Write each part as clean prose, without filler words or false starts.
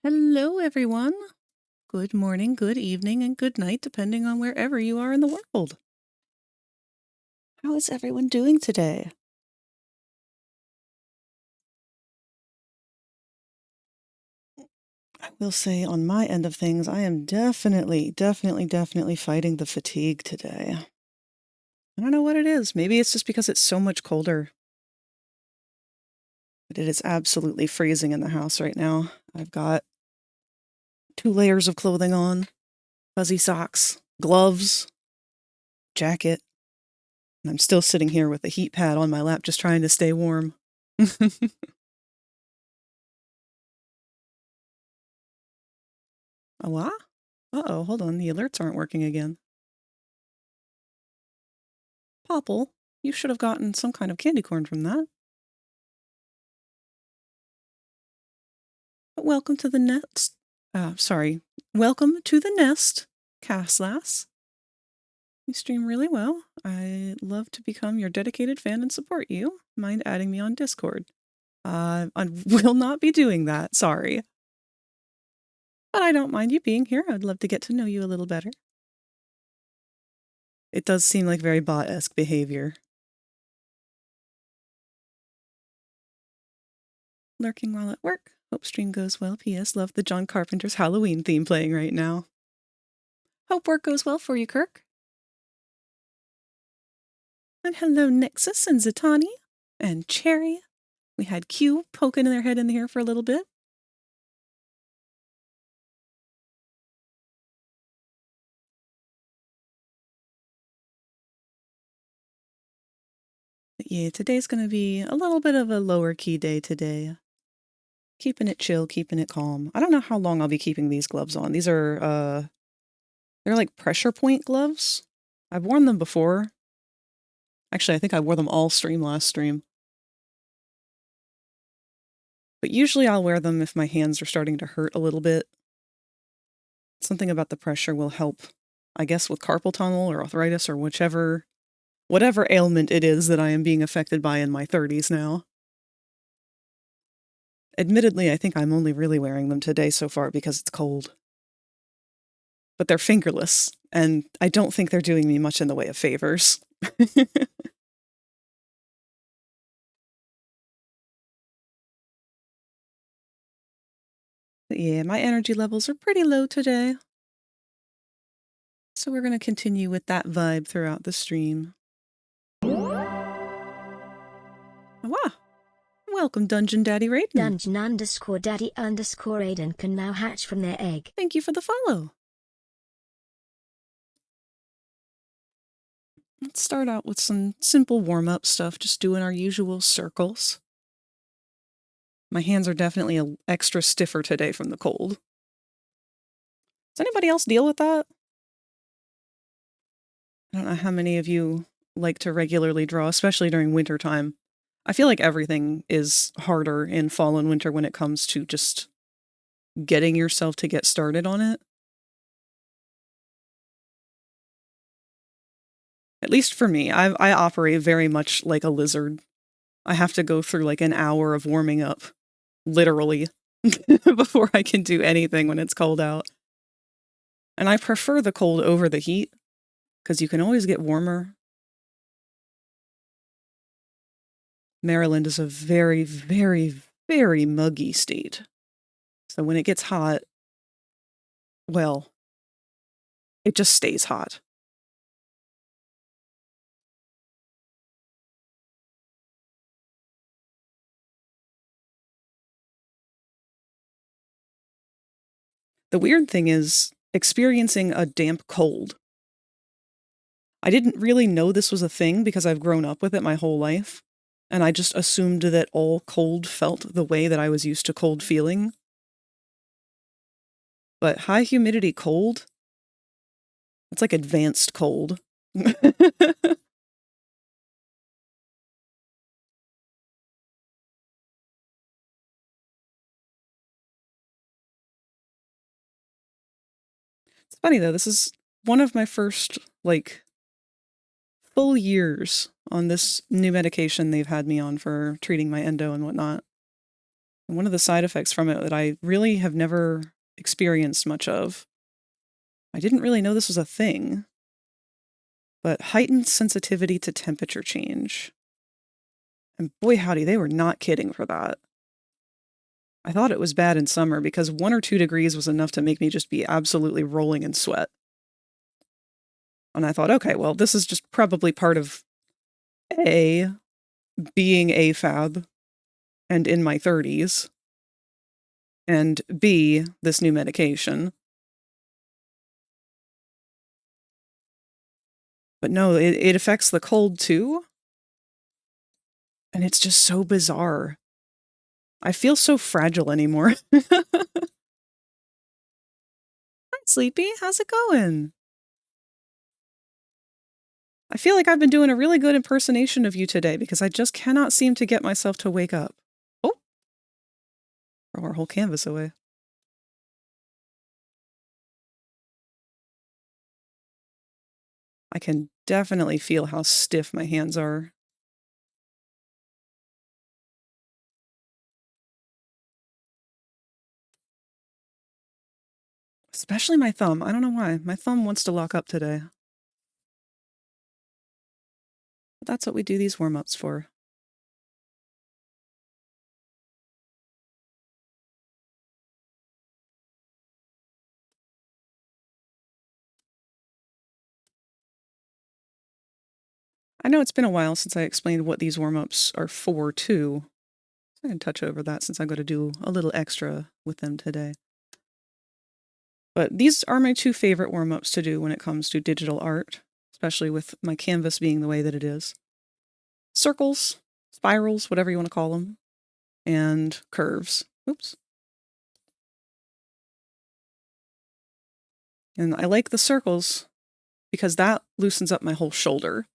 Hello, everyone. Good morning, good evening, and good night, depending on wherever you are in the world. How is everyone doing today? I will say on my end of things, I am definitely fighting the fatigue today. I don't know what it is. Maybe it's just because it's so much colder. But it is absolutely freezing in the house right now. I've got 2 layers of clothing on, fuzzy socks, gloves, jacket, and I'm still sitting here with a heat pad on my lap just trying to stay warm. A what? Uh-oh, hold on, the alerts aren't working again. Popple, you should have gotten some kind of candy corn from that. But welcome to the nest. Welcome to the nest, Casslass. You stream really well. I'd love to become your dedicated fan and support you. Mind adding me on Discord? I will not be doing that, sorry. But I don't mind you being here. I'd love to get to know you a little better. It does seem like very bot-esque behavior. Lurking while at work. Hope stream goes well. P.S. Love the John Carpenter's Halloween theme playing right now. Hope work goes well for you, Kirk. And hello, Nexus and Zitani and Cherry. We had Q poking their head in here for a little bit. But yeah, today's going to be a little bit of a lower key day today. Keeping it chill, keeping it calm. I don't know how long I'll be keeping these gloves on. These are, they're like pressure point gloves. I've worn them before. Actually, I think I wore them all last stream. But usually I'll wear them if my hands are starting to hurt a little bit. Something about the pressure will help, I guess, with carpal tunnel or arthritis or whatever ailment it is that I am being affected by in my 30s now. Admittedly, I think I'm only really wearing them today so far because it's cold. But they're fingerless, and I don't think they're doing me much in the way of favors. But yeah, my energy levels are pretty low today. So we're going to continue with that vibe throughout the stream. Wow! Welcome, Dungeon Daddy Raiden. Dungeon_Daddy_Raiden can now hatch from their egg. Thank you for the follow. Let's start out with some simple warm-up stuff, just doing our usual circles. My hands are definitely extra stiffer today from the cold. Does anybody else deal with that? I don't know how many of you like to regularly draw, especially during winter time. I feel like everything is harder in fall and winter when it comes to just getting yourself to get started on it. At least for me, I operate very much like a lizard. I have to go through like an hour of warming up, literally, before I can do anything when it's cold out. And I prefer the cold over the heat, because you can always get warmer. Maryland is a very, very, very muggy state. So when it gets hot, well, it just stays hot. The weird thing is experiencing a damp cold. I didn't really know this was a thing because I've grown up with it my whole life, and I just assumed that all cold felt the way that I was used to cold feeling. But high humidity cold? It's like advanced cold. It's funny though, this is one of my first, like, full years on this new medication they've had me on for treating my endo and whatnot. And one of the side effects from it that I really have never experienced much of, I didn't really know this was a thing, but heightened sensitivity to temperature change. And boy howdy, they were not kidding for that. I thought it was bad in summer because 1 or 2 degrees was enough to make me just be absolutely rolling in sweat. And I thought, okay, well, this is just probably part of A, being AFAB and in my 30s, and B, this new medication. But no, it affects the cold too. And it's just so bizarre. I feel so fragile anymore. Hi, Sleepy. How's it going? I feel like I've been doing a really good impersonation of you today because I just cannot seem to get myself to wake up. Oh! Throw our whole canvas away. I can definitely feel how stiff my hands are. Especially my thumb. I don't know why. My thumb wants to lock up today. But that's what we do these warm-ups for. I know it's been a while since I explained what these warm-ups are for, too. So I can touch over that since I'm going to do a little extra with them today. But these are my 2 favorite warm-ups to do when it comes to digital art, especially with my canvas being the way that it is. Circles, spirals, whatever you want to call them, and curves. Oops. And I like the circles because that loosens up my whole shoulder.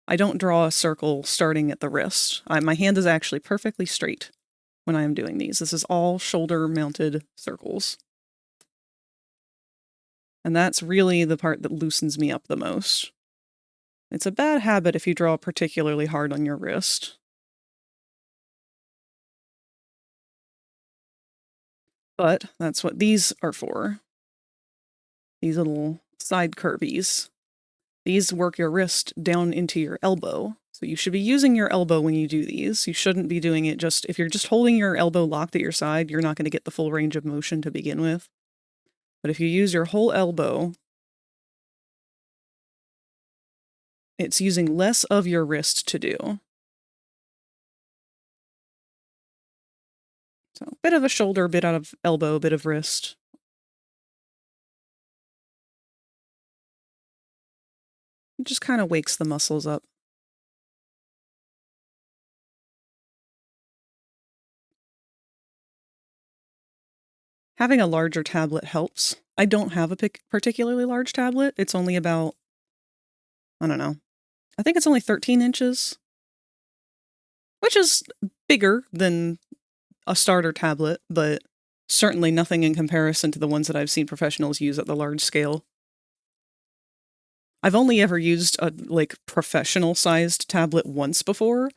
I don't draw a circle starting at the wrist. My hand is actually perfectly straight when I am doing these. This is all shoulder-mounted circles. And that's really the part that loosens me up the most. It's a bad habit if you draw particularly hard on your wrist. But that's what these are for. These little side curvies. These work your wrist down into your elbow. So you should be using your elbow when you do these. You shouldn't be doing it just, if you're just holding your elbow locked at your side, you're not going to get the full range of motion to begin with. But if you use your whole elbow, it's using less of your wrist to do. So a bit of a shoulder, a bit out of elbow, a bit of wrist. It just kind of wakes the muscles up. Having a larger tablet helps. I don't have a particularly large tablet. It's only about, I don't know, I think it's only 13 inches, which is bigger than a starter tablet, but certainly nothing in comparison to the ones that I've seen professionals use at the large scale. I've only ever used a professional-sized tablet once before,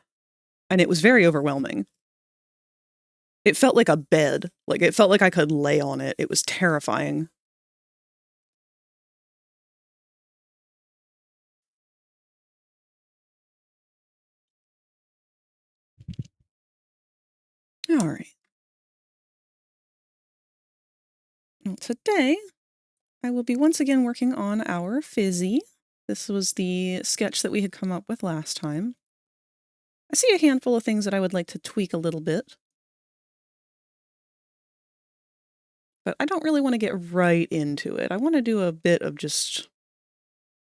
and it was very overwhelming. It felt like a bed. Like, it felt like I could lay on it. It was terrifying. All right. Well, today, I will be once again working on our Fizzy. This was the sketch that we had come up with last time. I see a handful of things that I would like to tweak a little bit. But I don't really want to get right into it. I want to do a bit of just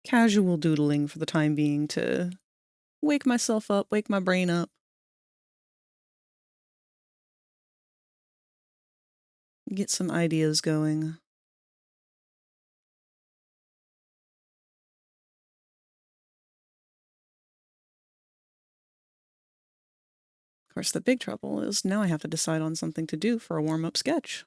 casual doodling for the time being to wake myself up, wake my brain up. Get some ideas going. Of course, the big trouble is now I have to decide on something to do for a warm-up sketch.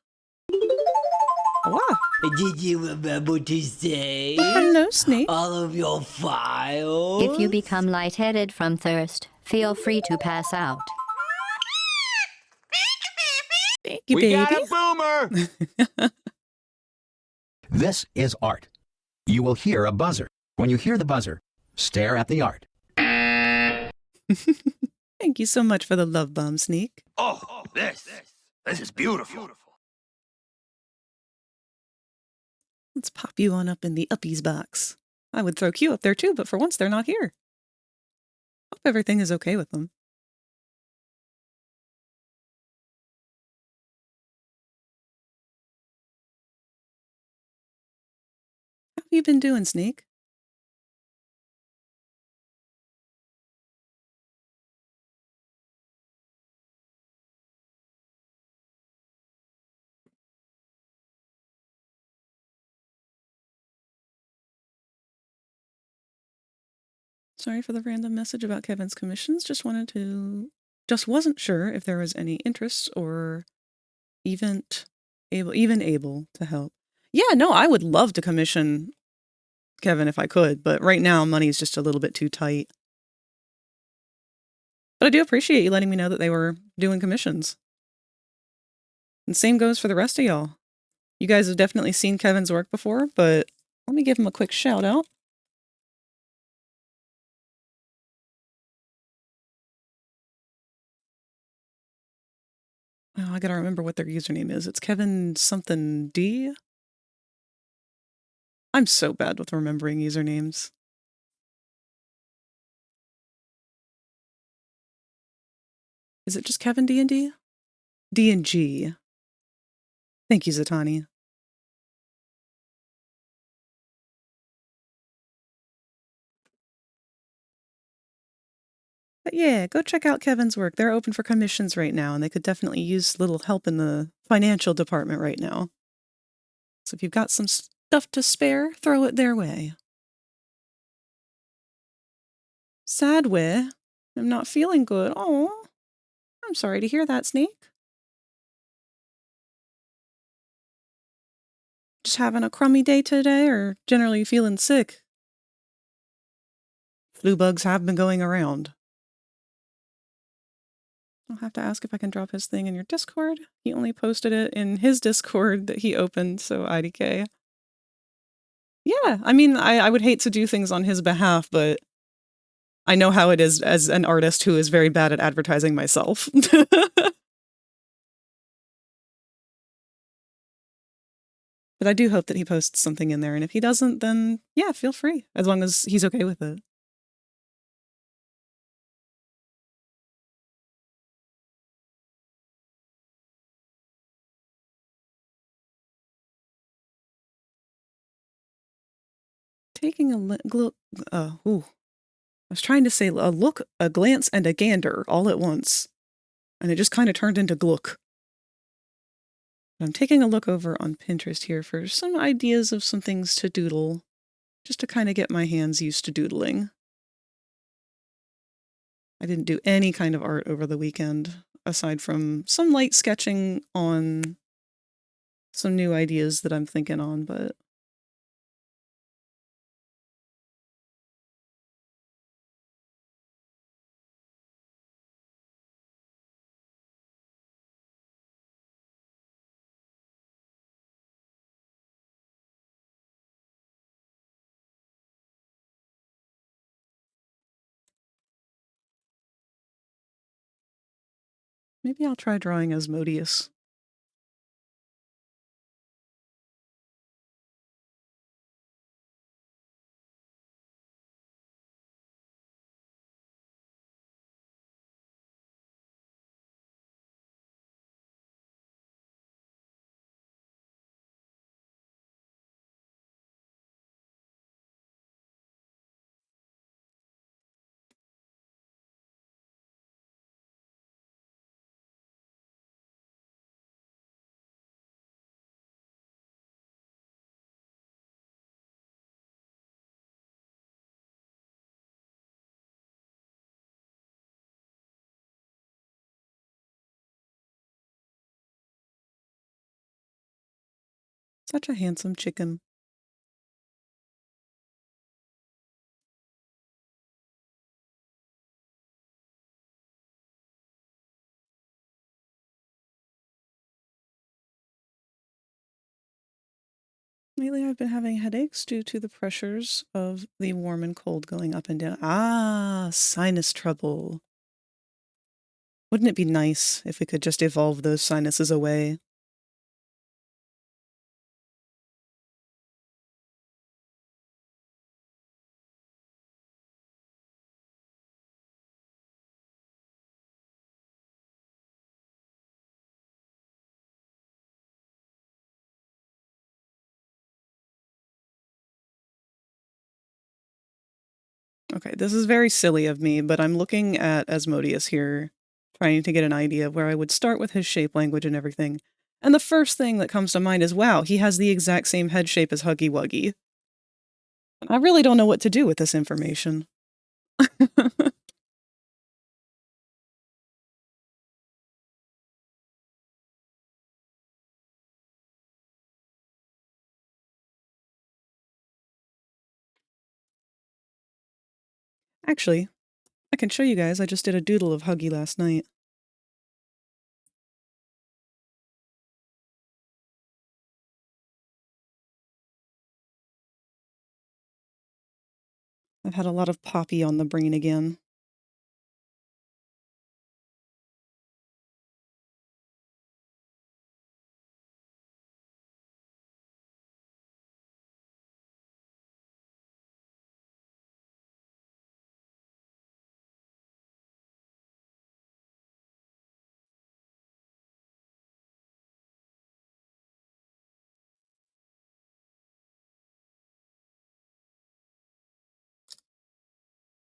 Ah! Did you remember to say Hello, Snake. all of your files? If you become lightheaded from thirst, feel free to pass out. Thank you, We baby. got a boomer! This is art. You will hear a buzzer. When you hear the buzzer, stare at the art. Thank you so much for the love bomb, Sneak. Oh, this is beautiful. Let's pop you on up in the uppies box. I would throw Q up there too, but for once they're not here. Hope everything is okay with them. How have you been doing, Sneak? Sorry for the random message about Kevin's commissions. Just wasn't sure if there was any interest or even able to help. Yeah, no, I would love to commission Kevin if I could, but right now money is just a little bit too tight. But I do appreciate you letting me know that they were doing commissions. And same goes for the rest of y'all. You guys have definitely seen Kevin's work before, but let me give him a quick shout out. Oh, I gotta remember what their username is. It's Kevin something D. I'm so bad with remembering usernames. Is it just Kevin D&D? D&G. Thank you, Zatani. But yeah, go check out Kevin's work. They're open for commissions right now, and they could definitely use a little help in the financial department right now. So if you've got some stuff to spare, throw it their way. Sad way. I'm not feeling good. Oh, I'm sorry to hear that, Snake. Just having a crummy day today, or generally feeling sick? Flu bugs have been going around. I'll have to ask if I can drop his thing in your Discord. He only posted it in his Discord that he opened, so IDK. Yeah, I mean, I would hate to do things on his behalf, but I know how it is as an artist who is very bad at advertising myself. But I do hope that he posts something in there, and if he doesn't, then yeah, feel free, as long as he's okay with it. Taking a look, I was trying to say a look, a glance, and a gander all at once, and it just kind of turned into glook. I'm taking a look over on Pinterest here for some ideas of some things to doodle, just to kind of get my hands used to doodling. I didn't do any kind of art over the weekend, aside from some light sketching on some new ideas that I'm thinking on, but maybe I'll try drawing Asmodeus. Such a handsome chicken. Lately I've been having headaches due to the pressures of the warm and cold going up and down. Ah, sinus trouble. Wouldn't it be nice if we could just evolve those sinuses away? Okay, this is very silly of me, but I'm looking at Asmodeus here, trying to get an idea of where I would start with his shape language and everything. And the first thing that comes to mind is, wow, he has the exact same head shape as Huggy Wuggy. I really don't know what to do with this information. Actually, I can show you guys. I just did a doodle of Huggy last night. I've had a lot of Poppy on the brain again.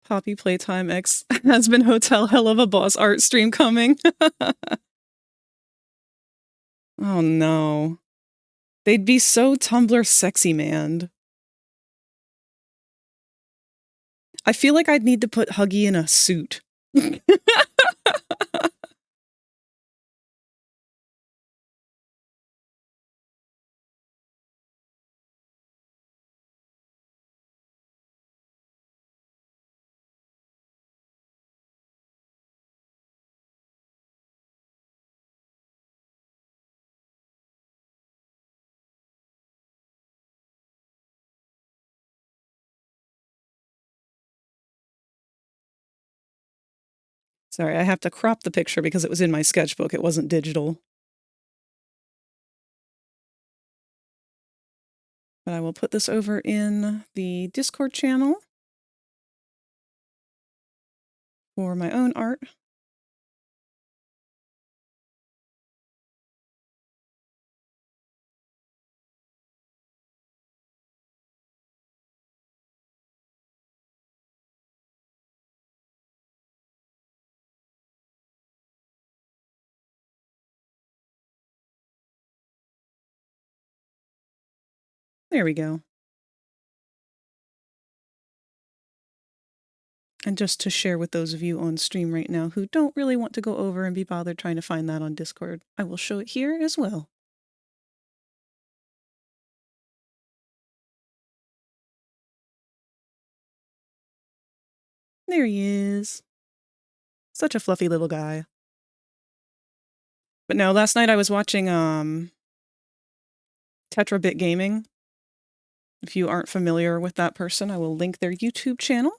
Poppy Playtime X has been Hotel Hell of a Boss art stream coming. Oh no. They'd be so Tumblr sexy manned. I feel like I'd need to put Huggy in a suit. Sorry, I have to crop the picture because it was in my sketchbook. It wasn't digital. But I will put this over in the Discord channel for my own art. There we go. And just to share with those of you on stream right now who don't really want to go over and be bothered trying to find that on Discord, I will show it here as well. There he is. Such a fluffy little guy. But no, last night I was watching Tetrabit Gaming. If you aren't familiar with that person, I will link their YouTube channel.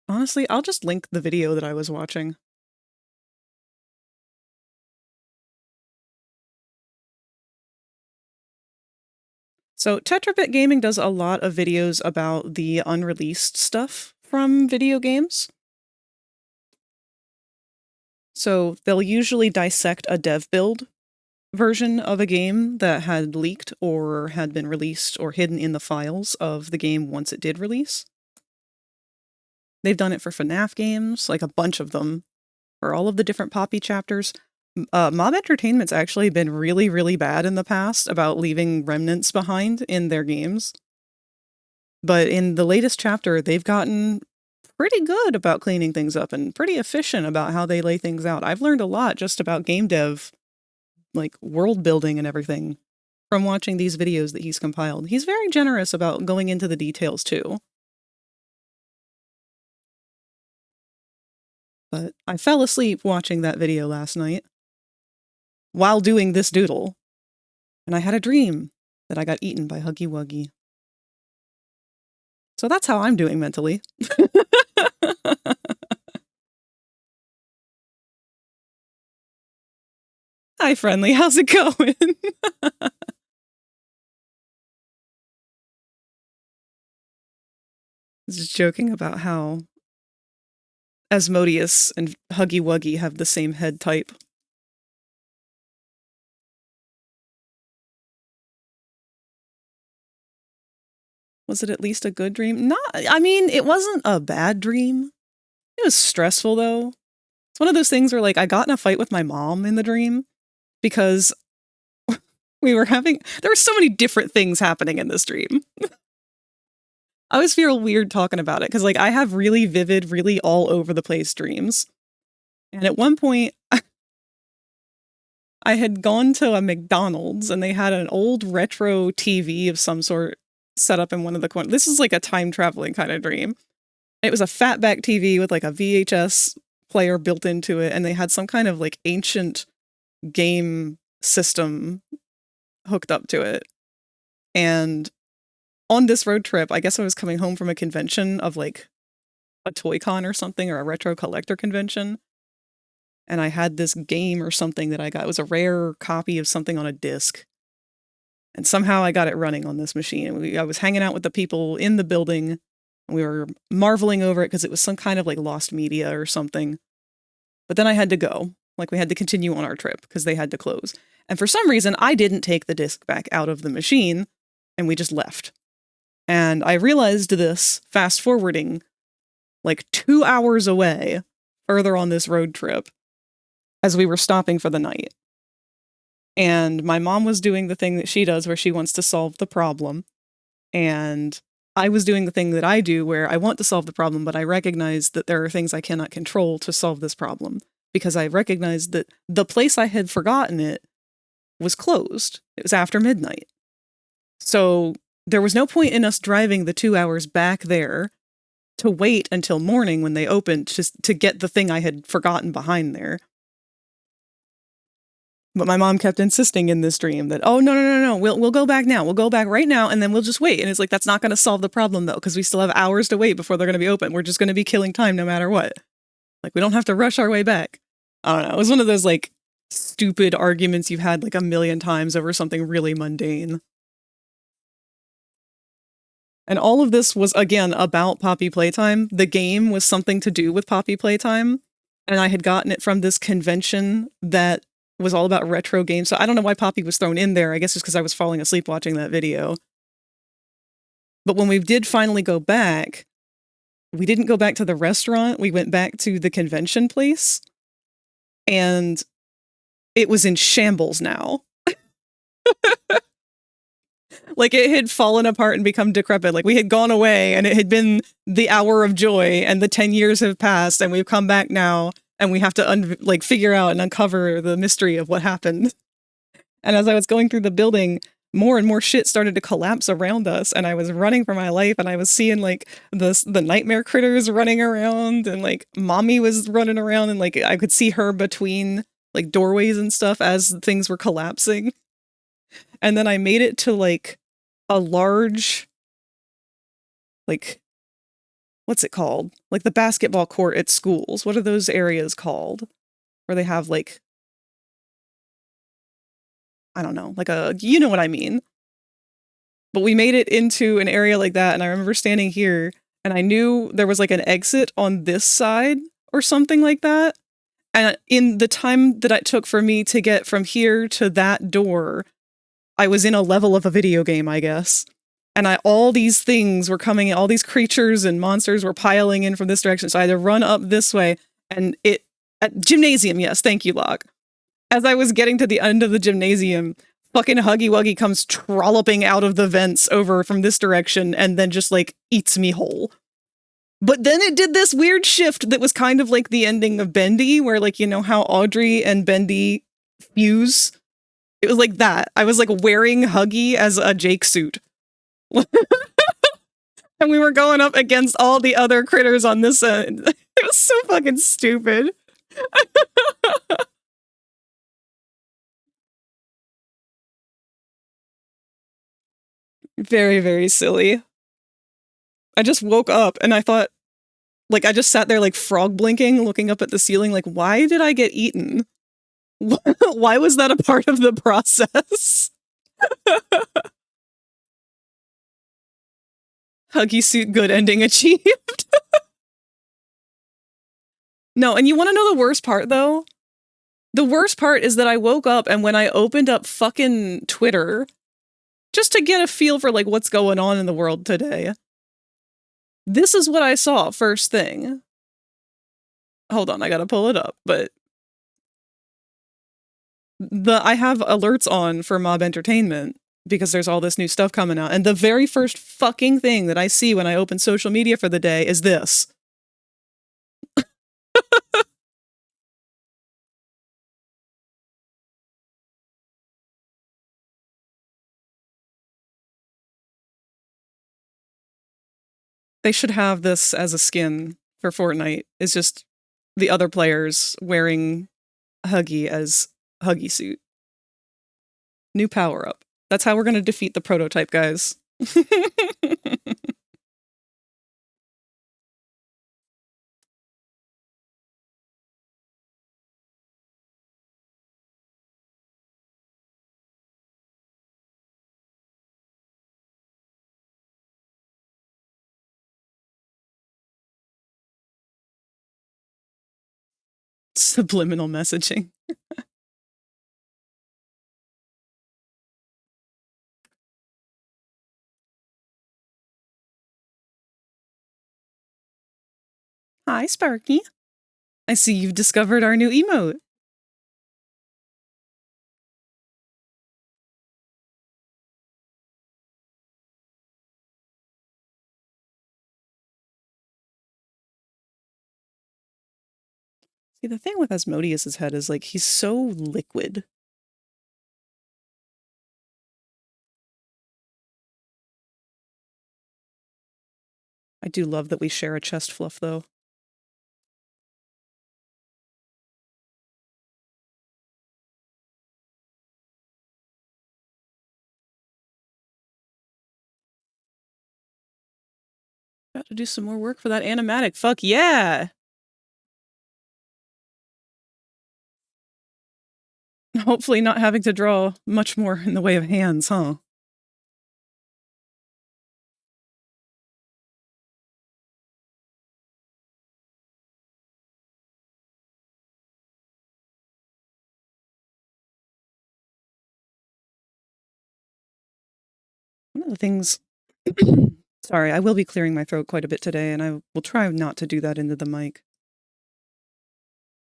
Honestly, I'll just link the video that I was watching. So Tetrabit Gaming does a lot of videos about the unreleased stuff from video games. So they'll usually dissect a dev build version of a game that had leaked or had been released or hidden in the files of the game once it did release. They've done it for FNAF games, like a bunch of them, for all of the different Poppy chapters. Mob Entertainment's actually been really, really bad in the past about leaving remnants behind in their games. But in the latest chapter, they've gotten pretty good about cleaning things up and pretty efficient about how they lay things out. I've learned a lot just about game dev, like world building and everything, from watching these videos that he's compiled. He's very generous about going into the details too. But I fell asleep watching that video last night while doing this doodle, and I had a dream that I got eaten by Huggy Wuggy. So that's how I'm doing mentally. Hi, Friendly. How's it going? Just joking about how Asmodeus and Huggy Wuggy have the same head type. Was it at least a good dream? I mean, it wasn't a bad dream. It was stressful, though. It's one of those things where, like, I got in a fight with my mom in the dream because there were so many different things happening in this dream. I always feel weird talking about it because, like, I have really vivid, really all over the place dreams. And at one point, I had gone to a McDonald's and they had an old retro TV of some sort set up in one of the corners. This is like a time traveling kind of dream. It was a fatback TV with like a VHS player built into it, and they had some kind of like ancient game system hooked up to it. And on this road trip, I guess I was coming home from a convention of like a Toy Con or something, or a retro collector convention. And I had this game or something that I got. It was a rare copy of something on a disc. And somehow I got it running on this machine. I was hanging out with the people in the building, and we were marveling over it because it was some kind of like lost media or something. But then I had to go. Like, we had to continue on our trip because they had to close. And for some reason, I didn't take the disc back out of the machine, and we just left. And I realized this fast forwarding like 2 hours away further on this road trip as we were stopping for the night. And my mom was doing the thing that she does where she wants to solve the problem. And I was doing the thing that I do where I want to solve the problem, but I recognize that there are things I cannot control to solve this problem. Because I recognized that the place I had forgotten it was closed. It was after midnight. So there was no point in us driving the 2 hours back there to wait until morning when they opened just to get the thing I had forgotten behind there. But my mom kept insisting in this dream that, oh, no, we'll go back now. We'll go back right now, and then we'll just wait. And it's like, that's not going to solve the problem, though, because we still have hours to wait before they're going to be open. We're just going to be killing time no matter what. Like, we don't have to rush our way back. I don't know. It was one of those, like, stupid arguments you've had, like, a million times over something really mundane. And all of this was, again, about Poppy Playtime. The game was something to do with Poppy Playtime, and I had gotten it from this convention that was all about retro games. So I don't know why Poppy was thrown in there. I guess it's because I was falling asleep watching that video. But when we did finally go back, we didn't go back to the restaurant. We went back to the convention place. And it was in shambles now. Like, it had fallen apart and become decrepit. Like, we had gone away and it had been the hour of joy and the 10 years have passed and we've come back now. And we have to figure out and uncover the mystery of what happened. And as I was going through the building, more and more shit started to collapse around us. And I was running for my life. And I was seeing like the nightmare critters running around. And like mommy was running around. And like I could see her between like doorways and stuff as things were collapsing. And then I made it to like a large, like, what's it called? Like the basketball court at schools. What are those areas called? Where they have like, I don't know, like you know what I mean. But we made it into an area like that. And I remember standing here and I knew there was like an exit on this side or something like that. And in the time that it took for me to get from here to that door, I was in a level of a video game, I guess. And all these things were coming in, all these creatures and monsters were piling in from this direction. So I had to run up this way and at gymnasium, yes, thank you, Locke. As I was getting to the end of the gymnasium, fucking Huggy Wuggy comes trolloping out of the vents over from this direction and then just like eats me whole. But then it did this weird shift that was kind of like the ending of Bendy, where like, you know how Audrey and Bendy fuse? It was like that. I was like wearing Huggy as a Jake suit. And we were going up against all the other critters on this end. It was so fucking stupid. Very, very silly. I just woke up and I thought, like, I just sat there like frog blinking, looking up at the ceiling, like, why did I get eaten? Why was that a part of the process? Huggy suit good ending achieved. No, and you want to know the worst part, though? The worst part is that I woke up and when I opened up fucking Twitter, just to get a feel for, like, what's going on in the world today, this is what I saw first thing. Hold on, I gotta pull it up, but I have alerts on for Mob Entertainment because there's all this new stuff coming out, and the very first fucking thing that I see when I open social media for the day is this. They should have this as a skin for Fortnite. It's just the other players wearing Huggy as Huggy suit. New power-up. That's how we're gonna defeat the prototype, guys. Subliminal messaging. Hi, Sparky. I see you've discovered our new emote. See, the thing with Asmodeus' head is, like, he's so liquid. I do love that we share a chest fluff, though. Got to do some more work for that animatic. Fuck yeah! Hopefully not having to draw much more in the way of hands, huh? One of the things... Sorry, I will be clearing my throat quite a bit today, and I will try not to do that into the mic.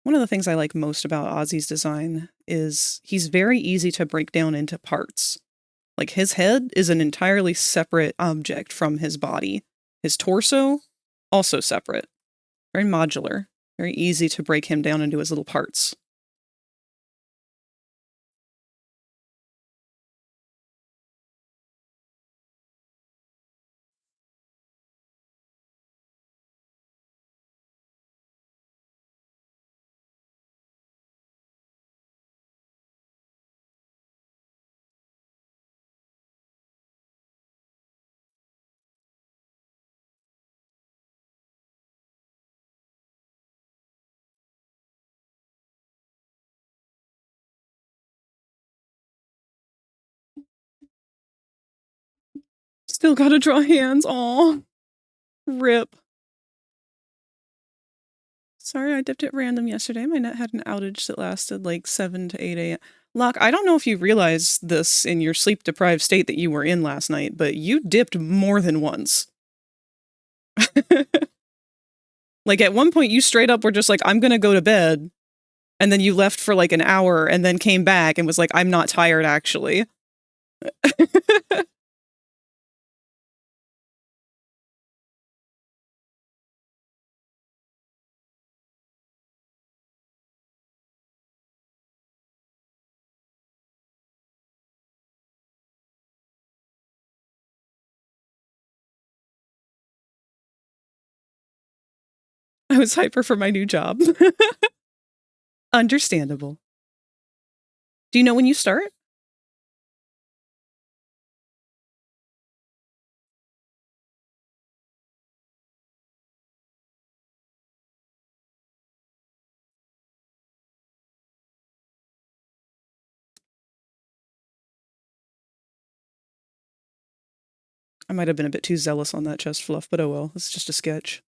One of the things I like most about Ozzy's design is he's very easy to break down into parts. Like, his head is an entirely separate object from his body. His torso, also separate. Very modular. Very easy to break him down into his little parts. Still gotta draw hands. Aw. Rip. Sorry, I dipped at random yesterday. My net had an outage that lasted like 7 to 8 a.m. Locke, I don't know if you realized this in your sleep-deprived state that you were in last night, but you dipped more than once. Like, at one point, you straight up were just like, I'm gonna go to bed. And then you left for like an hour and then came back and was like, I'm not tired, actually. I was hyper for my new job. Understandable. Do you know when you start? I might have been a bit too zealous on that chest fluff, but oh well. It's just a sketch.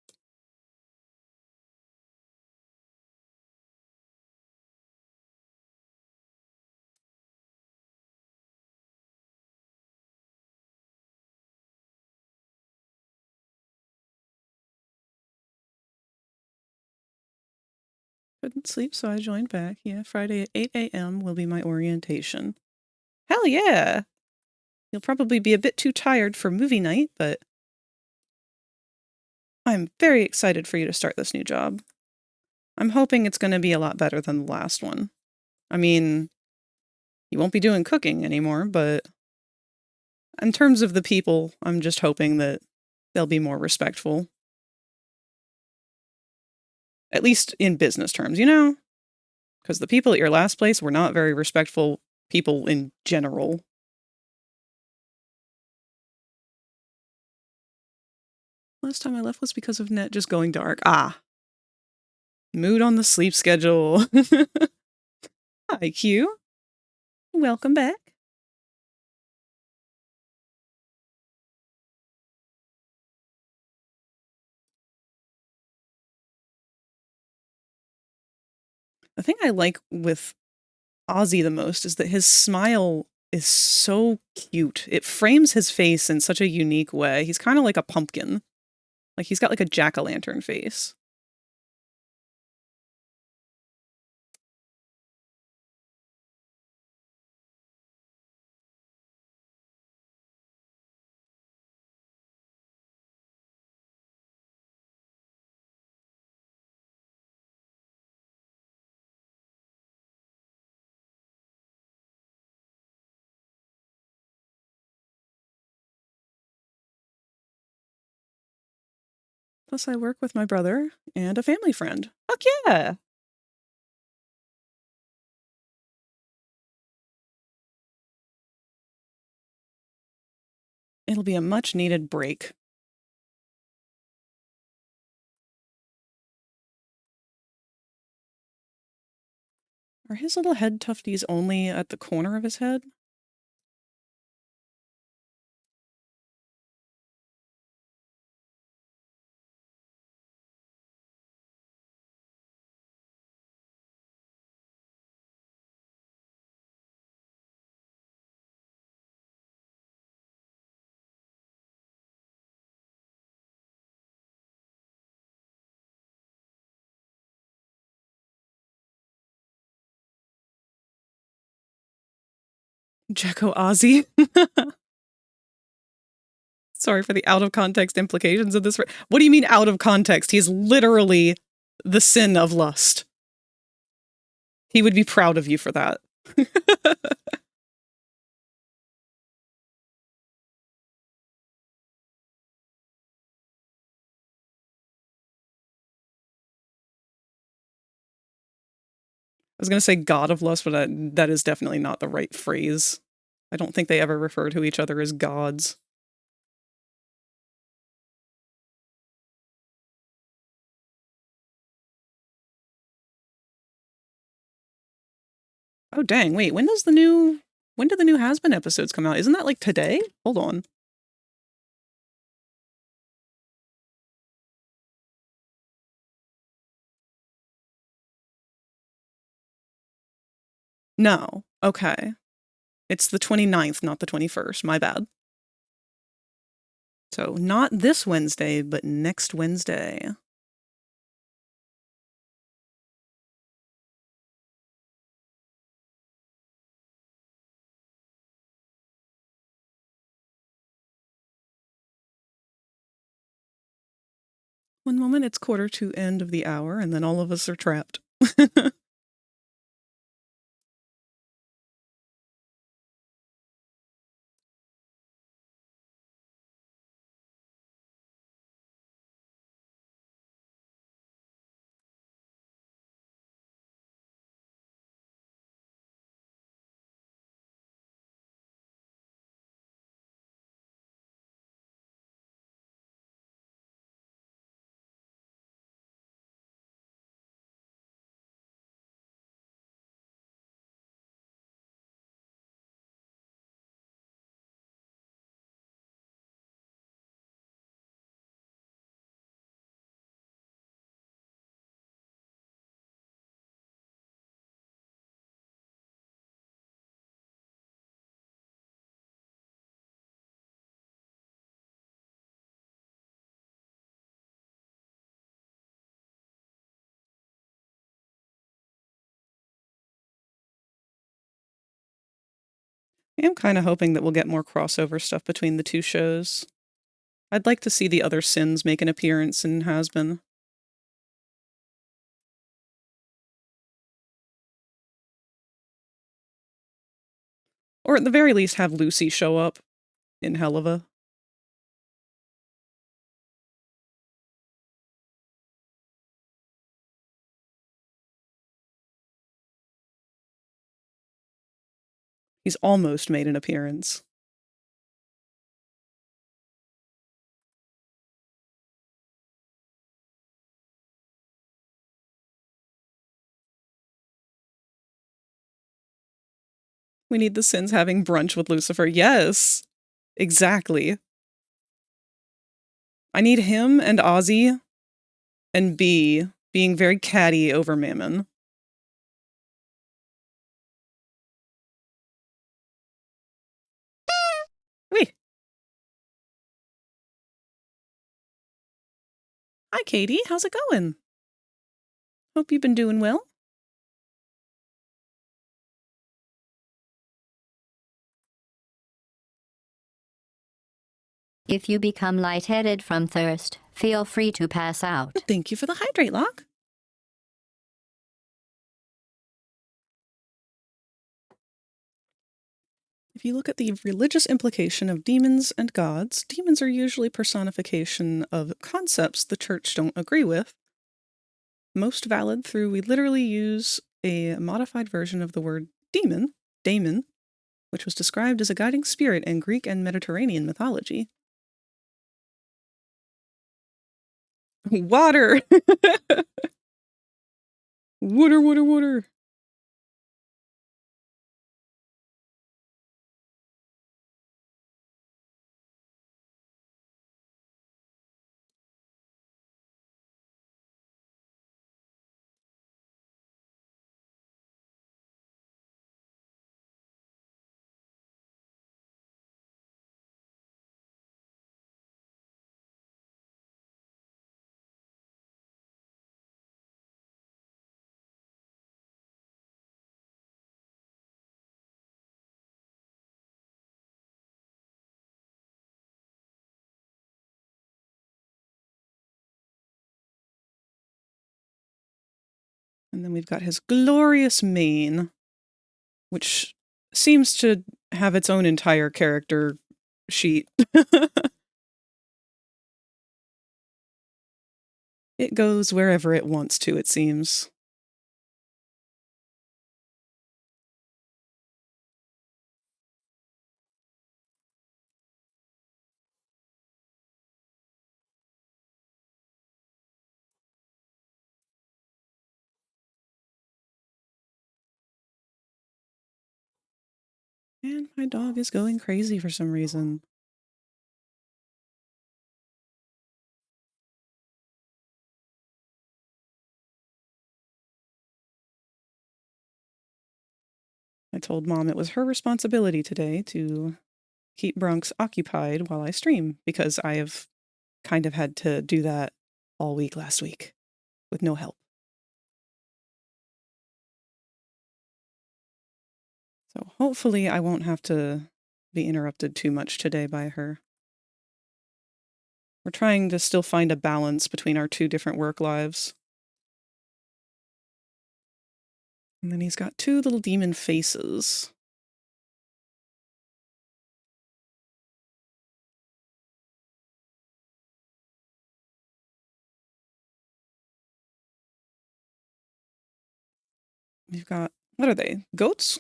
Couldn't sleep, so I joined back. Yeah, Friday at 8 a.m. will be my orientation. Hell yeah! You'll probably be a bit too tired for movie night, but I'm very excited for you to start this new job. I'm hoping it's going to be a lot better than the last one. I mean, you won't be doing cooking anymore, but in terms of the people, I'm just hoping that they'll be more respectful. At least in business terms, you know? Because the people at your last place were not very respectful people in general. Last time I left was because of net just going dark. Ah. Mood on the sleep schedule. Hi, Q. Welcome back. The thing I like with Ozzy the most is that his smile is so cute. It frames his face in such a unique way. He's kind of like a pumpkin. Like he's got like a jack-o'-lantern face. Plus I work with my brother and a family friend. Fuck yeah! It'll be a much-needed break. Are his little head tufties only at the corner of his head? Jacko Ozzy. Sorry for the out of context implications of this. What do you mean out of context? He's literally the sin of lust. He would be proud of you for that. I was going to say god of lust, but that is definitely not the right phrase. I don't think they ever refer to each other as gods. Oh dang, wait, when do the new Has-Been episodes come out? Isn't that like today? Hold on. No. Okay. It's the 29th, not the 21st. My bad. So not this Wednesday, but next Wednesday. One moment it's quarter to end of the hour, and then all of us are trapped. I am kind of hoping that we'll get more crossover stuff between the two shows. I'd like to see the other Sins make an appearance in Has-Been. Or at the very least have Lucy show up in Helluva. He's almost made an appearance. We need the Sins having brunch with Lucifer. Yes, exactly. I need him and Ozzy and B being very catty over Mammon. Wait. Hi, Katie. How's it going? Hope you've been doing well. If you become lightheaded from thirst, feel free to pass out. Thank you for the hydrate lock. If you look at the religious implication of demons and gods, demons are usually personification of concepts the church don't agree with. Most valid through we literally use a modified version of the word daemon, which was described as a guiding spirit in Greek and Mediterranean mythology. Water! Water! And then we've got his glorious mane, which seems to have its own entire character sheet. It goes wherever it wants to, it seems. And my dog is going crazy for some reason. I told Mom it was her responsibility today to keep Bronx occupied while I stream, because I have kind of had to do that all week last week with no help. So hopefully I won't have to be interrupted too much today by her. We're trying to still find a balance between our two different work lives. And then he's got two little demon faces. We've got, what are they? Goats?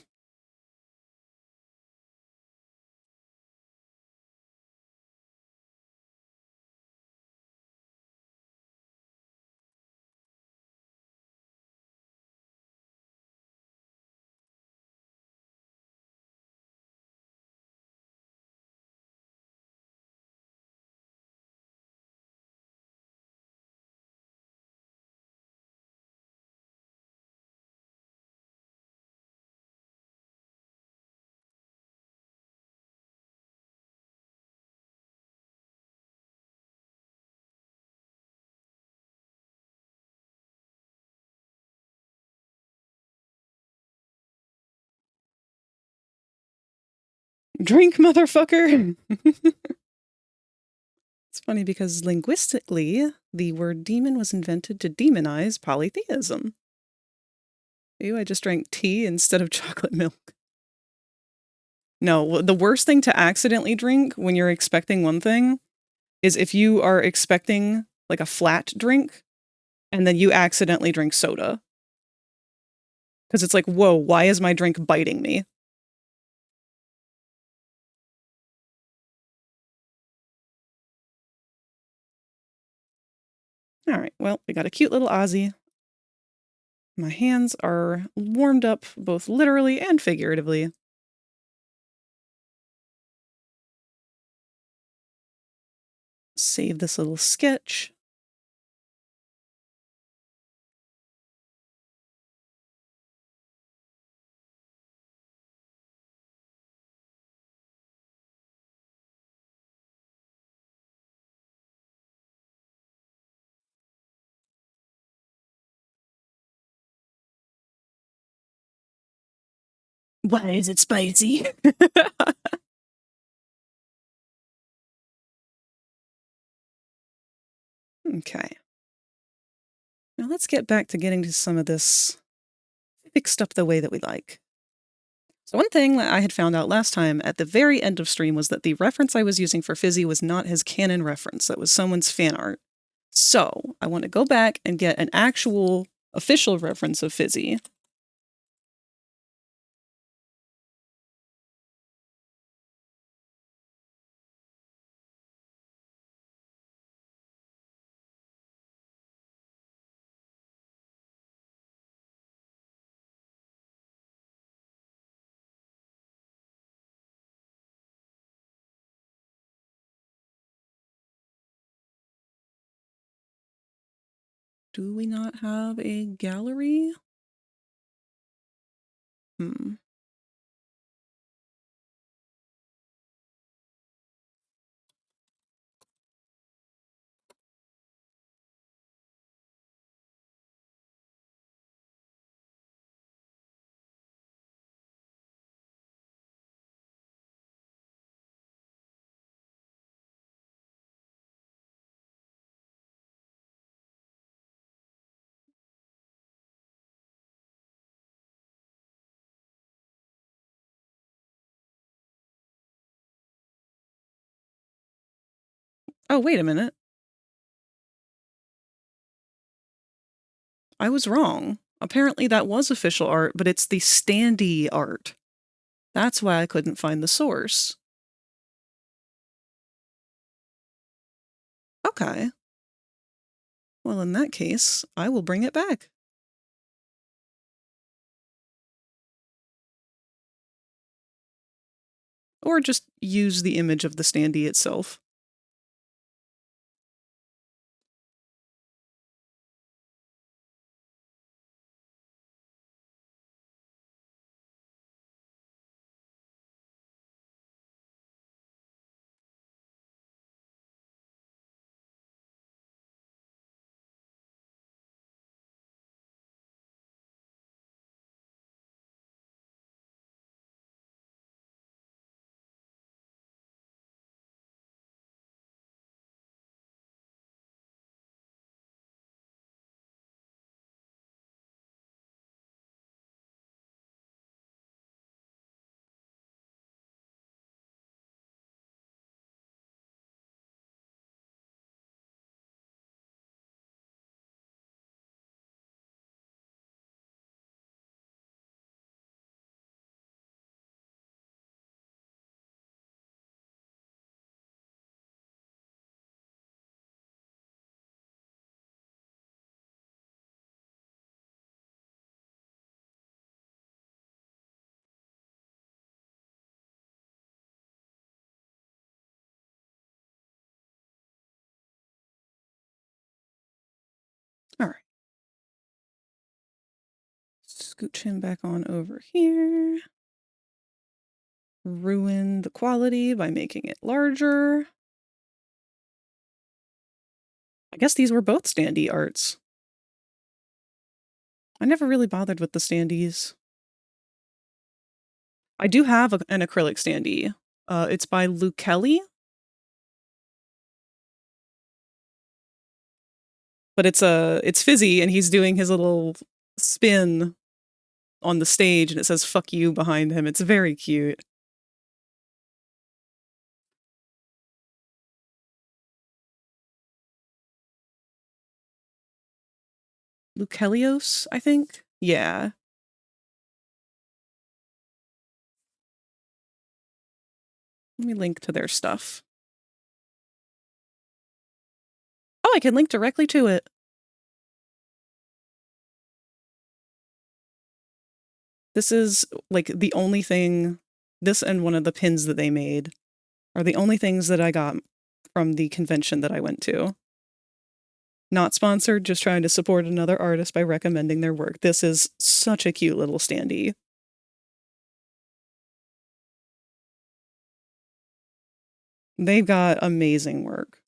Drink, motherfucker! It's funny because linguistically, the word demon was invented to demonize polytheism. Ew, I just drank tea instead of chocolate milk. No, the worst thing to accidentally drink when you're expecting one thing is if you are expecting like a flat drink and then you accidentally drink soda. Because it's like, whoa, why is my drink biting me? All right, well, we got a cute little Aussie. My hands are warmed up both literally and figuratively. Save this little sketch. Why is it spicy? Okay. Now let's get back to getting to some of this fixed up the way that we like. So one thing that I had found out last time at the very end of stream was that the reference I was using for Fizzy was not his canon reference. That was someone's fan art. So I want to go back and get an actual official reference of Fizzy. Do we not have a gallery? Oh, wait a minute. I was wrong. Apparently that was official art, but it's the standee art. That's why I couldn't find the source. Okay. Well, in that case, I will bring it back. Or just use the image of the standee itself. All right. Scooch him back on over here. Ruin the quality by making it larger. I guess these were both standee arts. I never really bothered with the standees. I do have an acrylic standee. It's by Luke Kelly. But it's Fizzy, and he's doing his little spin on the stage, and it says "fuck you" behind him. It's very cute. Lucelios, I think? Yeah. Let me link to their stuff. Oh, I can link directly to it. This is, like, the only thing... This and one of the pins that they made are the only things that I got from the convention that I went to. Not sponsored, just trying to support another artist by recommending their work. This is such a cute little standee. They've got amazing work.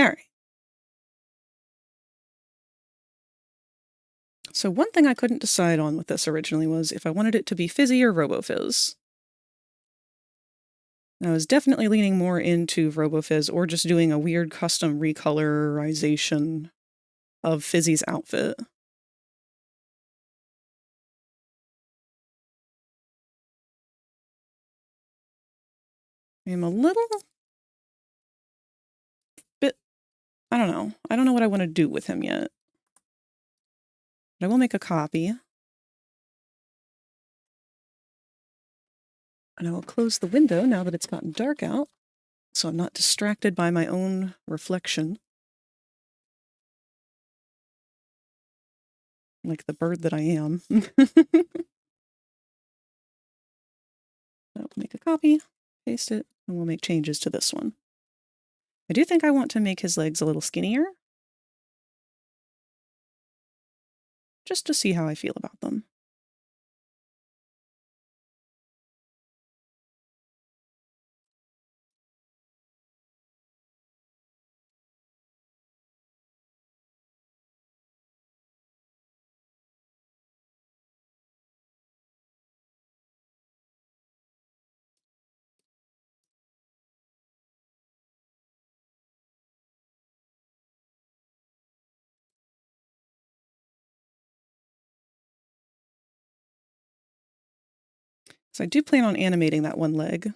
All right. So one thing I couldn't decide on with this originally was if I wanted it to be Fizzy or Robo Fizz. I was definitely leaning more into Robo Fizz or just doing a weird custom recolorization of Fizzy's outfit. I'm a little bit... I don't know. I don't know what I want to do with him yet. But I will make a copy. And I will close the window now that it's gotten dark out, so I'm not distracted by my own reflection. Like the bird that I am. I'll make a copy, paste it, and we'll make changes to this one. I do think I want to make his legs a little skinnier. Just to see how I feel about them. So I do plan on animating that one leg.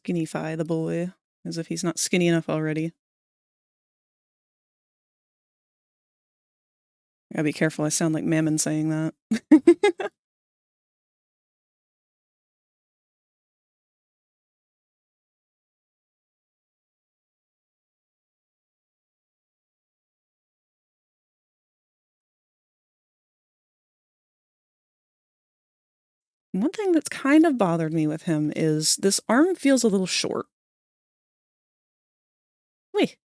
skinnyfy the boy, as if he's not skinny enough already. I gotta be careful, I sound like Mammon saying that. One thing that's kind of bothered me with him is this arm feels a little short. Wait.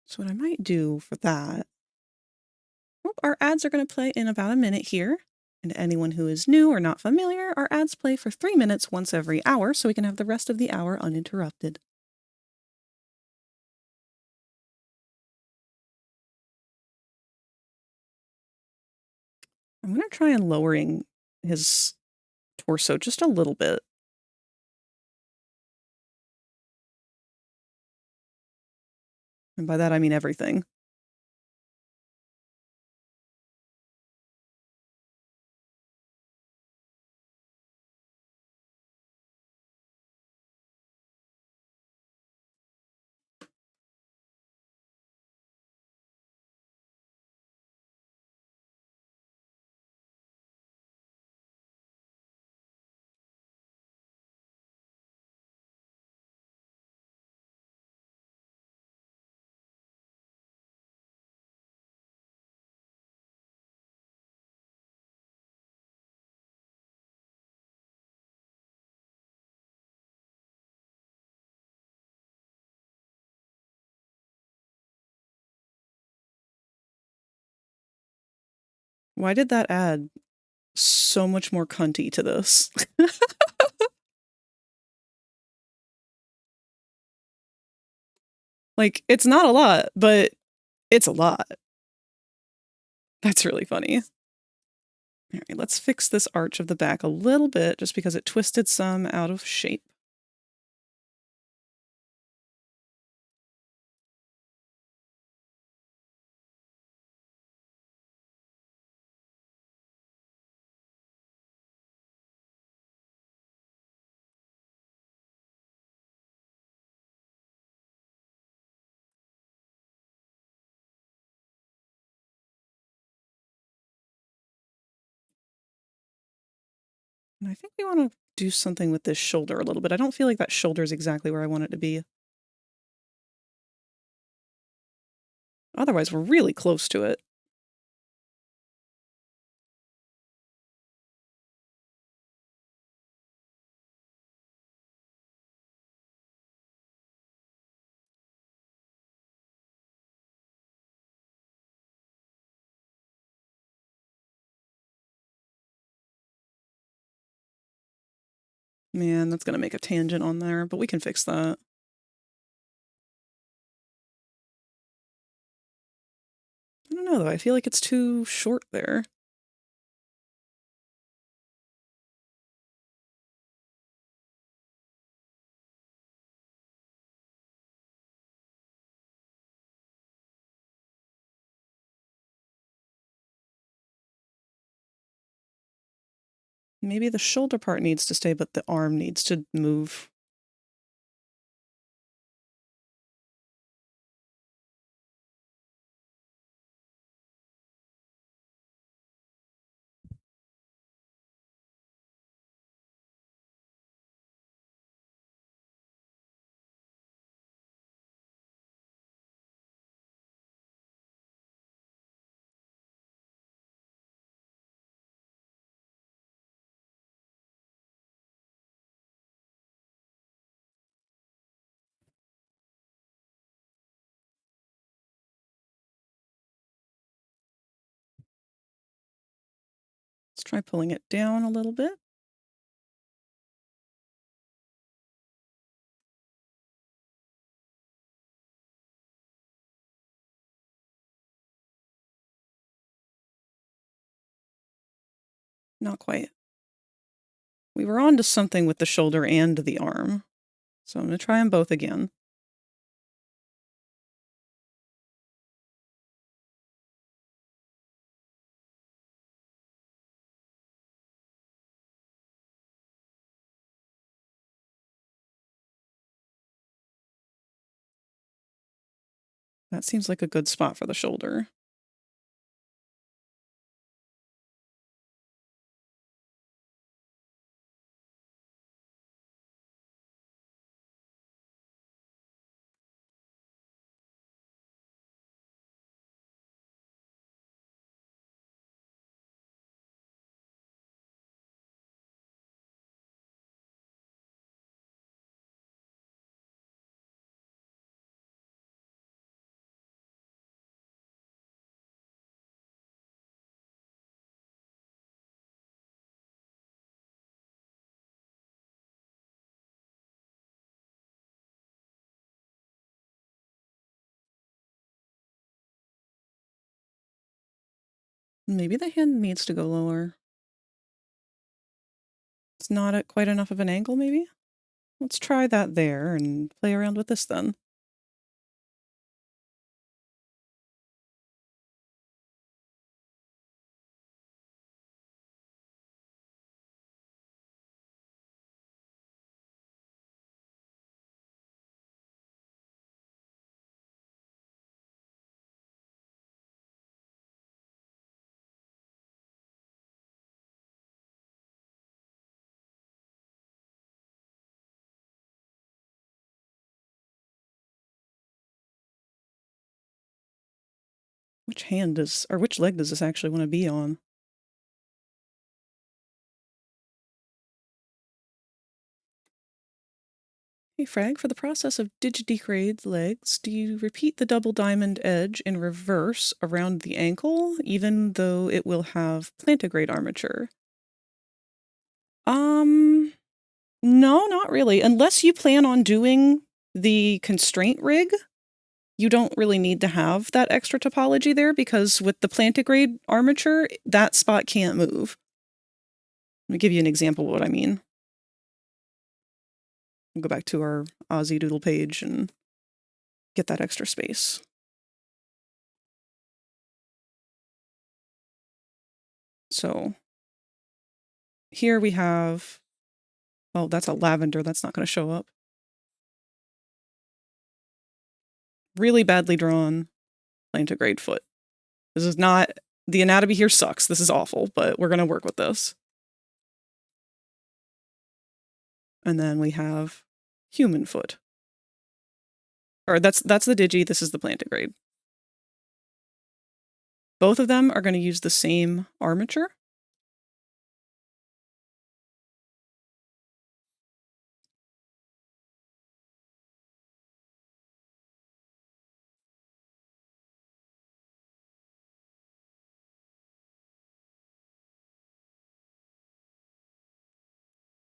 So what I might do for that... Oh, our ads are going to play in about a minute here. And to anyone who is new or not familiar, our ads play for 3 minutes once every hour, so we can have the rest of the hour uninterrupted. I'm going to try and lowering his torso just a little bit. And by that I mean everything. Why did that add so much more cunty to this? Like, it's not a lot, but it's a lot. That's really funny. All right, let's fix this arch of the back a little bit, just because it twisted some out of shape. And I think we want to do something with this shoulder a little bit. I don't feel like that shoulder is exactly where I want it to be. Otherwise, we're really close to it. Man, that's going to make a tangent on there, but we can fix that. I don't know, though. I feel like it's too short there. Maybe the shoulder part needs to stay, but the arm needs to move. Let's try pulling it down a little bit. Not quite. We were on to something with the shoulder and the arm. So I'm going to try them both again. That seems like a good spot for the shoulder. Maybe the hand needs to go lower. It's not at quite enough of an angle, maybe? Let's try that there and play around with this then. Which hand does, or which leg does this actually want to be on? Hey Frag, for the process of digidegrade legs, do you repeat the double diamond edge in reverse around the ankle, even though it will have plantigrade armature? No, not really. Unless you plan on doing the constraint rig, you don't really need to have that extra topology there, because with the plantigrade armature, that spot can't move. Let me give you an example of what I mean. We'll go back to our Aussie Doodle page and get that extra space. So here we have, oh, that's a lavender. That's not going to show up. Really badly drawn plantigrade foot. This is not, the anatomy here sucks. This is awful, but we're going to work with this. And then we have human foot. Or that's the digi, this is the plantigrade. Both of them are going to use the same armature.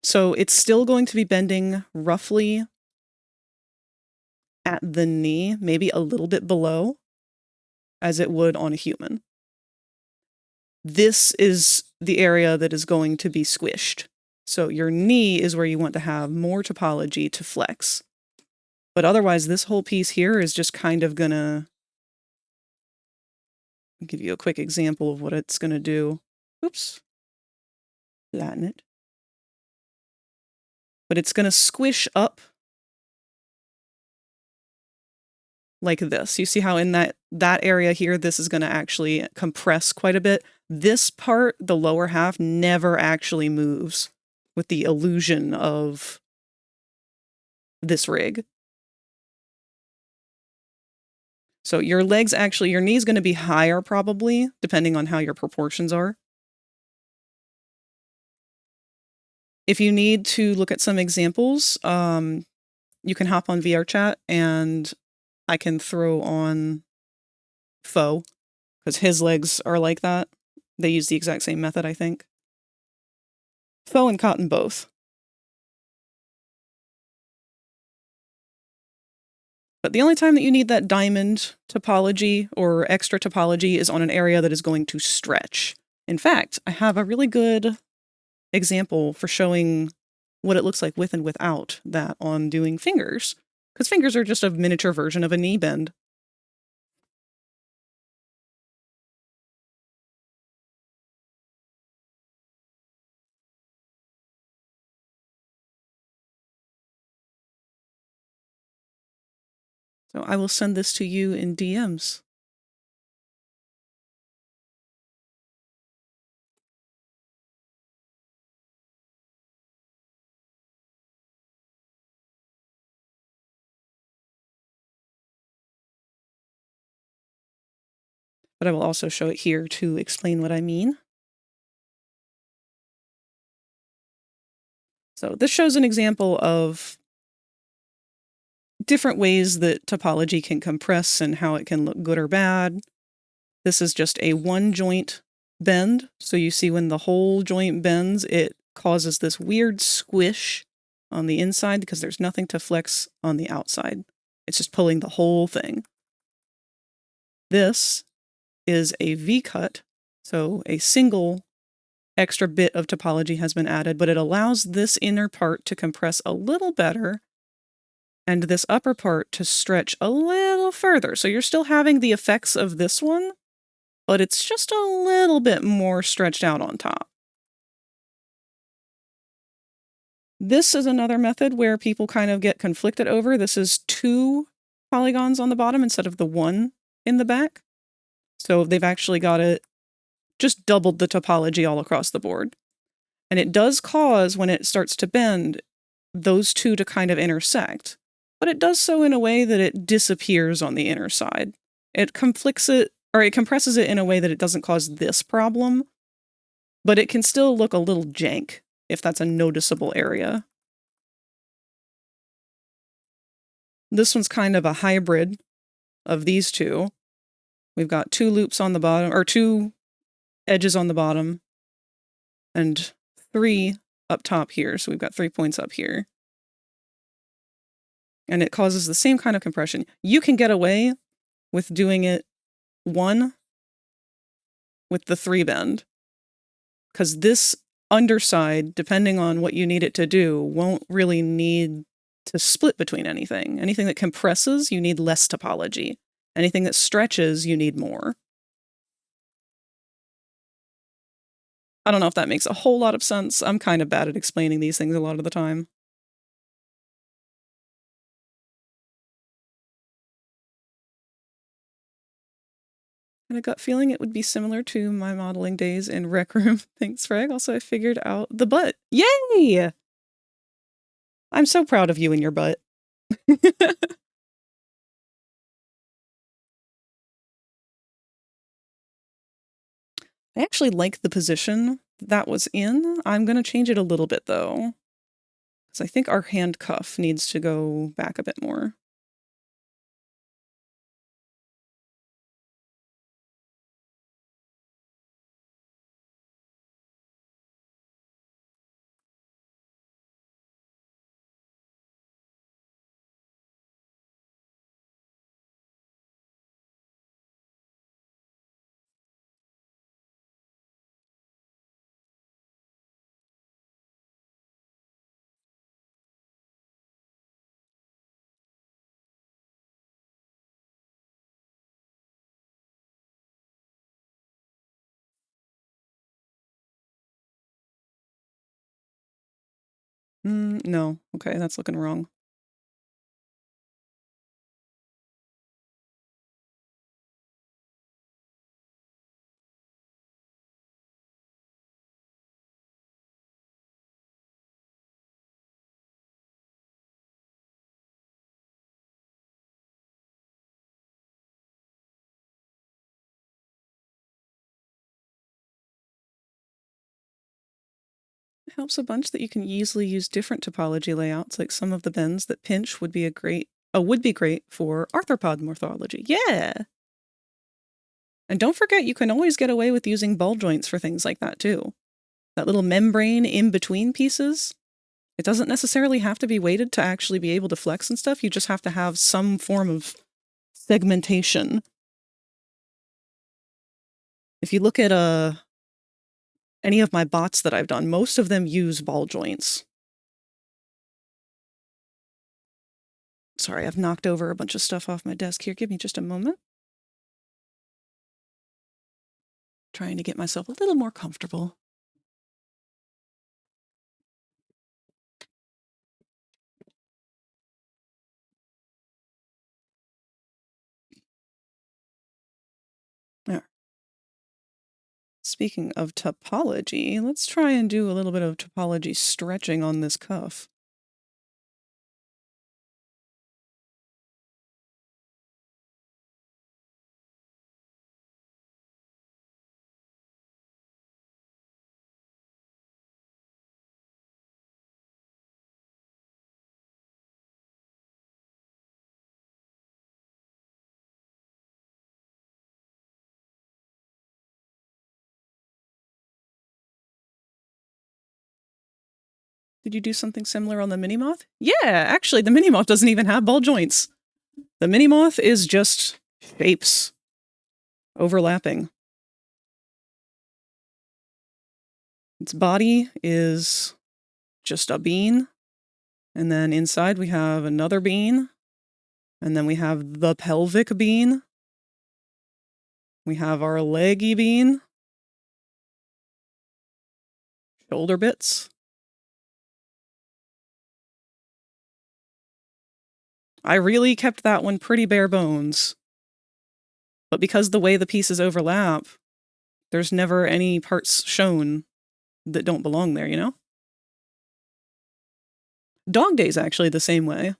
So it's still going to be bending roughly at the knee, maybe a little bit below, as it would on a human. This is the area that is going to be squished. So your knee is where you want to have more topology to flex. But otherwise, this whole piece here is just kind of gonna give you a quick example of what it's gonna do. Oops. Flatten it. But it's gonna squish up like this. You see how in that area here, this is gonna actually compress quite a bit. This part, the lower half, never actually moves with the illusion of this rig. So your legs actually, your knee's going to be higher probably, depending on how your proportions are. If you need to look at some examples, you can hop on VR chat and I can throw on Faux, because his legs are like that. They use the exact same method, I think. Faux and Cotton both. But the only time that you need that diamond topology or extra topology is on an area that is going to stretch. In fact, I have a really good example for showing what it looks like with and without that on doing fingers, because fingers are just a miniature version of a knee bend. So I will send this to you in DMs. But I will also show it here to explain what I mean. So this shows an example of different ways that topology can compress and how it can look good or bad. This is just a one joint bend. So you see when the whole joint bends, it causes this weird squish on the inside because there's nothing to flex on the outside. It's just pulling the whole thing. This is a V-cut, so a single extra bit of topology has been added, but it allows this inner part to compress a little better and this upper part to stretch a little further. So you're still having the effects of this one, but it's just a little bit more stretched out on top. This is another method where people kind of get conflicted over. This is 2 polygons on the bottom instead of the 1 in the back. So they've actually got it just doubled the topology all across the board. And it does cause, when it starts to bend, those 2 to kind of intersect. But it does so in a way that it disappears on the inner side. It compresses it in a way that it doesn't cause this problem, but it can still look a little jank if that's a noticeable area. This one's kind of a hybrid of these 2. We've got 2 loops on the bottom, or 2 edges on the bottom, and 3 up top here. So we've got 3 points up here. And it causes the same kind of compression. You can get away with doing it 1 with the 3 bend, because this underside, depending on what you need it to do, won't really need to split between anything. Anything that compresses, you need less topology. Anything that stretches, you need more. I don't know if that makes a whole lot of sense. I'm kind of bad at explaining these things a lot of the time. And a gut feeling it would be similar to my modeling days in Rec Room. Thanks, Frag. Also, I figured out the butt. Yay! I'm so proud of you and your butt. I actually like the position that was in. I'm going to change it a little bit, though, because I think our hand cuff needs to go back a bit more. No. Okay, that's looking wrong. It helps a bunch that you can easily use different topology layouts, like some of the bends that pinch would be great for arthropod morphology. Yeah! And don't forget, you can always get away with using ball joints for things like that, too. That little membrane in between pieces, it doesn't necessarily have to be weighted to actually be able to flex and stuff. You just have to have some form of segmentation. If you look at any of my bots that I've done, most of them use ball joints. Sorry, I've knocked over a bunch of stuff off my desk here. Give me just a moment. Trying to get myself a little more comfortable. Speaking of topology, let's try and do a little bit of topology stretching on this cuff. Did you do something similar on the Minimoth? Yeah, actually, the Minimoth doesn't even have ball joints. The Minimoth is just shapes overlapping. Its body is just a bean, and then inside we have another bean, and then we have the pelvic bean. We have our leggy bean, shoulder bits. I really kept that one pretty bare bones. But because the way the pieces overlap, there's never any parts shown that don't belong there, you know? Dog Day's actually the same way.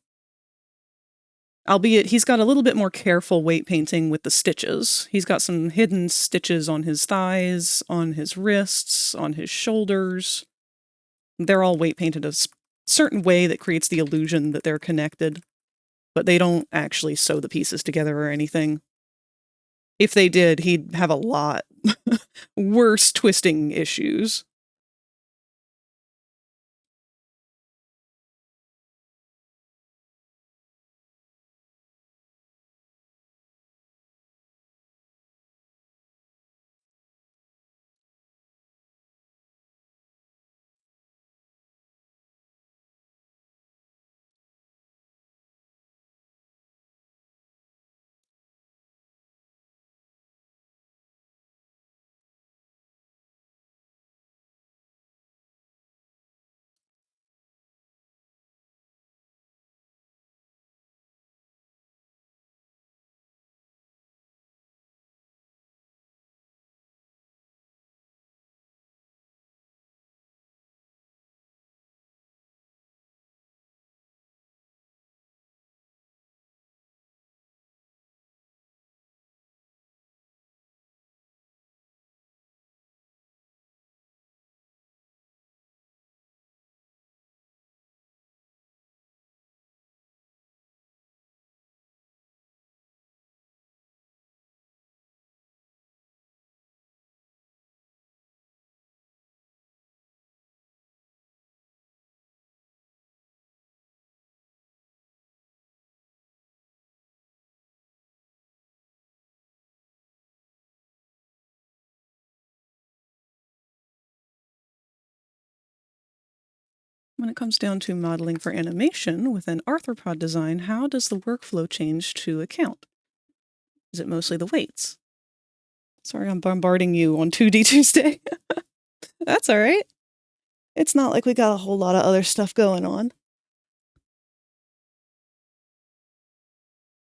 Albeit he's got a little bit more careful weight painting with the stitches. He's got some hidden stitches on his thighs, on his wrists, on his shoulders. They're all weight painted a certain way that creates the illusion that they're connected, but they don't actually sew the pieces together or anything. If they did, he'd have a lot worse twisting issues. When it comes down to modeling for animation with an arthropod design, how does the workflow change to account? Is it mostly the weights? Sorry, I'm bombarding you on 2D Tuesday. That's all right. It's not like we got a whole lot of other stuff going on.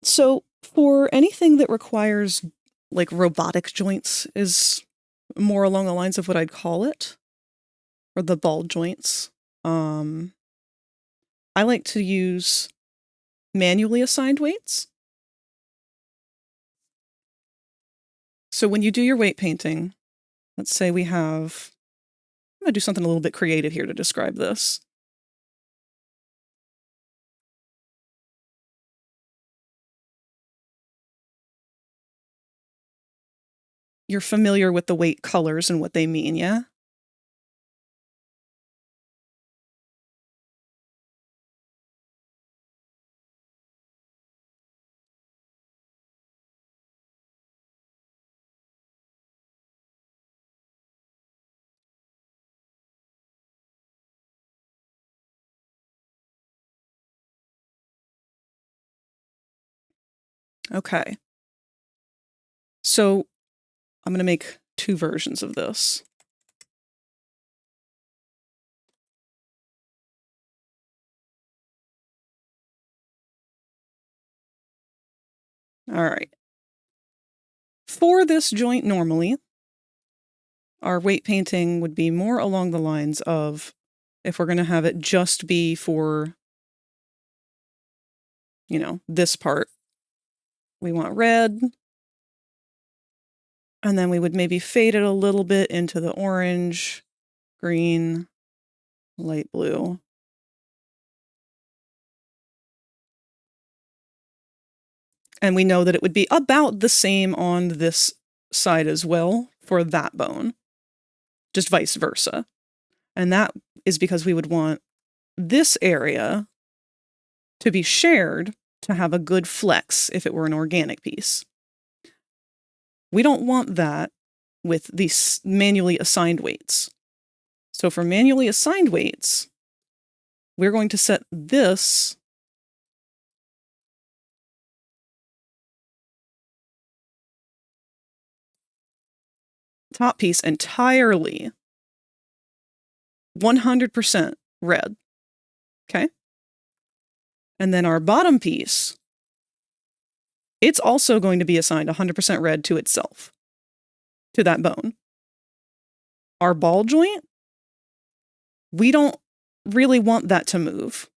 So for anything that requires like robotic joints is more along the lines of what I'd call it, or the ball joints. I like to use manually assigned weights. So when you do your weight painting, let's say we have, I'm going to do something a little bit creative here to describe this. You're familiar with the weight colors and what they mean, yeah? Okay. So I'm going to make two versions of this. All right. For this joint normally, our weight painting would be more along the lines of, if we're going to have it just be for, you know, this part, we want red. And then we would maybe fade it a little bit into the orange, green, light blue. And we know that it would be about the same on this side as well for that bone, just vice versa. And that is because we would want this area to be shared to have a good flex if it were an organic piece. We don't want that with these manually assigned weights. So for manually assigned weights, we're going to set this top piece entirely 100% red. Okay? And then our bottom piece, it's also going to be assigned 100% red to itself, to that bone. Our ball joint, we don't really want that to move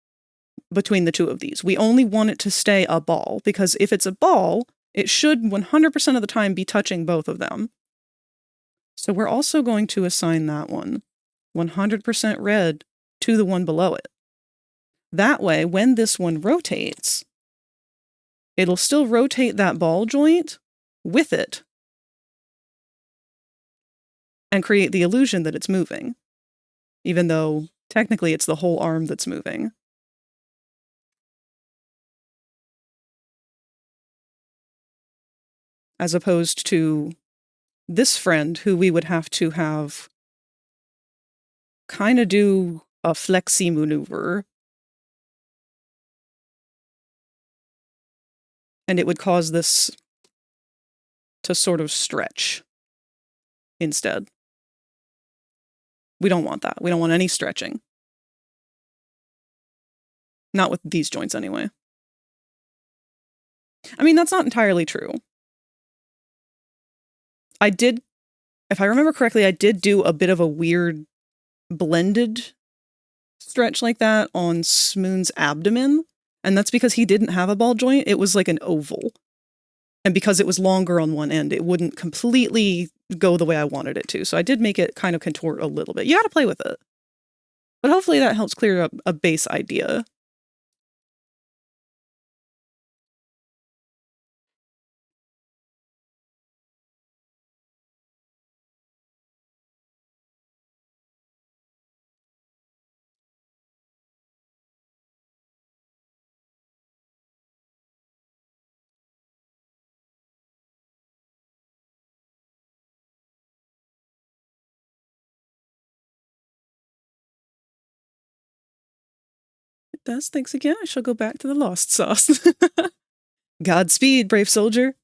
between the two of these. We only want it to stay a ball, because if it's a ball, it should 100% of the time be touching both of them. So we're also going to assign that one 100% red to the one below it. That way, when this one rotates, it'll still rotate that ball joint with it and create the illusion that it's moving, even though technically it's the whole arm that's moving. As opposed to this friend, who we would have to have kind of do a flexi maneuver. And it would cause this to sort of stretch instead. We don't want that. We don't want any stretching. Not with these joints anyway. I mean, that's not entirely true. I did, if I remember correctly, I did do a bit of a weird blended stretch like that on Smoon's abdomen. And that's because he didn't have a ball joint. It was like an oval. And because it was longer on one end, it wouldn't completely go the way I wanted it to. So I did make it kind of contort a little bit. You got to play with it. But hopefully that helps clear up a base idea. It does. Thanks again. I shall go back to the lost sauce. Godspeed, brave soldier.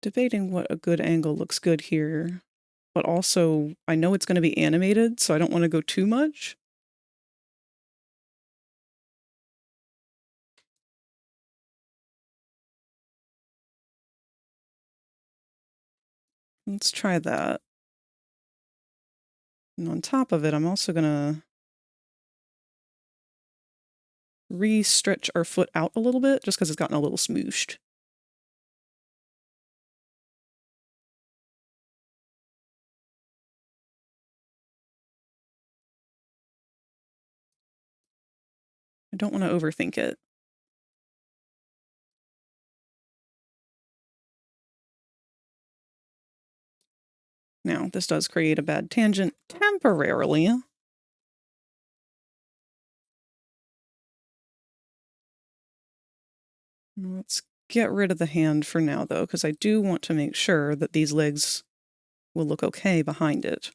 Debating what a good angle looks good here, but also I know it's going to be animated, so I don't want to go too much. Let's try that. And on top of it, I'm also going to re-stretch our foot out a little bit, just because it's gotten a little smooshed. I don't want to overthink it. Now, this does create a bad tangent temporarily. Let's get rid of the hand for now, though, because I do want to make sure that these legs will look okay behind it.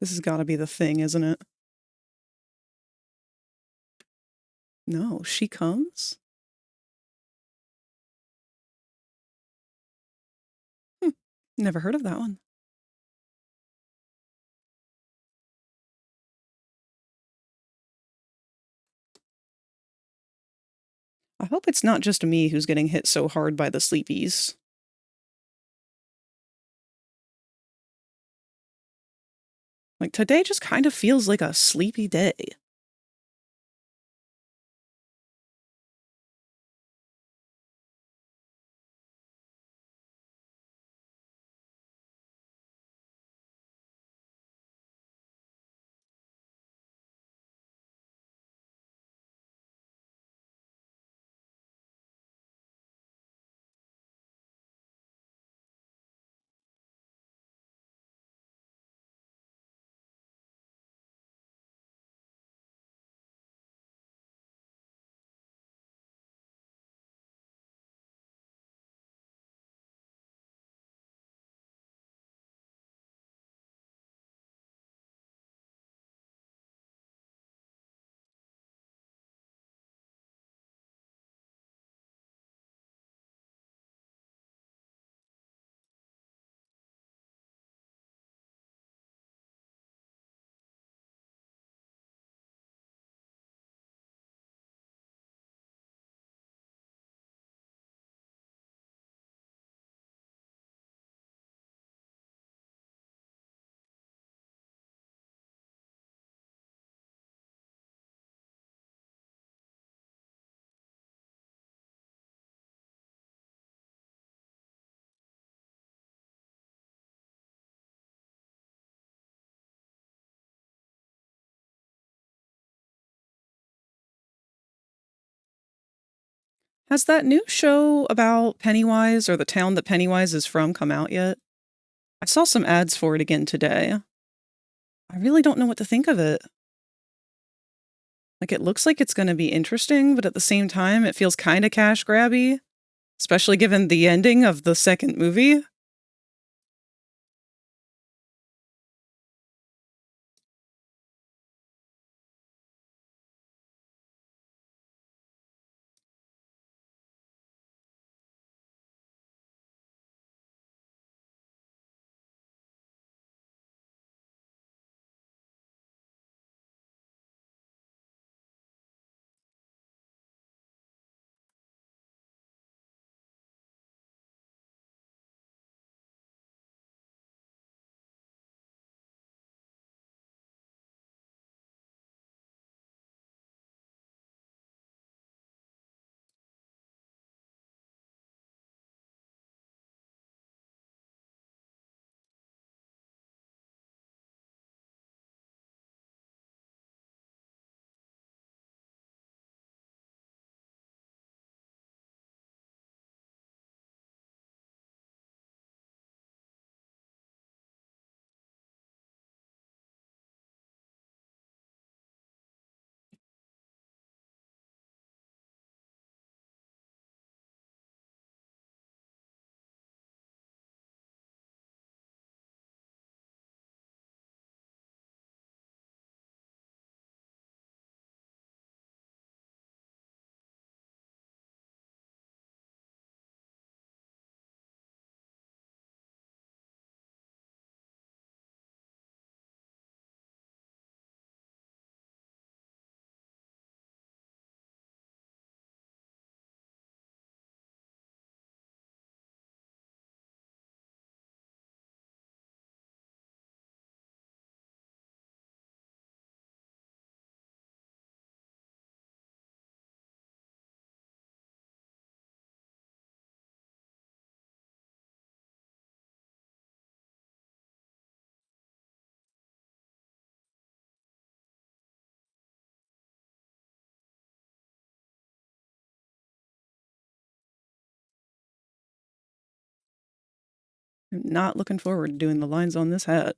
This has got to be the thing, isn't it? No, she comes? Never heard of that one. I hope it's not just me who's getting hit so hard by the sleepies. Like, today just kind of feels like a sleepy day. Has that new show about Pennywise, or the town that Pennywise is from, come out yet? I saw some ads for it again today. I really don't know what to think of it. Like, it looks like it's going to be interesting, but at the same time, it feels kind of cash grabby, especially given the ending of the second movie. I'm not looking forward to doing the lines on this hat.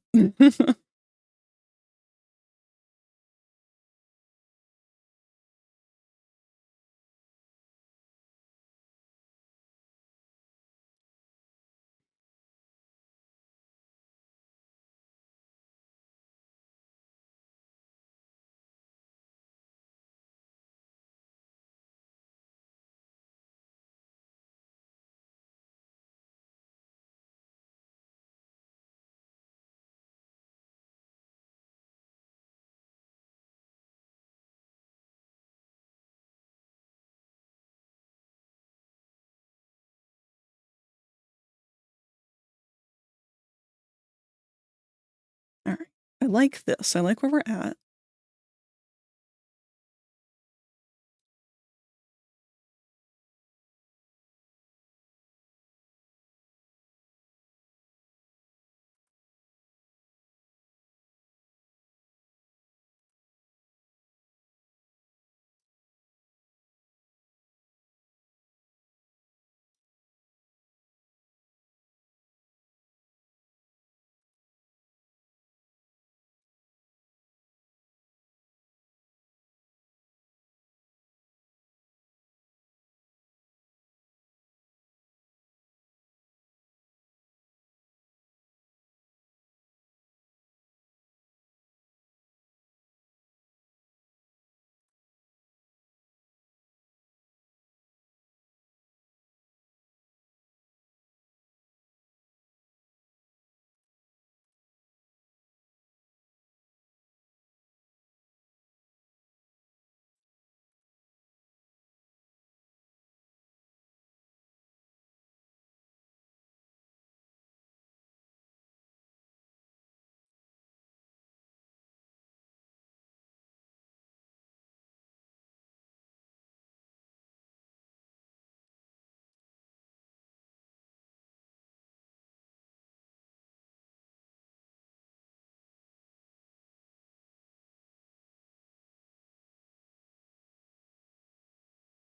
All right. I like this. I like where we're at.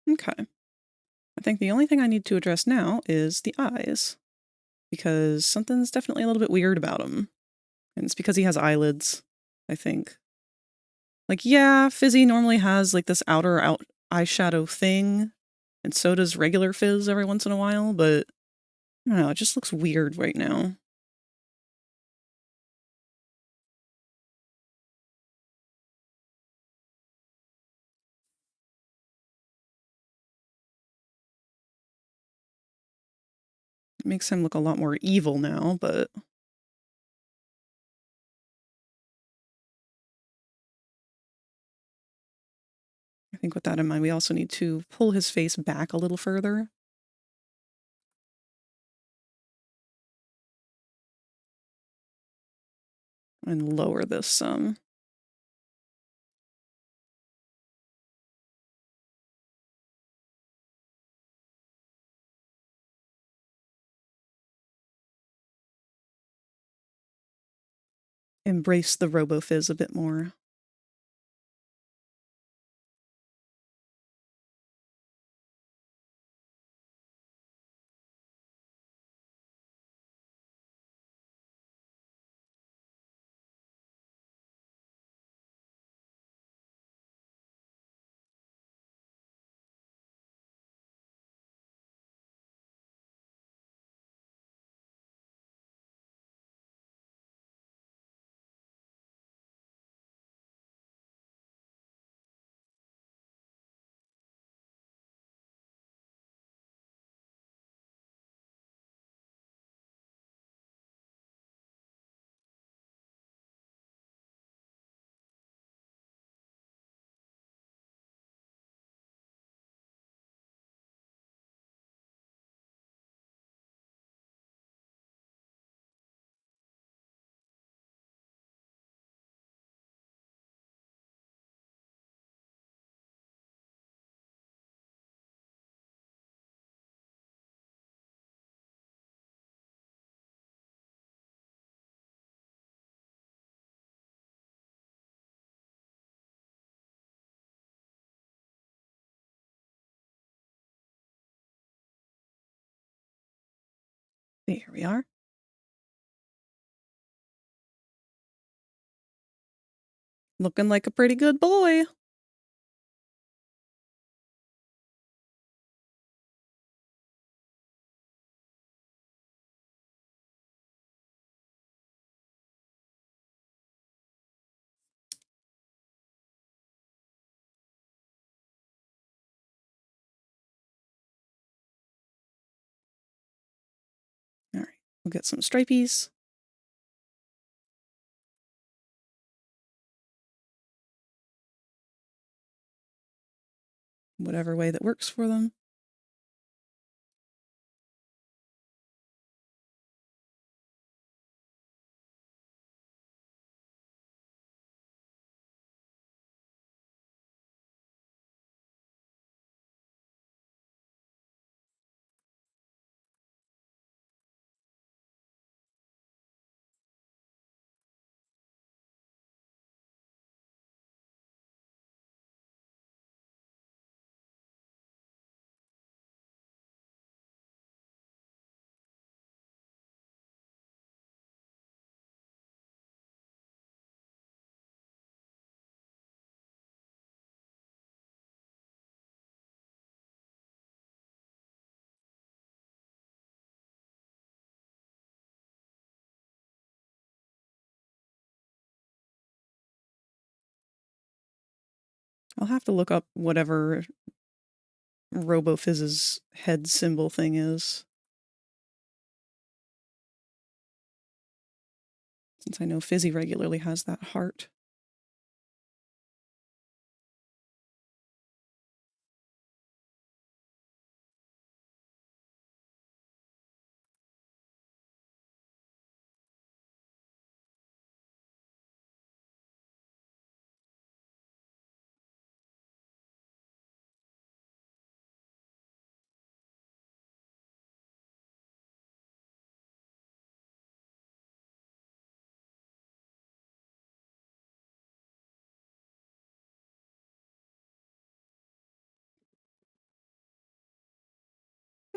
Okay. I think the only thing I need to address now is the eyes, because something's definitely a little bit weird about him. And it's because he has eyelids, I think. Like, yeah, Fizzy normally has like this outer eyeshadow thing, and so does regular Fizz every once in a while, but I don't know, it just looks weird right now. It makes him look a lot more evil now, but I think with that in mind, we also need to pull his face back a little further. And lower this some. Embrace the Robo Fizz a bit more. There we are. Looking like a pretty good boy. All right, we'll get some stripies. Whatever way that works for them. I'll have to look up whatever Robo Fizz's head symbol thing is. Since I know Fizzy regularly has that heart.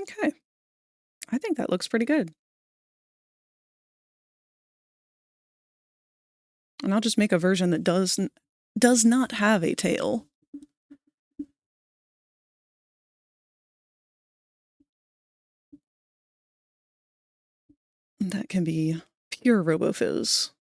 Okay. I think that looks pretty good. And I'll just make a version that does not have a tail. That can be pure RoboFizz.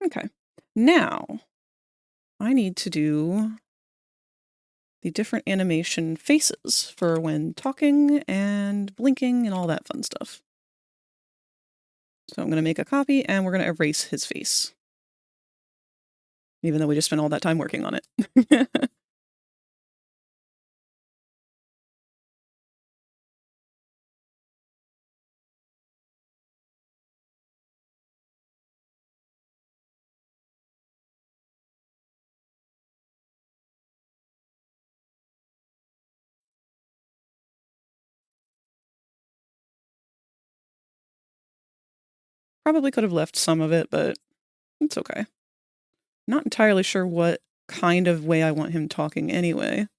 Okay. Now, I need to do the different animation faces for when talking and blinking and all that fun stuff. So I'm going to make a copy and we're going to erase his face. Even though we just spent all that time working on it. Probably could have left some of it, but it's okay. Not entirely sure what kind of way I want him talking anyway.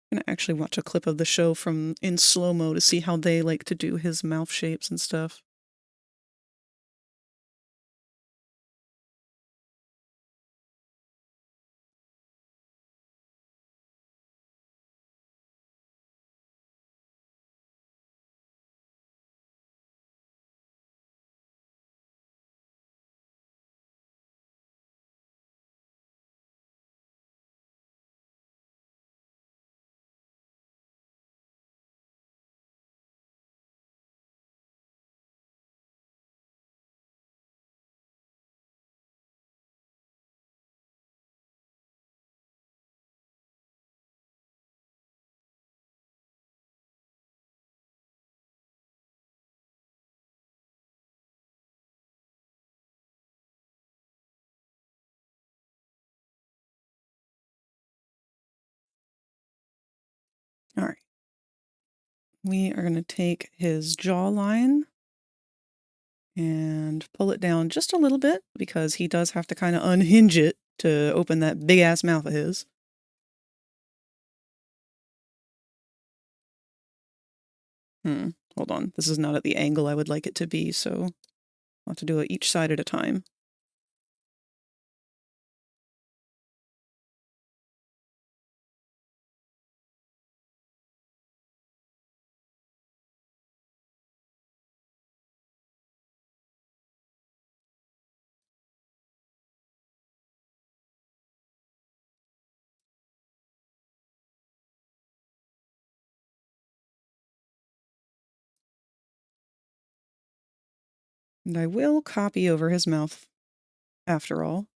I'm gonna actually watch a clip of the show from in slow-mo to see how they like to do his mouth shapes and stuff. we are going to take his jawline and pull it down just a little bit because he does have to kind of unhinge it to open that big ass mouth of his. Hold on. This is not at the angle I would like it to be, so I'll have to do it each side at a time. And I will copy over his mouth after all.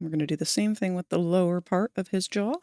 We're going to do the same thing with the lower part of his jaw.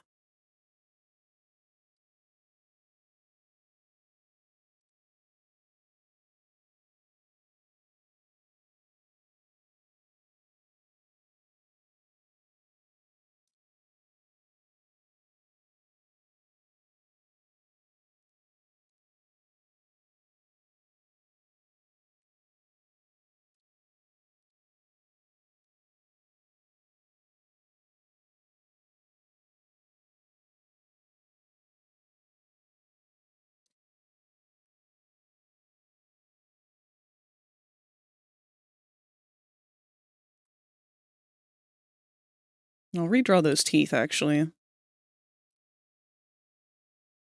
I'll redraw those teeth, actually.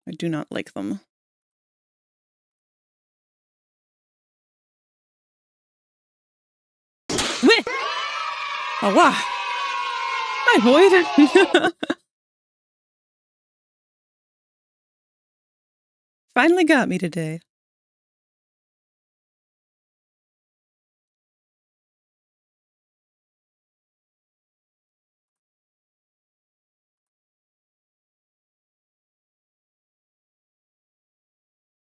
I do not like them. Weh! Oh, wow! Hi, Void! Finally got me today.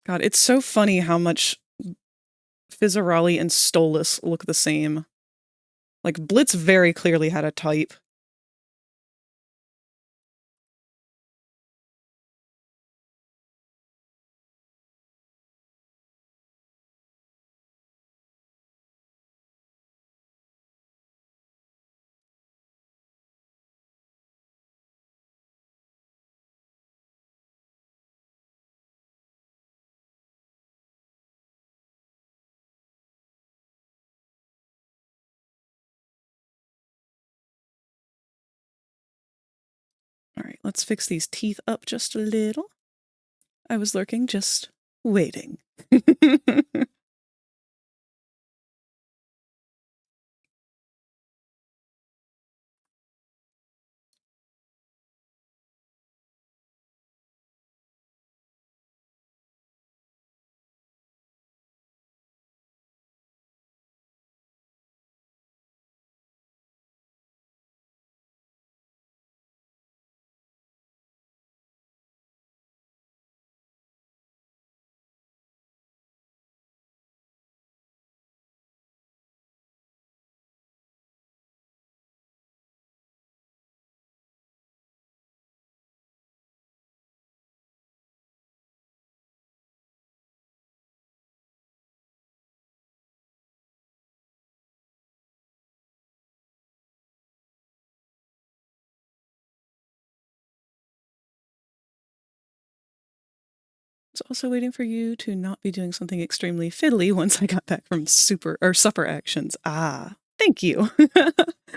God, it's so funny how much Fizzarolli and Stolas look the same. Like, Blitz very clearly had a type. Alright, let's fix these teeth up just a little. I was lurking, just waiting. I was also waiting for you to not be doing something extremely fiddly once I got back from supper actions. Ah, thank you.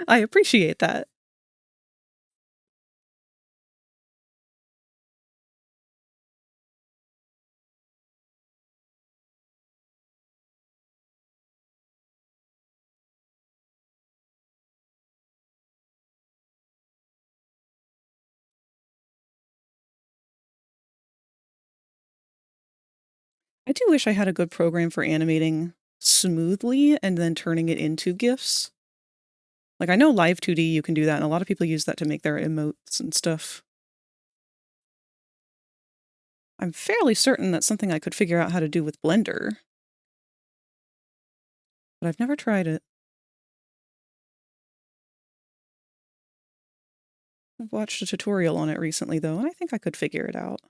I appreciate that. I do wish I had a good program for animating smoothly and then turning it into GIFs. Like, I know Live 2D you can do that, and a lot of people use that to make their emotes and stuff. I'm fairly certain that's something I could figure out how to do with Blender. but I've never tried it. I've watched a tutorial on it recently, though, and I think I could figure it out.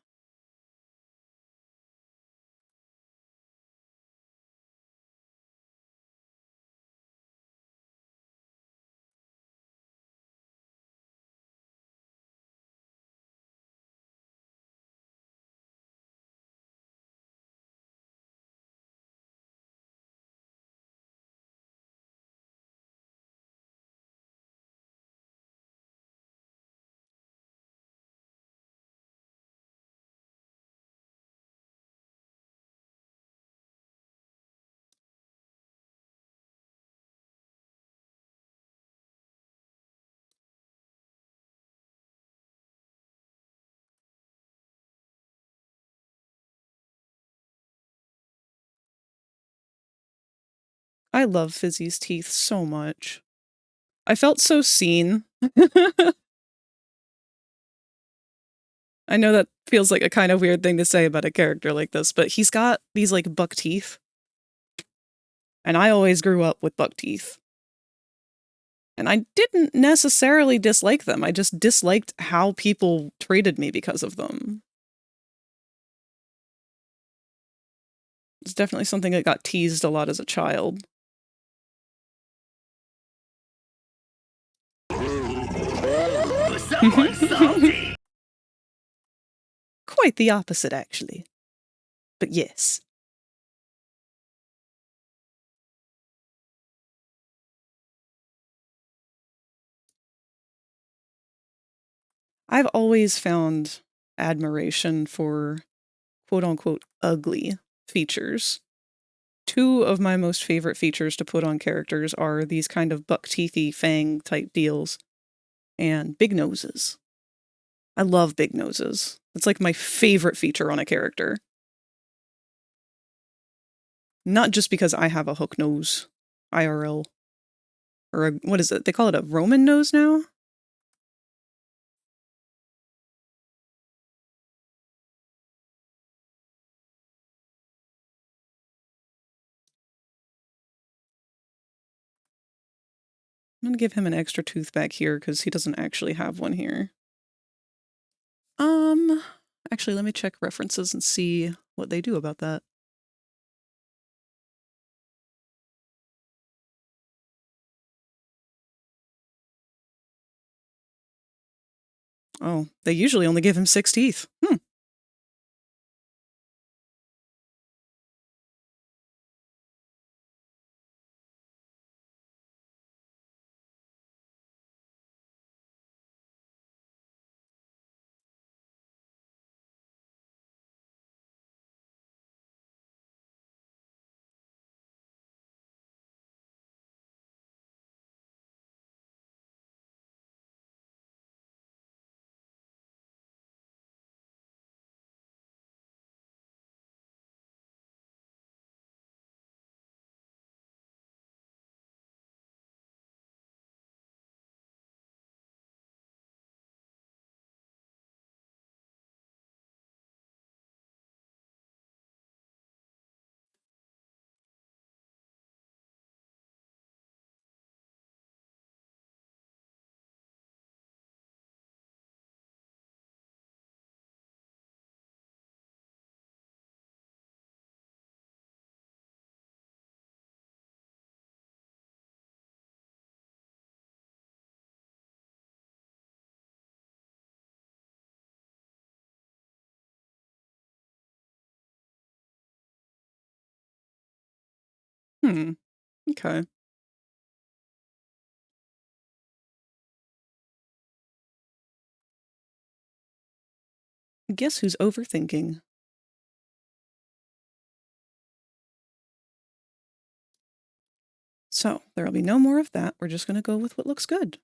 I love Fizzy's teeth so much. I felt so seen. I know that feels like a kind of weird thing to say about a character like this, but he's got these, like, buck teeth. And I always grew up with buck teeth. And I didn't necessarily dislike them, I just disliked how people treated me because of them. It's definitely something that got teased a lot as a child. Someone's salty. Quite the opposite, actually. But yes. I've always found admiration for quote-unquote ugly features. Two of my most favorite features to put on characters are these kind of buck-teethy fang-type deals and big noses. I love big noses. It's like my favorite feature on a character. Not just because I have a hook nose, IRL. Or what is it? They call it a Roman nose now? I'm gonna give him an extra tooth back here because he doesn't actually have one here. Actually, let me check references and see what they do about that. Oh, they usually only give him 6 teeth. Okay. Guess who's overthinking? So, there'll be no more of that. We're just gonna go with what looks good.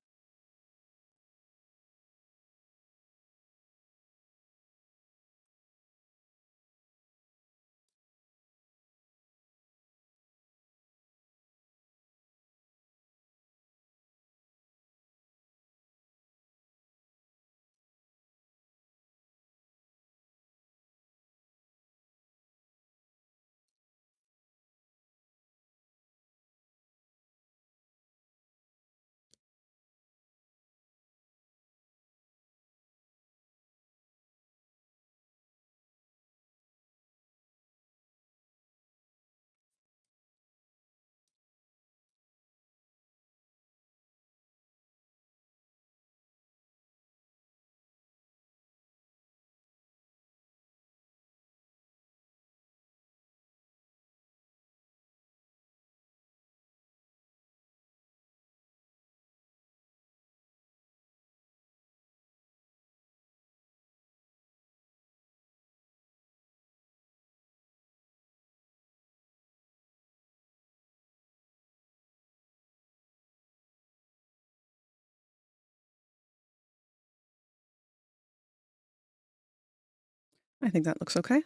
I think that looks okay.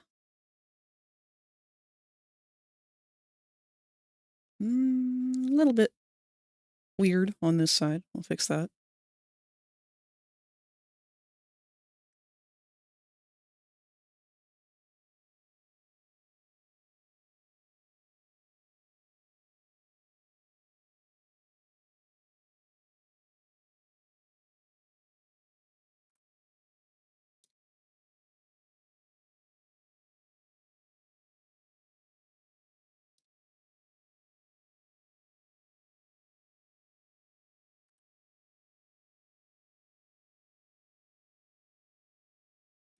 A little bit weird on this side. We'll fix that.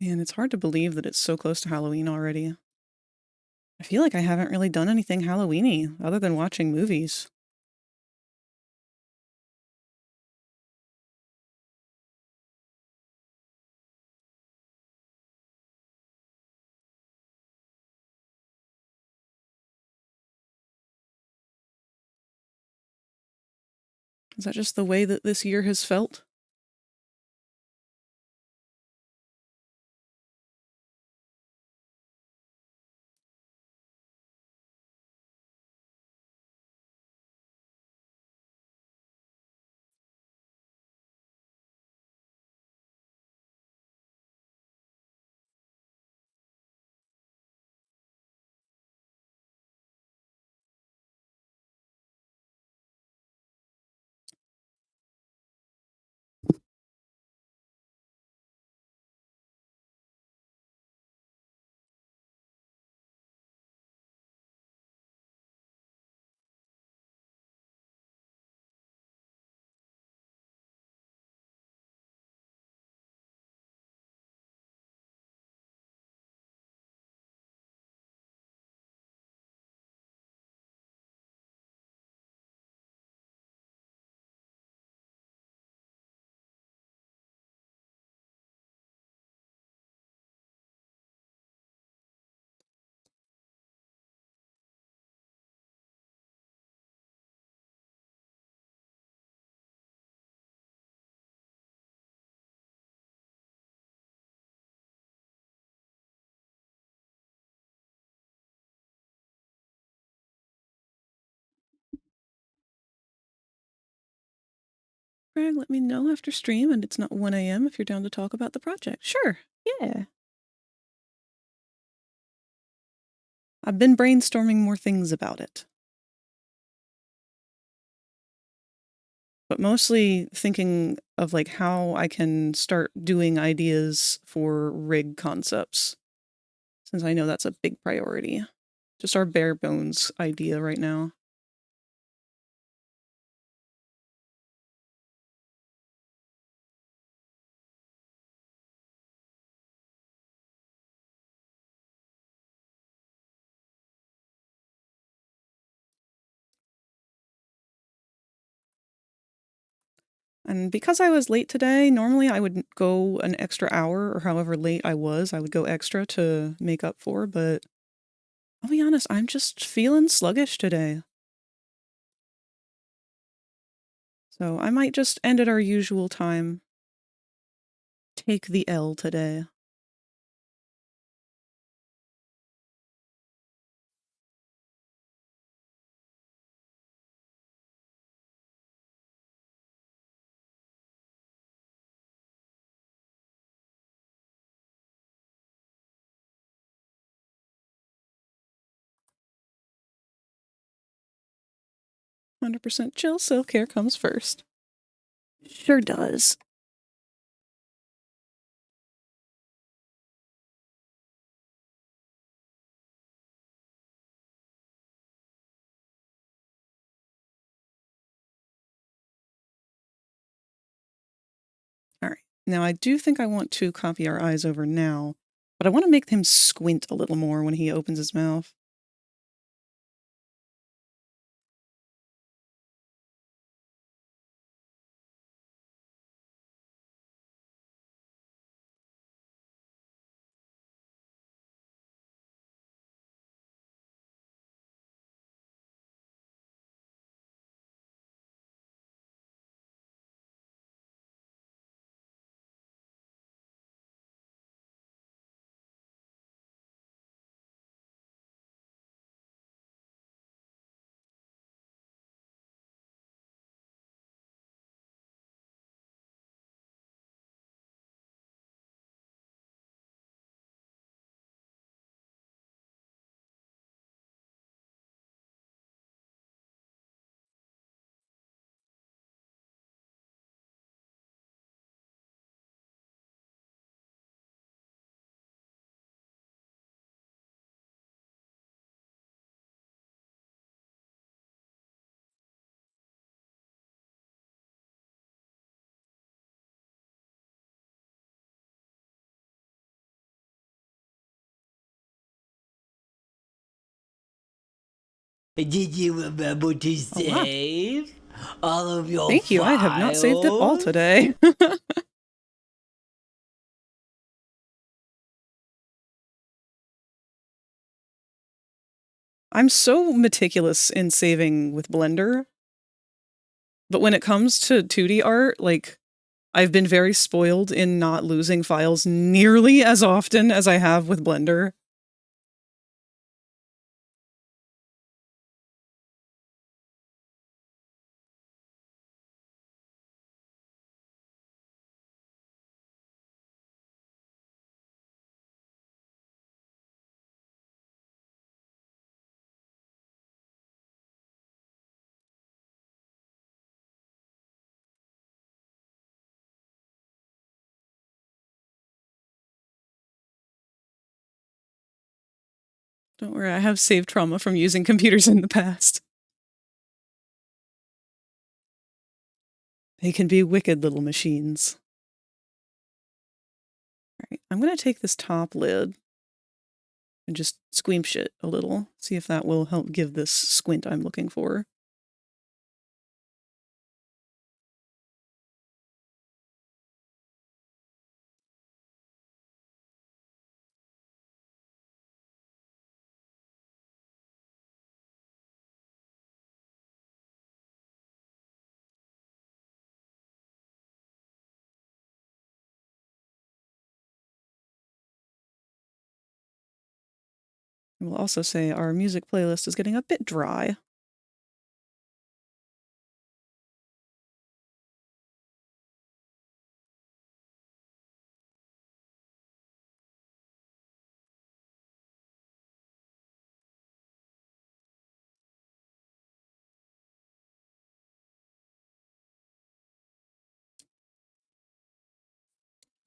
Man, it's hard to believe that it's so close to Halloween already. I feel like I haven't really done anything Halloween-y other than watching movies. Is that just the way that this year has felt? Greg, let me know after stream and it's not 1 a.m. if you're down to talk about the project. Sure. Yeah. I've been brainstorming more things about it. But mostly thinking of like how I can start doing ideas for rig concepts, since I know that's a big priority. Just our bare bones idea right now. And because I was late today, normally I would go an extra hour or however late I was, I would go extra to make up for, but I'll be honest, I'm just feeling sluggish today. So I might just end at our usual time. Take the L today. "100% chill, self-care comes first." Sure does. Alright, now I do think I want to copy our eyes over now, but I want to make him squint a little more when he opens his mouth. Did you remember to A lot. save all of your Thank you. I have not saved it all files? today. I'm so meticulous in saving with Blender. But when it comes to 2D art, like, I've been very spoiled in not losing files nearly as often as I have with Blender. Don't worry, I have saved trauma from using computers in the past. They can be wicked little machines. Alright, I'm gonna take this top lid and just squinch it a little, see if that will help give this squint I'm looking for. I will also say our music playlist is getting a bit dry.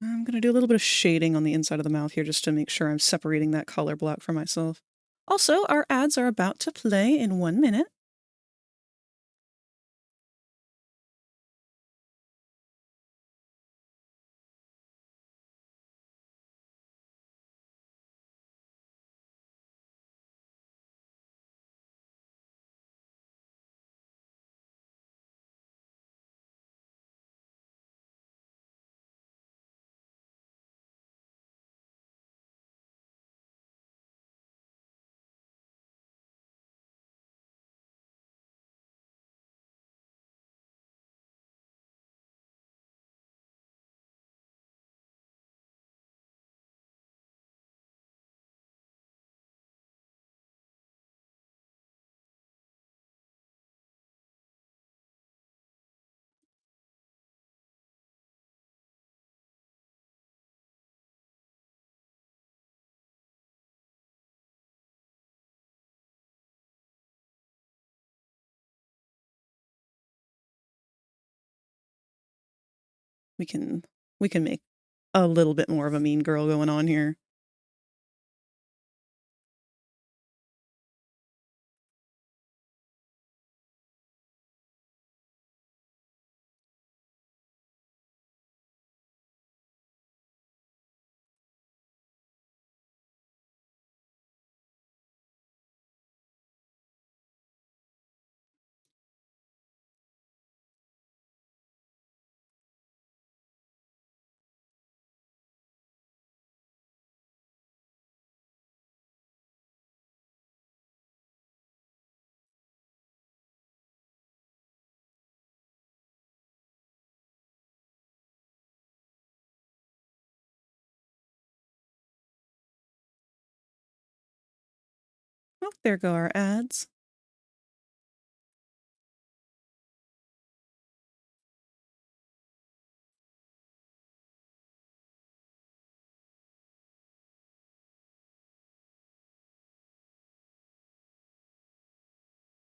I'm gonna do a little bit of shading on the inside of the mouth here just to make sure I'm separating that color block for myself. Also, our ads are about to play in 1 minute. We can make a little bit more of a mean girl going on here. Oh, there go our ads.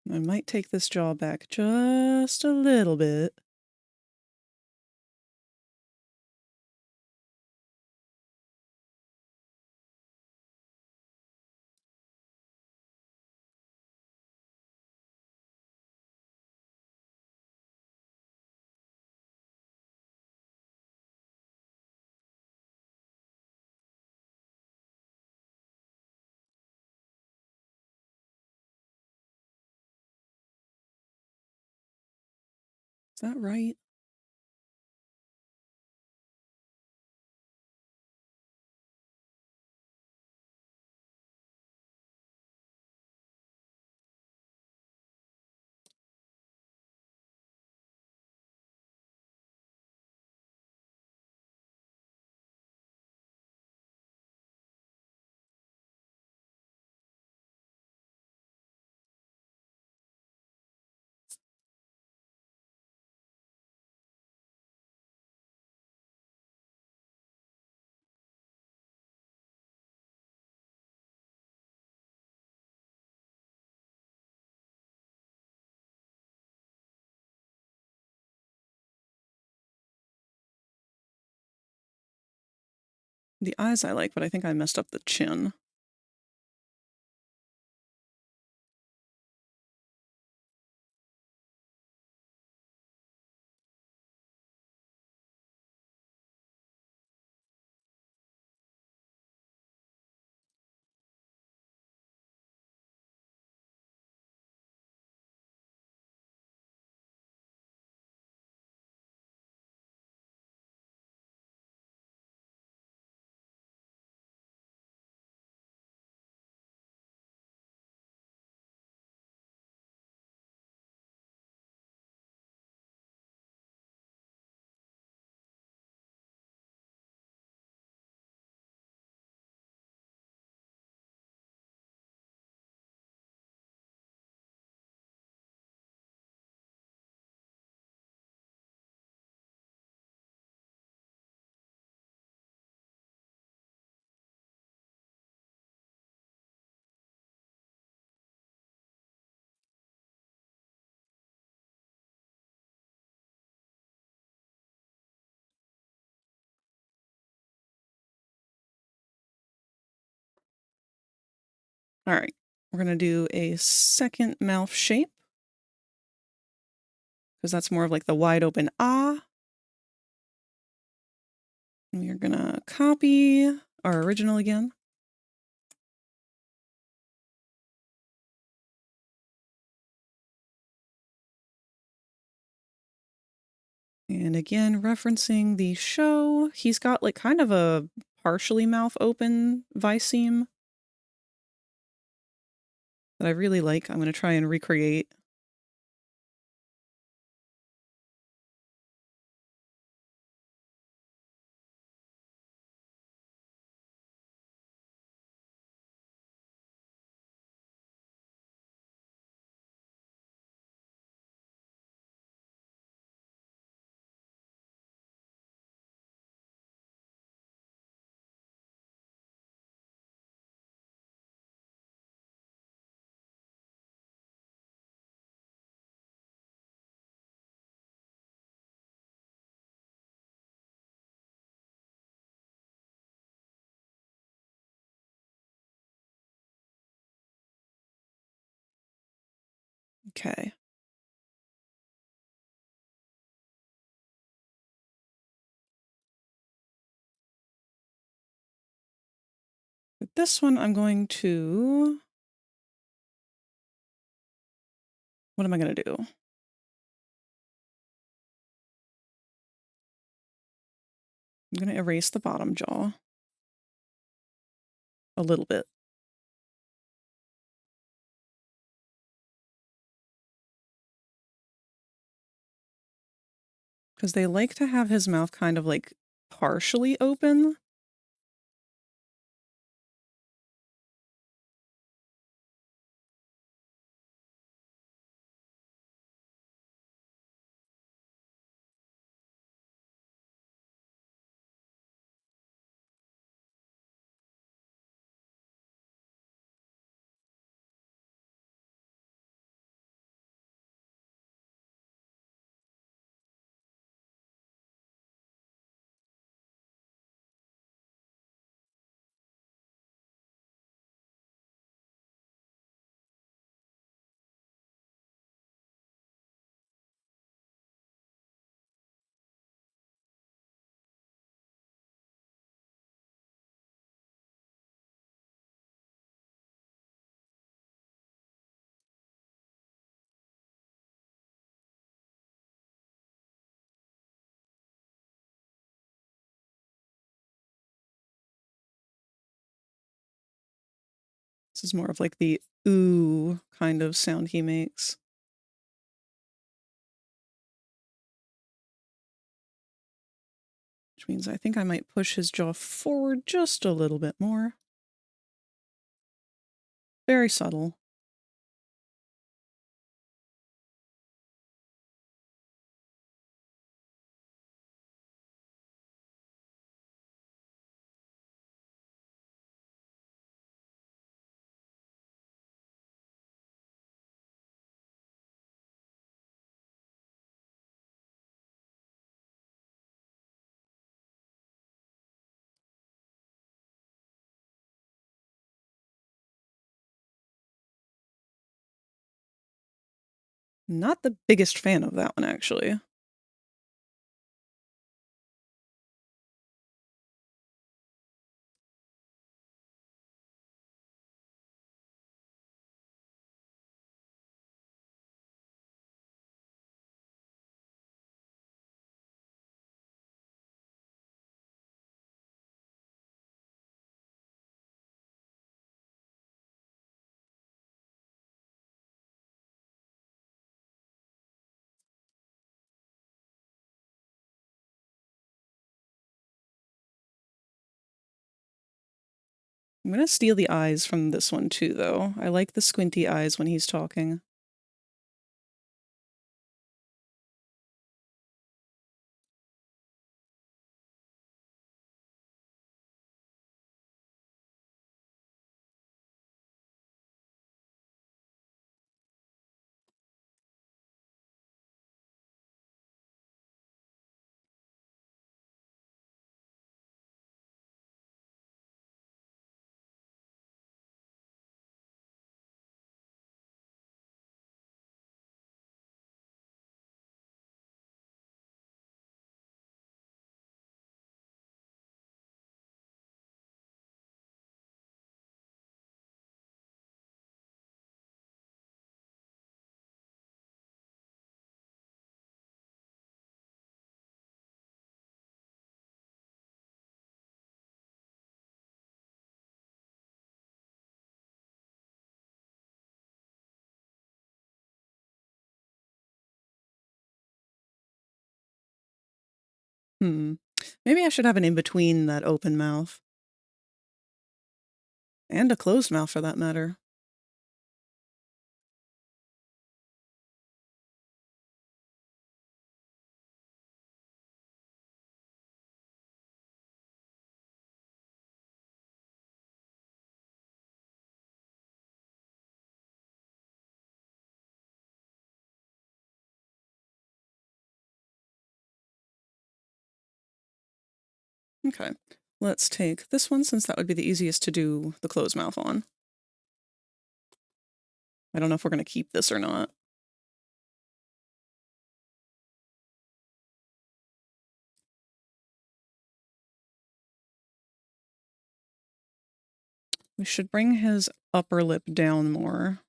I might take this jaw back just a little bit. Is that right? The eyes I like, but I think I messed up the chin. All right, we're going to do a second mouth shape because that's more of like the wide open ah. And we're going to copy our original again. And again, referencing the show, he's got like kind of a partially mouth open Viceme that I really like. I'm going to try and recreate. Okay. With this one, I'm going to... What am I going to do? I'm going to erase the bottom jaw a little bit. Because they like to have his mouth kind of like partially open. This is more of like the ooh kind of sound he makes. Which means I think I might push his jaw forward just a little bit more. Very subtle. Not the biggest fan of that one, actually. I'm gonna steal the eyes from this one too, though. I like the squinty eyes when he's talking. Maybe I should have an in-between that open mouth. And a closed mouth, for that matter. Okay, let's take this one, since that would be the easiest to do the closed mouth on. I don't know if we're going to keep this or not. We should bring his upper lip down more.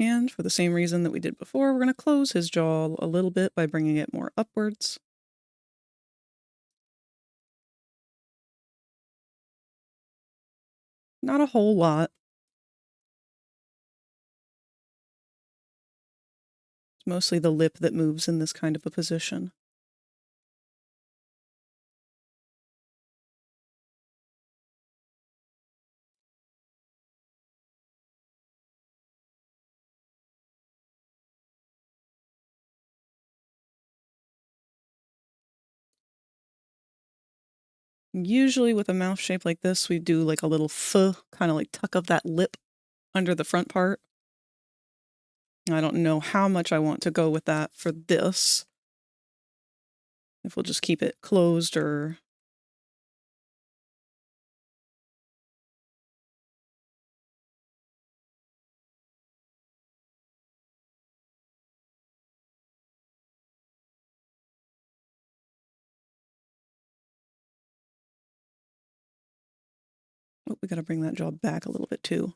And for the same reason that we did before, we're going to close his jaw a little bit by bringing it more upwards. Not a whole lot. Mostly the lip that moves in this kind of a position. Usually with a mouth shape like this, we do like a little kind of like tuck of that lip under the front part. I don't know how much I want to go with that for this. If we'll just keep it closed or... Oh, we gotta bring that jaw back a little bit too.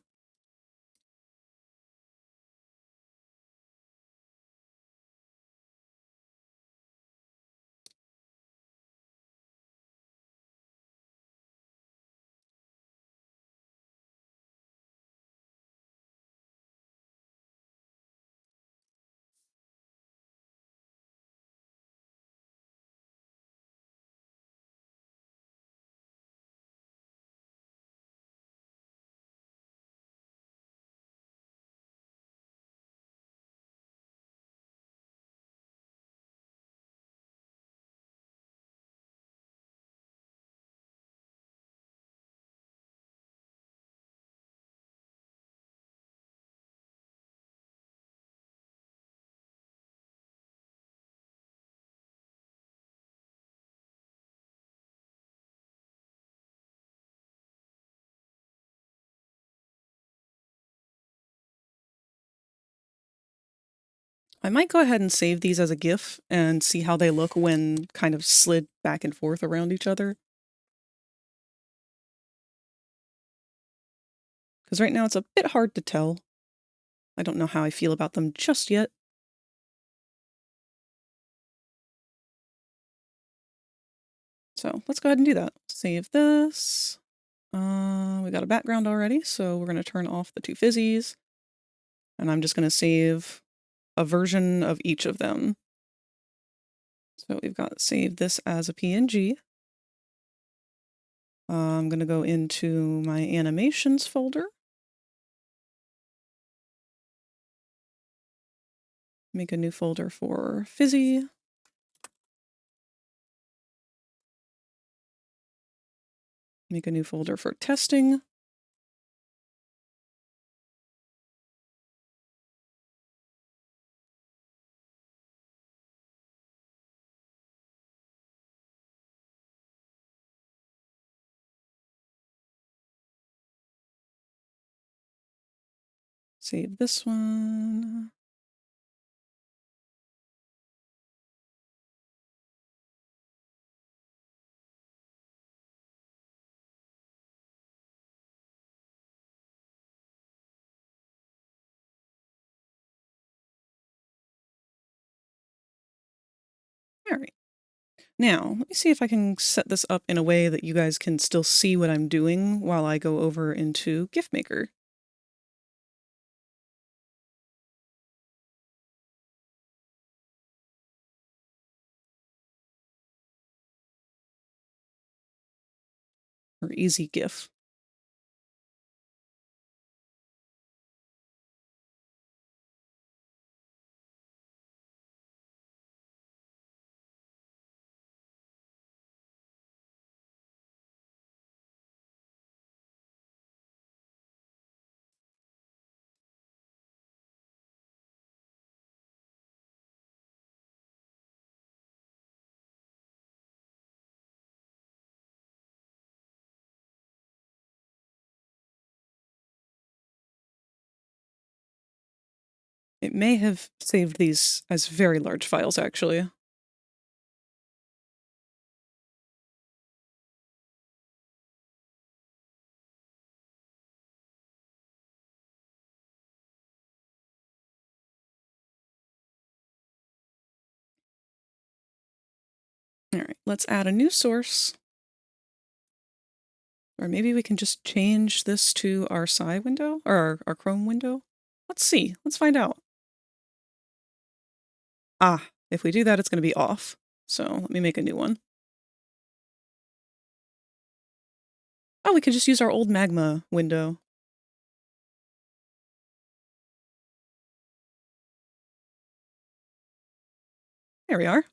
I might go ahead and save these as a GIF and see how they look when kind of slid back and forth around each other. Because right now it's a bit hard to tell. I don't know how I feel about them just yet. So let's go ahead and do that. Save this. We got a background already, so we're going to turn off the two fizzies. And I'm just going to save a version of each of them. So we've got save this as a PNG. I'm going to go into my animations folder. Make a new folder for Fizzy. Make a new folder for testing. Save this one. All right. Now, let me see if I can set this up in a way that you guys can still see what I'm doing while I go over into GIF Maker. Or Easy GIF. It may have saved these as very large files, actually. All right, let's add a new source. Or maybe we can just change this to our side window, or our Chrome window. Let's see. Let's find out. Ah, if we do that, it's going to be off. So let me make a new one. Oh, we could just use our old magma window. There we are.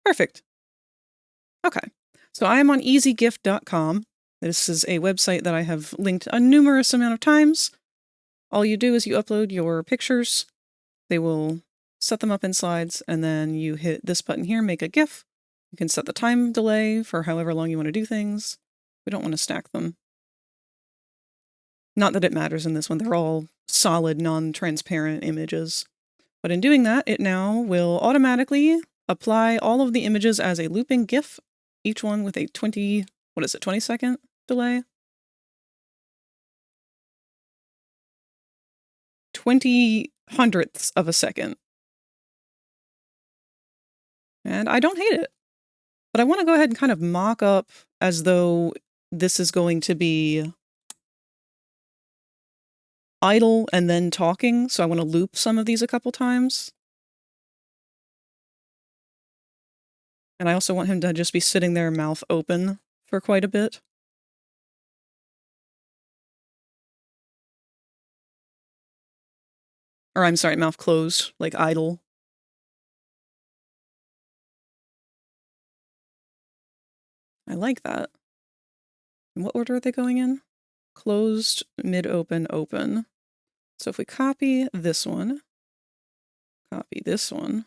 Perfect. Okay. So I am on easygift.com. This is a website that I have linked a numerous amount of times. All you do is you upload your pictures. They will set them up in slides, and then you hit this button here, make a GIF. You can set the time delay for however long you want to do things. We don't want to stack them. Not that it matters in this one. They're all solid, non-transparent images. But in doing that, it now will automatically apply all of the images as a looping GIF, each one with a 20-second delay? 20/100ths of a second. And I don't hate it. But I want to go ahead and kind of mock up as though this is going to be idle and then talking, so I want to loop some of these a couple times. And I also want him to just be sitting there, mouth open, for quite a bit. Or I'm sorry, mouth closed, like idle. I like that. In what order are they going in? Closed, mid-open, open. So if we copy this one, copy this one,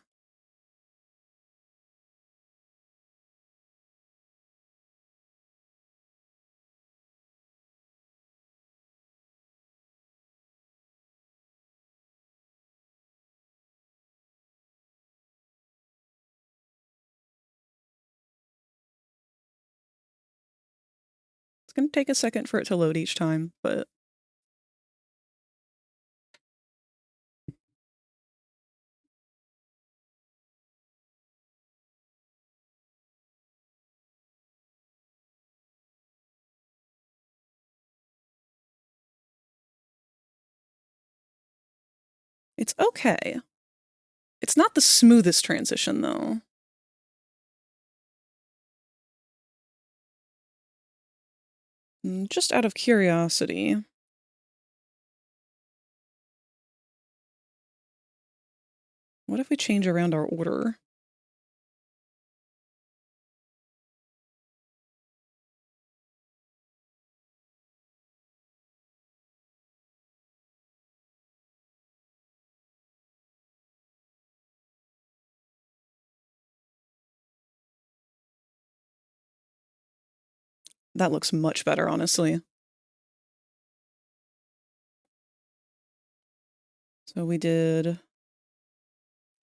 it's going to take a second for it to load each time, but it's okay. It's not the smoothest transition, though. Just out of curiosity, what if we change around our order? That looks much better, honestly. So we did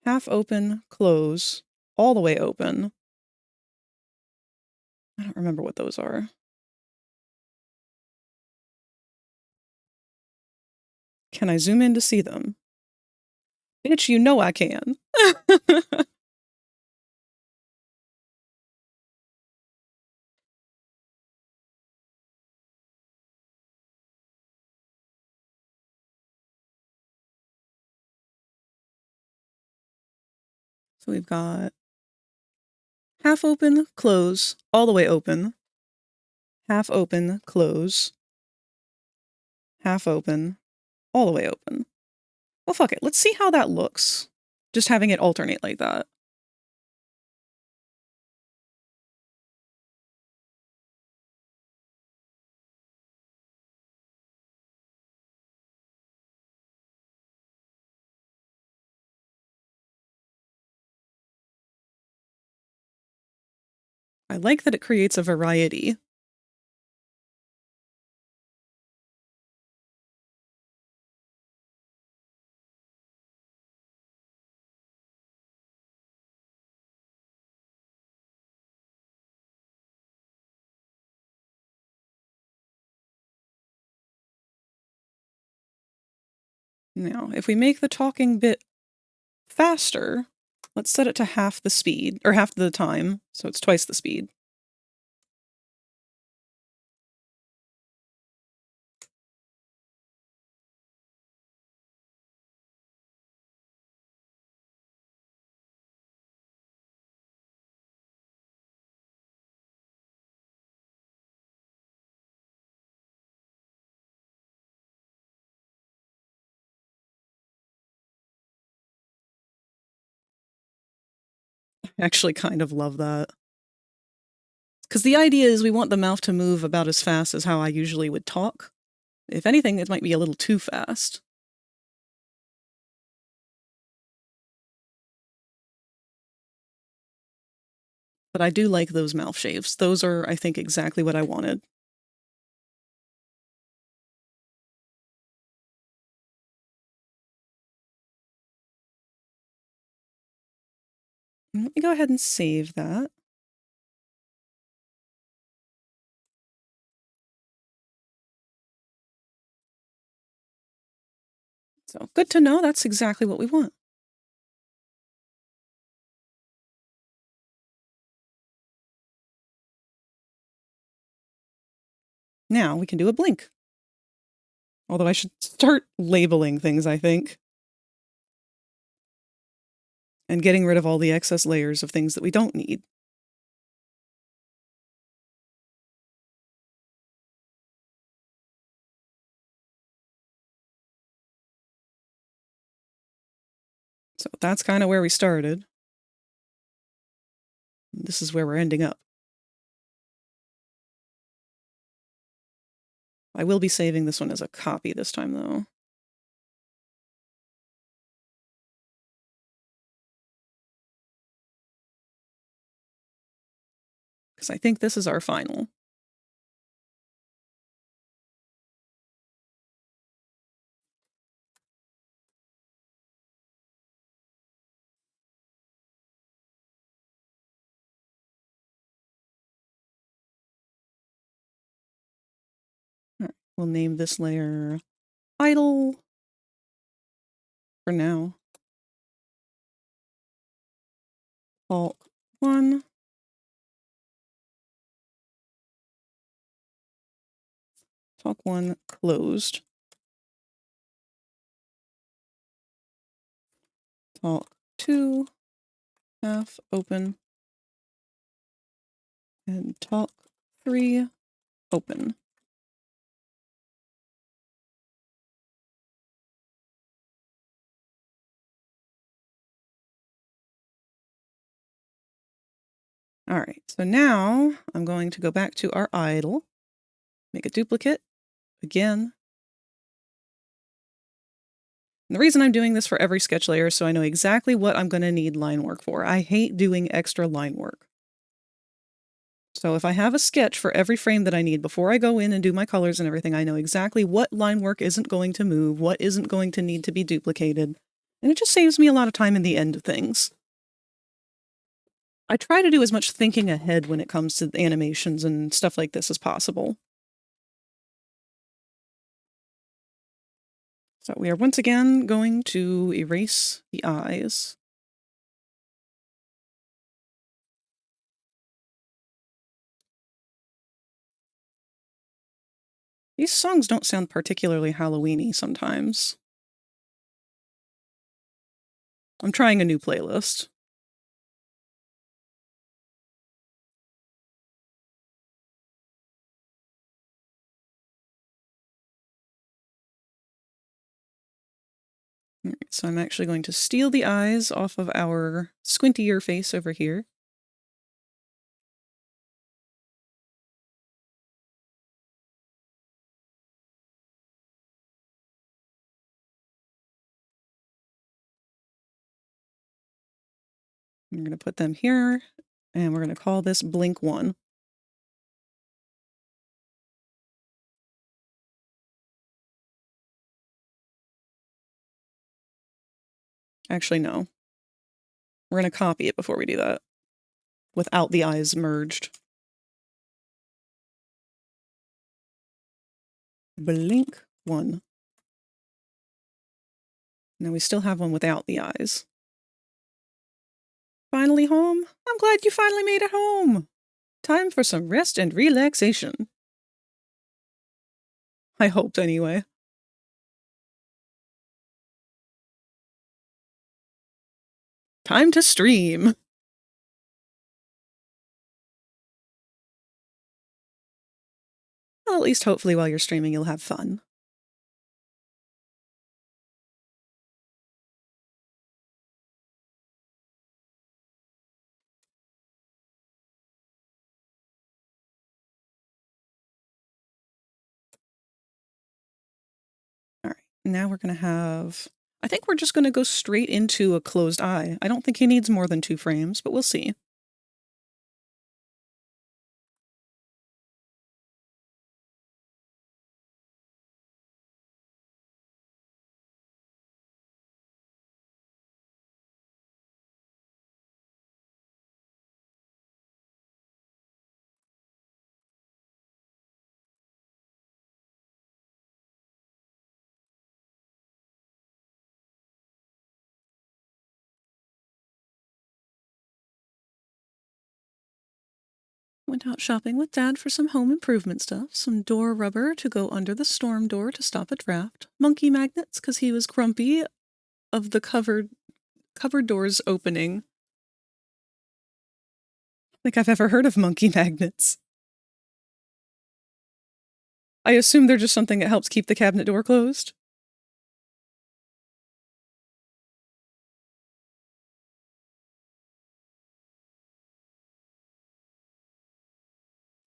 half open, close, all the way open. I don't remember what those are. Can I zoom in to see them? Bitch, you know I can. So we've got half open, close, all the way open. Half open, close. Half open, all the way open. Well, fuck it. Let's see how that looks. Just having it alternate like that. I like that it creates a variety. Now, if we make the talking bit faster, let's set it to half the speed, or half the time, so it's twice the speed. I actually kind of love that. Because the idea is we want the mouth to move about as fast as how I usually would talk. If anything, it might be a little too fast. But I do like those mouth shapes. Those are, I think, exactly what I wanted. Let me go ahead and save that. So good to know, that's exactly what we want. Now we can do a blink. Although I should start labeling things, I think. And getting rid of all the excess layers of things that we don't need. So that's kind of where we started. This is where we're ending up. I will be saving this one as a copy this time, though. Because I think this is our final. All right, we'll name this layer idle for now. Alt 1. Talk 1 closed. Talk 2 half open. And talk 3 open. All right, so now I'm going to go back to our idle, make a duplicate again. And the reason I'm doing this for every sketch layer is so I know exactly what I'm going to need line work for. I hate doing extra line work. So if I have a sketch for every frame that I need before I go in and do my colors and everything, I know exactly what line work isn't going to move, what isn't going to need to be duplicated. And it just saves me a lot of time in the end of things. I try to do as much thinking ahead when it comes to animations and stuff like this as possible. So we are once again going to erase the eyes. These songs don't sound particularly Halloween-y sometimes. I'm trying a new playlist. All right, so I'm actually going to steal the eyes off of our squintier face over here. I'm going to put them here, and we're going to call this Blink 1. Actually, no. We're going to copy it before we do that, without the eyes merged. Blink 1. Now we still have one without the eyes. Finally home? I'm glad you finally made it home. Time for some rest and relaxation. I hoped anyway. Time to stream. Well, at least hopefully while you're streaming you'll have fun. Now we're going to have... I think we're just going to go straight into a closed eye. I don't think he needs more than 2 frames, but we'll see. Went out shopping with Dad for some home improvement stuff, some door rubber to go under the storm door to stop a draft, monkey magnets because he was grumpy of the cupboard doors opening. I think I've ever heard of monkey magnets. I assume they're just something that helps keep the cabinet door closed.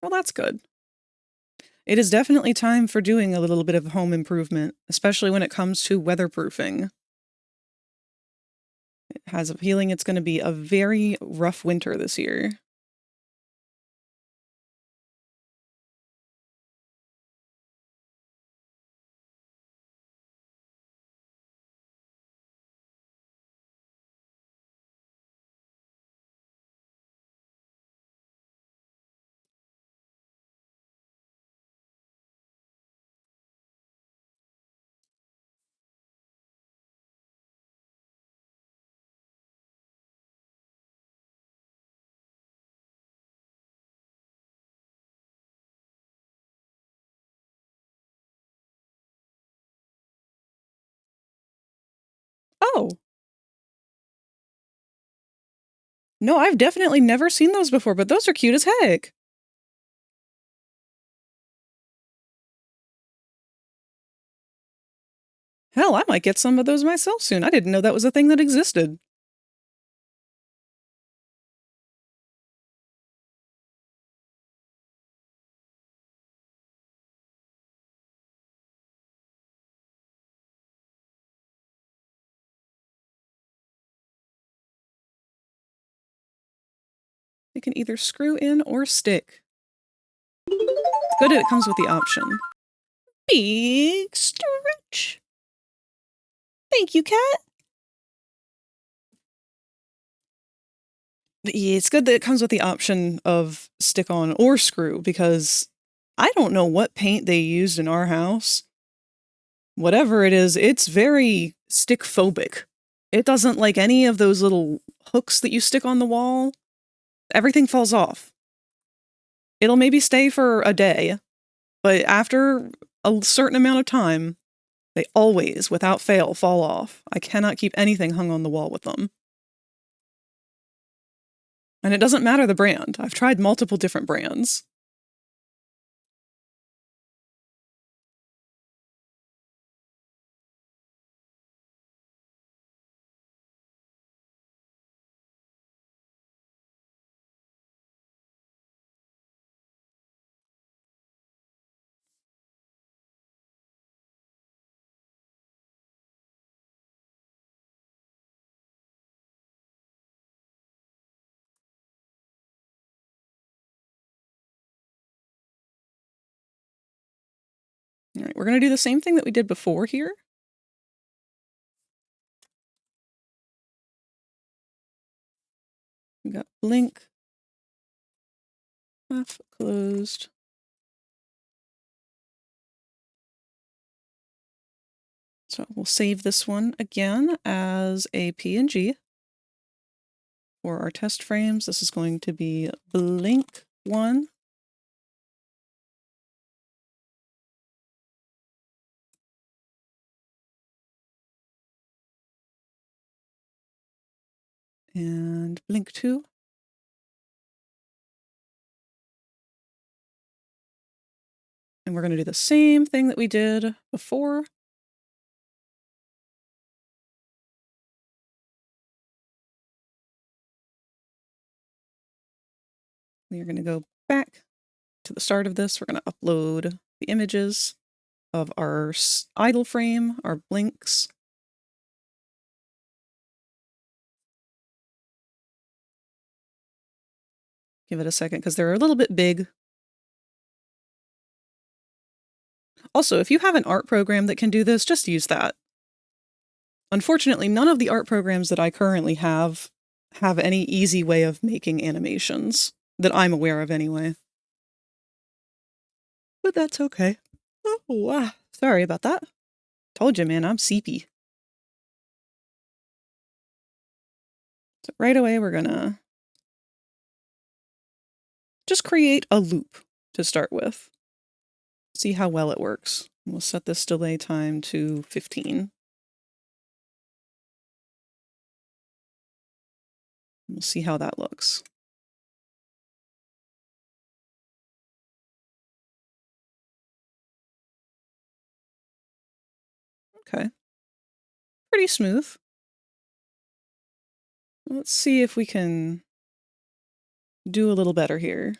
Well, that's good. It is definitely time for doing a little bit of home improvement, especially when it comes to weatherproofing. It has a feeling it's going to be a very rough winter this year. Oh! No, I've definitely never seen those before, but those are cute as heck! Hell, I might get some of those myself soon. I didn't know that was a thing that existed. You can either screw in or stick. It's good that it comes with the option. Big stretch! Thank you, cat! Yeah, it's good that it comes with the option of stick on or screw, because I don't know what paint they used in our house. Whatever it is, it's very stick phobic. It doesn't like any of those little hooks that you stick on the wall. Everything falls off. It'll maybe stay for a day, but after a certain amount of time, they always, without fail, fall off. I cannot keep anything hung on the wall with them. And it doesn't matter the brand. I've tried multiple different brands. All right, we're going to do the same thing that we did before here. We got blink, half closed. So we'll save this one again as a PNG. For our test frames, this is going to be blink 1. And blink 2. And we're going to do the same thing that we did before. We are going to go back to the start of this. We're going to upload the images. of our idle frame, our blinks. Give it a second because they're a little bit big. Also, if you have an art program that can do this, just use that. Unfortunately, none of the art programs that I currently have any easy way of making animations, that I'm aware of anyway. But that's okay. Oh, wow. Sorry about that. Told you, man, I'm seepy. So right away, we're gonna just create a loop to start with. See how well it works. We'll set this delay time to 15. We'll see how that looks. Okay. Pretty smooth. Let's see if we can do a little better here.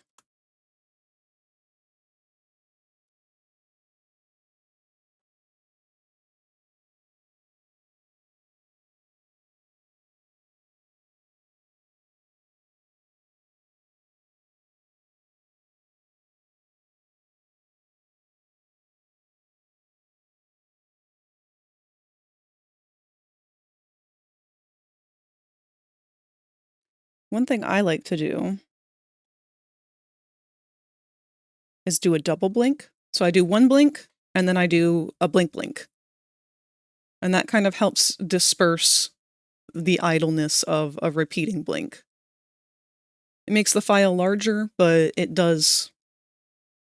One thing I like to do is do a double blink. So I do one blink, and then I do a blink blink. And that kind of helps disperse the idleness of a repeating blink. It makes the file larger, but it does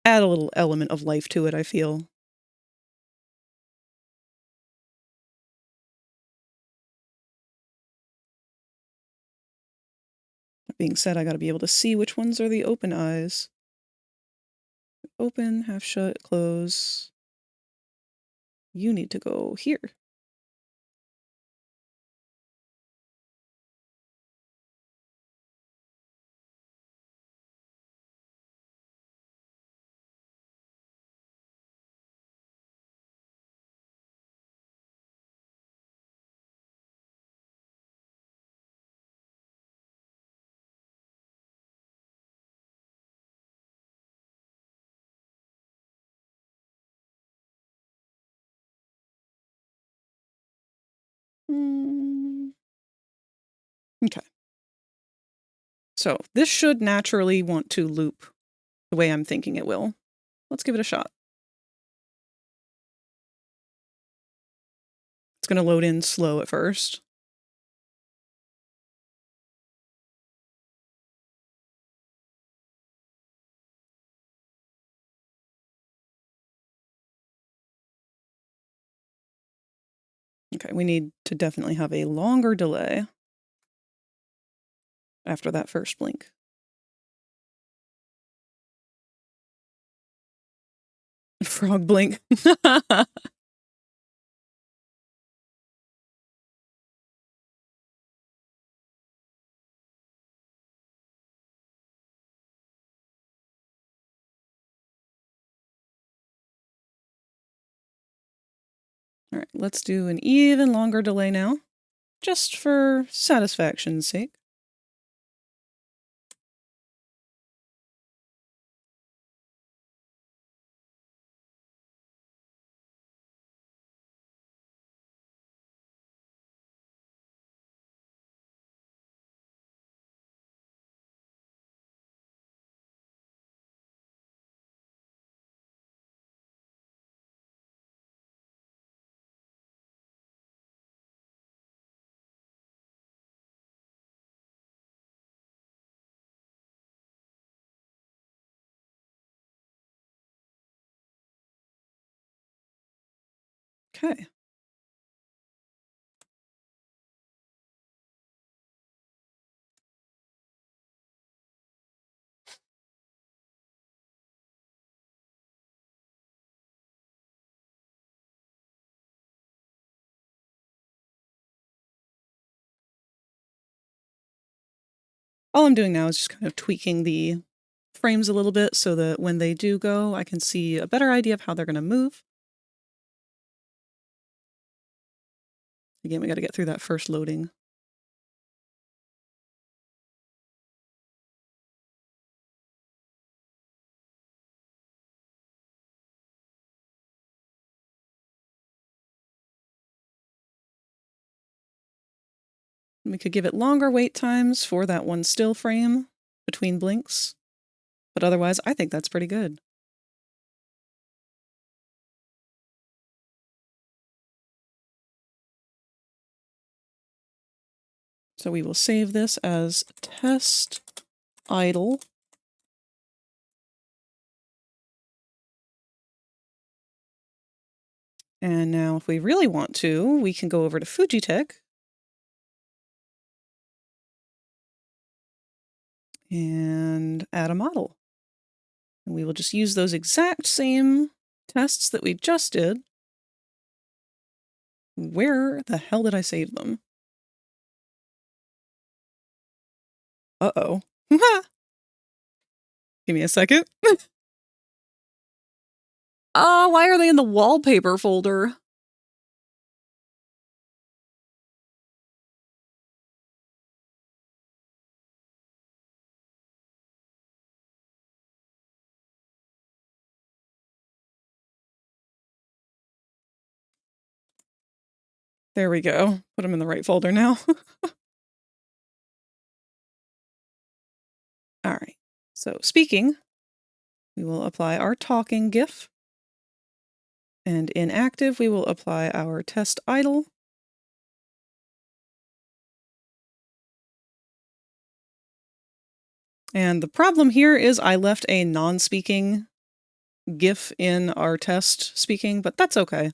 add a little element of life to it, I feel. That being said, I gotta be able to see which ones are the open eyes. Open, half shut, close. You need to go here. Okay. So this should naturally want to loop the way I'm thinking it will. Let's give it a shot. It's going to load in slow at first. Okay, we need to definitely have a longer delay after that first blink. Frog blink. All right, let's do an even longer delay now, just for satisfaction's sake. Okay. All I'm doing now is just kind of tweaking the frames a little bit so that when they do go, I can see a better idea of how they're going to move. Again, we got to get through that first loading. We could give it longer wait times for that one still frame between blinks, but otherwise I think that's pretty good. So we will save this as test idle. And now if we really want to, we can go over to Fujitech and add a model. And we will just use those exact same tests that we just did. Where the hell did I save them? Uh-oh. Give me a second. Oh, why are they in the wallpaper folder? There we go. Put them in the right folder now. All right. So speaking, we will apply our talking GIF. And in active, we will apply our test idle. And the problem here is I left a non-speaking GIF in our test speaking, but that's okay.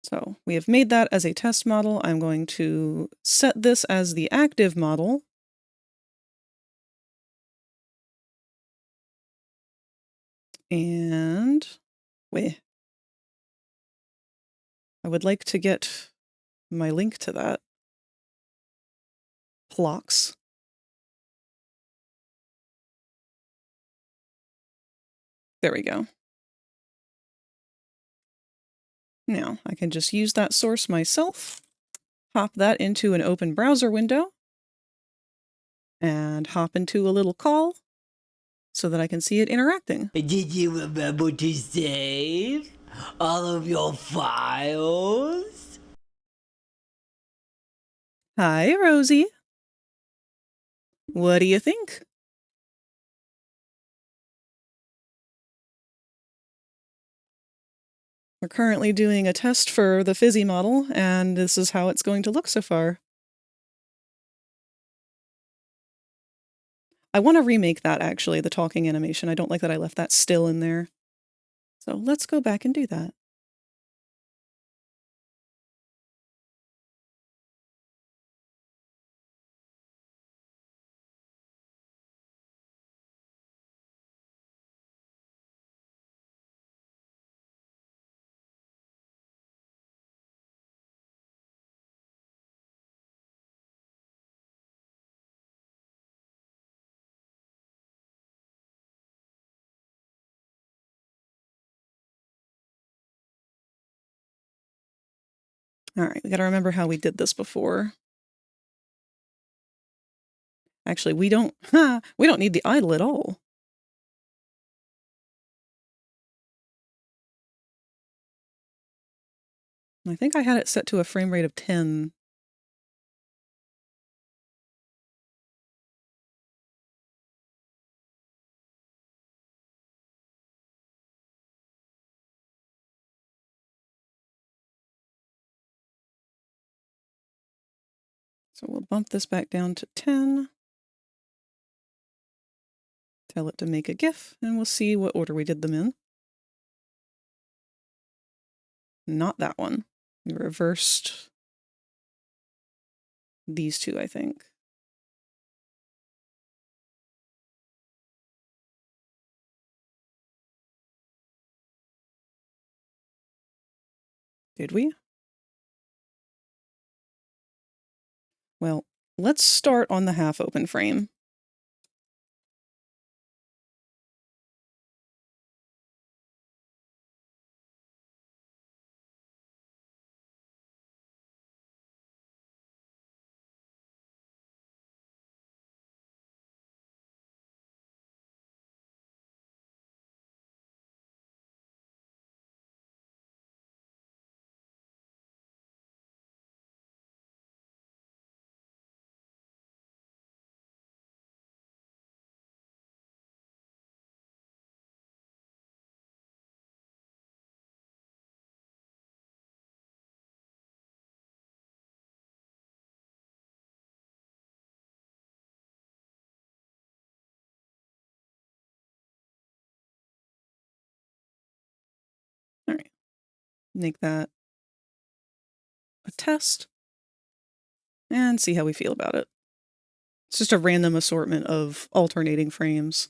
So we have made that as a test model. I'm going to set this as the active model. And wait, I would like to get my link to that. Blocks. There we go. Now I can just use that source myself, hop that into an open browser window, and hop into a little call so that I can see it interacting. Did you remember to save all of your files? Hi, Rosie. What do you think? We're currently doing a test for the Fizzy model, and this is how it's going to look so far. I want to remake that, actually, the talking animation. I don't like that I left that still in there. So let's go back and do that. All right, we got to remember how we did this before. Actually, we don't need the idle at all. I think I had it set to a frame rate of 10. So we'll bump this back down to 10. Tell it to make a GIF, and we'll see what order we did them in. Not that one. We reversed these two, I think. Did we? Well, let's start on the half open frame. make that a test and see how we feel about it. It's just a random assortment of alternating frames.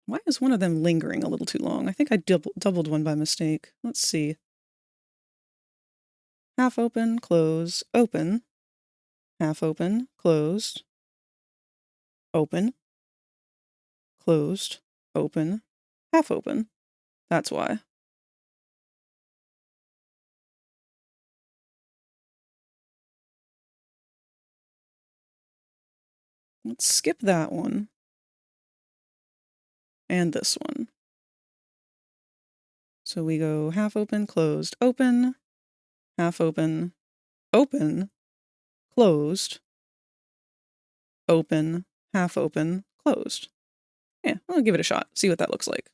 Why is one of them lingering a little too long? I think I doubled one by mistake. Let's see. Half open, close, open. Half open, closed, open, closed, open, half open. That's why. Let's skip that one. And this one. So we go half open, closed, open, half open, open, closed, open, half open, closed. Yeah, I'll give it a shot, see what that looks like.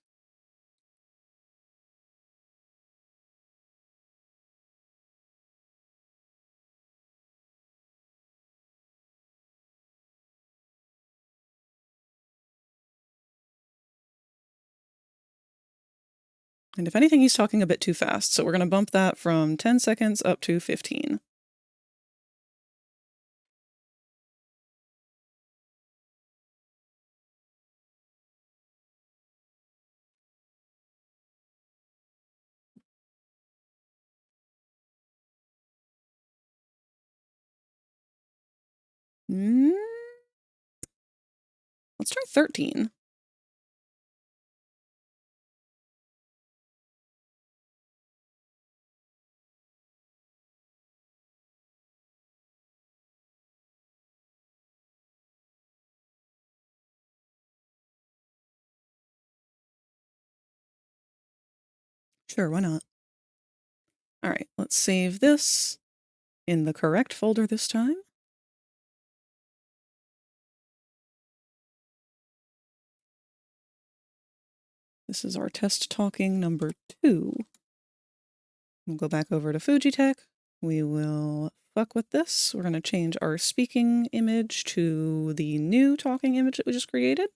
And if anything, he's talking a bit too fast, so we're going to bump that from 10 seconds up to 15. Let's try 13. Sure, why not? All right, let's save this in the correct folder this time. This is our test talking number 2. We'll go back over to Fujitech. We will fuck with this. We're going to change our speaking image to the new talking image that we just created.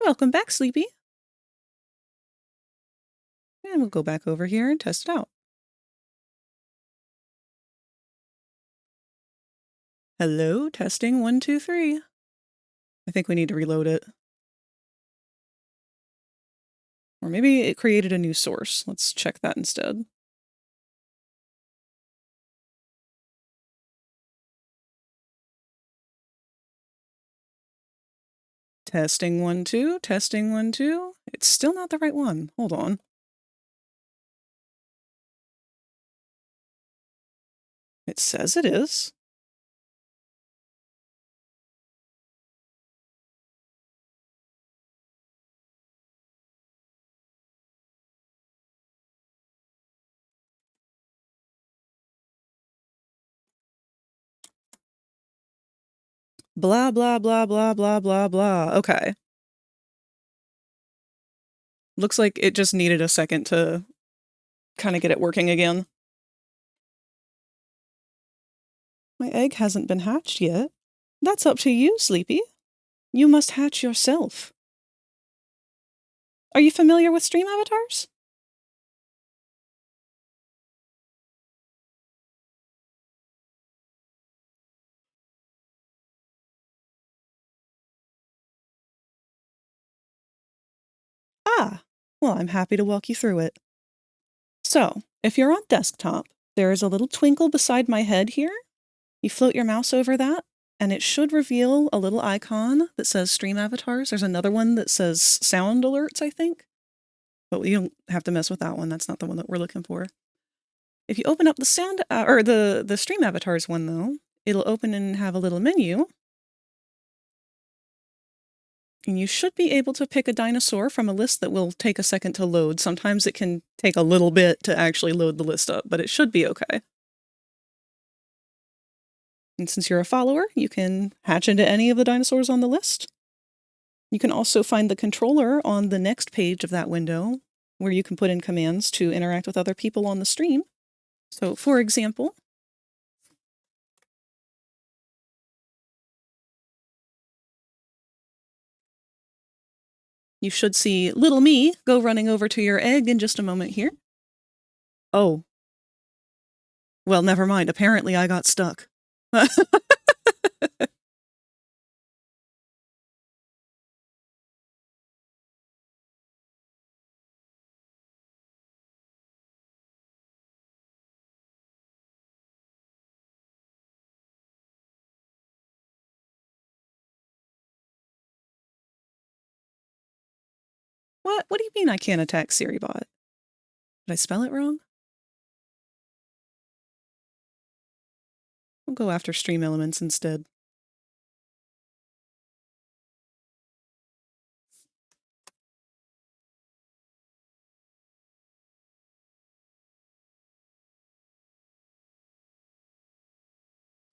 Welcome back, Sleepy. And we'll go back over here and test it out. Hello, testing 1, 2, 3. I think we need to reload it. Or maybe it created a new source. Let's check that instead. Testing 1, 2, testing 1, 2. It's still not the right one. Hold on. It says it is. Blah, blah, blah, blah, blah, blah, blah. Okay. Looks like it just needed a second to kind of get it working again. My egg hasn't been hatched yet. That's up to you, Sleepy. You must hatch yourself. Are you familiar with stream avatars? Ah, well, I'm happy to walk you through it. So, if you're on desktop, there is a little twinkle beside my head here. You float your mouse over that, and it should reveal a little icon that says Stream Avatars. There's another one that says Sound Alerts, I think. But you don't have to mess with that one. That's not the one that we're looking for. If you open up the sound or the Stream Avatars one, though, it'll open and have a little menu. And you should be able to pick a dinosaur from a list that will take a second to load. Sometimes it can take a little bit to actually load the list up, but it should be okay. And since you're a follower, you can hatch into any of the dinosaurs on the list. You can also find the controller on the next page of that window, where you can put in commands to interact with other people on the stream. So, for example, You should see little me go running over to your egg in just a moment here. Oh. Well, never mind. Apparently I got stuck. What? What do you mean I can't attack SiriBot? Did I spell it wrong? We'll go after Stream Elements instead.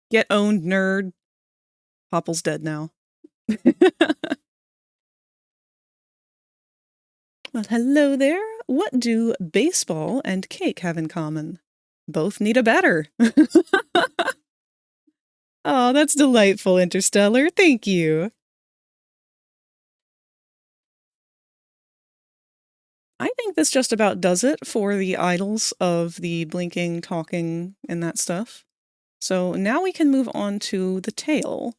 Get owned, nerd. Popple's dead now. Well, hello there. What do baseball and cake have in common? Both need a batter. Oh, that's delightful, Interstellar. Thank you. I think this just about does it for the idols of the blinking, talking, and that stuff. So now we can move on to the tail.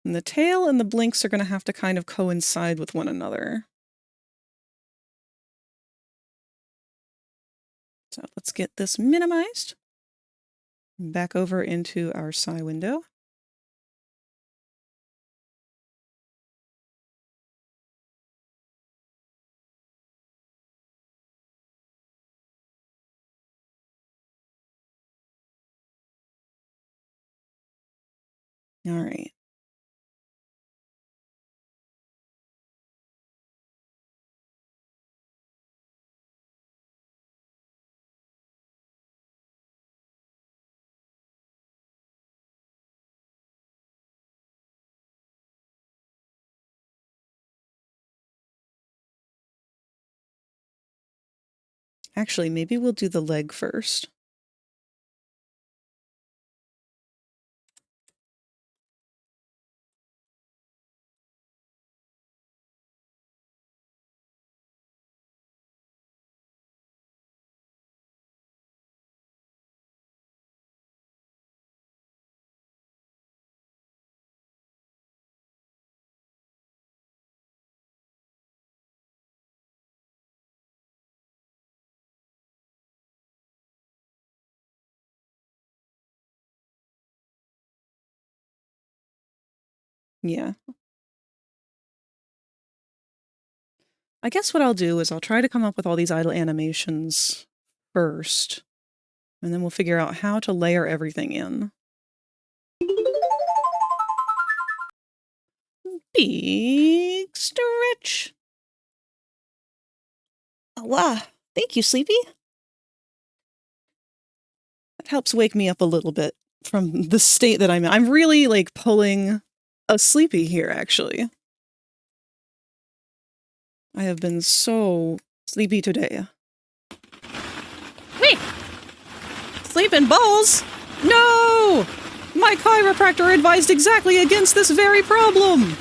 And the tail and the blinks are going to have to kind of coincide with one another. So let's get this minimized. Back over into our psi window. All right. Actually, maybe we'll do the leg first. Yeah. I guess what I'll do is I'll try to come up with all these idle animations first, and then we'll figure out how to layer everything in. Big stretch. Oh, wow. Thank you, Sleepy. That helps wake me up a little bit from the state that I'm in. I'm really, like, pulling a Sleepy here, actually. I have been so sleepy today. Wait! Sleeping balls? No! My chiropractor advised exactly against this very problem!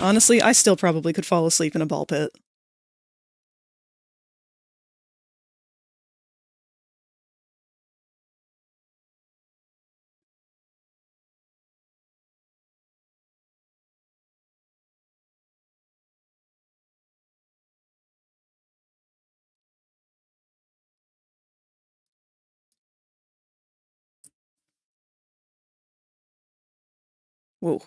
Honestly, I still probably could fall asleep in a ball pit. Whoa.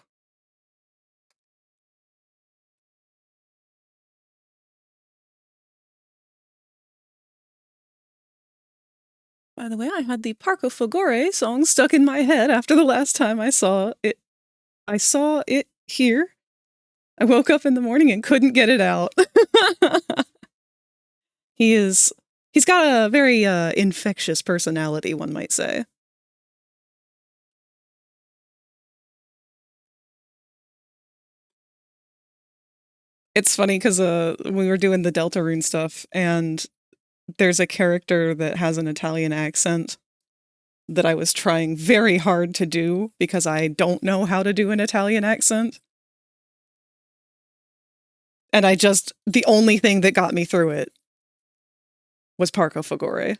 By the way, I had the Parco Fogore song stuck in my head after the last time I saw it. I saw it here. I woke up in the morning and couldn't get it out. He's got a very infectious personality, one might say. It's funny because we were doing the Deltarune stuff, and there's a character that has an Italian accent that I was trying very hard to do because I don't know how to do an Italian accent. And the only thing that got me through it was Parco Fagore.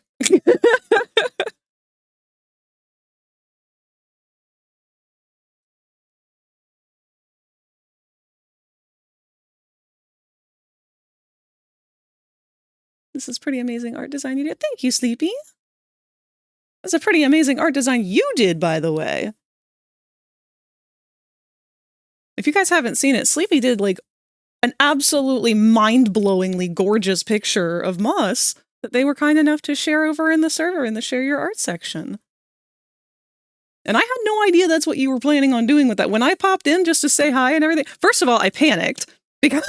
This is pretty amazing art design you did. Thank you, Sleepy. That's a pretty amazing art design you did, by the way. If you guys haven't seen it, Sleepy did like an absolutely mind-blowingly gorgeous picture of Moss that they were kind enough to share over in the server in the Share Your Art section. And I had no idea that's what you were planning on doing with that. When I popped in just to say hi and everything, first of all, I panicked because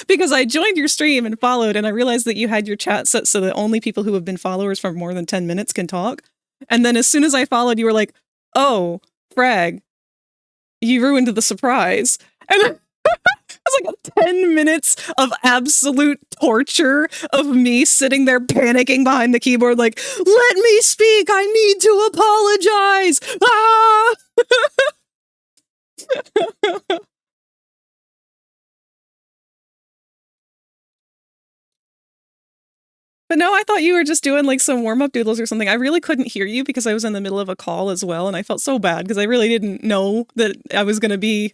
because I joined your stream and followed, and I realized that you had your chat set so that only people who have been followers for more than 10 minutes can talk. And then as soon as I followed, you were like, oh, Frag, you ruined the surprise. And then it was like 10 minutes of absolute torture of me sitting there panicking behind the keyboard like, let me speak, I need to apologize. Ah! But no, I thought you were just doing like some warm-up doodles or something. I really couldn't hear you because I was in the middle of a call as well, and I felt so bad because I really didn't know that I was going to be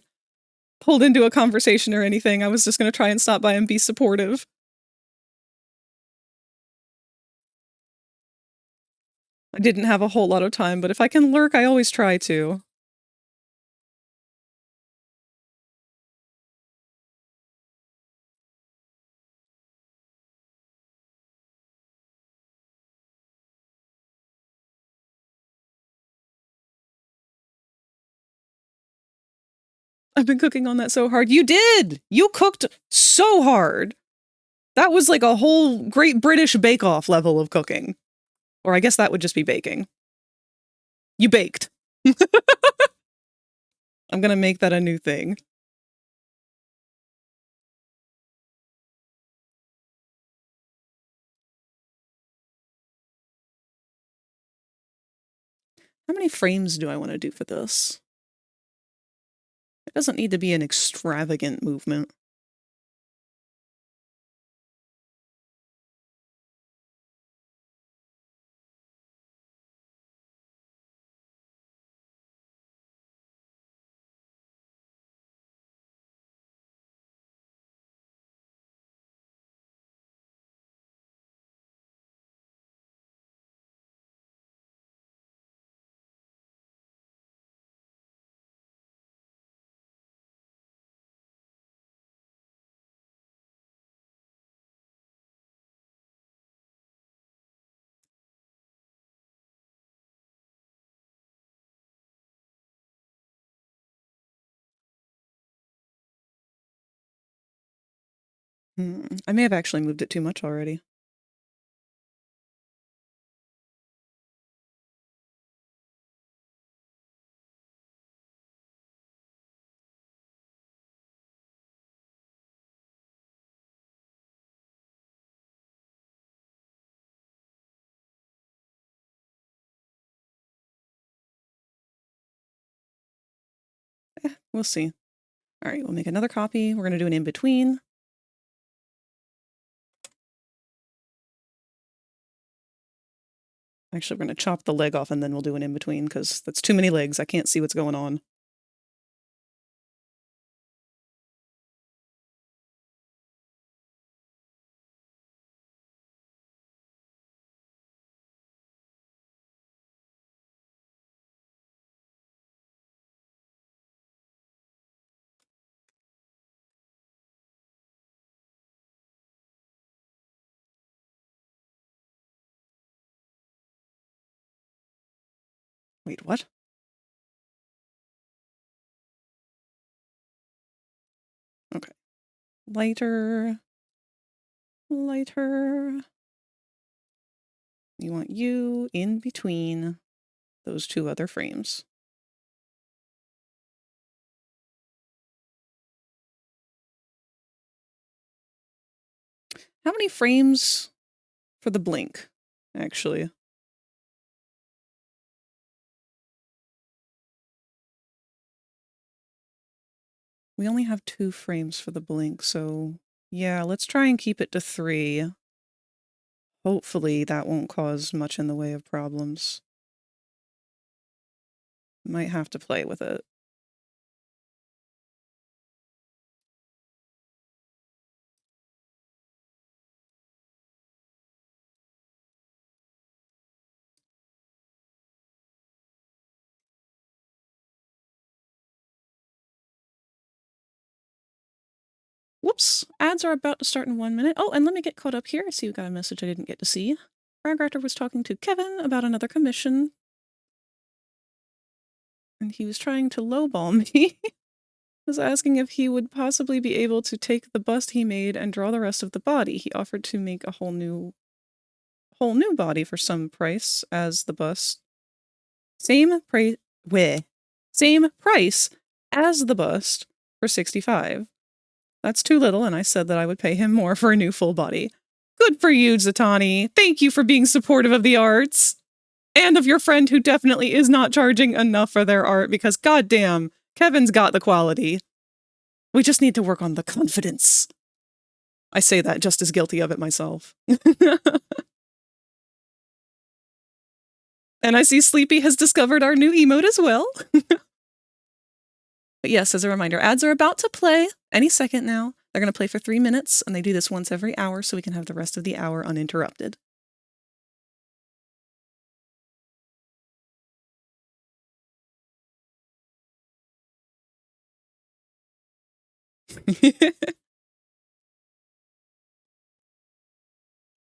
pulled into a conversation or anything. I was just going to try and stop by and be supportive. I didn't have a whole lot of time, but if I can lurk, I always try to. I've been cooking on that so hard. You did! You cooked so hard! That was like a whole Great British Bake Off level of cooking. Or I guess that would just be baking. You baked. I'm gonna make that a new thing. How many frames do I want to do for this? It doesn't need to be an extravagant movement. I may have actually moved it too much already. We'll see. All right, we'll make another copy. We're going to do an in-between. Actually, we're going to chop the leg off and then we'll do an in-between because that's too many legs. I can't see what's going on. Wait, what? Okay. Lighter. Lighter. You want you in between those two other frames. How many frames for the blink, actually. We only have 2 frames for the blink, so yeah, let's try and keep it to 3. Hopefully that won't cause much in the way of problems. Might have to play with it. Whoops! Ads are about to start in 1 minute. Oh, and let me get caught up here. I see we got a message I didn't get to see. FragRaptor was talking to Kevin about another commission. And he was trying to lowball me. Was asking if he would possibly be able to take the bust he made and draw the rest of the body. He offered to make a whole new body for some price as the bust. Same price as the bust for 65. That's too little, and I said that I would pay him more for a new full body. Good for you, Zatani. Thank you for being supportive of the arts. And of your friend who definitely is not charging enough for their art because goddamn, Kevin's got the quality. We just need to work on the confidence. I say that just as guilty of it myself. And I see Sleepy has discovered our new emote as well. But yes, as a reminder, ads are about to play any second now. They're going to play for 3 minutes, and they do this once every hour so we can have the rest of the hour uninterrupted.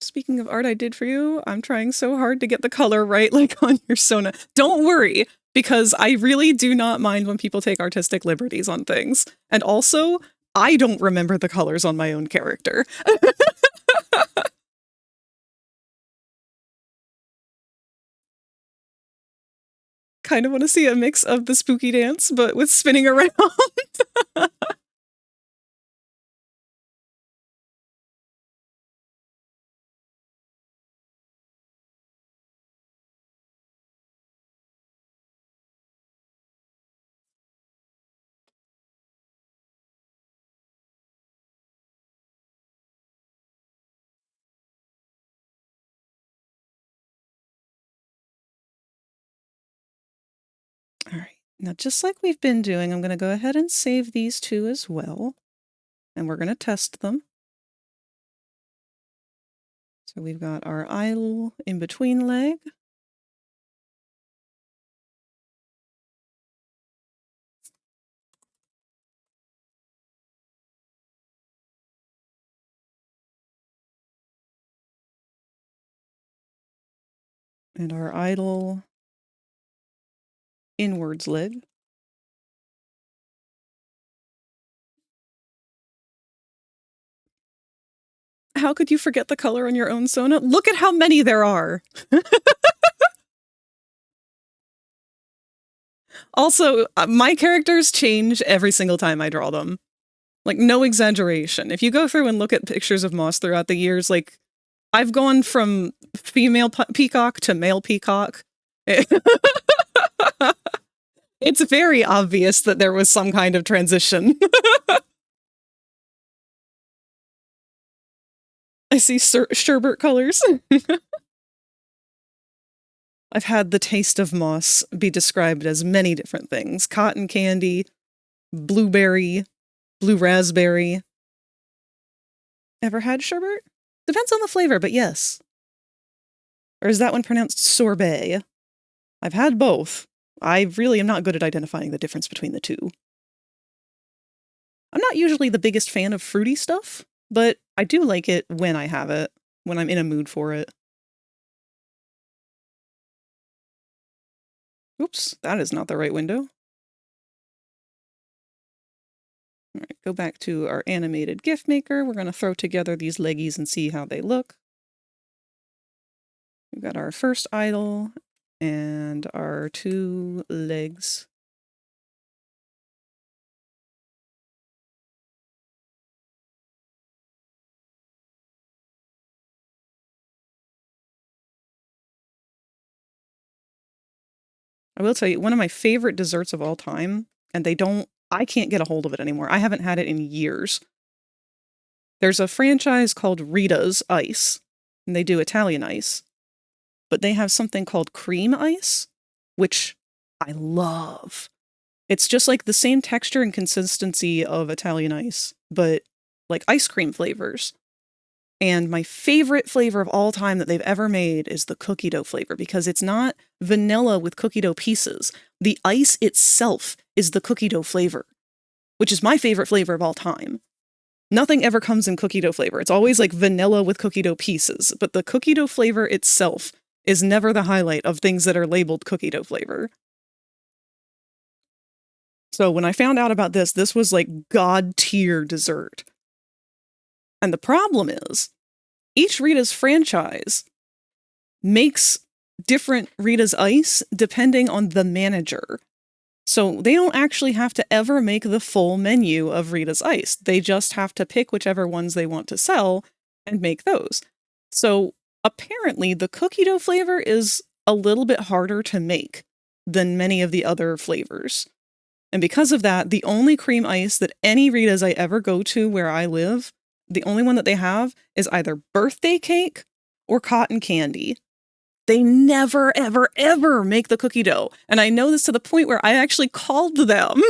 Speaking of art I did for you, I'm trying so hard to get the color right, like on your Sona. Don't worry, because I really do not mind when people take artistic liberties on things. And also, I don't remember the colors on my own character. Kind of want to see a mix of the spooky dance, but with spinning around. All right, now just like we've been doing, I'm going to go ahead and save these 2 as well. And we're going to test them. So we've got our idle in-between leg. And our idle inwards leg. How could you forget the color on your own Sona? Look at how many there are! Also, my characters change every single time I draw them. Like, no exaggeration. If you go through and look at pictures of Moss throughout the years, like, I've gone from female peacock to male peacock. It's very obvious that there was some kind of transition. I see sherbet colors. I've had the taste of moss be described as many different things. Cotton candy, blueberry, blue raspberry. Ever had sherbet? Depends on the flavor, but yes. Or is that one pronounced sorbet? I've had both. I really am not good at identifying the difference between the two. I'm not usually the biggest fan of fruity stuff, but I do like it when I have it, when I'm in a mood for it. Oops, that is not the right window. All right, go back to our animated GIF maker. We're going to throw together these leggies and see how they look. We've got our first idol and our 2 legs. I will tell you, one of my favorite desserts of all time, and I can't get a hold of it anymore. I haven't had it in years. There's a franchise called Rita's Ice, and they do Italian ice. But they have something called cream ice, which I love. It's just like the same texture and consistency of Italian ice, but like ice cream flavors. And my favorite flavor of all time that they've ever made is the cookie dough flavor, because it's not vanilla with cookie dough pieces. The ice itself is the cookie dough flavor, which is my favorite flavor of all time. Nothing ever comes in cookie dough flavor. It's always like vanilla with cookie dough pieces, but the cookie dough flavor itself is never the highlight of things that are labeled cookie dough flavor. So when I found out about this was like god tier dessert. And the problem is, each Rita's franchise makes different Rita's Ice depending on the manager. So they don't actually have to ever make the full menu of Rita's Ice. They just have to pick whichever ones they want to sell and make those. So apparently the cookie dough flavor is a little bit harder to make than many of the other flavors. And because of that, the only cream ice that any Rita's I ever go to where I live, the only one that they have is either birthday cake or cotton candy. They never, ever, ever make the cookie dough. And I know this to the point where I actually called them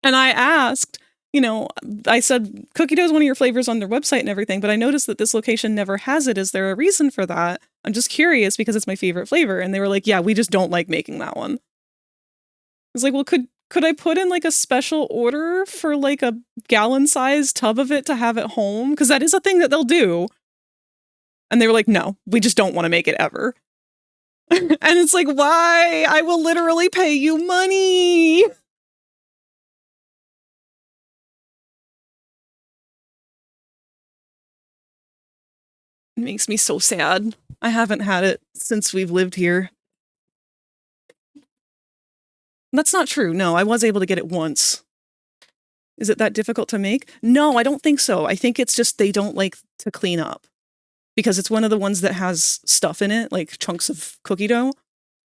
and I asked, I said, cookie dough is one of your flavors on their website and everything, but I noticed that this location never has it. Is there a reason for that? I'm just curious because it's my favorite flavor. And they were like, yeah, we just don't like making that one. I was like, well, could I put in like a special order for like a gallon-sized tub of it to have at home? Because that is a thing that they'll do. And they were like, no, we just don't want to make it ever. And it's like, why? I will literally pay you money. It makes me so sad. I haven't had it since we've lived here. That's not true. No, I was able to get it once. Is it that difficult to make? No, I don't think so. I think it's just they don't like to clean up. Because it's one of the ones that has stuff in it, like chunks of cookie dough,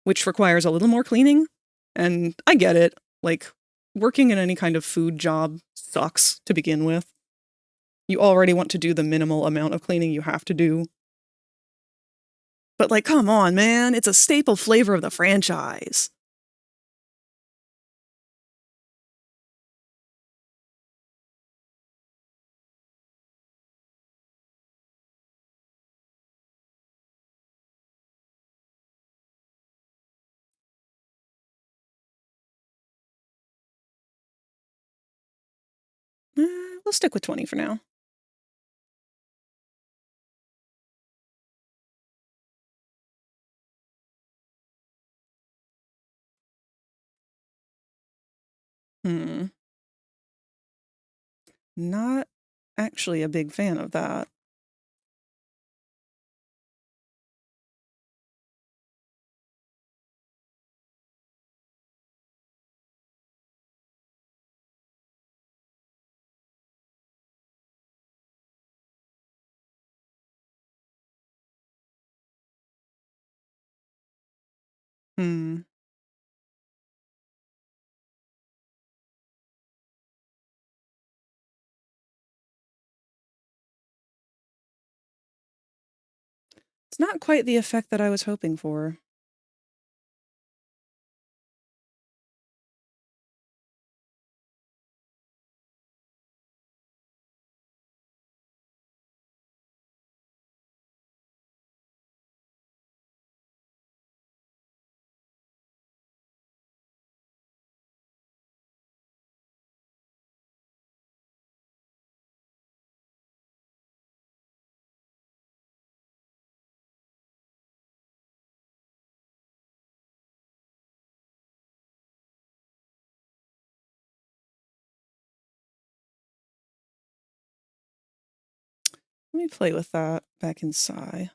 which requires a little more cleaning. And I get it. Like, working in any kind of food job sucks to begin with. You already want to do the minimal amount of cleaning you have to do. But like, come on, man. It's a staple flavor of the franchise. We'll stick with 20 for now. Not actually a big fan of that. It's not quite the effect that I was hoping for. Let me play with that back in Psy.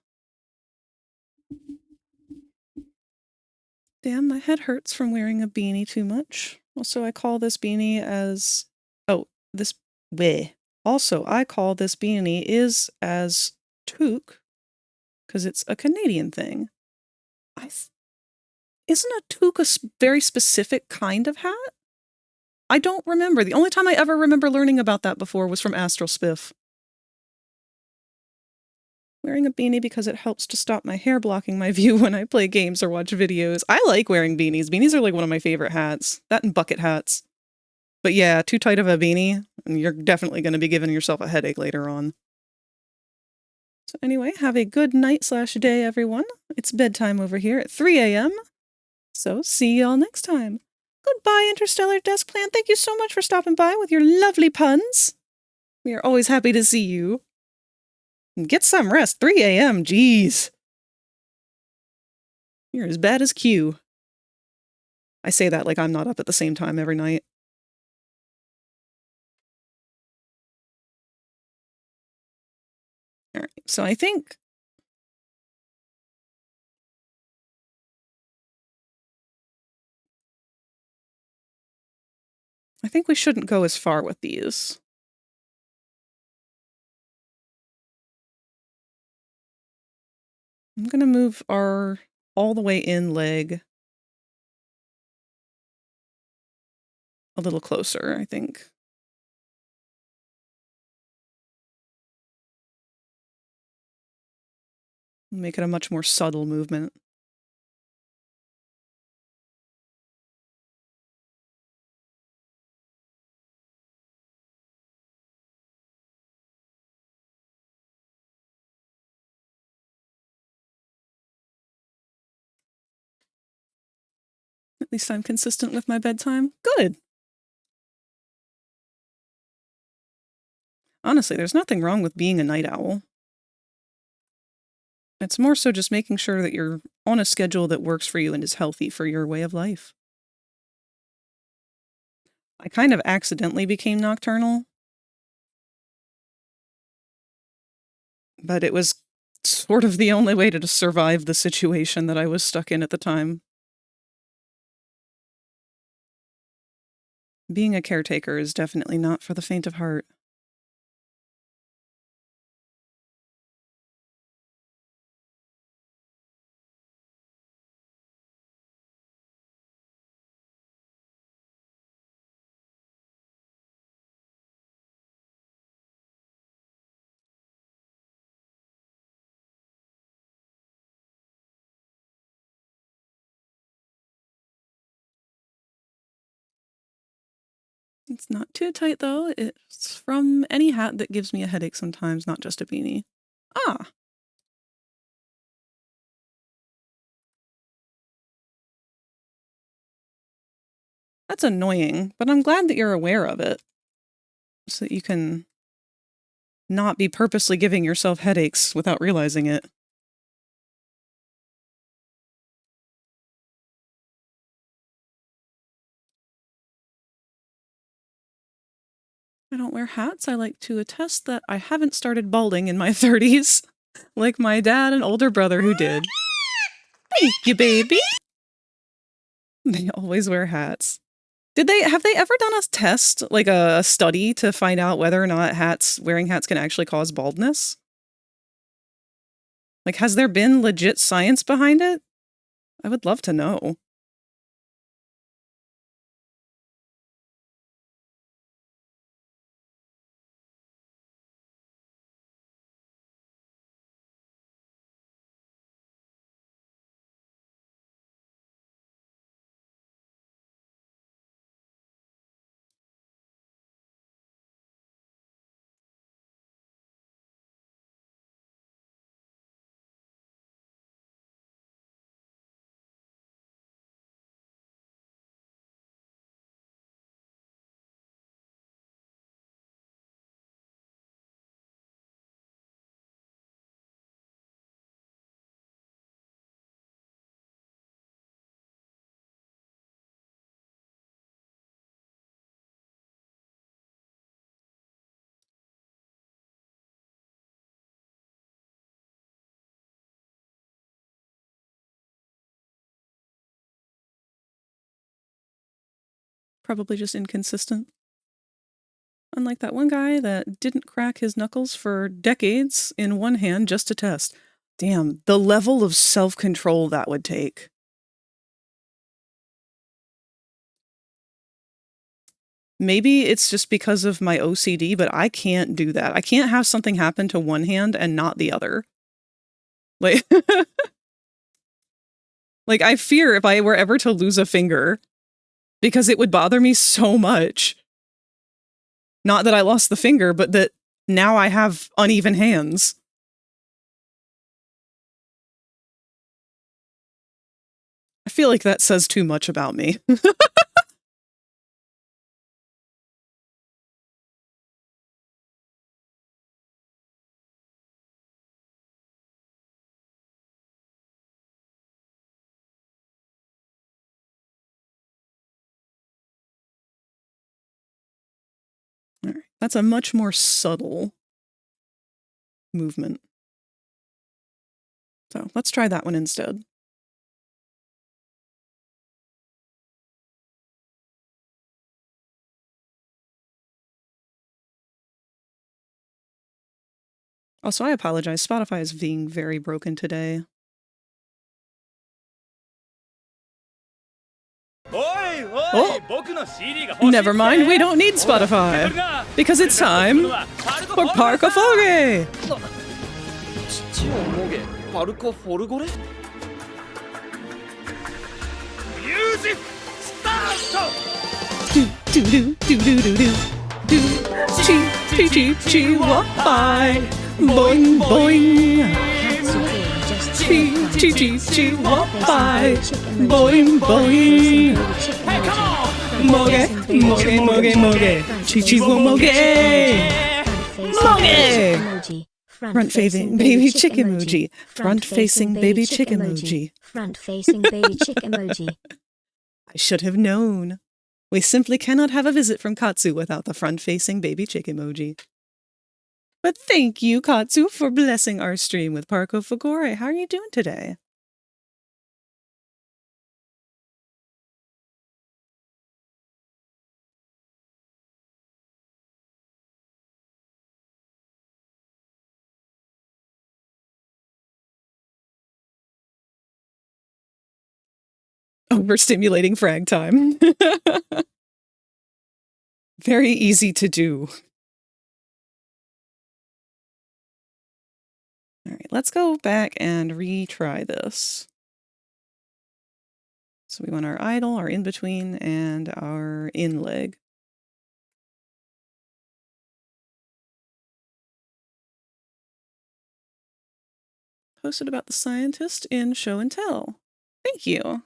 Damn, my head hurts from wearing a beanie too much. Also, I call this beanie as... Oh, this... Bleh. Also, I call this beanie is as toque, because it's a Canadian thing. Isn't a toque a very specific kind of hat? I don't remember. The only time I ever remember learning about that before was from Astral Spiff. Wearing a beanie because it helps to stop my hair blocking my view when I play games or watch videos. I like wearing beanies. Beanies are like one of my favorite hats. That and bucket hats. But yeah, too tight of a beanie, and you're definitely going to be giving yourself a headache later on. So anyway, have a good night/day, everyone. It's bedtime over here at 3 a.m. So see y'all next time. Goodbye, Interstellar Desk Plant. Thank you so much for stopping by with your lovely puns. We are always happy to see you. And get some rest. 3 a.m. Jeez. You're as bad as Q. I say that like I'm not up at the same time every night. All right, so I think we shouldn't go as far with these. I'm going to move our all the way in leg a little closer, I think. Make it a much more subtle movement. At least I'm consistent with my bedtime. Good. Honestly, there's nothing wrong with being a night owl. It's more so just making sure that you're on a schedule that works for you and is healthy for your way of life. I kind of accidentally became nocturnal, but it was sort of the only way to survive the situation that I was stuck in at the time. Being a caretaker is definitely not for the faint of heart. It's not too tight, though. It's from any hat that gives me a headache sometimes, not just a beanie. Ah! That's annoying, but I'm glad that you're aware of it. So that you can not be purposely giving yourself headaches without realizing it. I don't wear hats. I like to attest that I haven't started balding in my 30s, like my dad and older brother who did. Thank you, baby! They always wear hats. Have they ever done a test, like a study, to find out whether or not wearing hats can actually cause baldness? Like, has there been legit science behind it? I would love to know. Probably just inconsistent. Unlike that one guy that didn't crack his knuckles for decades in one hand just to test. Damn, the level of self-control that would take. Maybe it's just because of my OCD, but I can't do that. I can't have something happen to one hand and not the other. Like, like I fear if I were ever to lose a finger, because it would bother me so much. Not that I lost the finger, but that now I have uneven hands. I feel like that says too much about me. All right. That's a much more subtle movement. So let's try that one instead. Also, I apologize. Spotify is being very broken today. Oh, never mind. We don't need Spotify because it's time for Parco Folge. Music start! Do do do do do do do do. Chi chi chi chi wah bye. Boing boing. Chi chi chi chi wah bye. Boing boing. Hey, come on! Moge moge moge moge. Chi chi wo moge. Moge. Front-facing baby chick emoji. Front-facing baby chick emoji. Front-facing baby chick emoji. I should have known. We simply cannot have a visit from Katsu without the front-facing baby chick emoji. But thank you, Katsu, for blessing our stream with Parco Fagore. How are you doing today? Overstimulating frag time. Very easy to do. All right, let's go back and retry this. So we want our idle, our in-between, and our in-leg. Posted about the scientist in Show and Tell. Thank you.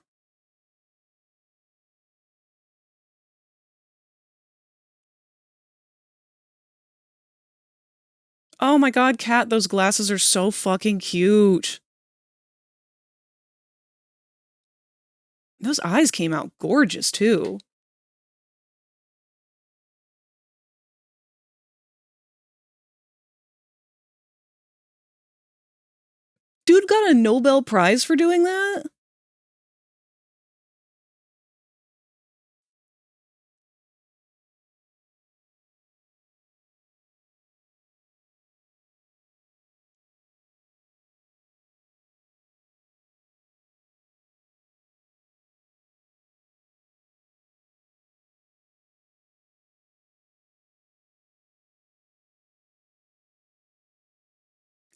Oh my god, Kat, those glasses are so fucking cute. Those eyes came out gorgeous, too. Dude got a Nobel Prize for doing that?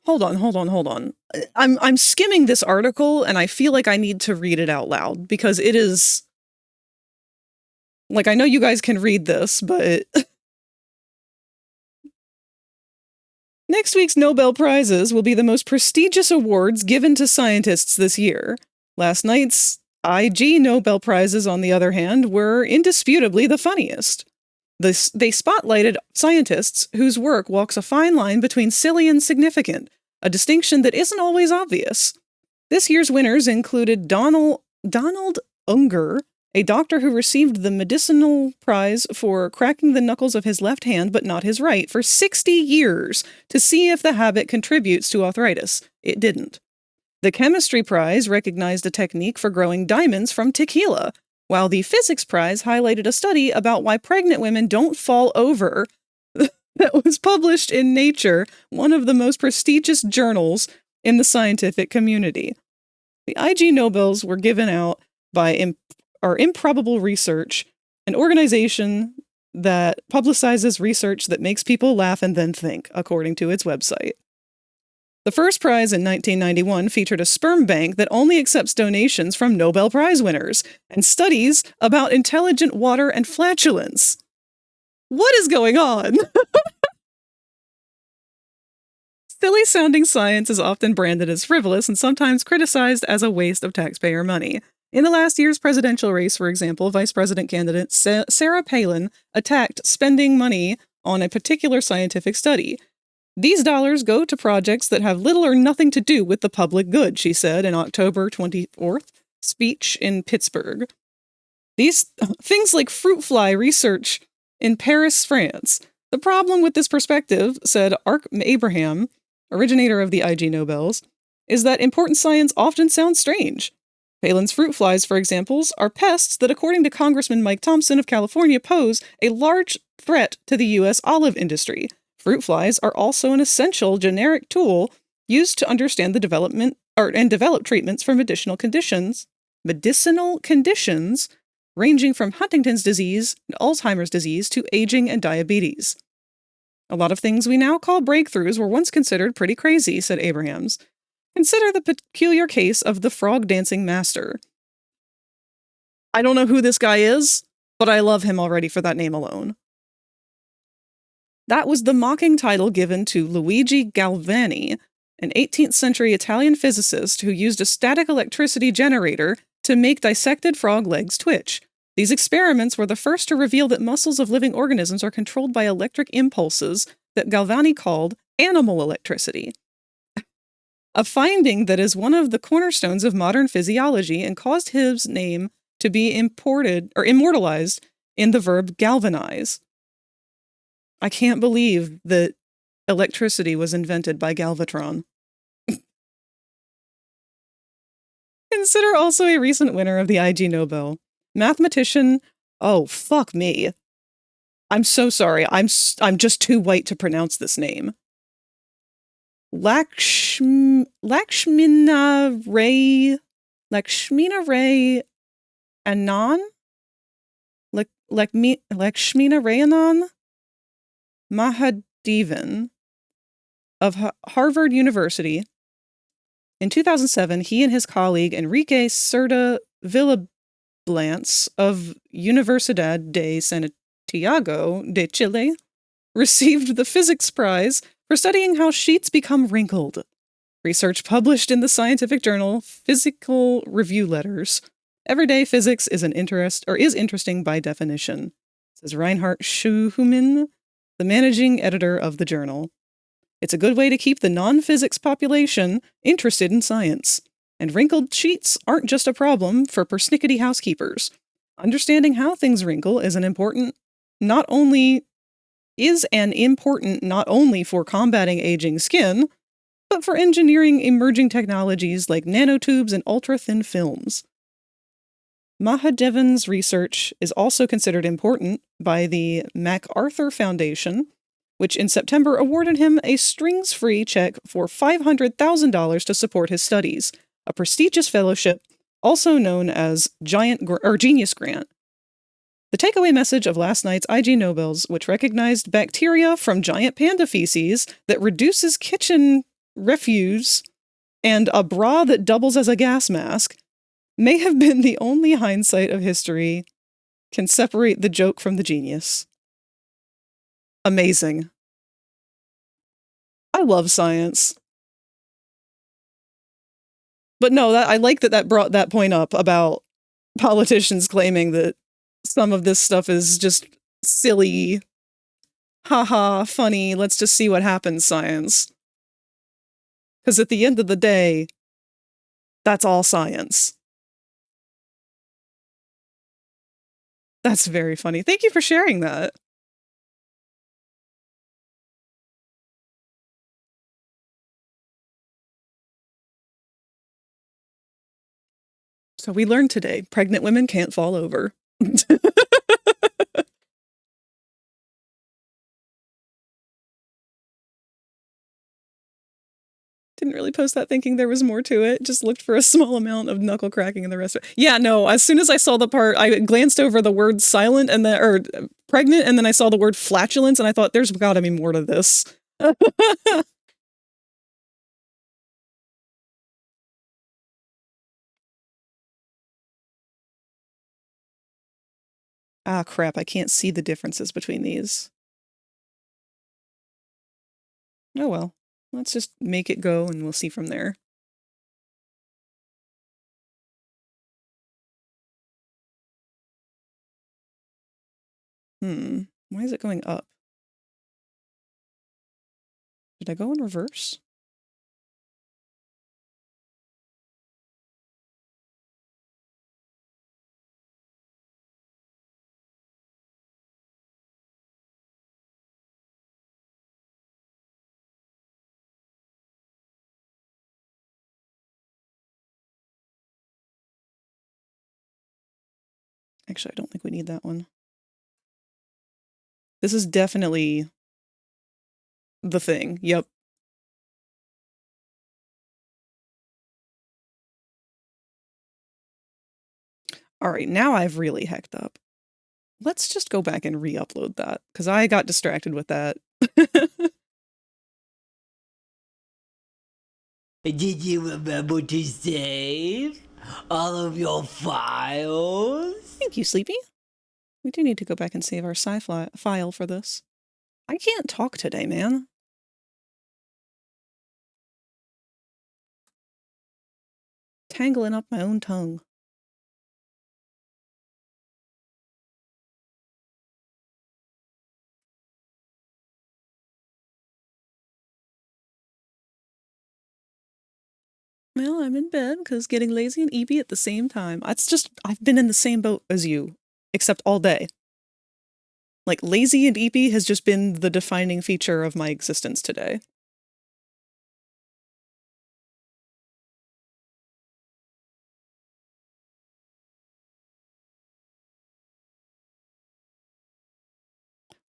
Hold on. I'm skimming this article and I feel like I need to read it out loud because it is... Like, I know you guys can read this, but... Next week's Nobel Prizes will be the most prestigious awards given to scientists this year. Last night's IG Nobel Prizes, on the other hand, were indisputably the funniest. They spotlighted scientists whose work walks a fine line between silly and significant, a distinction that isn't always obvious. This year's winners included Donald Unger, a doctor who received the medicinal prize for cracking the knuckles of his left hand but not his right for 60 years to see if the habit contributes to arthritis. It didn't. The chemistry prize recognized a technique for growing diamonds from tequila, while the physics prize highlighted a study about why pregnant women don't fall over that was published in Nature, one of the most prestigious journals in the scientific community. The IG Nobels were given out by Improbable Research, an organization that publicizes research that makes people laugh and then think, according to its website. The first prize in 1991 featured a sperm bank that only accepts donations from Nobel Prize winners and studies about intelligent water and flatulence. What is going on? Silly-sounding science is often branded as frivolous and sometimes criticized as a waste of taxpayer money. In the last year's presidential race, for example, Vice President candidate Sarah Palin attacked spending money on a particular scientific study. These dollars go to projects that have little or nothing to do with the public good, she said in October 24th speech in Pittsburgh. These things like fruit fly research in Paris, France. The problem with this perspective, said Ark Abraham, originator of the IG Nobels, is that important science often sounds strange. Palin's fruit flies, for example, are pests that, according to Congressman Mike Thompson of California, pose a large threat to the U.S. olive industry. Fruit flies are also an essential generic tool used to understand the development and develop treatments for medicinal conditions ranging from Huntington's disease and Alzheimer's disease to aging and diabetes. A lot of things we now call breakthroughs were once considered pretty crazy, said Abrahams. Consider the peculiar case of the frog dancing master. I don't know who this guy is, but I love him already for that name alone. That was the mocking title given to Luigi Galvani, an 18th century Italian physicist who used a static electricity generator to make dissected frog legs twitch. These experiments were the first to reveal that muscles of living organisms are controlled by electric impulses that Galvani called animal electricity. A finding that is one of the cornerstones of modern physiology and caused his name to be immortalized in the verb galvanize. I can't believe that electricity was invented by Galvatron. Consider also a recent winner of the IG Nobel. Mathematician, oh, fuck me. I'm so sorry, I'm just too white to pronounce this name. Lakshmina Ray Anand? Lakshmina Ray Anand? Mahadevan of Harvard University. In 2007, he and his colleague Enrique Cerda Villablance of Universidad de Santiago de Chile received the physics prize for studying how sheets become wrinkled. Research published in the scientific journal Physical Review Letters. Everyday physics is interesting by definition, says Reinhard Schumann, the managing editor of the journal. It's a good way to keep the non-physics population interested in science. And wrinkled sheets aren't just a problem for persnickety housekeepers. Understanding how things wrinkle is not only for combating aging skin, but for engineering emerging technologies like nanotubes and ultra-thin films. Mahadevan's research is also considered important by the MacArthur Foundation, which in September awarded him a strings-free check for $500,000 to support his studies, a prestigious fellowship also known as Genius Grant. The takeaway message of last night's IG Nobels, which recognized bacteria from giant panda feces that reduces kitchen refuse and a bra that doubles as a gas mask, may have been the only hindsight of history can separate the joke from the genius. Amazing. I love science. But no, I like that brought that point up about politicians claiming that some of this stuff is just silly, haha, funny, let's just see what happens science. Because at the end of the day, that's all science. That's very funny. Thank you for sharing that. So we learned today, pregnant women can't fall over. Didn't really post that thinking there was more to it. Just looked for a small amount of knuckle cracking in the rest of it. Yeah, no, as soon as I saw the part, I glanced over the word silent and then, or pregnant, and then I saw the word flatulence, and I thought, there's gotta be more to this. Ah, crap, I can't see the differences between these. Oh well, let's just make it go, and we'll see from there. Why is it going up? Did I go in reverse? Actually, I don't think we need that one. This is definitely the thing. Yep. Alright, now I've really hecked up. Let's just go back and re-upload that, because I got distracted with that. Did you remember to save all of your files? Thank you, Sleepy. We do need to go back and save our sci-fi file for this. I can't talk today, man. Tangling up my own tongue. Well, I'm in bed because getting lazy and eepy at the same time. It's just, I've been in the same boat as you, except all day. Like, lazy and eepy has just been the defining feature of my existence today.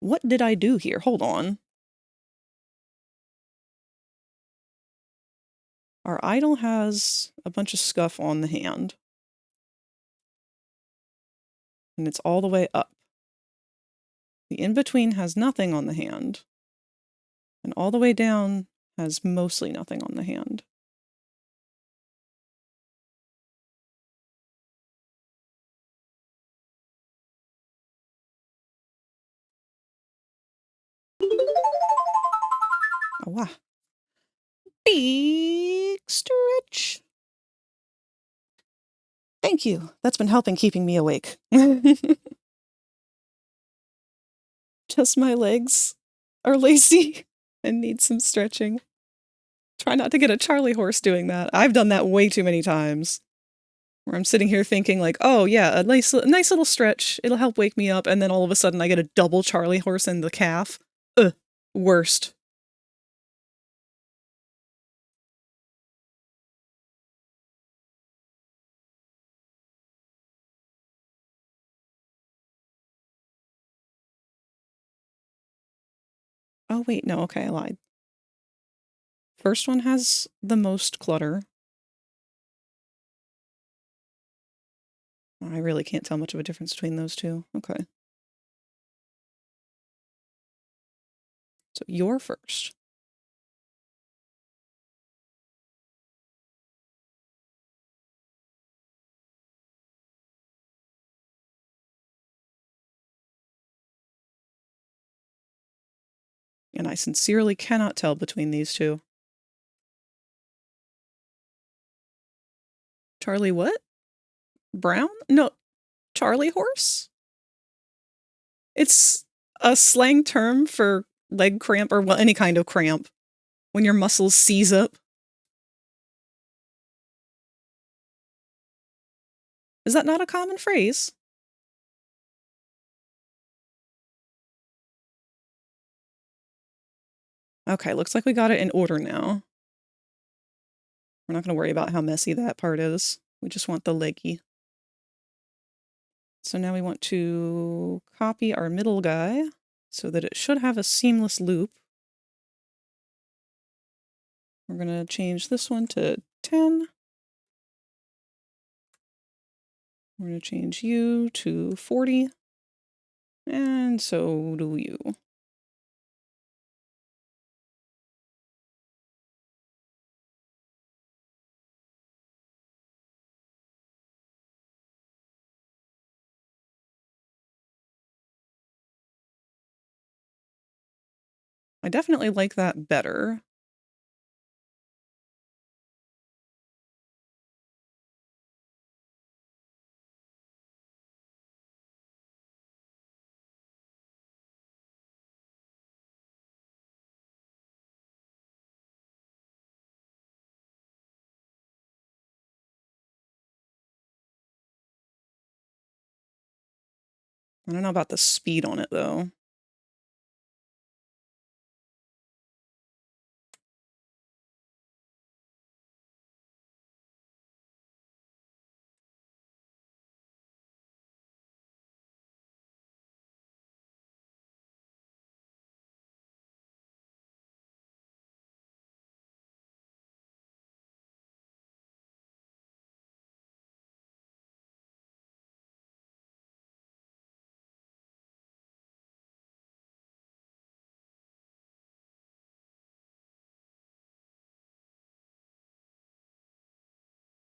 What did I do here? Hold on. Our idol has a bunch of scuff on the hand. And it's all the way up. The in-between has nothing on the hand. And all the way down has mostly nothing on the hand. Oh, wow. Big stretch. Thank you. That's been helping keeping me awake. Just my legs are lazy and need some stretching. Try not to get a Charlie horse doing that. I've done that way too many times. Where I'm sitting here thinking like, oh yeah, a nice little stretch. It'll help wake me up. And then all of a sudden I get a double Charlie horse in the calf. Ugh, worst. Oh wait, no, okay, I lied. First one has the most clutter. I really can't tell much of a difference between those two. Okay. So you're first. And I sincerely cannot tell between these two. Charlie what? Brown? No, Charlie horse? It's a slang term for leg cramp or well, any kind of cramp. When your muscles seize up. Is that not a common phrase? Okay, looks like we got it in order now. We're not going to worry about how messy that part is. We just want the leggy. So now we want to copy our middle guy so that it should have a seamless loop. We're going to change this one to 10. We're going to change you to 40. And so do you. I definitely like that better. I don't know about the speed on it, though.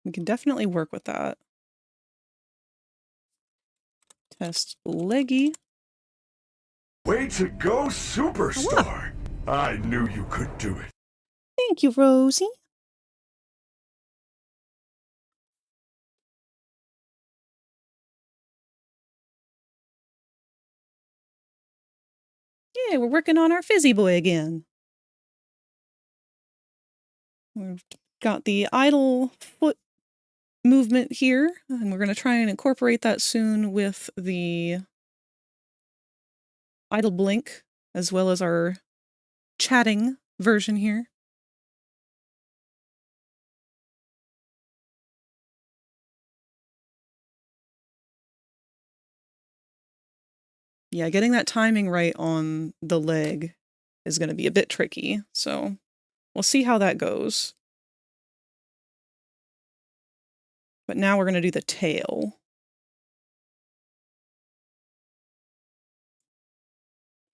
We can definitely work with that. Test leggy. Way to go, superstar! I knew you could do it. Thank you, Rosie. Yeah, we're working on our fizzy boy again. We've got the idle foot movement here, and we're going to try and incorporate that soon with the idle blink, as well as our chatting version here. Yeah, getting that timing right on the leg is going to be a bit tricky, so we'll see how that goes. But now we're going to do the tail.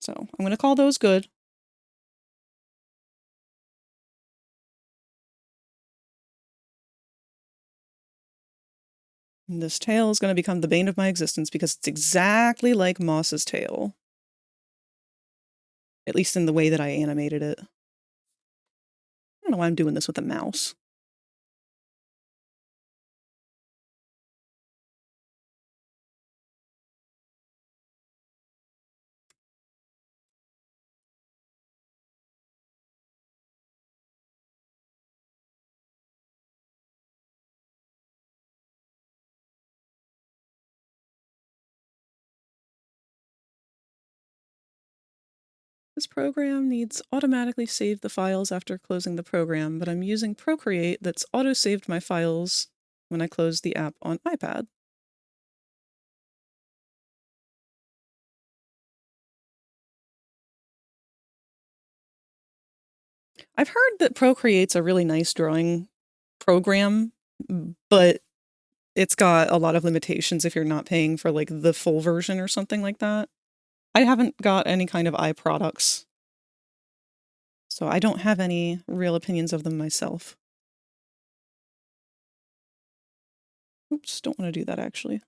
So I'm going to call those good. And this tail is going to become the bane of my existence because it's exactly like Moss's tail. At least in the way that I animated it. I don't know why I'm doing this with a mouse. This program needs automatically save the files after closing the program, but I'm using Procreate that's auto-saved my files when I closed the app on iPad. I've heard that Procreate's a really nice drawing program, but it's got a lot of limitations if you're not paying for like the full version or something like that. I haven't got any kind of iProducts, so I don't have any real opinions of them myself. Oops, don't want to do that actually.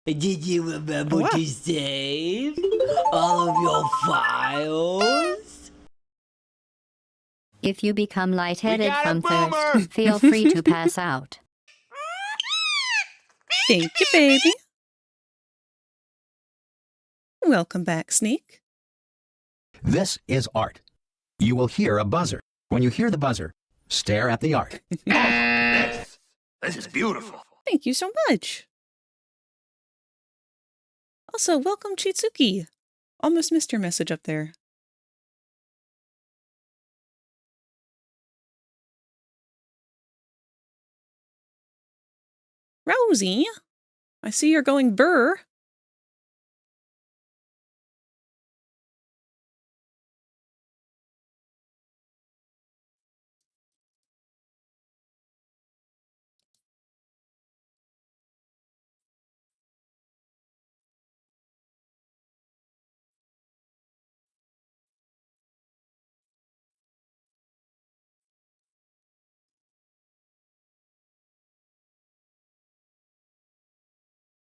Did you remember Oh, wow. to save all of your files? If you become lightheaded got a from boomer! thirst, feel free to pass out. Thank you, baby. Welcome back, Sneak. This is art. You will hear a buzzer. When you hear the buzzer, stare at the art. This is beautiful. Thank you so much. Also, welcome, Chitsuki. Almost missed your message up there. Rosie, I see you're going burr.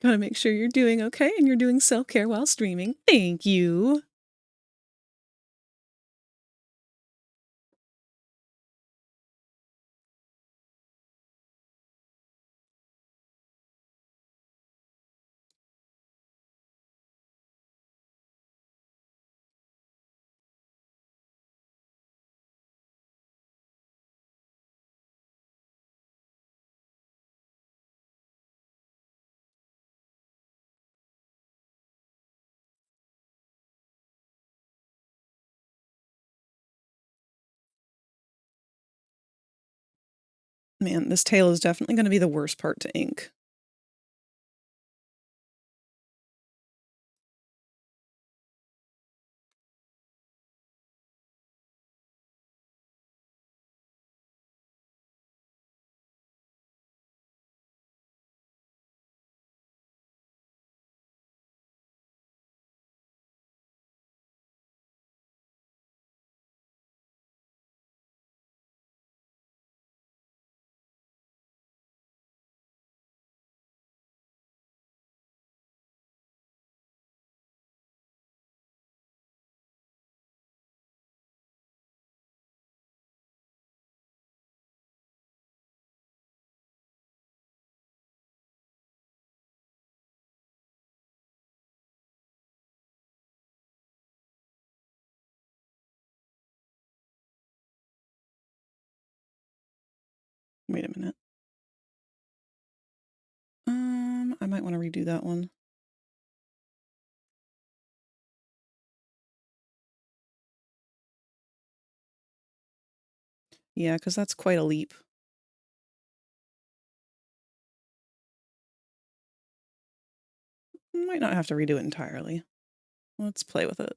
Gotta make sure you're doing okay and you're doing self-care while streaming. Thank you. Man, this tail is definitely going to be the worst part to ink. Wait a minute. I might want to redo that one. Yeah, because that's quite a leap. Might not have to redo it entirely. Let's play with it.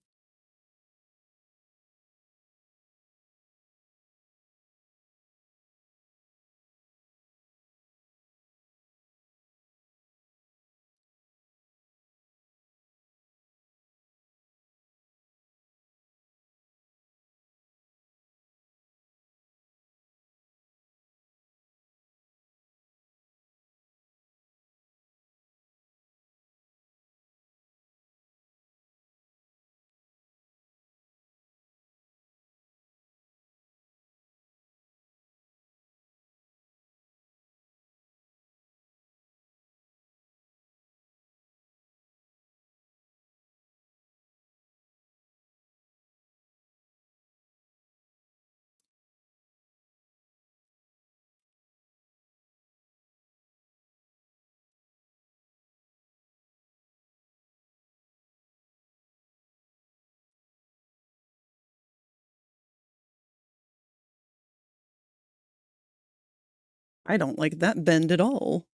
I don't like that bend at all.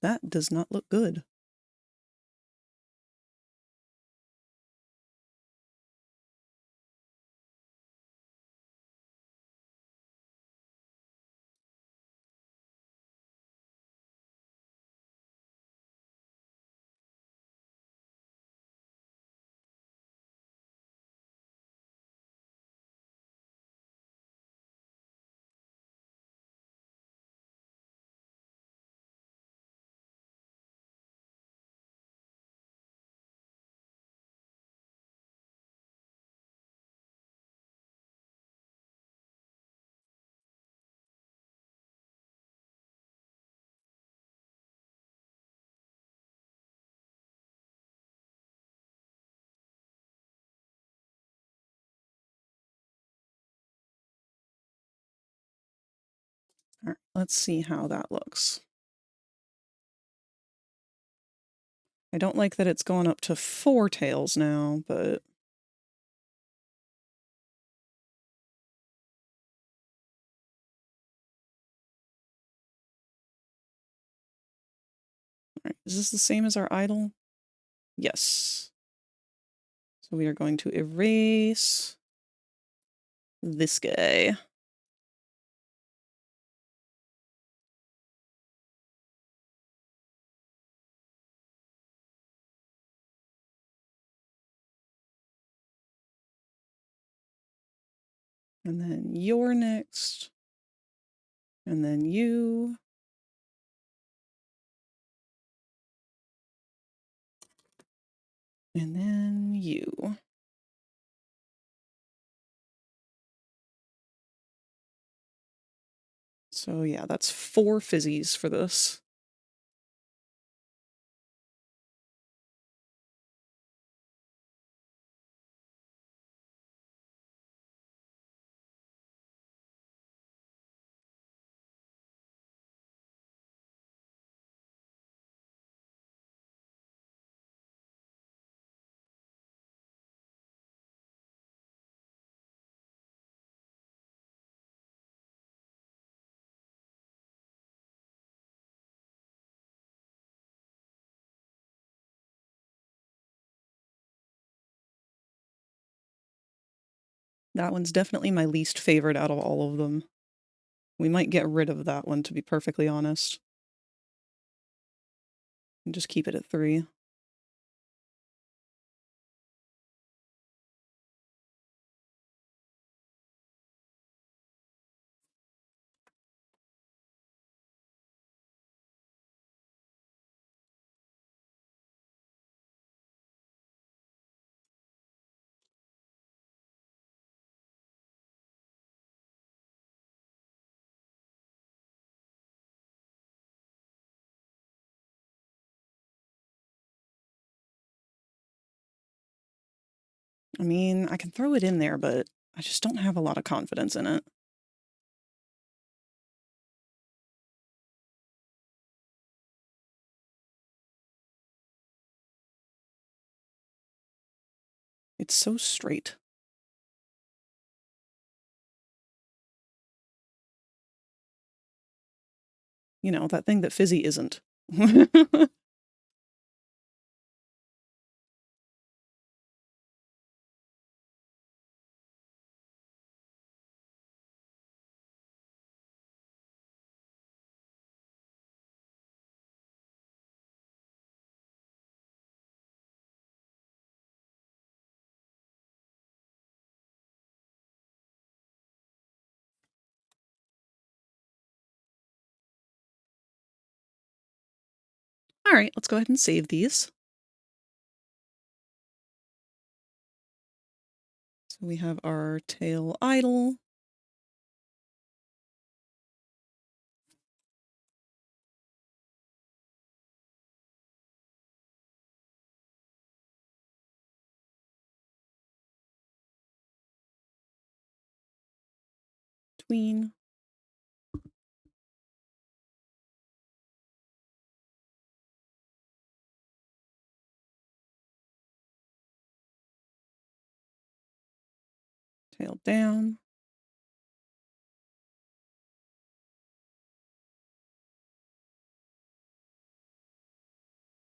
That does not look good. All right, let's see how that looks. I don't like that it's gone up to 4 tails now, but... All right, is this the same as our idle? Yes. So we are going to erase this guy. And then you're next. And then you. And then you. So yeah, that's 4 fizzies for this. That one's definitely my least favorite out of all of them. We might get rid of that one, to be perfectly honest. And just keep it at 3. I mean, I can throw it in there, but I just don't have a lot of confidence in it. It's so straight. You know, that thing that Fizzy isn't. All right, let's go ahead and save these. So we have our tail idle. Tween. Tail down.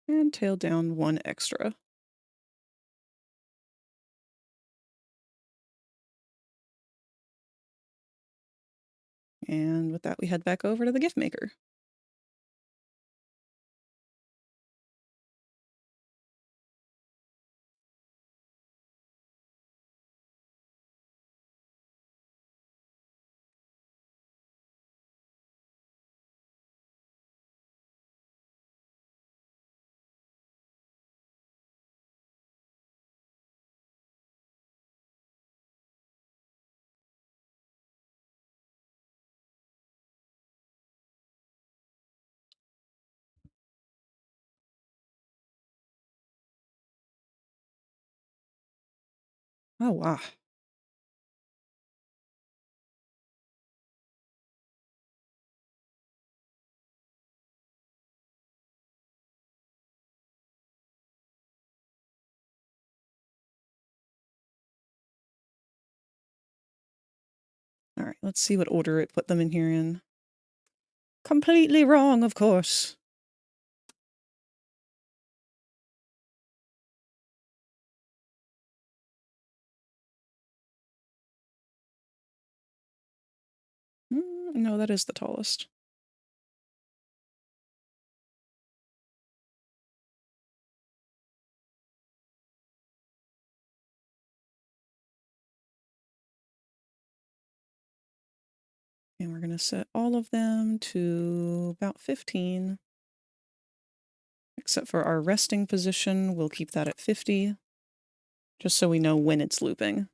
And tail down 1 extra. And with that, we head back over to the gift maker. Oh, wow. let's see what order it put them in here in. Completely wrong, of course. No, that is the tallest. And we're going to set all of them to about 15. Except for our resting position, we'll keep that at 50. Just so we know when it's looping.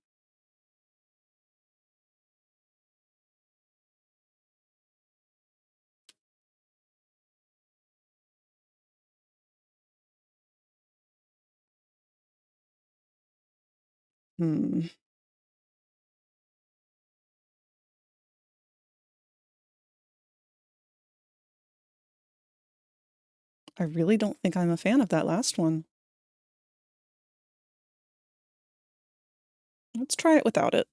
I really don't think I'm a fan of that last one. Let's try it without it.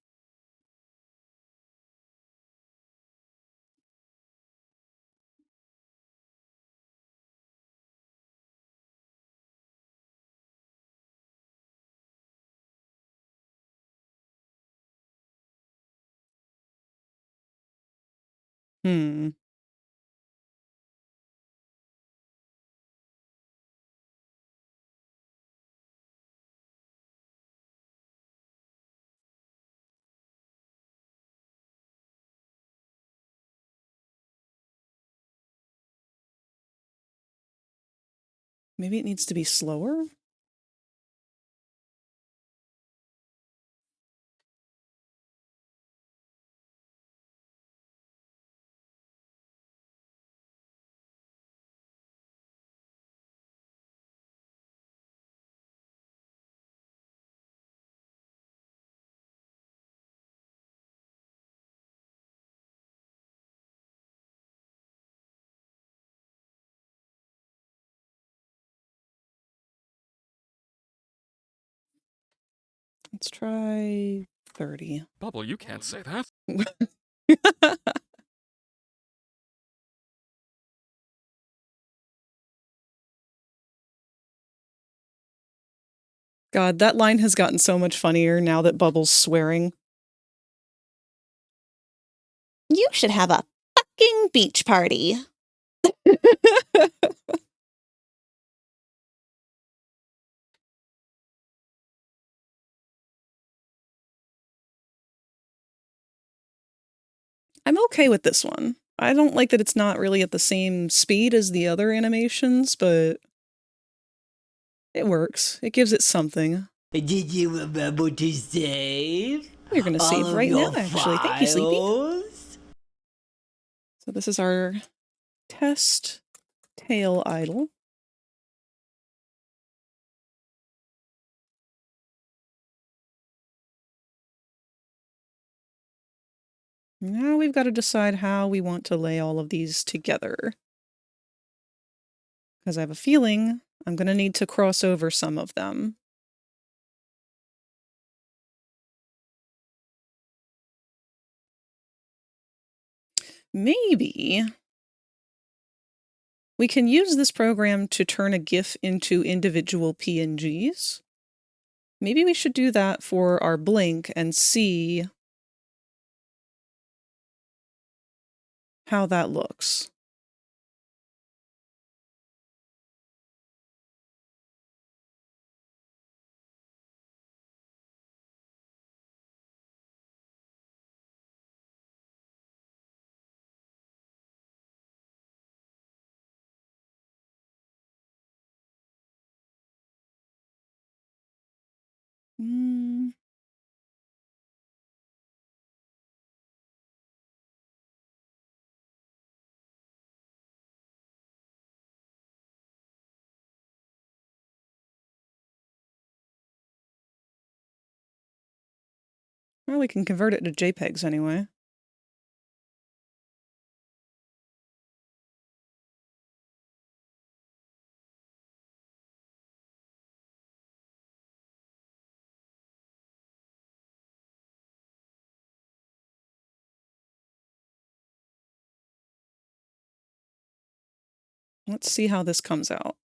Maybe it needs to be slower? Let's try 30. Bubble, you can't say that. God, that line has gotten so much funnier now that Bubble's swearing. You should have a fucking beach party. I'm okay with this one. I don't like that it's not really at the same speed as the other animations, but it works. It gives it something. Did you remember to save? You're going to all save of right now, your actually. Thank you, Sleepy. files? So this is our test tail idle. Now we've got to decide how we want to lay all of these together. Because I have a feeling I'm going to need to cross over some of them. Maybe we can use this program to turn a GIF into individual PNGs. Maybe we should do that for our blink and see how that looks. Well, we can convert it to JPEGs anyway. Let's see how this comes out.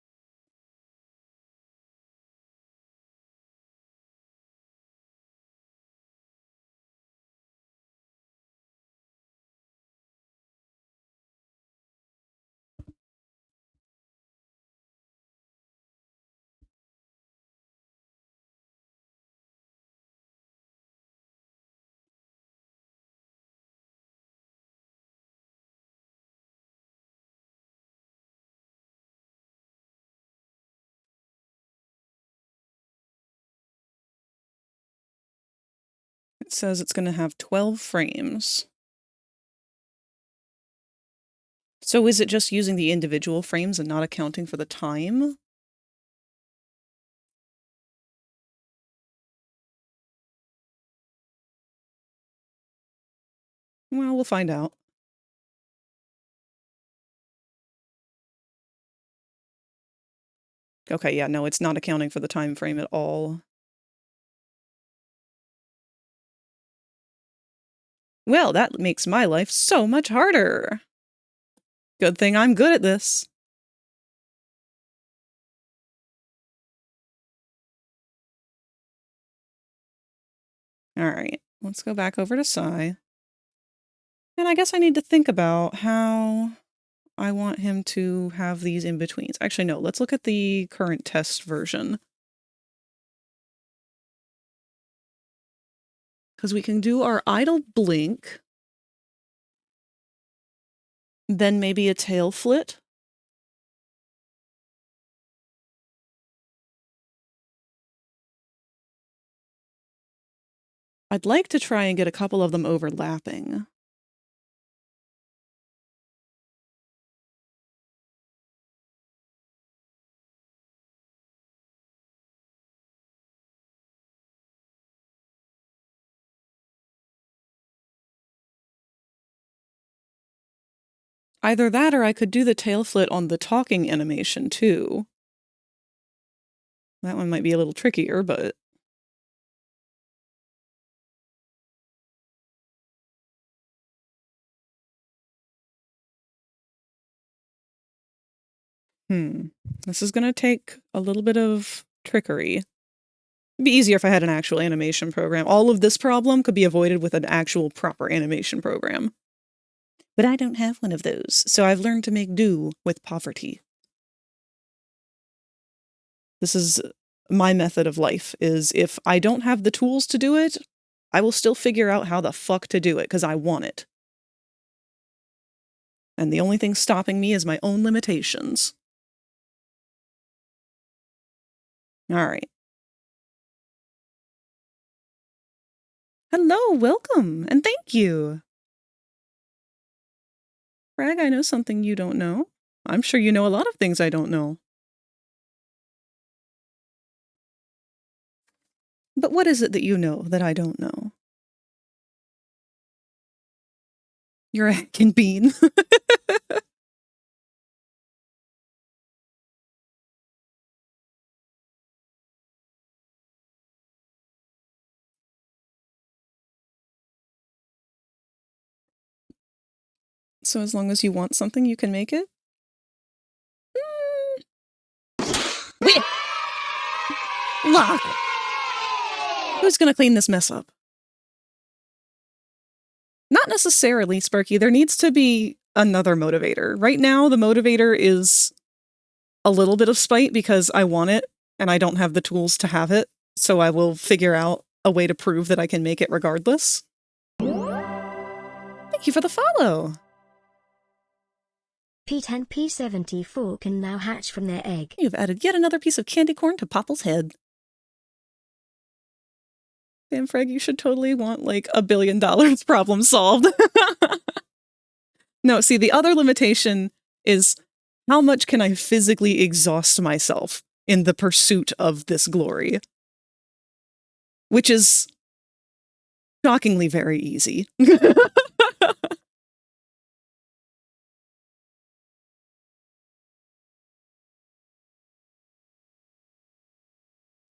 It says it's going to have 12 frames. So is it just using the individual frames and not accounting for the time? Well, we'll find out. Okay, yeah, no, it's not accounting for the time frame at all. Well, that makes my life so much harder. Good thing I'm good at this. All right, let's go back over to Psy. And I guess I need to think about how I want him to have these in-betweens. Actually, no, let's look at the current test version. Because we can do our idle blink, then maybe a tail flit. I'd like to try and get a couple of them overlapping. Either that or I could do the tail flit on the talking animation too. That one might be a little trickier, but... This is gonna take a little bit of trickery. It'd be easier if I had an actual animation program. All of this problem could be avoided with an actual proper animation program. But I don't have one of those, so I've learned to make do with poverty. This is my method of life, is if I don't have the tools to do it, I will still figure out how the fuck to do it, because I want it. And the only thing stopping me is my own limitations. Alright. Hello, welcome, and thank you! Frag, I know something you don't know. I'm sure you know a lot of things I don't know. But what is it that you know that I don't know? You're a heckin' bean. So as long as you want something, you can make it? Wait! Lock! Who's gonna clean this mess up? Not necessarily, Sparky. There needs to be another motivator. Right now, the motivator is a little bit of spite because I want it, and I don't have the tools to have it, so I will figure out a way to prove that I can make it regardless. Thank you for the follow! P10 P74 can now hatch from their egg. You've added yet another piece of candy corn to Popple's head. Damn, Freg, you should totally want, like, $1 billion problem solved. No, see, the other limitation is how much can I physically exhaust myself in the pursuit of this glory? Which is shockingly very easy.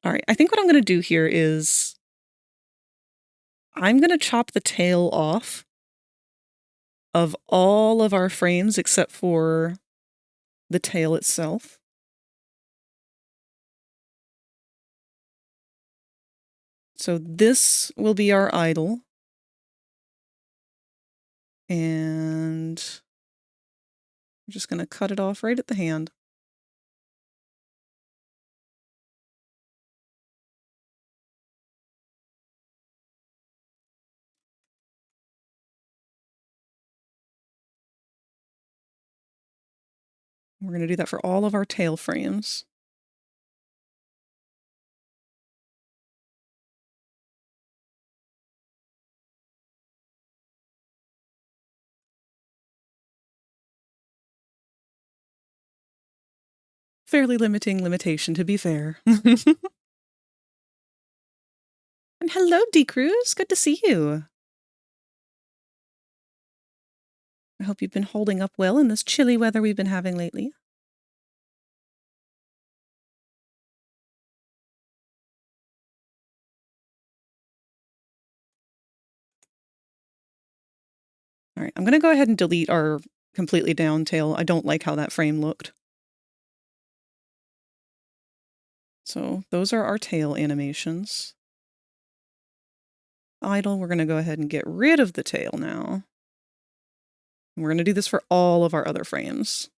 Alright, I think what I'm going to do here is I'm going to chop the tail off of all of our frames except for the tail itself. So this will be our idle. And I'm just going to cut it off right at the hand. We're going to do that for all of our tail frames. Fairly limiting limitation, to be fair. And hello, D-Cruz. Good to see you. I hope you've been holding up well in this chilly weather we've been having lately. All right, I'm going to go ahead and delete our completely down tail. I don't like how that frame looked. So those are our tail animations. Idle, we're going to go ahead and get rid of the tail now. And we're going to do this for all of our other frames.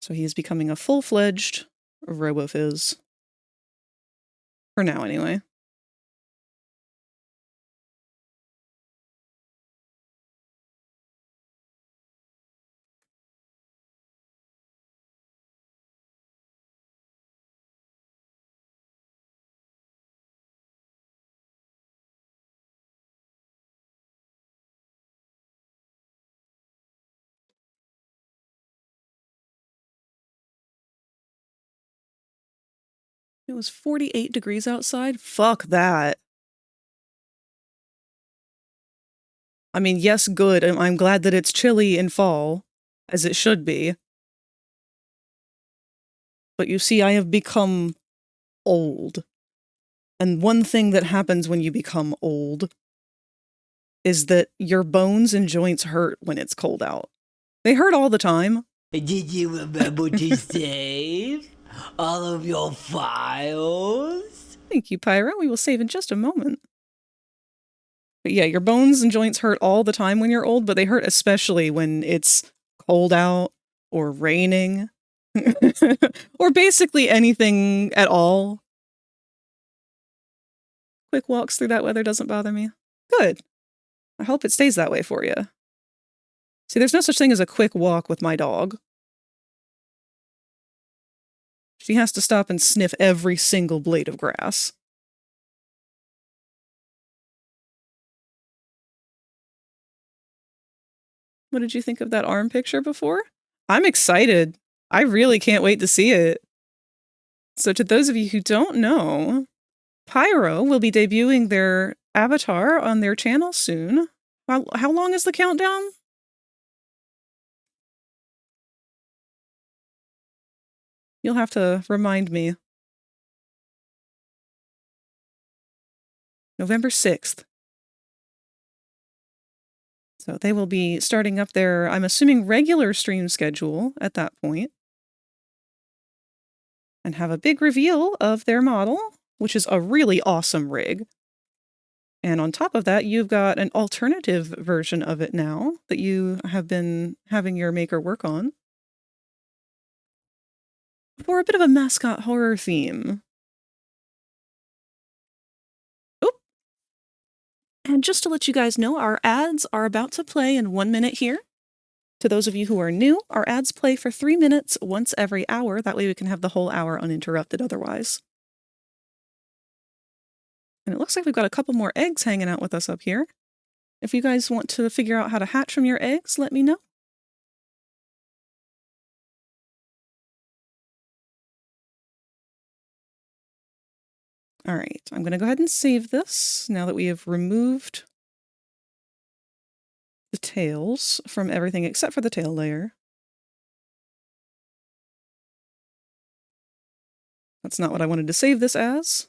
So he is becoming a full-fledged Robo Fizz. For now, anyway. It was 48 degrees outside? Fuck that. I mean, yes, good. I'm glad that it's chilly in fall, as it should be. But you see, I have become old. And one thing that happens when you become old is that your bones and joints hurt when it's cold out. They hurt all the time. Did you remember to save all of your files? Thank you, Pyro. We will save in just a moment. But yeah, your bones and joints hurt all the time when you're old, but they hurt especially when it's cold out or raining. Or basically anything at all. Quick walks through that weather doesn't bother me. Good. I hope it stays that way for you. See, there's no such thing as a quick walk with my dog. She has to stop and sniff every single blade of grass. What did you think of that arm picture before? I'm excited. I really can't wait to see it. So to those of you who don't know, Pyro will be debuting their avatar on their channel soon. How long is the countdown? You'll have to remind me. November 6th. So they will be starting up their, I'm assuming, regular stream schedule at that point. And have a big reveal of their model, which is a really awesome rig. And on top of that, you've got an alternative version of it now that you have been having your maker work on. For a bit of a mascot horror theme. Oop! And just to let you guys know, our ads are about to play in 1 minute here. To those of you who are new, our ads play for 3 minutes once every hour. That way we can have the whole hour uninterrupted otherwise. And it looks like we've got a couple more eggs hanging out with us up here. If you guys want to figure out how to hatch from your eggs, let me know. All right, I'm going to go ahead and save this now that we have removed the tails from everything except for the tail layer. That's not what I wanted to save this as.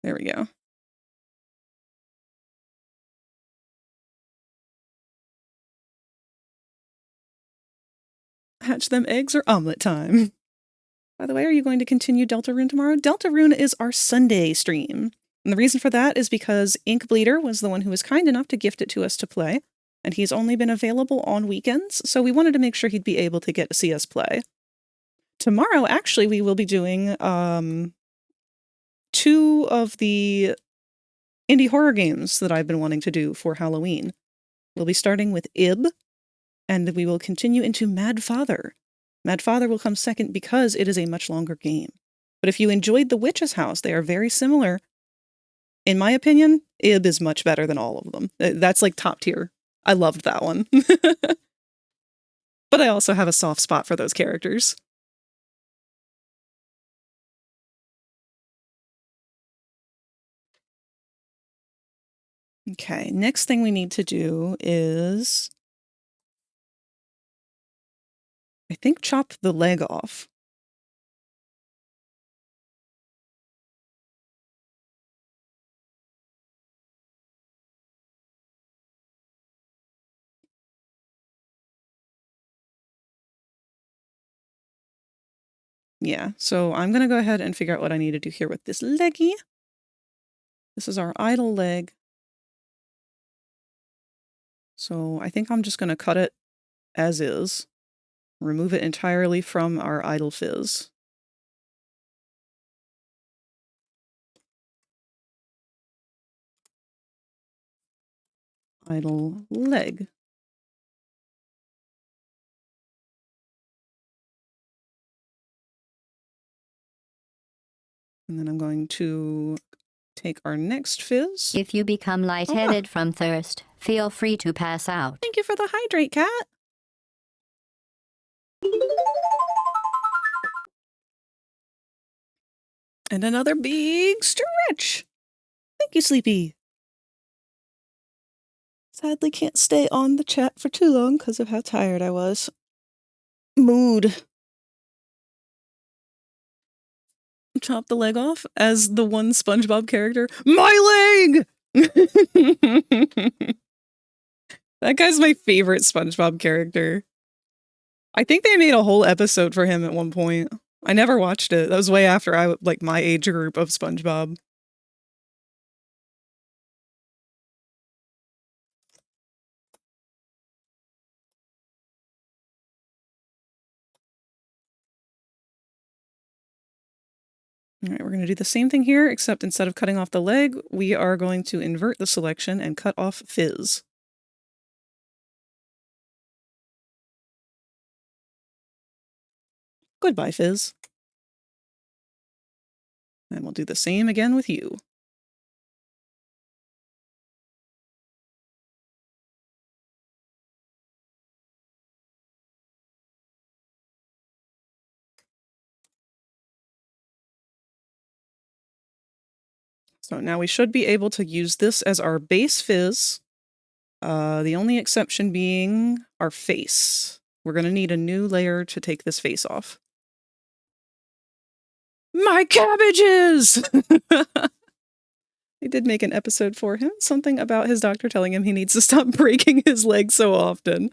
There we go. Hatch them eggs or omelet time. By the way, are you going to continue Deltarune tomorrow? Deltarune is our Sunday stream. And the reason for that is because Ink Bleeder was the one who was kind enough to gift it to us to play. And he's only been available on weekends, so we wanted to make sure he'd be able to get to see us play. Tomorrow, actually, we will be doing 2 of the indie horror games that I've been wanting to do for Halloween. We'll be starting with Ib, and we will continue into Mad Father. Mad Father will come second because it is a much longer game. But if you enjoyed The Witch's House, they are very similar. In my opinion, Ib is much better than all of them. That's like top tier. I loved that one. But I also have a soft spot for those characters. Okay, next thing we need to do is, I think, chop the leg off. Yeah, so I'm going to go ahead and figure out what I need to do here with this leggy. This is our idle leg. So I think I'm just going to cut it as is. Remove it entirely from our idle Fizz. Idle leg. And then I'm going to take our next Fizz. If you become lightheaded from thirst, feel free to pass out. Thank you for the hydrate, cat. And another big stretch. Thank you, Sleepy. Sadly can't stay on the chat for too long because of how tired I was. Mood. Chop the leg off as the one SpongeBob character. My leg! That guy's my favorite SpongeBob character. I think they made a whole episode for him at one point. I never watched it. That was way after my age group of SpongeBob. All right, we're going to do the same thing here, except instead of cutting off the leg, we are going to invert the selection and cut off Fizz. Goodbye, Fizz. And we'll do the same again with you. So now we should be able to use this as our base Fizz. The only exception being our face. We're going to need a new layer to take this face off. My cabbages! They did make an episode for him. Something about his doctor telling him he needs to stop breaking his leg so often.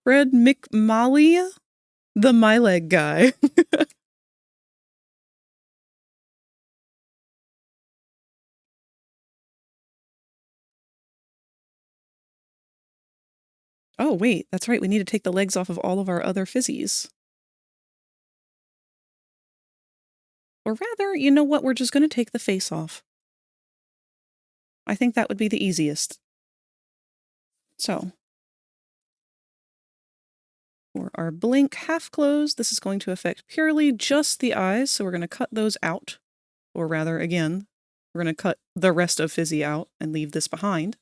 Fred McMolly, the My Leg guy. Oh, wait, that's right. We need to take the legs off of all of our other fizzies. Or rather, you know what? We're just going to take the face off. I think that would be the easiest. So, for our blink half close, this is going to affect purely just the eyes, so we're going to cut those out. Or rather, again, we're going to cut the rest of Fizzy out and leave this behind.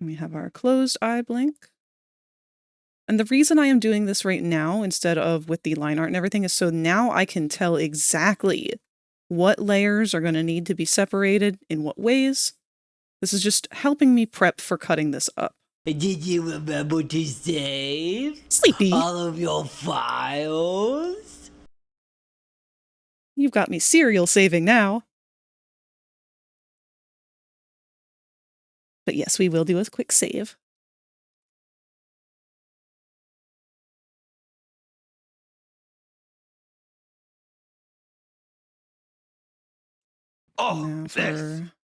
We have our closed eye blink. And the reason I am doing this right now instead of with the line art and everything is so now I can tell exactly what layers are going to need to be separated in what ways. This is just helping me prep for cutting this up. Did you remember to save Sleepy. all of your files? You've got me serial saving now. But yes, we will do a quick save. Oh, Now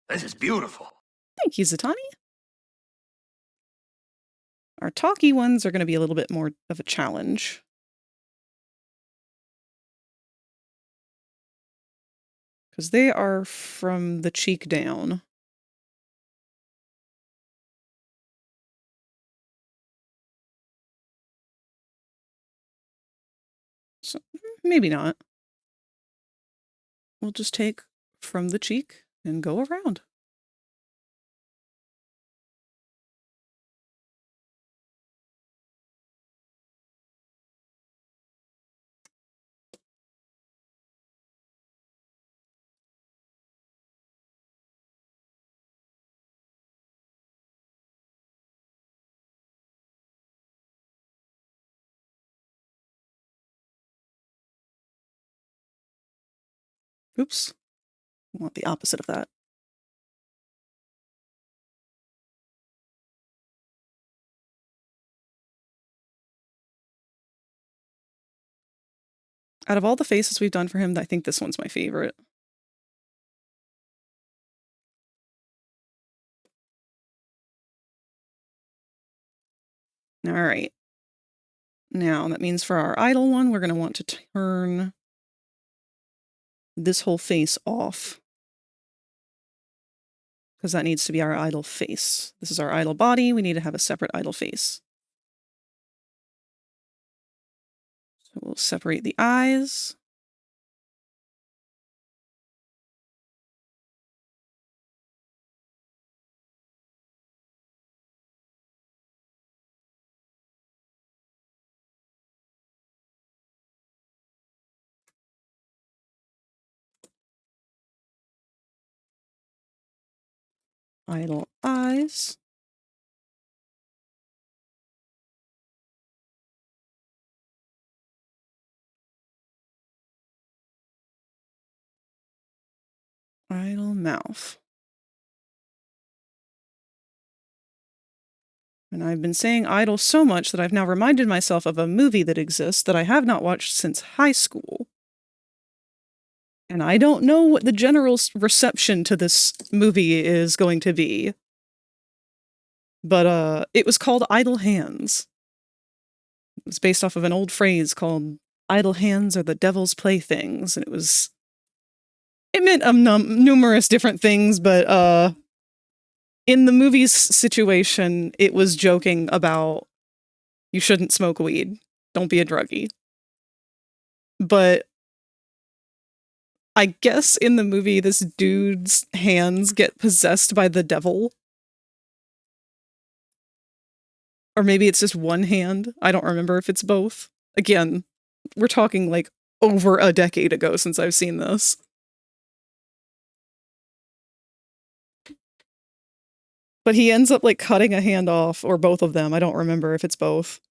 this is beautiful. Thank you, Zatani. Our talky ones are going to be a little bit more of a challenge. Because they are from the cheek down. So, maybe not. We'll just take from the cheek and go around. Oops. I want the opposite of that. Out of all the faces we've done for him, I think this one's my favorite. All right. Now, that means for our idle one, we're going to want to turn this whole face off. Because that needs to be our idle face. This is our idle body. We need to have a separate idle face. So we'll separate the eyes. Idle eyes. Idle mouth. And I've been saying idle so much that I've now reminded myself of a movie that exists that I have not watched since high school. And I don't know what the general reception to this movie is going to be. But it was called Idle Hands. It was based off of an old phrase called idle hands are the devil's playthings. And it meant numerous different things, but in the movie's situation, it was joking about you shouldn't smoke weed. Don't be a druggie. But I guess in the movie, this dude's hands get possessed by the devil. Or maybe it's just one hand. I don't remember if it's both. Again, we're talking like over a decade ago since I've seen this. But he ends up like cutting a hand off, or both of them. I don't remember if it's both.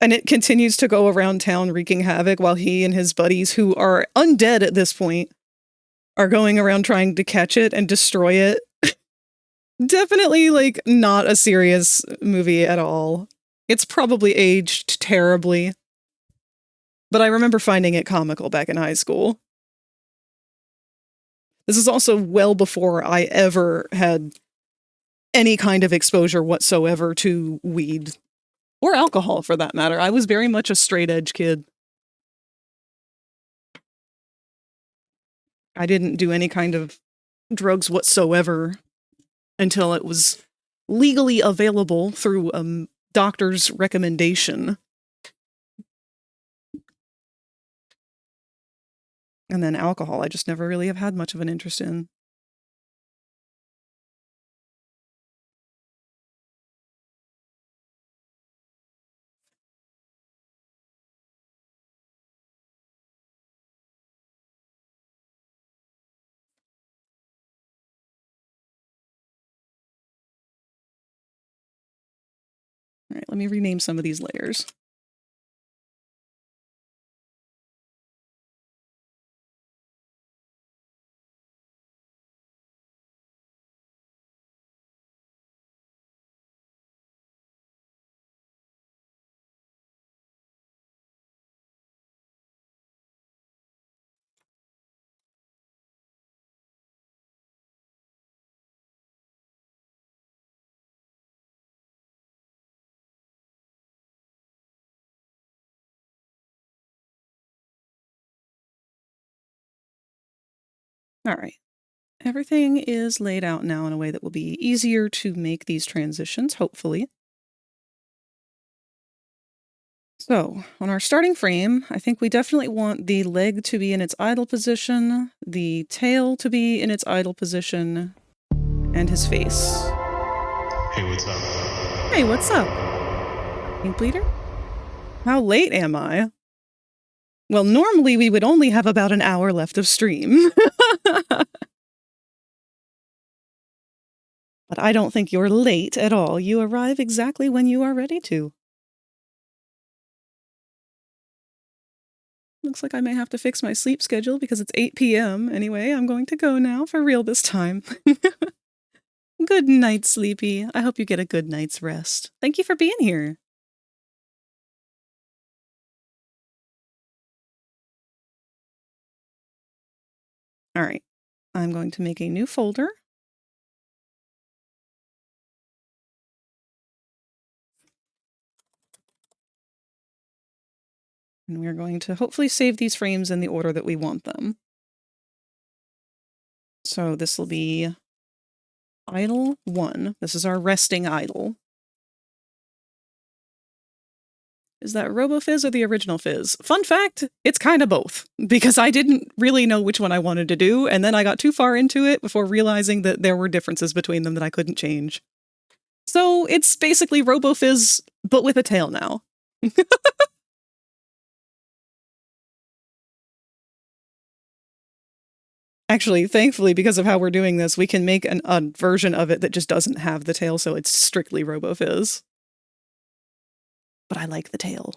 And it continues to go around town wreaking havoc while he and his buddies, who are undead at this point, are going around trying to catch it and destroy it. Definitely, like, not a serious movie at all. It's probably aged terribly. But I remember finding it comical back in high school. This is also well before I ever had any kind of exposure whatsoever to weed. Or alcohol, for that matter. I was very much a straight-edge kid. I didn't do any kind of drugs whatsoever until it was legally available through a doctor's recommendation. And then alcohol, I just never really have had much of an interest in. right, let me rename some of these layers. All right. Everything is laid out now in a way that will be easier to make these transitions, hopefully. So, on our starting frame, I think we definitely want the leg to be in its idle position, the tail to be in its idle position, and his face. Hey, what's up? Hey, what's up? Pink Bleeder? How late am I? Well, normally we would only have about an hour left of stream. But I don't think you're late at all. You arrive exactly when you are ready to. Looks like I may have to fix my sleep schedule because it's 8 p.m. Anyway, I'm going to go now for real this time. Good night, Sleepy. I hope you get a good night's rest. Thank you for being here. All right. I'm going to make a new folder. And we're going to hopefully save these frames in the order that we want them. So this will be idle 1. This is our resting idle. Is that Robo Fizz or the original Fizz? Fun fact, it's kind of both, because I didn't really know which one I wanted to do, and then I got too far into it before realizing that there were differences between them that I couldn't change. So it's basically Robo Fizz, but with a tail now. Actually, thankfully, because of how we're doing this, we can make a version of it that just doesn't have the tail, so it's strictly Robo Fizz. But I like the tail.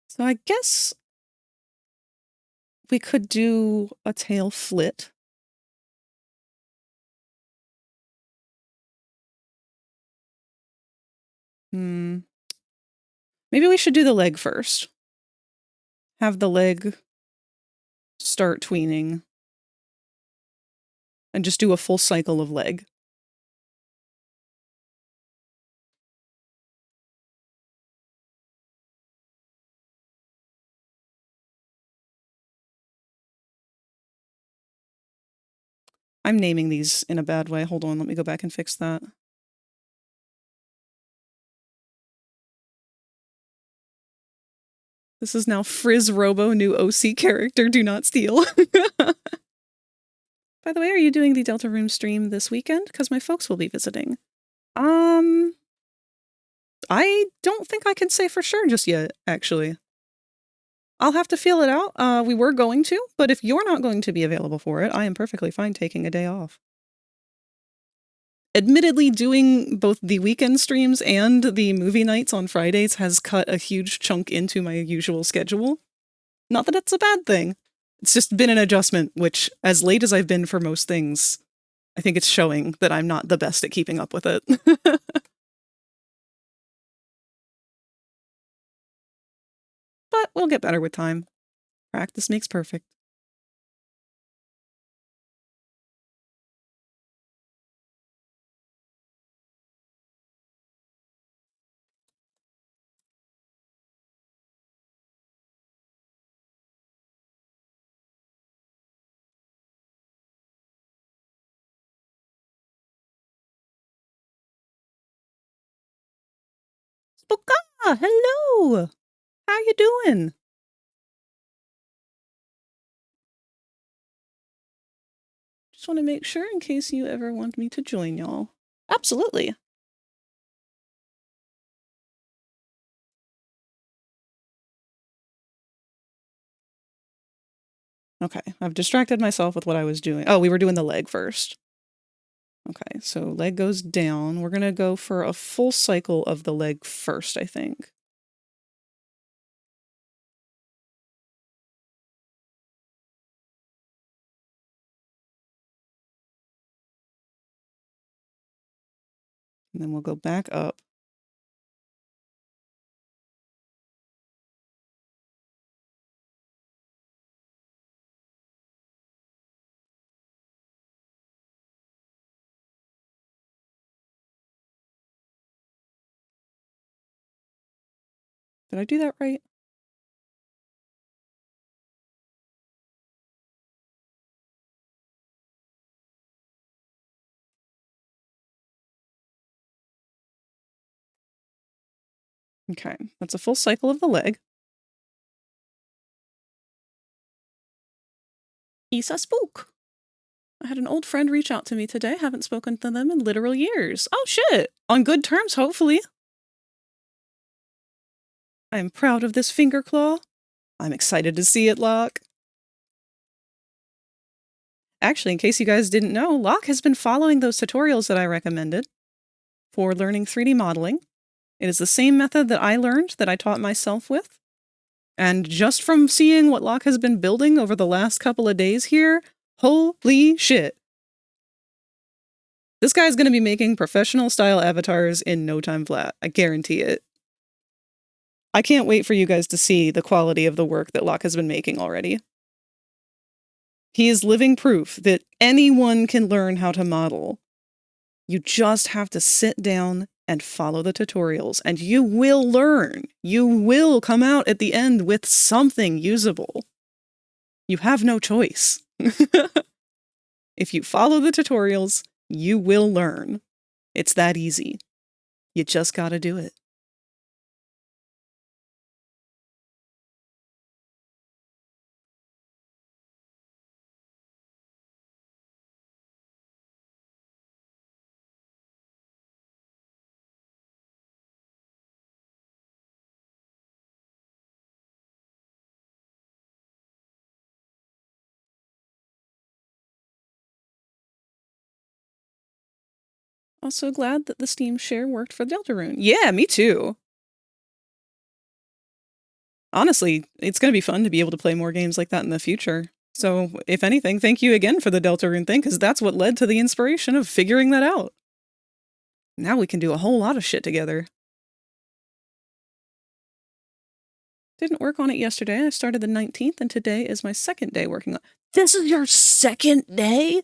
So I guess we could do a tail flit. Maybe we should do the leg first. Have the leg start tweening. And just do a full cycle of leg. I'm naming these in a bad way. Hold on, let me go back and fix that. This is now Frizz Robo, new OC character, do not steal. By the way, are you doing the Delta Room stream this weekend? Because my folks will be visiting. I don't think I can say for sure just yet, actually. I'll have to feel it out. We were going to, but if you're not going to be available for it, I am perfectly fine taking a day off. Admittedly, doing both the weekend streams and the movie nights on Fridays has cut a huge chunk into my usual schedule. Not that it's a bad thing. It's just been an adjustment, which, as late as I've been for most things, I think it's showing that I'm not the best at keeping up with it. But we'll get better with time. Practice makes perfect. Spoka! Hello! How you doing? Just want to make sure in case you ever want me to join y'all. Absolutely. Okay, I've distracted myself with what I was doing. Oh, we were doing the leg first. Okay, so leg goes down. We're gonna go for a full cycle of the leg first, I think. And then we'll go back up. Did I do that right? Okay, that's a full cycle of the leg. He's a spook. I had an old friend reach out to me today. Haven't spoken to them in literal years. Oh shit! On good terms, hopefully. I am proud of this finger claw. I'm excited to see it, Locke. Actually, in case you guys didn't know, Locke has been following those tutorials that I recommended for learning 3D modeling. It is the same method that I learned, that I taught myself with. And just from seeing what Locke has been building over the last couple of days here, holy shit. This guy's gonna be making professional style avatars in no time flat. I guarantee it. I can't wait for you guys to see the quality of the work that Locke has been making already. He is living proof that anyone can learn how to model. You just have to sit down and follow the tutorials, and you will learn. You will come out at the end with something usable. You have no choice. If you follow the tutorials, you will learn. It's that easy. You just gotta do it. Also glad that the Steam share worked for Deltarune. Yeah, me too. Honestly, it's going to be fun to be able to play more games like that in the future. So, if anything, thank you again for the Deltarune thing, because that's what led to the inspiration of figuring that out. Now we can do a whole lot of shit together. Didn't work on it yesterday. I started the 19th, and today is my second day working on it. This is your second day?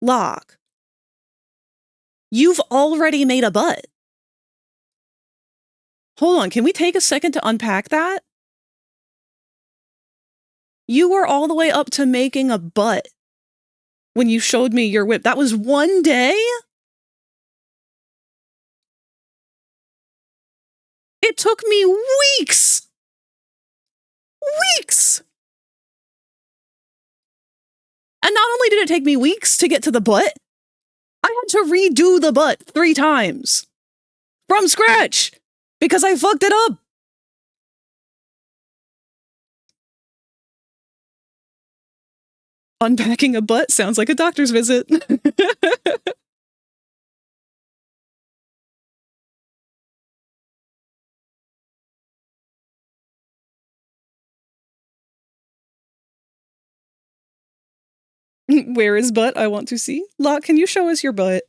Locke. You've already made a butt. Hold on, can we take a second to unpack that? You were all the way up to making a butt when you showed me your whip. That was one day? It took me weeks! Weeks! And not only did it take me weeks to get to the butt, I had to redo the butt 3 times. From scratch! Because I fucked it up! Unpacking a butt sounds like a doctor's visit. Where is butt? I want to see. Locke, can you show us your butt?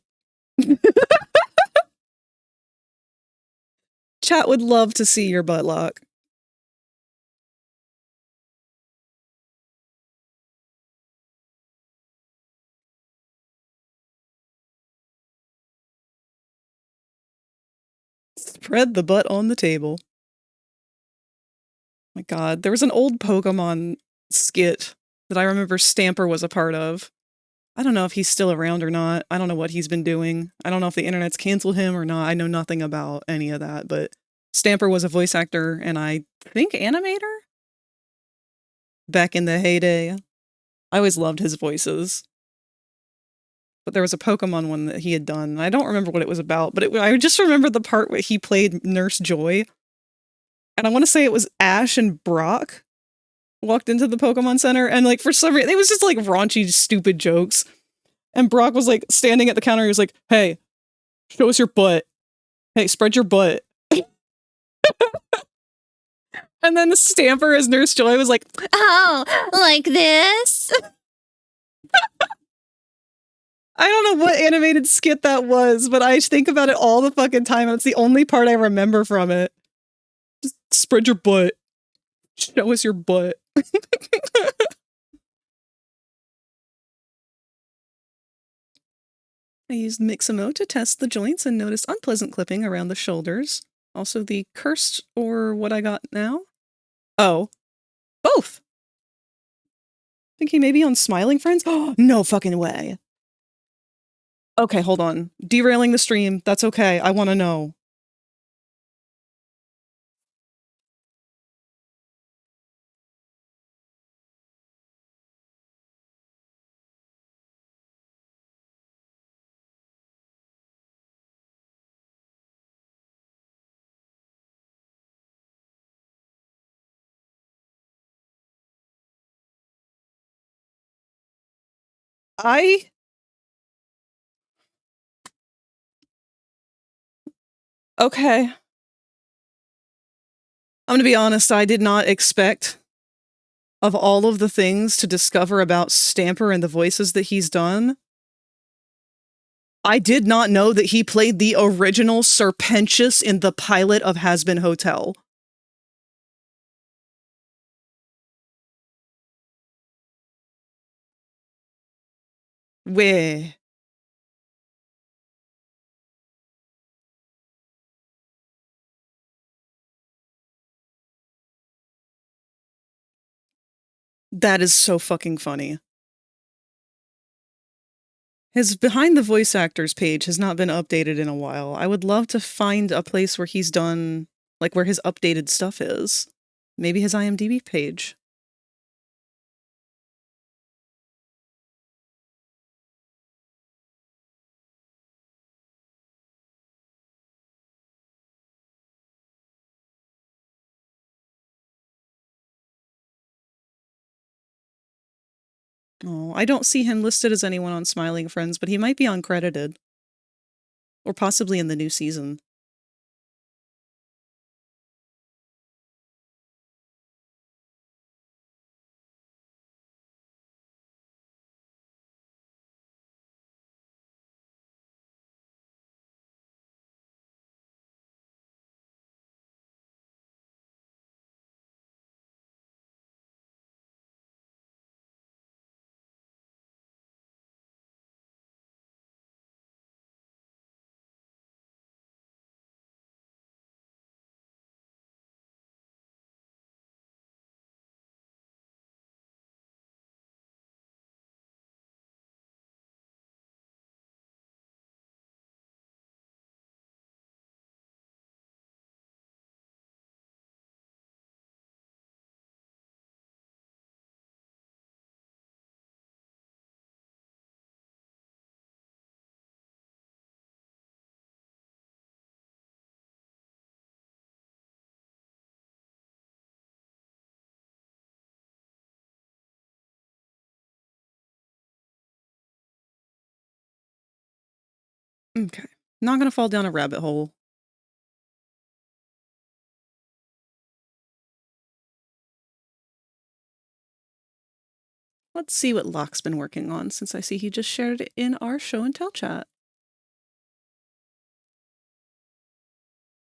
Chat would love to see your butt, Locke. Spread the butt on the table. My god, there was an old Pokemon skit that I remember Stamper was a part of. I don't know if he's still around or not. I don't know what he's been doing. I don't know if the internet's canceled him or not. I know nothing about any of that, but Stamper was a voice actor and I think animator? Back in the heyday. I always loved his voices. But there was a Pokemon one that he had done. I don't remember what it was about, but I just remember the part where he played Nurse Joy. And I want to say it was Ash and Brock walked into the Pokemon Center, and like for some reason, it was just like raunchy, stupid jokes. And Brock was like standing at the counter. He was like, "Hey, show us your butt. Hey, spread your butt." And then the Stamper as Nurse Joy was like, Oh, like this? I don't know what animated skit that was, but I think about it all the fucking time, and it's the only part I remember from it. Just spread your butt. Show us your butt. I used Mixamo to test the joints and noticed unpleasant clipping around the shoulders. Also the cursed or what I got now. Oh. Both! Think he may be on Smiling Friends? Oh, no fucking way. Okay, hold on. Derailing the stream. That's okay. I want to know. Okay. I'm gonna be honest, I did not expect, of all of the things to discover about Stamper and the voices that he's done, I did not know that he played the original Serpentious in the pilot of Hazbin Hotel. Where? That is so fucking funny. His behind the voice actors page has not been updated in a while. I would love to find a place where he's done, like where his updated stuff is. Maybe his IMDb page. Oh, I don't see him listed as anyone on Smiling Friends, but he might be uncredited. Or possibly in the new season. Okay. Not gonna fall down a rabbit hole. Let's see what Locke's been working on, since I see he just shared it in our show and tell chat.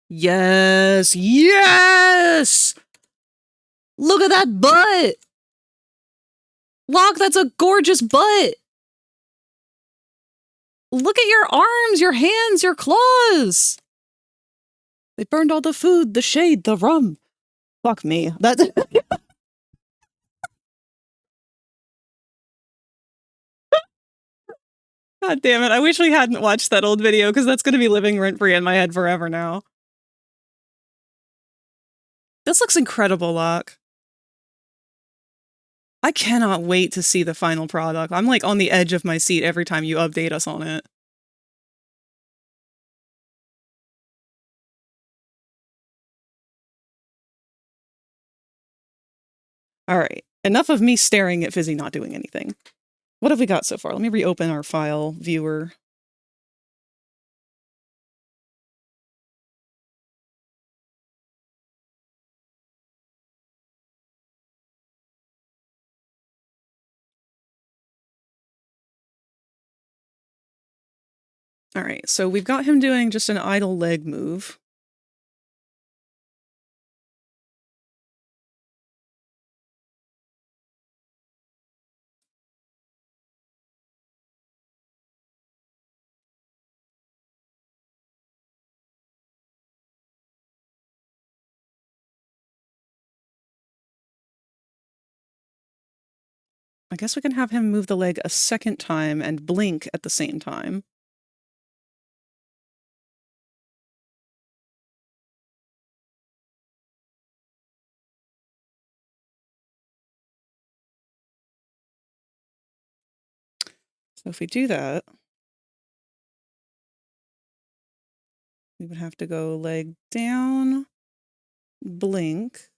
Yes! Yes! Look at that butt! Locke, that's a gorgeous butt! Look at your arms, your hands, your claws! They burned all the food, the shade, the rum. Fuck me. That's... God damn it, I wish we hadn't watched that old video, because that's gonna be living rent-free in my head forever now. This looks incredible, Locke. I cannot wait to see the final product. I'm like on the edge of my seat every time you update us on it. All right. Enough of me staring at Fizzy not doing anything. What have we got so far? Let me reopen our file viewer. All right, so we've got him doing just an idle leg move. I guess we can have him move the leg a second time and blink at the same time. So if we do that, we would have to go leg down, blink.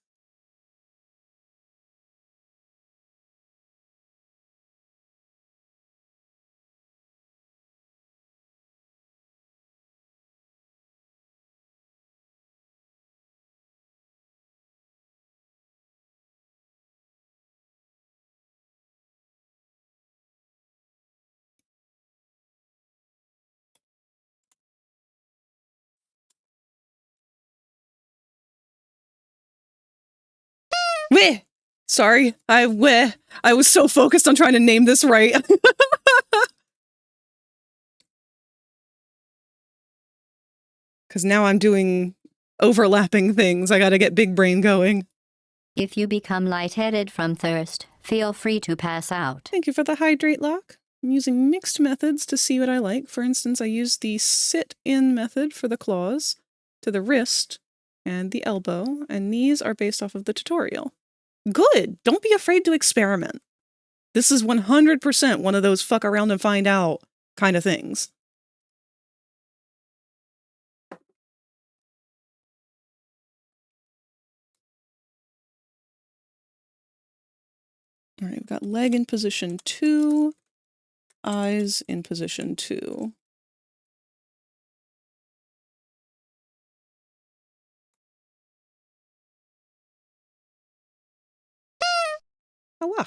Weh! Sorry, I was so focused on trying to name this right. Because now I'm doing overlapping things. I gotta get big brain going. If you become lightheaded from thirst, feel free to pass out. Thank you for the hydrate lock. I'm using mixed methods to see what I like. For instance, I use the sit-in method for the claws, to the wrist, and the elbow, and these are based off of the tutorial. Good! Don't be afraid to experiment. This is 100% one of those fuck around and find out kind of things. All right, we've got leg in position 2, eyes in position 2. Oh, wow.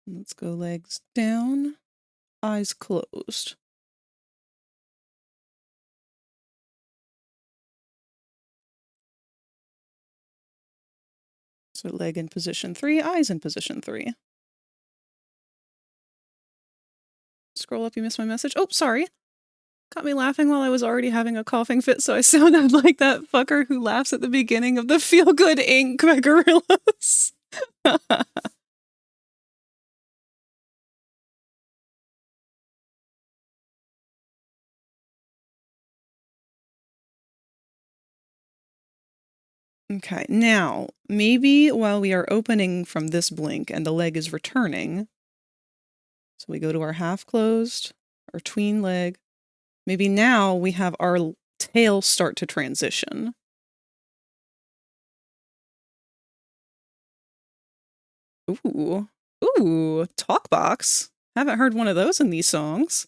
Let's go legs down, eyes closed. So leg in position 3, eyes in position 3. Scroll up, you missed my message. Oh, sorry. Got me laughing while I was already having a coughing fit, so I sounded like that fucker who laughs at the beginning of the Feel Good Inc. by Gorillaz. Okay, now, maybe while we are opening from this blink and the leg is returning, so we go to our half closed, our tween leg, maybe now we have our tail start to transition. Ooh, ooh, talk box. Haven't heard one of those in these songs.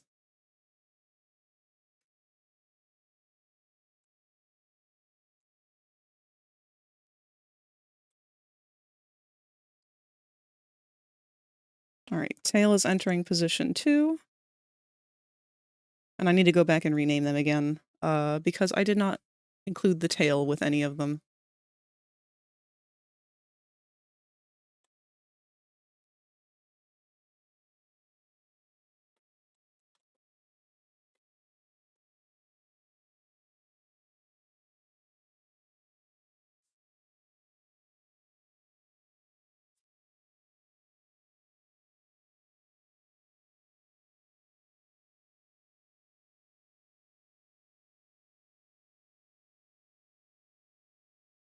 All right, tail is entering position 2. And I need to go back and rename them again, because I did not include the tail with any of them.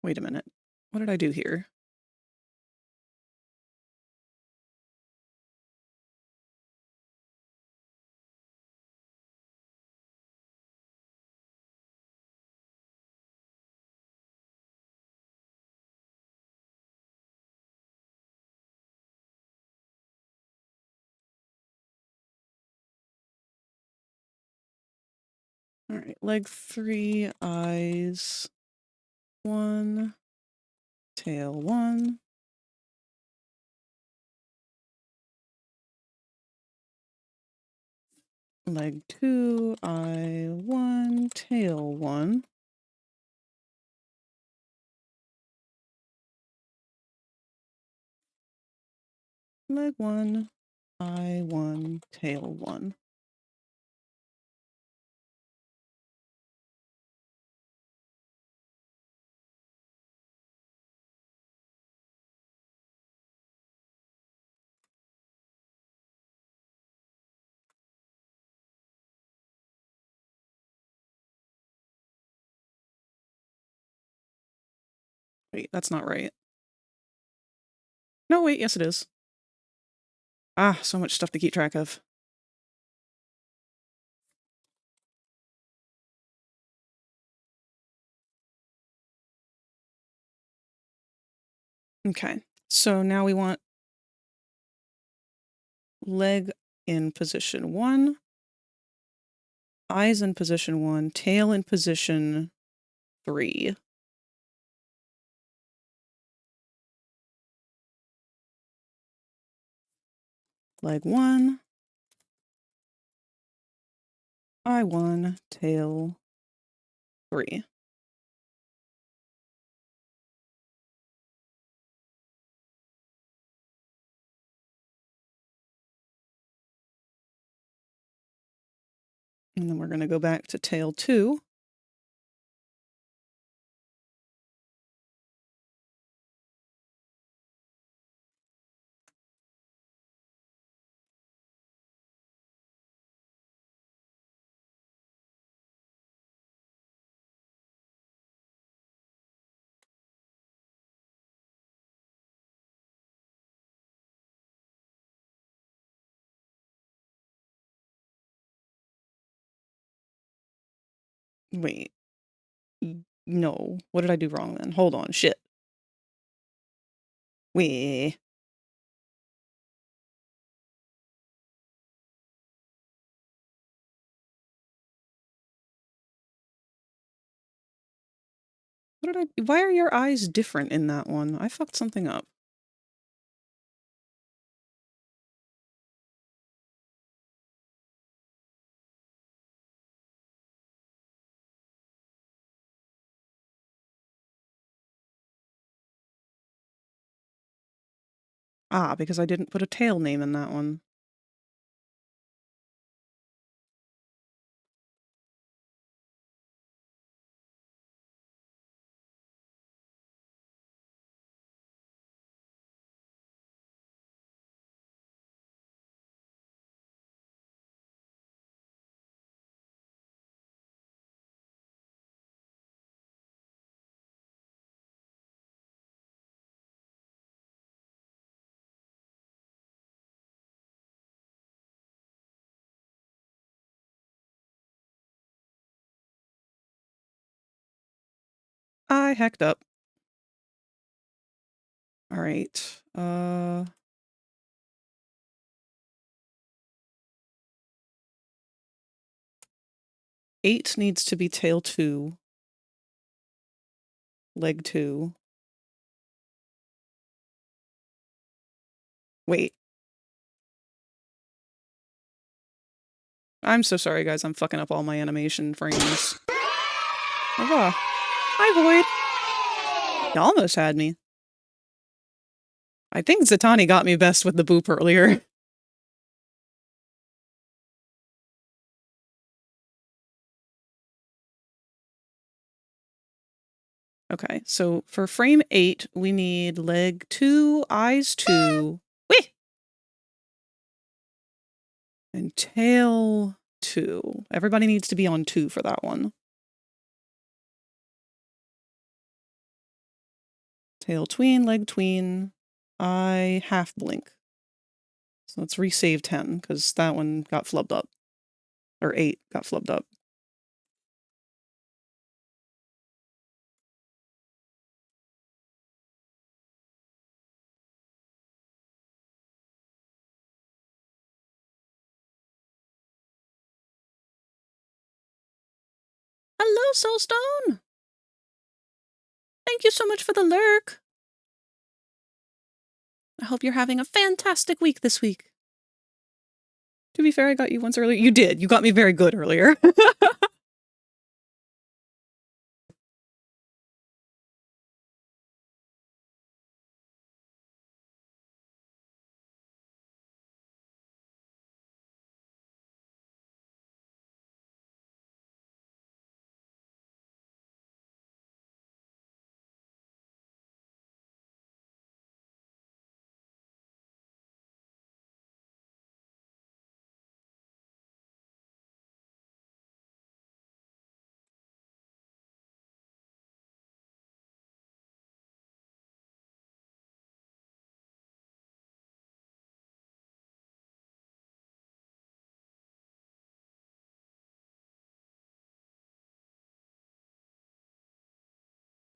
Wait a minute. What did I do here? Alright, leg 3, eyes 1, tail 1. Leg 2, eye 1, tail 1. Leg 1, eye 1, tail 1. Wait, that's not right. No, wait, yes it is. Ah, so much stuff to keep track of. Okay, so now we want leg in position 1, eyes in position 1, tail in position 3. Leg 1, eye 1, tail 3. And then we're going to go back to tail 2. Wait. No. What did I do wrong then? Hold on. Shit. Wait. What did I... Why are your eyes different in that one? I fucked something up. Ah, because I didn't put a tail name in that one. I hacked up. Alright. 8 needs to be tail 2. Leg 2. Wait. I'm so sorry, guys. I'm fucking up all my animation frames. Oh, hi, Void. You almost had me. I think Zatanni got me best with the boop earlier. Okay, so for frame 8, we need leg 2, eyes 2, whee! And tail 2. Everybody needs to be on 2 for that one. Tail tween, leg tween, eye half blink. So let's resave 10, because that one got flubbed up. Or 8 got flubbed up. Hello, Soulstone. Thank you so much for the lurk. I hope you're having a fantastic week this week. To be fair, I got you once earlier. You did. You got me very good earlier.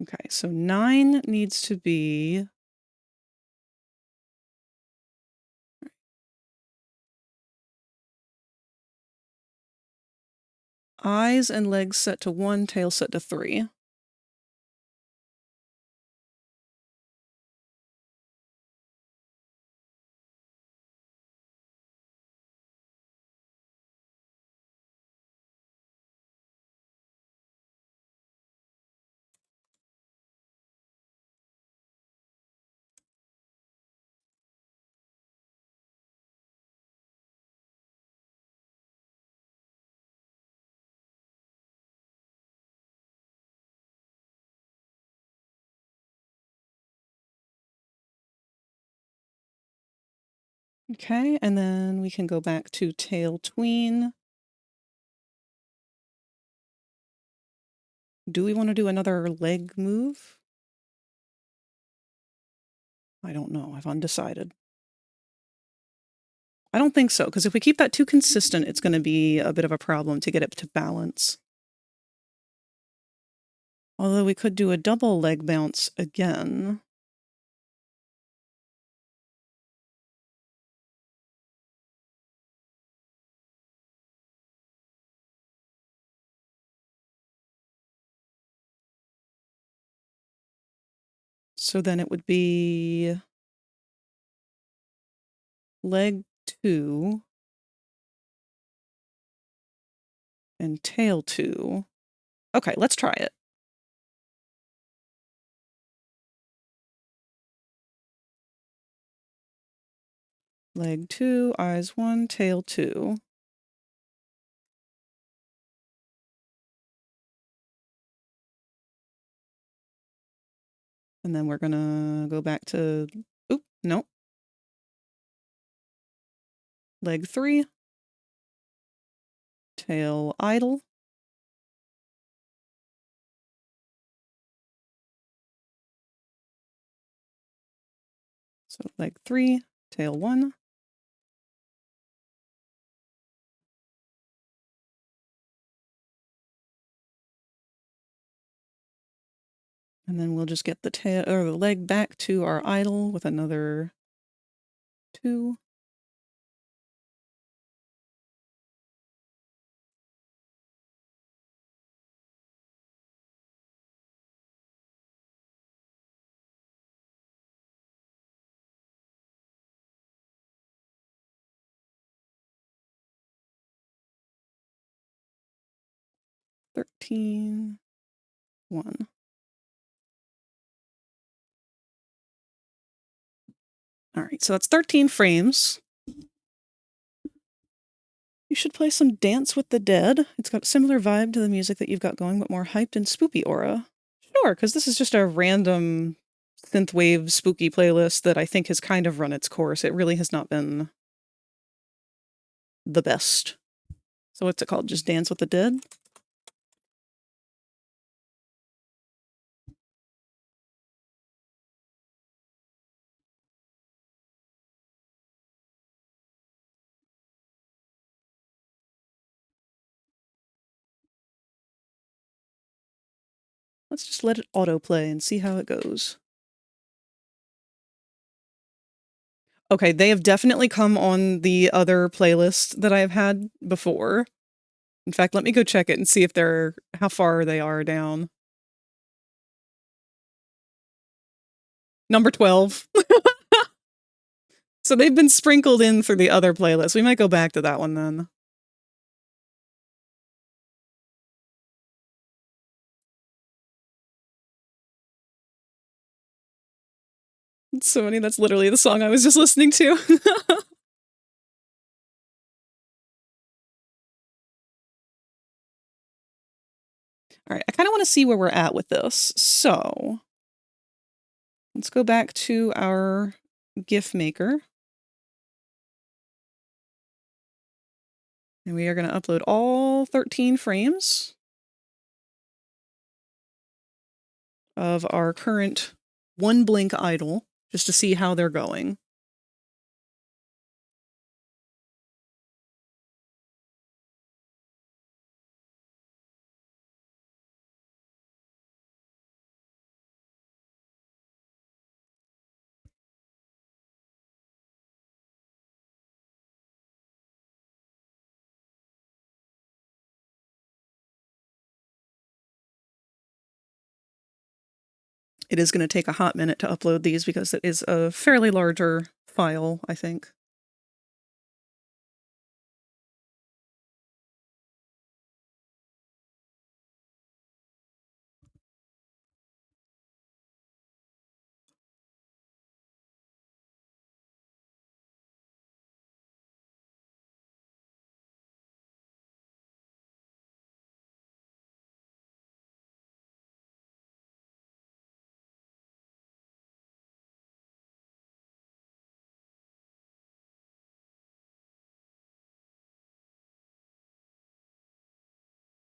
Okay, so 9 needs to be... eyes and legs set to 1, tail set to 3. Okay, and then we can go back to tail tween. Do we want to do another leg move? I don't know. I've undecided. I don't think so, because if we keep that too consistent, it's going to be a bit of a problem to get it to balance. Although we could do a double leg bounce again. So then it would be leg 2 and tail 2. Okay, let's try it. Leg 2, eyes 1, tail 2. And then we're gonna go back to, oop, nope. Leg 3, tail idle. So leg 3, tail 1. And then we'll just get the tail or the leg back to our idle with another 2. Thirteen, 1. All right, so that's 13 frames. You should play some Dance with the Dead. It's got a similar vibe to the music that you've got going, but more hyped and spoopy aura. Sure, because this is just a random synthwave spooky playlist that I think has kind of run its course. It really has not been the best. So what's it called? Just Dance with the Dead? Let's just let it autoplay and see how it goes. Okay, they have definitely come on the other playlist that I've had before. In fact, let me go check it and see if how far they are down. Number 12. So they've been sprinkled in through the other playlist. We might go back to that one then. It's so funny, that's literally the song I was just listening to. Alright, I kind of want to see where we're at with this. So, let's go back to our GIF maker. And we are going to upload all 13 frames of our current one blink idle, just to see how they're going. It is going to take a hot minute to upload these because it is a fairly larger file, I think.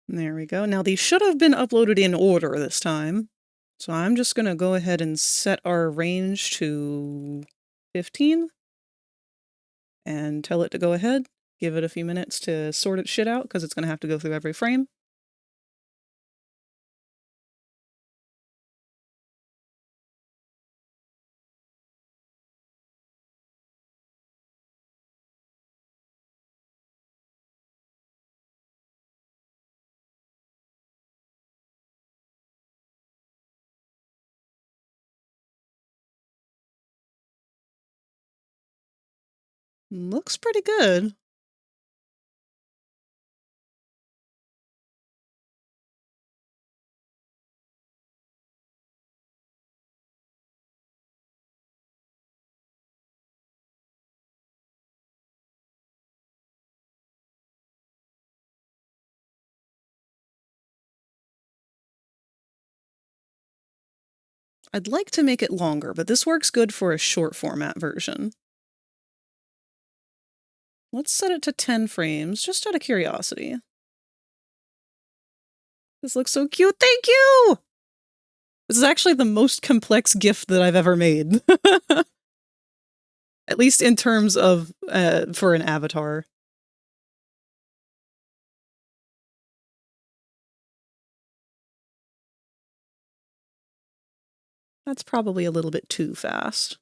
There we go. Now these should have been uploaded in order this time. So I'm just going to go ahead and set our range to 15 and tell it to go ahead. Give it a few minutes to sort its shit out because it's going to have to go through every frame. Looks pretty good. I'd like to make it longer, but this works good for a short format version. Let's set it to 10 frames, just out of curiosity. This looks so cute. Thank you! This is actually the most complex GIF that I've ever made. At least in terms of, for an avatar. That's probably a little bit too fast.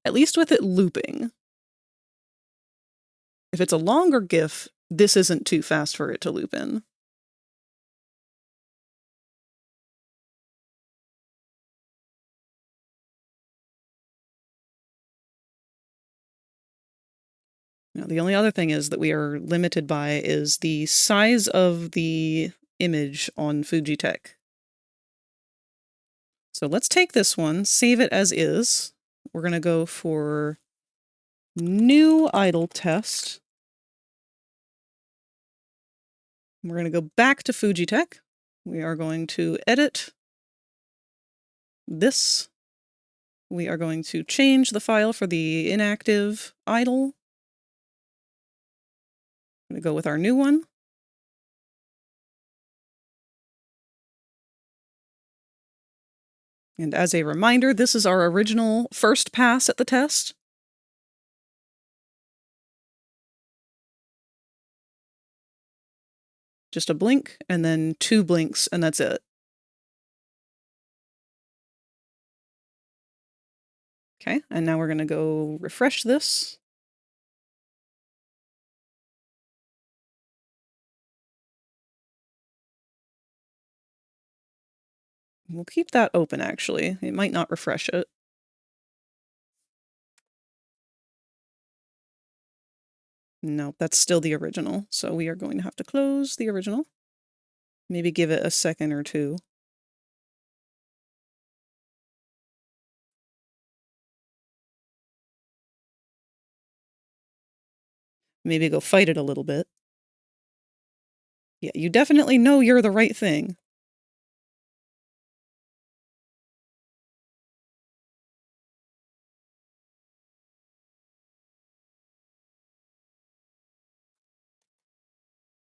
At least with it looping. If it's a longer GIF, this isn't too fast for it to loop in. Now, the only other thing is that we are limited by is the size of the image on Fujitech. So let's take this one, save it as is. We're going to go for new idle test. We're going to go back to Fujitech. We are going to edit this. We are going to change the file for the inactive idle. I'm going to go with our new one. And as a reminder, this is our original first pass at the test. Just a blink, and then 2 blinks, and that's it. Okay, and now we're going to go refresh this. We'll keep that open, actually. It might not refresh it. No, that's still the original. So we are going to have to close the original. Maybe give it a second or two. Maybe go fight it a little bit. Yeah, you definitely know you're the right thing.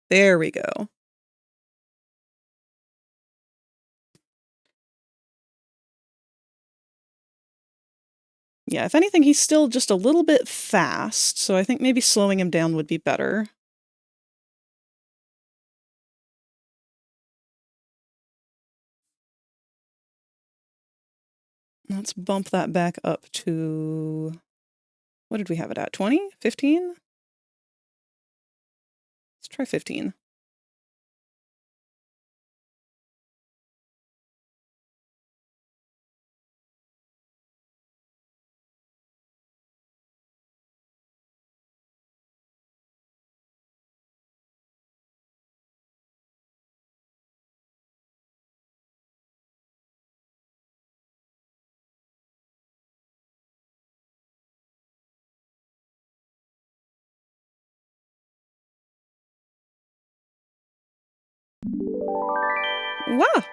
There we go. Yeah, if anything, he's still just a little bit fast, so I think maybe slowing him down would be better. Let's bump that back up to... What did we have it at? 20? 15? Let's try 15. Wow!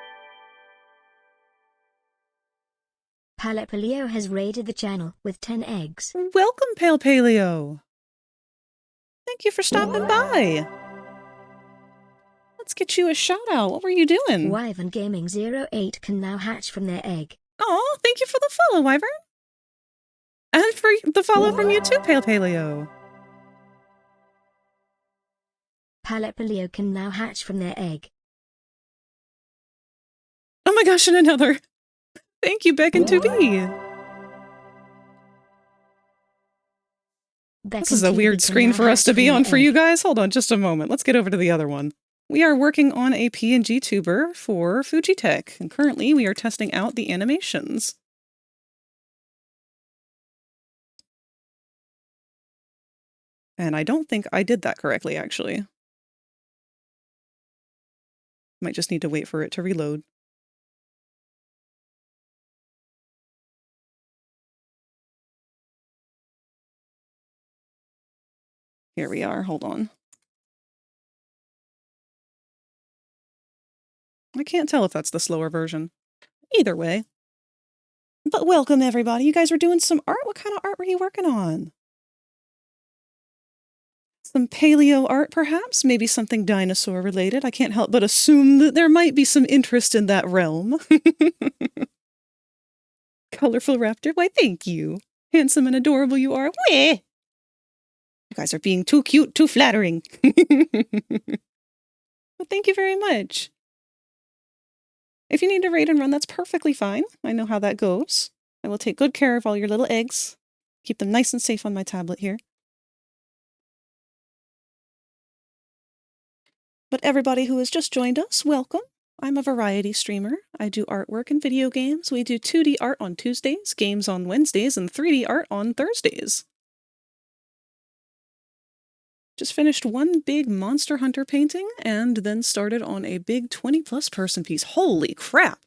Paleo has raided the channel with 10 eggs. Welcome, Pale Paleo! Thank you for stopping by! Let's get you a shout out. What were you doing? Wyvern Gaming 08 can now hatch from their egg. Oh, thank you for the follow, Wyvern! And for the follow from you too, Pale Paleo! Paleo can now hatch from their egg. Oh my gosh, and another! Thank you, PNGTuber! This is a weird screen for us to be on for you guys. Hold on just a moment. Let's get over to the other one. We are working on a PNGTuber for Fujitech, and currently we are testing out the animations. And I don't think I did that correctly, actually. Might just need to wait for it to reload. Here we are, hold on. I can't tell if that's the slower version. Either way. But welcome, everybody. You guys were doing some art? What kind of art were you working on? Some paleo art, perhaps? Maybe something dinosaur related? I can't help but assume that there might be some interest in that realm. Colorful raptor? Why, thank you. Handsome and adorable you are. Weh! You guys are being too cute, too flattering. Well, thank you very much. If you need to raid and run, that's perfectly fine. I know how that goes. I will take good care of all your little eggs. Keep them nice and safe on my tablet here. But everybody who has just joined us, welcome. I'm a variety streamer. I do artwork and video games. We do 2D art on Tuesdays, games on Wednesdays, and 3D art on Thursdays. Just finished one big Monster Hunter painting and then started on a big 20+ person piece. Holy crap!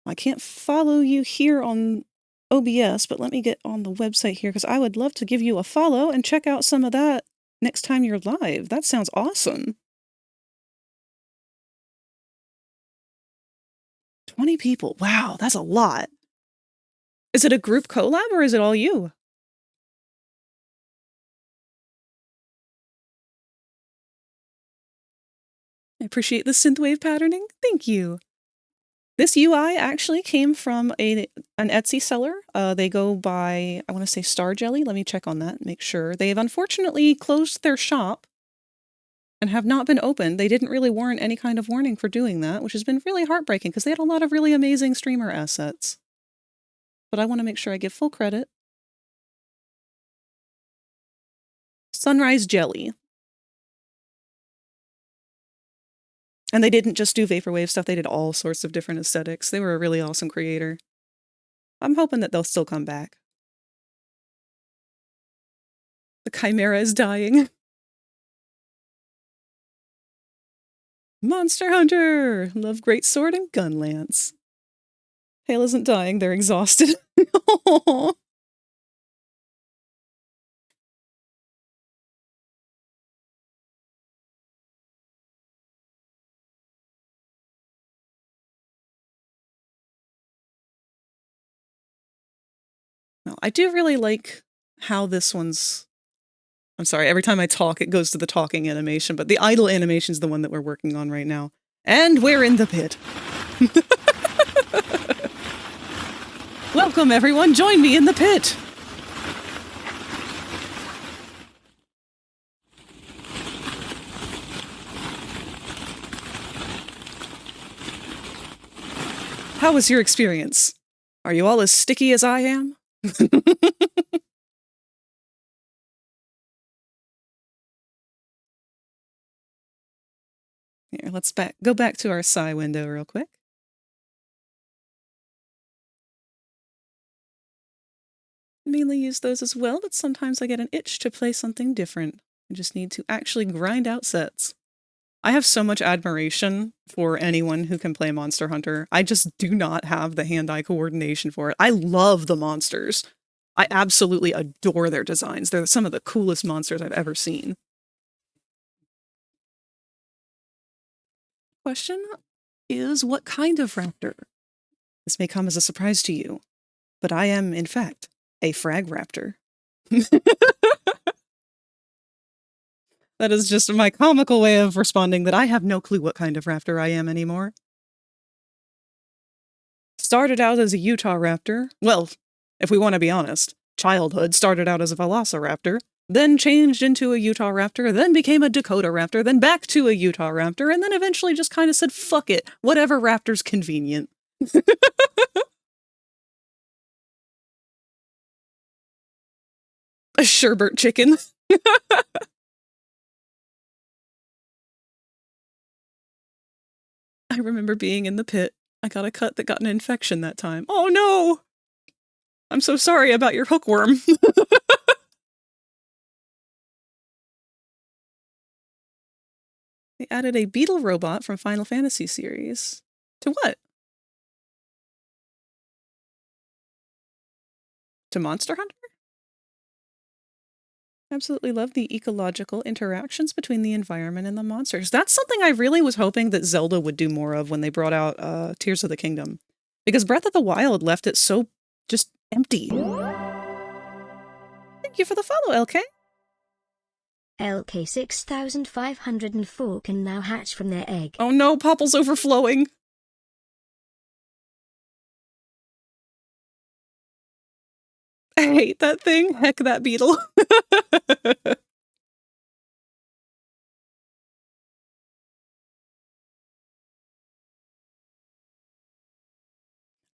I can't follow you here on OBS, but let me get on the website here because I would love to give you a follow and check out some of that next time you're live. That sounds awesome. 20 people. Wow, that's a lot. Is it a group collab or is it all you? I appreciate the synthwave patterning. Thank you. This UI actually came from an Etsy seller. They go by, I want to say Star Jelly. Let me check on that, make sure. They've unfortunately closed their shop and have not been opened. They didn't really warrant any kind of warning for doing that, which has been really heartbreaking because they had a lot of really amazing streamer assets. but I want to make sure I give full credit. Sunrise Jelly. And they didn't just do vaporwave stuff, they did all sorts of different aesthetics. They were a really awesome creator. I'm hoping that they'll still come back. The Chimera is dying. Monster Hunter! Love great sword and gun lance. Hale isn't dying, they're exhausted. No, I do really like how this one's... I'm sorry, every time I talk, it goes to the talking animation, but the idle animation is the one that we're working on right now. And we're in the pit. Welcome, everyone. Join me in the pit. How was your experience? Are you all as sticky as I am? Here, let's go back to our Psy window real quick. Mainly use those as well, but sometimes I get an itch to play something different. I just need to actually grind out sets. I have so much admiration for anyone who can play Monster Hunter. I just do not have the hand-eye coordination for it. I love the monsters. I absolutely adore their designs. They're some of the coolest monsters I've ever seen. Question is, what kind of raptor? This may come as a surprise to you, but I am, in fact, a FragRaptor. That is just my comical way of responding that I have no clue what kind of raptor I am anymore. Started out as a Utah raptor. Well, if we want to be honest, childhood started out as a velociraptor, then changed into a Utah raptor, then became a Dakota raptor, then back to a Utah raptor, and then eventually just kind of said, fuck it, whatever raptor's convenient. A sherbet chicken. I remember being in the pit. I got a cut that got an infection that time. Oh no! I'm so sorry about your hookworm. They added a beetle robot from Final Fantasy series. To what? To Monster Hunter? Absolutely love the ecological interactions between the environment and the monsters. That's something I really was hoping that Zelda would do more of when they brought out Tears of the Kingdom. Because Breath of the Wild left it so just empty. Thank you for the follow, LK. LK 6504 can now hatch from their egg. Oh no, Popple's overflowing. I hate that thing. Heck, that beetle.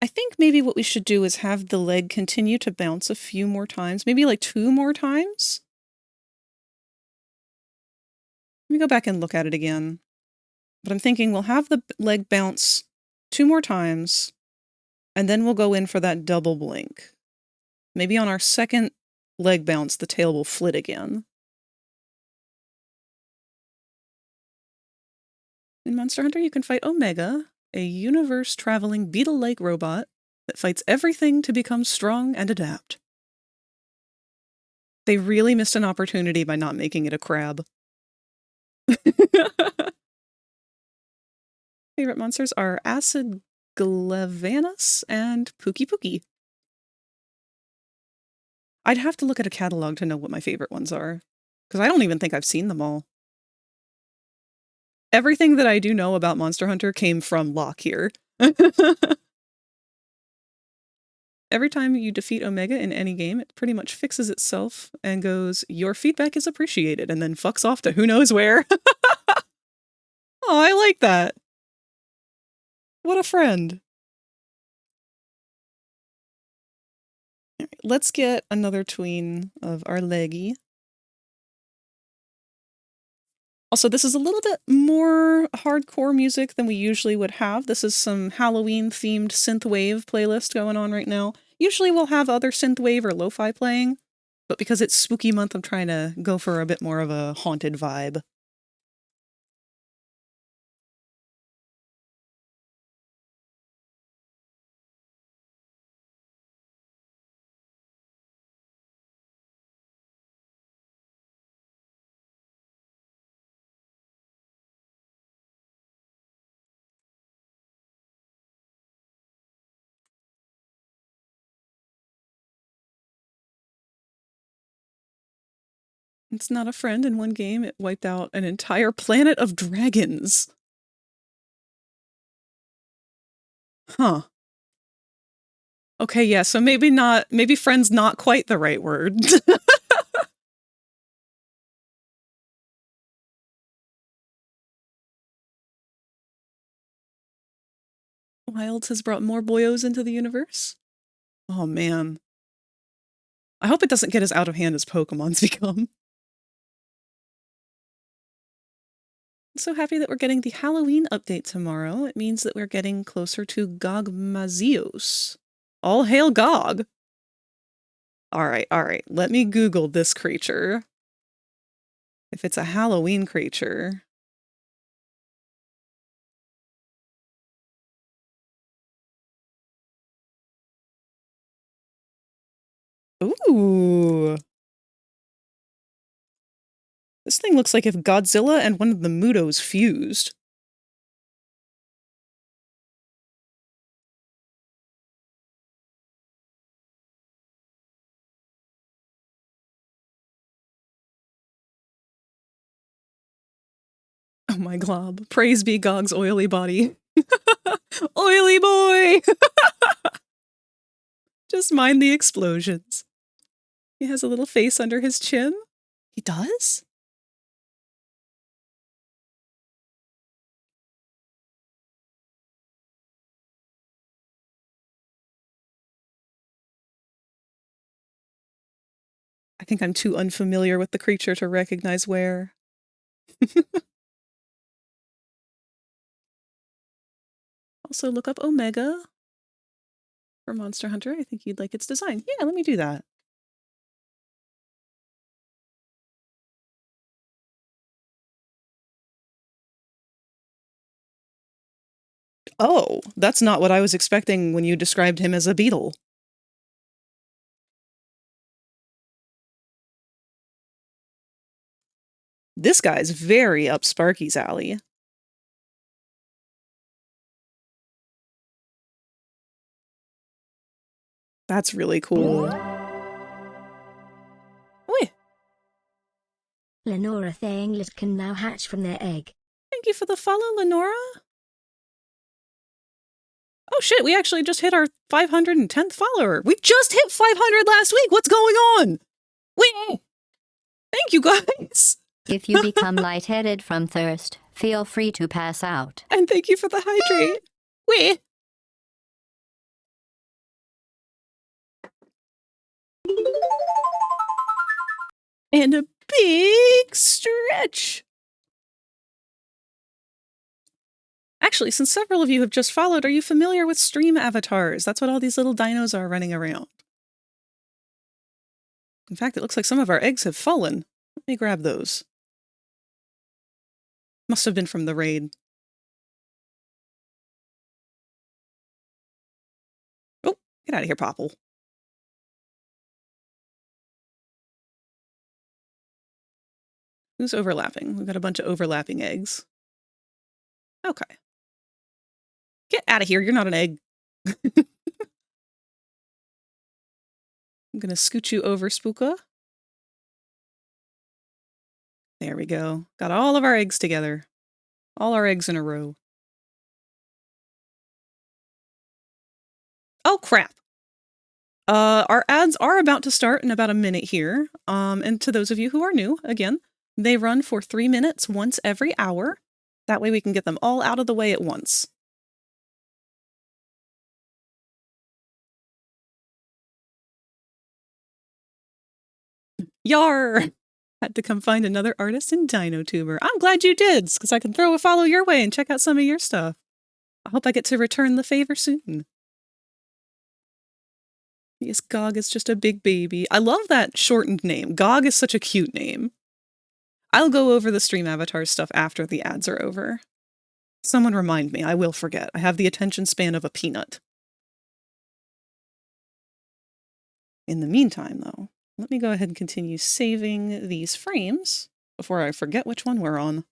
I think maybe what we should do is have the leg continue to bounce a few more times. Maybe like 2 more times? Let me go back and look at it again. But I'm thinking we'll have the leg bounce 2 more times, and then we'll go in for that double blink. Maybe on our second leg bounce, the tail will flit again. In Monster Hunter, you can fight Omega, a universe-traveling beetle-like robot that fights everything to become strong and adapt. They really missed an opportunity by not making it a crab. Favorite monsters are Acid Glavanus and Pookie Pookie. I'd have to look at a catalog to know what my favorite ones are, because I don't even think I've seen them all. Everything that I do know about Monster Hunter came from Locke here. Every time you defeat Omega in any game, it pretty much fixes itself and goes, your feedback is appreciated, and then fucks off to who knows where. Oh, I like that. What a friend. All right, let's get another tween of our leggy. Also, this is a little bit more hardcore music than we usually would have. This is some Halloween-themed synthwave playlist going on right now. Usually we'll have other synthwave or lo-fi playing, but because it's spooky month, I'm trying to go for a bit more of a haunted vibe. It's not a friend. In one game, it wiped out an entire planet of dragons. Huh. Okay, yeah, so maybe friend's not quite the right word. Wilds has brought more boyos into the universe? Oh man. I hope it doesn't get as out of hand as Pokemon's become. I'm so happy that we're getting the Halloween update tomorrow. It means that we're getting closer to Gogmazios. All hail Gog! Alright, let me Google this creature. If it's a Halloween creature. Ooh! This thing looks like if Godzilla and one of the Mudos fused. Oh my glob. Praise be Gog's oily body. Oily boy! Just mind the explosions. He has a little face under his chin. He does? I think I'm too unfamiliar with the creature to recognize where. Also look up Omega for Monster Hunter. I think you'd like its design. Yeah, let me do that. Oh, that's not what I was expecting when you described him as a beetle. This guy's very up Sparky's alley. That's really cool. Oi! Lenora Thanglet can now hatch from their egg. Thank you for the follow, Lenora. Oh shit, we actually just hit our 510th follower. We just hit 500 last week. What's going on? Wait! Thank you, guys. If you become lightheaded from thirst, feel free to pass out. And thank you for the hydrate. Wait. And a big stretch. Actually, since several of you have just followed, are you familiar with stream avatars? That's what all these little dinos are running around. In fact, it looks like some of our eggs have fallen. Let me grab those. Must have been from the raid. Oh, get out of here, Popple. Who's overlapping? We've got a bunch of overlapping eggs. Okay. Get out of here, you're not an egg. I'm gonna scoot you over, Spooka. There we go. Got all of our eggs together. All our eggs in a row. Oh, crap. Our ads are about to start in about a minute here. And to those of you who are new, again, they run for 3 minutes once every hour. That way we can get them all out of the way at once. Yar! Had to come find another artist in DinoTuber. I'm glad you did, because I can throw a follow your way and check out some of your stuff. I hope I get to return the favor soon. Yes, Gog is just a big baby. I love that shortened name. Gog is such a cute name. I'll go over the stream avatar stuff after the ads are over. Someone remind me, I will forget. I have the attention span of a peanut. In the meantime, though, let me go ahead and continue saving these frames before I forget which one we're on.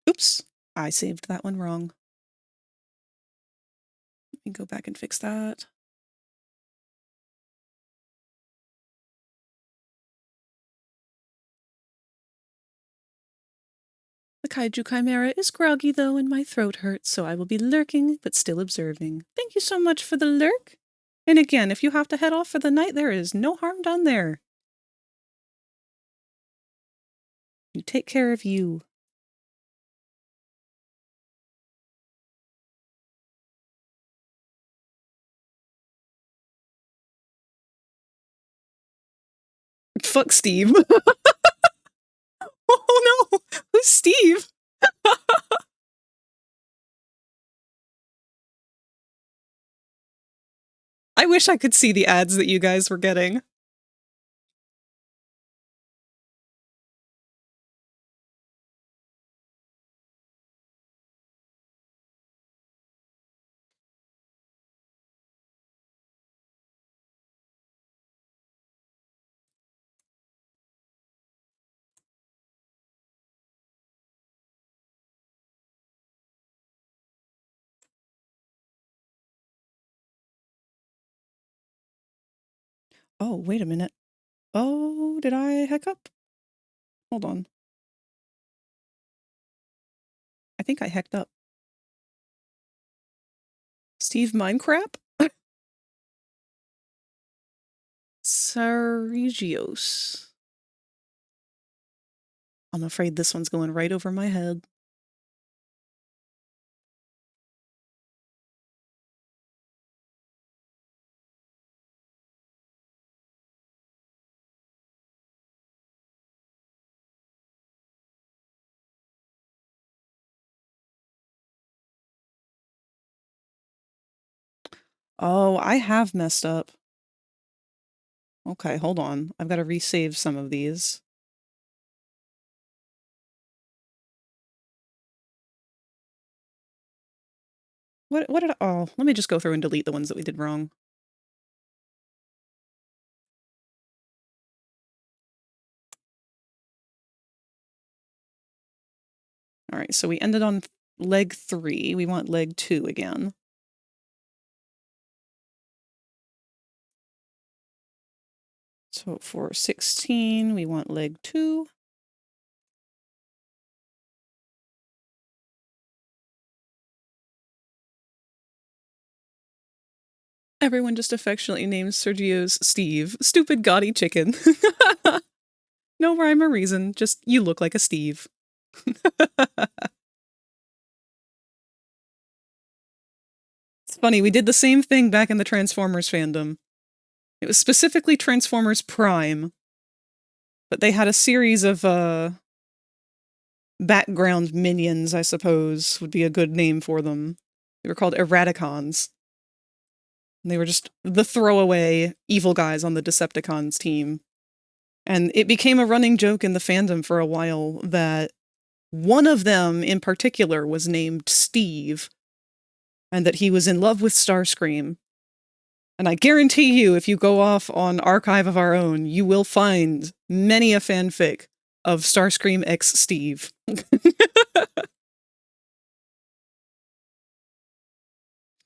Oops, I saved that one wrong. Let me go back and fix that. The Kaiju Chimera is groggy though and my throat hurts, so I will be lurking but still observing. Thank you so much for the lurk. And again, if you have to head off for the night, there is no harm done there. You take care of you. Fuck Steve. Oh no! Who's Steve? I wish I could see the ads that you guys were getting. Oh, wait a minute. Oh, did I heck up? Hold on. I think I hecked up. Steve Minecrap? Sarigios. I'm afraid this one's going right over my head. Oh, I have messed up. Okay, hold on. I've got to resave some of these. What did I— oh, let me just go through and delete the ones that we did wrong. Alright, so we ended on leg 3. We want leg 2 again. So for 16, we want leg 2. Everyone just affectionately names Sergio's Steve. Stupid gaudy chicken. No rhyme or reason, just you look like a Steve. It's funny, we did the same thing back in the Transformers fandom. It was specifically Transformers Prime. But they had a series of, background minions, I suppose, would be a good name for them. They were called Eraticons. And they were just the throwaway evil guys on the Decepticons team. And it became a running joke in the fandom for a while that one of them in particular was named Steve, and that he was in love with Starscream. And I guarantee you, if you go off on Archive of Our Own, you will find many a fanfic of Starscream x Steve.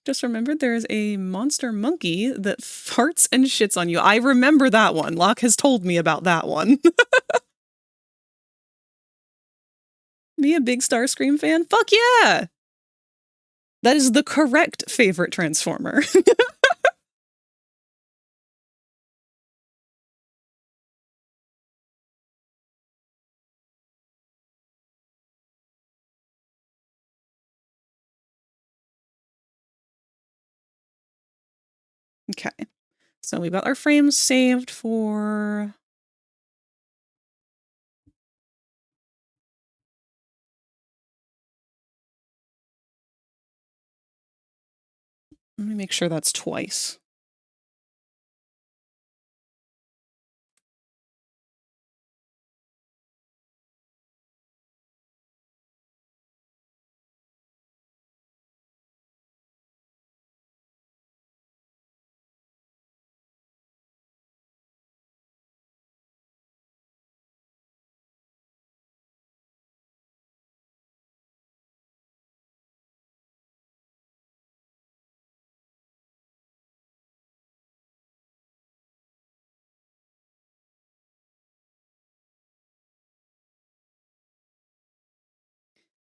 Just remembered there is a monster monkey that farts and shits on you. I remember that one. Locke has told me about that one. Me a big Starscream fan? Fuck yeah! That is the correct favorite Transformer. Okay. So we've got our frames saved for... Let me make sure that's twice.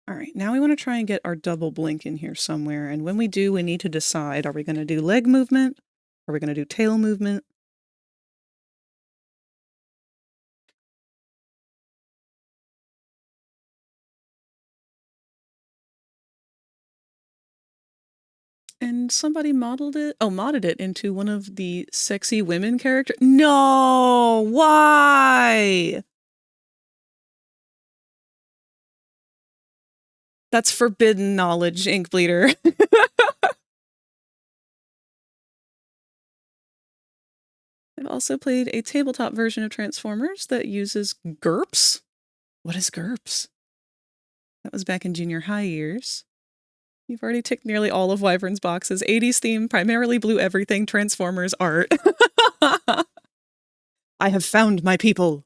All right, now we want to try and get our double blink in here somewhere. And when we do, we need to decide, are we going to do leg movement? Are we going to do tail movement? And somebody modeled it, modded it into one of the sexy women characters. No, why? That's forbidden knowledge, Inkbleeder. I've also played a tabletop version of Transformers that uses GURPS. What is GURPS? That was back in junior high years. You've already ticked nearly all of Wyvern's boxes. 80s theme, primarily blue everything, Transformers art. I have found my people.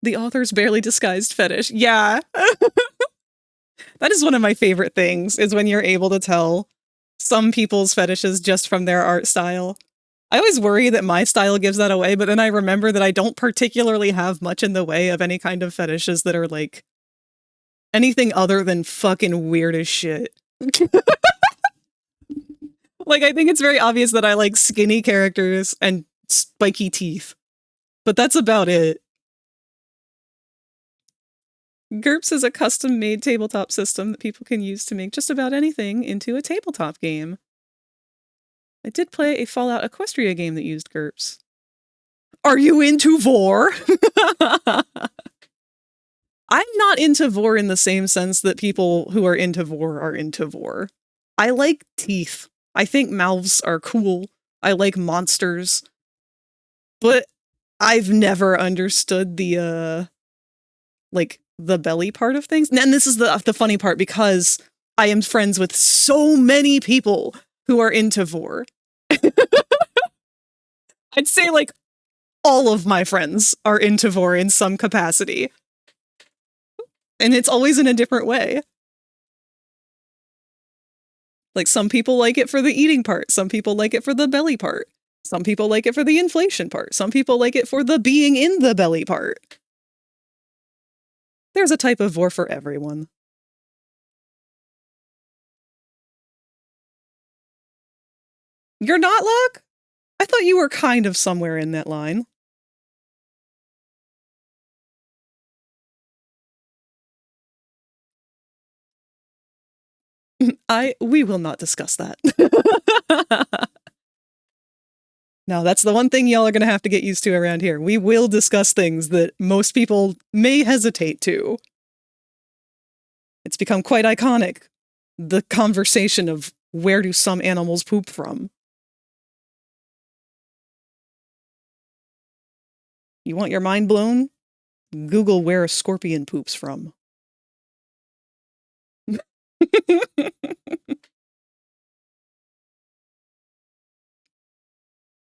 The author's barely disguised fetish. Yeah. That is one of my favorite things, is when you're able to tell some people's fetishes just from their art style. I always worry that my style gives that away, but then I remember that I don't particularly have much in the way of any kind of fetishes that are like anything other than fucking weird as shit. Like, I think it's very obvious that I like skinny characters and spiky teeth, but that's about it. GURPS is a custom-made tabletop system that people can use to make just about anything into a tabletop game. I did play a Fallout Equestria game that used GURPS. Are you into vor? I'm not into vor in the same sense that people who are into vor are into vor. I like teeth. I think mouths are cool. I like monsters. But I've never understood the, like, the belly part of things. And this is the funny part, because I am friends with so many people who are into vor. I'd say, like, all of my friends are into vor in some capacity. And it's always in a different way. Like, some people like it for the eating part. Some people like it for the belly part. Some people like it for the inflation part. Some people like it for the being in the belly part. There's a type of vor for everyone. You're not, Luck? I thought you were kind of somewhere in that line. We will not discuss that. No, that's the one thing y'all are gonna have to get used to around here. We will discuss things that most people may hesitate to. It's become quite iconic. The conversation of where do some animals poop from? You want your mind blown? Google where a scorpion poops from.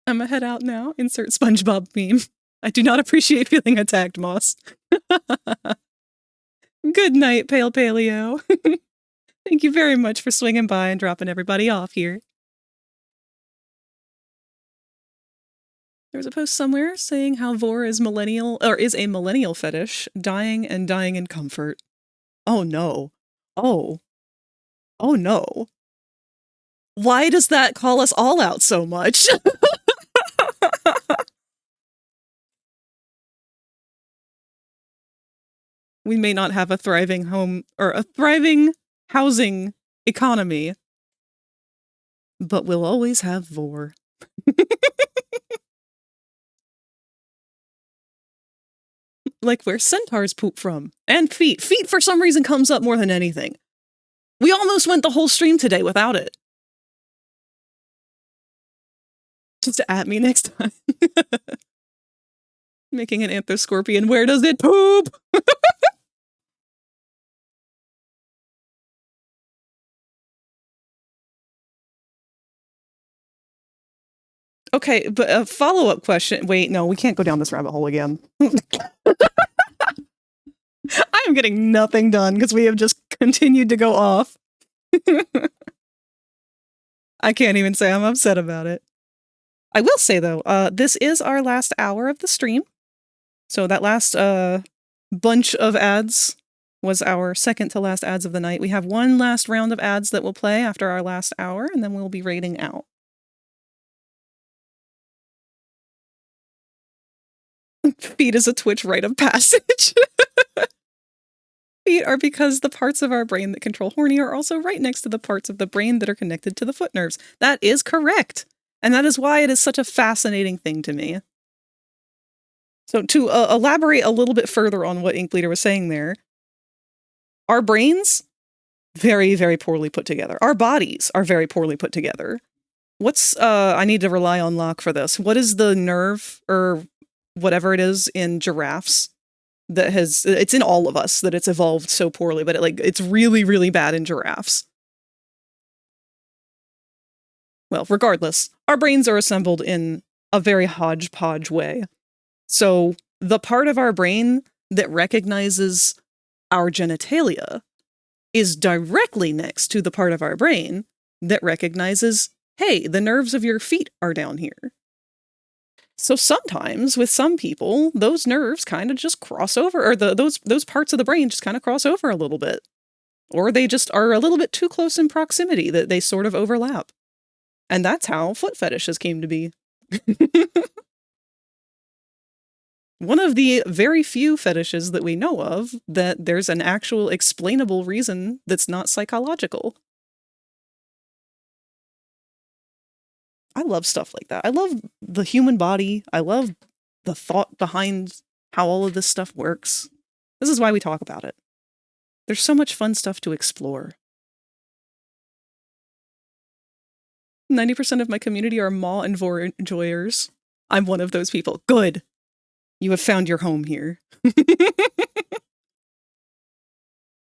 I'm gonna head out now. Insert SpongeBob meme. I do not appreciate feeling attacked, Moss. Good night, Pale Paleo. Thank you very much for swinging by and dropping everybody off here. There was a post somewhere saying how vor is a millennial fetish, dying and dying in comfort. Oh no. Oh. Oh no. Why does that call us all out so much? We may not have a thriving home or a thriving housing economy, but we'll always have Vor. Like where centaurs poop from. And feet. Feet for some reason comes up more than anything. We almost went the whole stream today without it. Just at me next time. Making an anthoscorpion. Where does it poop? Okay, but a follow-up question. Wait, no, we can't go down this rabbit hole again. I am getting nothing done because we have just continued to go off. I can't even say I'm upset about it. I will say, though, this is our last hour of the stream. So that last bunch of ads was our second to last ads of the night. We have one last round of ads that we'll play after our last hour, and then we'll be raiding out. Feet is a Twitch rite of passage. Feet are because the parts of our brain that control horny are also right next to the parts of the brain that are connected to the foot nerves. That is correct. And that is why it is such a fascinating thing to me. So to elaborate a little bit further on what Inkbleeder was saying there, our brains, very, very poorly put together. Our bodies are very poorly put together. What's, I need to rely on Locke for this. What is the nerve or whatever it is in giraffes that has, it's in all of us that it's evolved so poorly, but it's really, really bad in giraffes. Well, regardless, our brains are assembled in a very hodgepodge way. So the part of our brain that recognizes our genitalia is directly next to the part of our brain that recognizes, hey, the nerves of your feet are down here. So sometimes with some people, those nerves kind of just cross over, or those parts of the brain just kind of cross over a little bit. Or they just are a little bit too close in proximity that they sort of overlap. And that's how foot fetishes came to be. One of the very few fetishes that we know of that there's an actual explainable reason that's not psychological. I love stuff like that. I love the human body. I love the thought behind how all of this stuff works. This is why we talk about it. There's so much fun stuff to explore. 90% of my community are maw and vor enjoyers. I'm one of those people. Good. You have found your home here.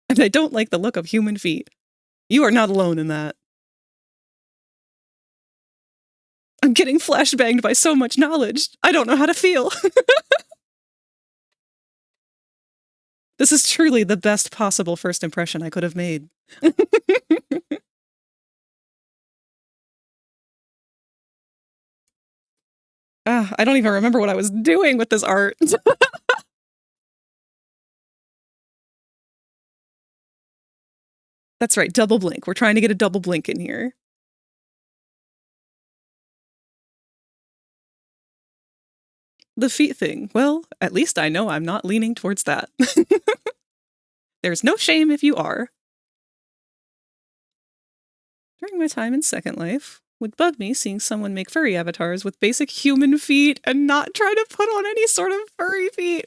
And I don't like the look of human feet. You are not alone in that. I'm getting flashbanged by so much knowledge. I don't know how to feel. This is truly the best possible first impression I could have made. I don't even remember what I was doing with this art. That's right, double blink. We're trying to get a double blink in here. The feet thing. Well, at least I know I'm not leaning towards that. There's no shame if you are. During my time in Second Life, would bug me seeing someone make furry avatars with basic human feet and not try to put on any sort of furry feet.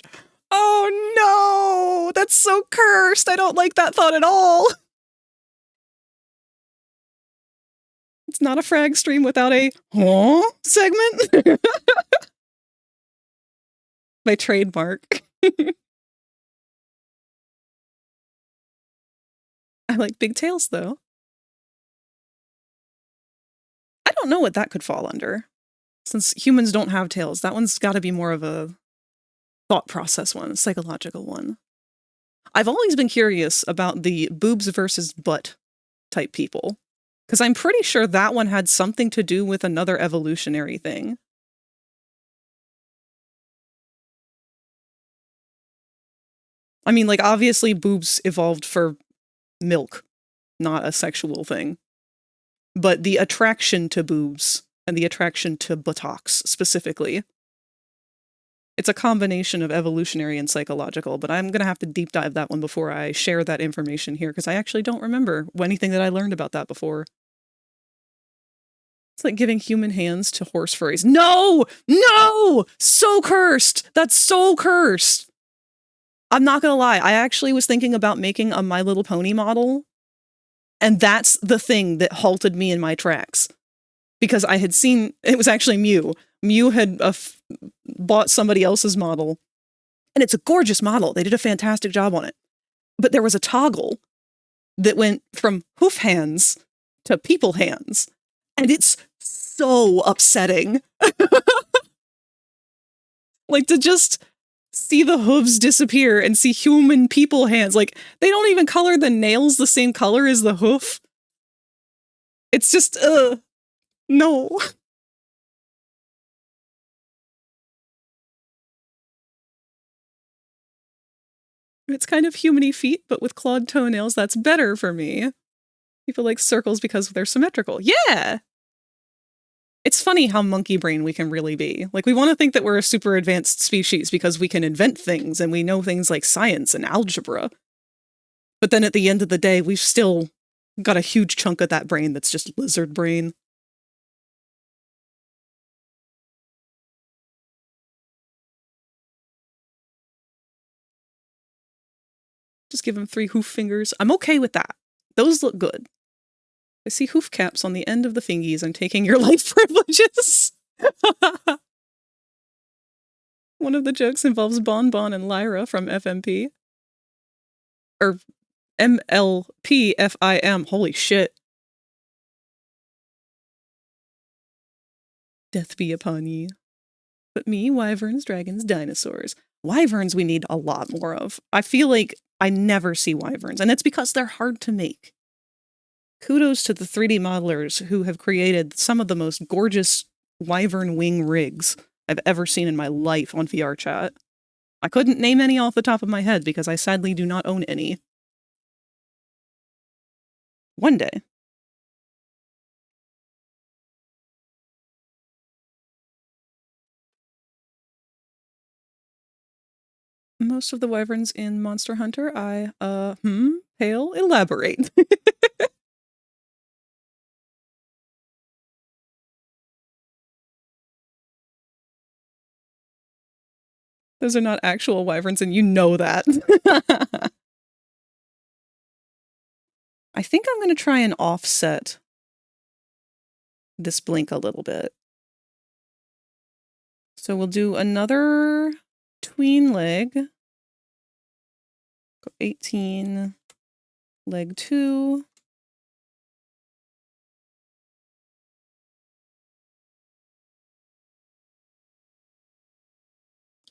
Oh no! That's so cursed! I don't like that thought at all! It's not a frag stream without a huh segment. My trademark. I like big tails, though. I don't know what that could fall under. Since humans don't have tails, that one's got to be more of a thought process one, a psychological one. I've always been curious about the boobs versus butt type people. Because I'm pretty sure that one had something to do with another evolutionary thing. I mean, like, obviously boobs evolved for milk, not a sexual thing. But the attraction to boobs and the attraction to buttocks specifically, it's a combination of evolutionary and psychological, but I'm going to have to deep dive that one before I share that information here, because I actually don't remember anything that I learned about that before. It's like giving human hands to horse furries. No! No! So cursed! That's so cursed! I'm not gonna lie, I actually was thinking about making a My Little Pony model, and that's the thing that halted me in my tracks. Because I had seen, it was actually Mew. Mew had bought somebody else's model, and it's a gorgeous model. They did a fantastic job on it. But there was a toggle that went from hoof hands to people hands, and it's so upsetting. Like, to just see the hooves disappear and see human people hands. Like, they don't even color the nails the same color as the hoof. It's just, no. It's kind of human-y feet, but with clawed toenails. That's better for me. People like circles because they're symmetrical. Yeah! It's funny how monkey brain we can really be. Like, we want to think that we're a super advanced species because we can invent things and we know things like science and algebra. But then at the end of the day, we've still got a huge chunk of that brain that's just lizard brain. Just give him 3 hoof fingers. I'm okay with that. Those look good. I see hoof caps on the end of the fingies. I'm taking your life privileges. One of the jokes involves Bon Bon and Lyra from FMP. Or MLPFIM. Holy shit. Death be upon ye. But me, wyverns, dragons, dinosaurs. Wyverns we need a lot more of. I feel like I never see wyverns, and it's because they're hard to make. Kudos to the 3D modelers who have created some of the most gorgeous wyvern wing rigs I've ever seen in my life on VRChat. I couldn't name any off the top of my head because I sadly do not own any. One day. Most of the wyverns in Monster Hunter, pale, elaborate. Those are not actual wyverns, and you know that. I think I'm going to try and offset this blink a little bit. So we'll do another tween leg. Go 18, leg 2.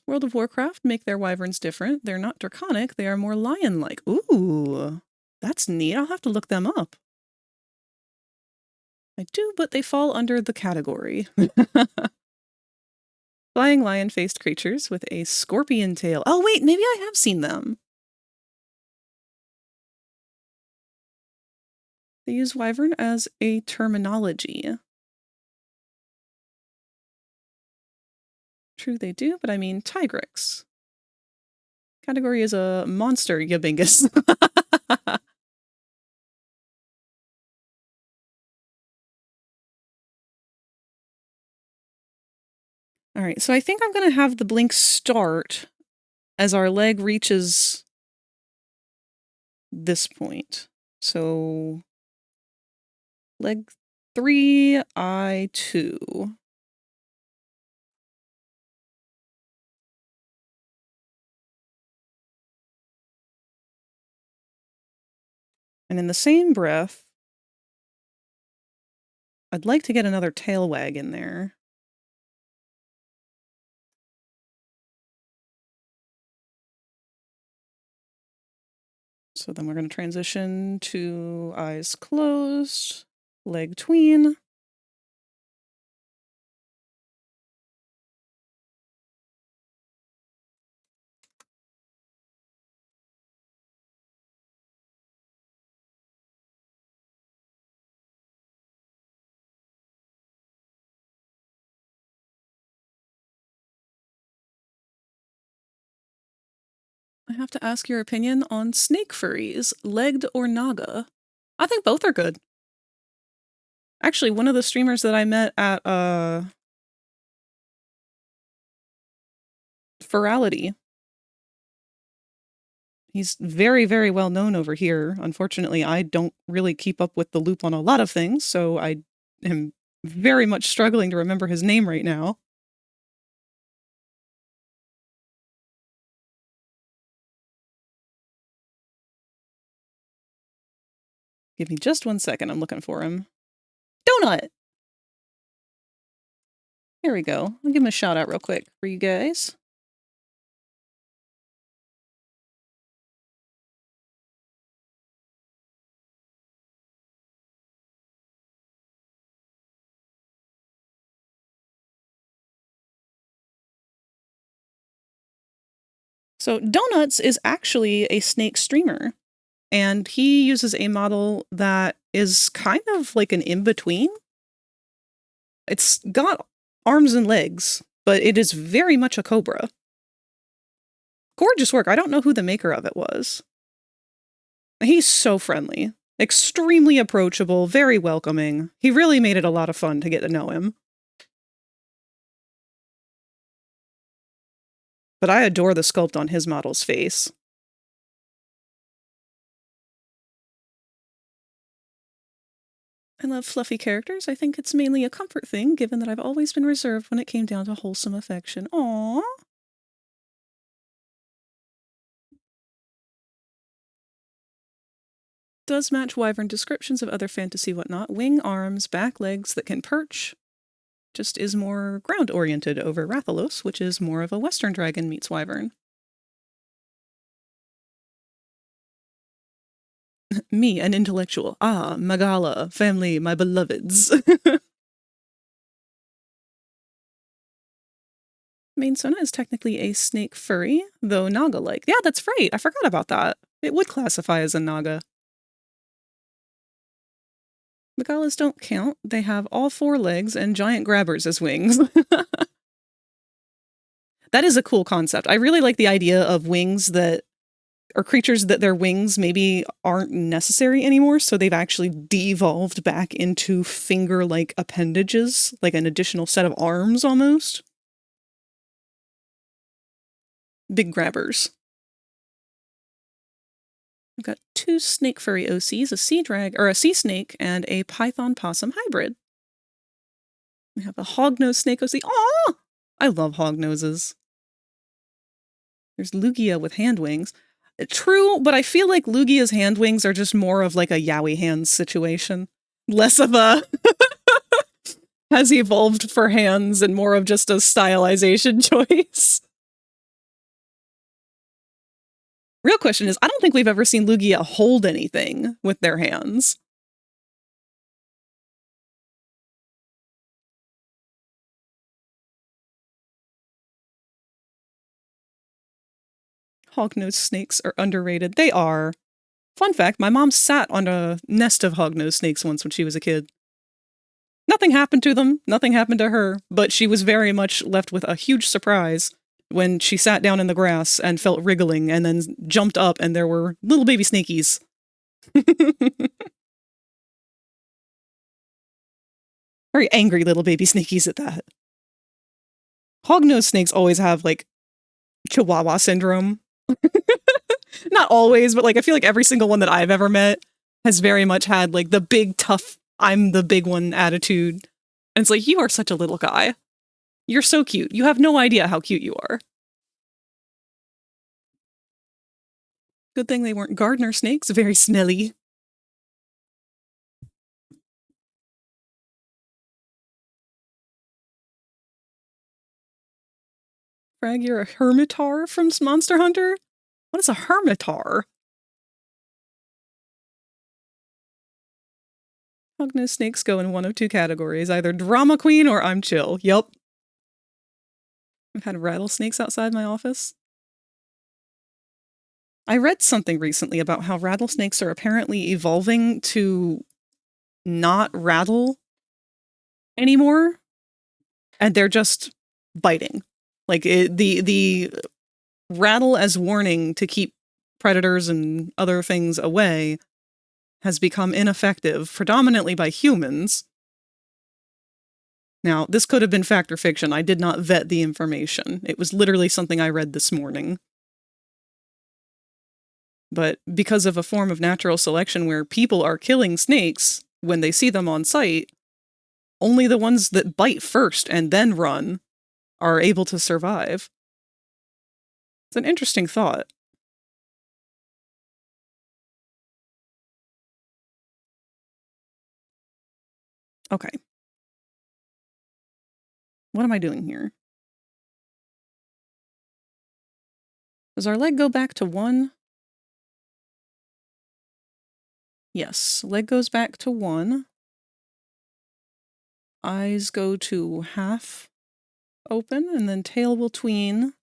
World of Warcraft make their wyverns different. They're not draconic, they are more lion-like. Ooh, that's neat. I'll have to look them up. I do, but they fall under the category. Flying lion-faced creatures with a scorpion tail. Oh wait, maybe I have seen them. They use wyvern as a terminology. True they do, but I mean Tigrex. Category is a monster, Yabingus. Alright, so I think I'm going to have the blink start as our leg reaches this point. So, leg 3, eye 2. And in the same breath, I'd like to get another tail wag in there. So then we're going to transition to eyes closed, leg tween. I have to ask your opinion on snake furries, legged or naga. I think both are good. Actually, one of the streamers that I met at Fizzarolli, he's very, very well known over here. Unfortunately, I don't really keep up with the loop on a lot of things, so I am very much struggling to remember his name right now. Give me just 1 second, I'm looking for him. Donut! Here we go. I'll give him a shout out real quick for you guys. So Donuts is actually a snake streamer, and he uses a model that is kind of like an in-between. It's got arms and legs, but it is very much a cobra. Gorgeous work. I don't know who the maker of it was. He's so friendly. Extremely approachable, very welcoming. He really made it a lot of fun to get to know him. But I adore the sculpt on his model's face. I love fluffy characters. I think it's mainly a comfort thing, given that I've always been reserved when it came down to wholesome affection. Aww. Does match wyvern descriptions of other fantasy whatnot. Wing, arms, back legs that can perch. Just is more ground-oriented over Rathalos, which is more of a western dragon meets wyvern. Me, an intellectual. Ah, Magala, family, my beloveds. Main Sona is technically a snake furry, though naga-like. Yeah, that's right. I forgot about that. It would classify as a naga. Magalas don't count. They have all 4 legs and giant grabbers as wings. That is a cool concept. I really like the idea of wings that are creatures that their wings maybe aren't necessary anymore, so they've actually de-evolved back into finger-like appendages, like an additional set of arms almost. Big grabbers. I've got 2 snake furry OCs, a sea snake, and a python possum hybrid. We have a hognose snake OC. Aww! I love hognoses. There's Lugia with hand wings. True, but I feel like Lugia's hand wings are just more of like a yaoi hands situation. Less of a has evolved for hands and more of just a stylization choice. Real question is, I don't think we've ever seen Lugia hold anything with their hands. Hognose snakes are underrated. They are. Fun fact, my mom sat on a nest of hognose snakes once when she was a kid. Nothing happened to them, nothing happened to her, but she was very much left with a huge surprise when she sat down in the grass and felt wriggling and then jumped up and there were little baby snakies. Very angry little baby snakies at that. Hognose snakes always have, like, Chihuahua syndrome. Not always, but, like, I feel like every single one that I've ever met has very much had, like, the big, tough, I'm the big one attitude. And it's like, you are such a little guy. You're so cute. You have no idea how cute you are. Good thing they weren't gardener snakes. Very smelly. Frag, you're a hermitar from Monster Hunter? What is a hermitar? Hognose snakes go in one of 2 categories, either drama queen or I'm chill. Yup. I've had rattlesnakes outside my office. I read something recently about how rattlesnakes are apparently evolving to not rattle anymore, and they're just biting. Like, the rattle as warning to keep predators and other things away has become ineffective, predominantly by humans. Now, this could have been fact or fiction. I did not vet the information. It was literally something I read this morning. But because of a form of natural selection where people are killing snakes when they see them on sight, only the ones that bite first and then run are able to survive. It's an interesting thought. Okay. What am I doing here? Does our leg go back to 1? Yes, leg goes back to 1. Eyes go to half open, and then tail will tween.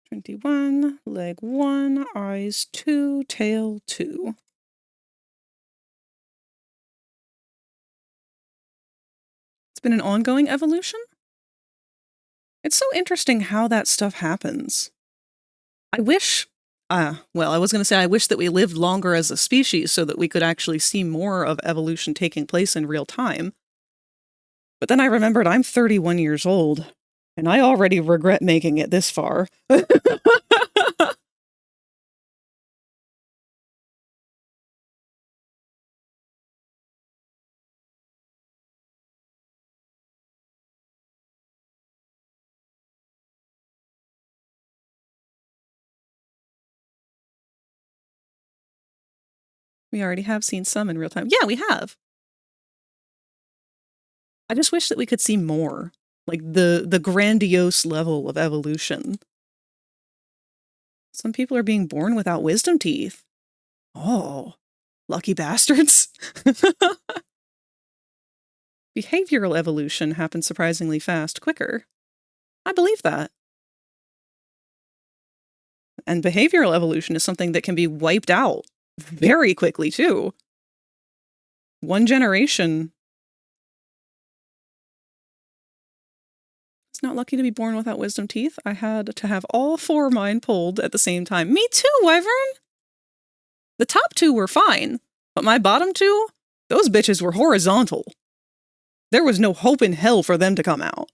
(21), leg 1, eyes 2, tail 2. It's been an ongoing evolution? It's so interesting how that stuff happens. I wish, well, I was going to say I wish that we lived longer as a species so that we could actually see more of evolution taking place in real time. But then I remembered I'm 31 years old, and I already regret making it this far. We already have seen some in real time. Yeah, we have. I just wish that we could see more. Like the grandiose level of evolution. Some people are being born without wisdom teeth. Oh, lucky bastards. Behavioral evolution happens surprisingly fast, quicker. I believe that. And behavioral evolution is something that can be wiped out very quickly, too. One generation. It's not lucky to be born without wisdom teeth. I had to have all 4 of mine pulled at the same time. Me too, Wyvern! The top 2 were fine, but my bottom 2, those bitches were horizontal. There was no hope in hell for them to come out.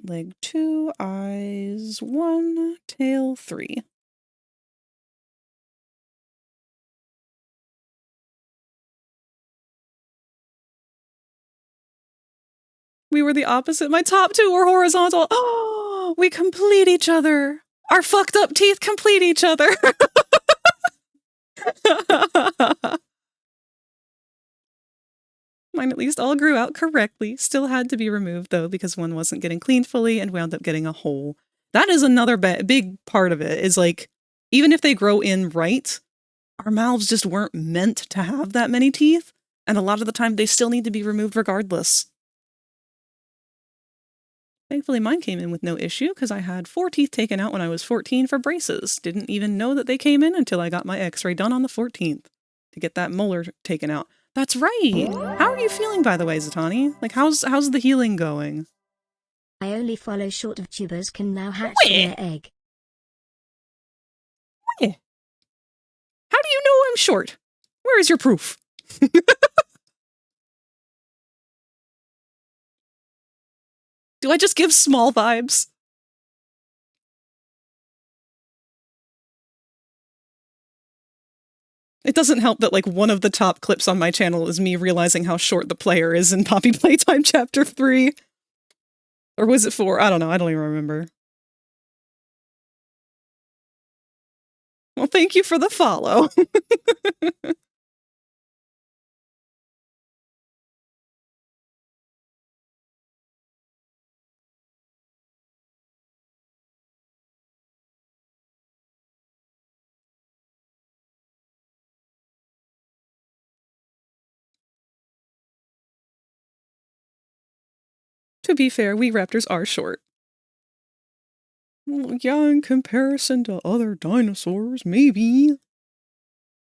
Leg 2, eyes 1, tail 3. We were the opposite. My top 2 were horizontal. Oh, we complete each other. Our fucked up teeth complete each other. Mine at least all grew out correctly. Still had to be removed, though, because one wasn't getting cleaned fully and wound up getting a hole. That is another big part of it, is like, even if they grow in right, our mouths just weren't meant to have that many teeth, and a lot of the time they still need to be removed regardless. Thankfully, mine came in with no issue, because I had 4 teeth taken out when I was 14 for braces. Didn't even know that they came in until I got my x-ray done on the 14th to get that molar taken out. That's right! How are you feeling, by the way, Zatani? Like, how's the healing going? I only follow short of tubers can now hatch from their egg. How do you know I'm short? Where is your proof? Do I just give small vibes? It doesn't help that, like, one of the top clips on my channel is me realizing how short the player is in Poppy Playtime Chapter 3. Or was it 4? I don't know. I don't even remember. Well, thank you for the follow. To be fair, we raptors are short. Yeah, in comparison to other dinosaurs, maybe.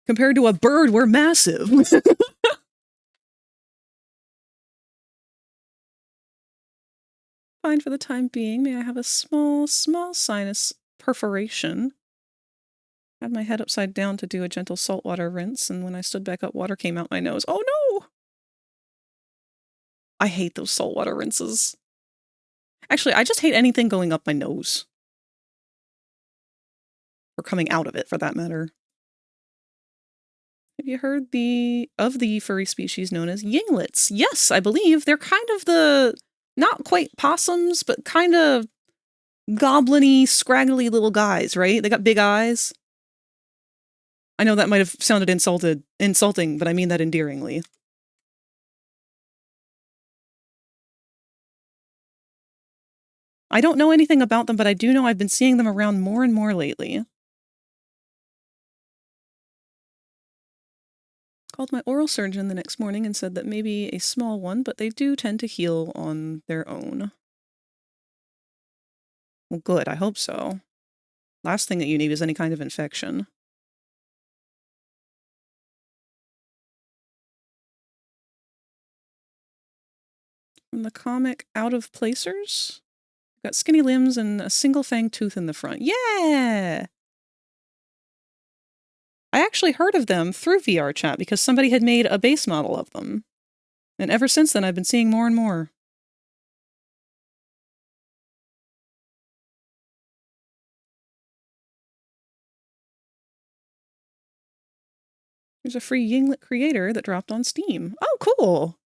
Compared to a bird, we're massive. Fine for the time being. May I have a small sinus perforation? Had my head upside down to do a gentle saltwater rinse, and when I stood back up, water came out my nose. Oh no! I hate those saltwater rinses. Actually, I just hate anything going up my nose. Or coming out of it, for that matter. Have you heard of the furry species known as yinglets? Yes, I believe. They're kind of the, not quite possums, but kind of goblin-y, scraggly little guys, right? They got big eyes. I know that might have sounded insulting, but I mean that endearingly. I don't know anything about them, but I do know I've been seeing them around more and more lately. Called my oral surgeon the next morning and said that maybe a small one, but they do tend to heal on their own. Well, good, I hope so. Last thing that you need is any kind of infection. From the comic Out of Placers? Got skinny limbs and a single fang tooth in the front. Yeah! I actually heard of them through VR chat because somebody had made a base model of them. And ever since then, I've been seeing more and more. There's a free Yinglet creator that dropped on Steam. Oh, cool!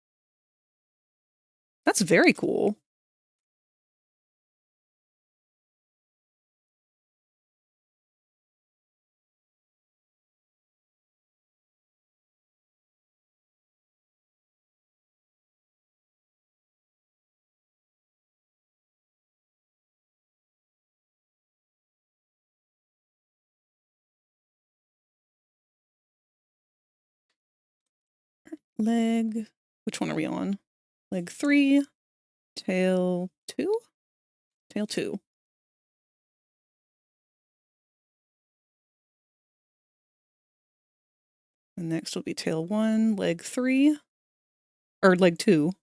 That's very cool. Leg... Which one are we on? Leg 3, tail 2? Tail 2. And next will be tail 1, leg 3. Or leg 2.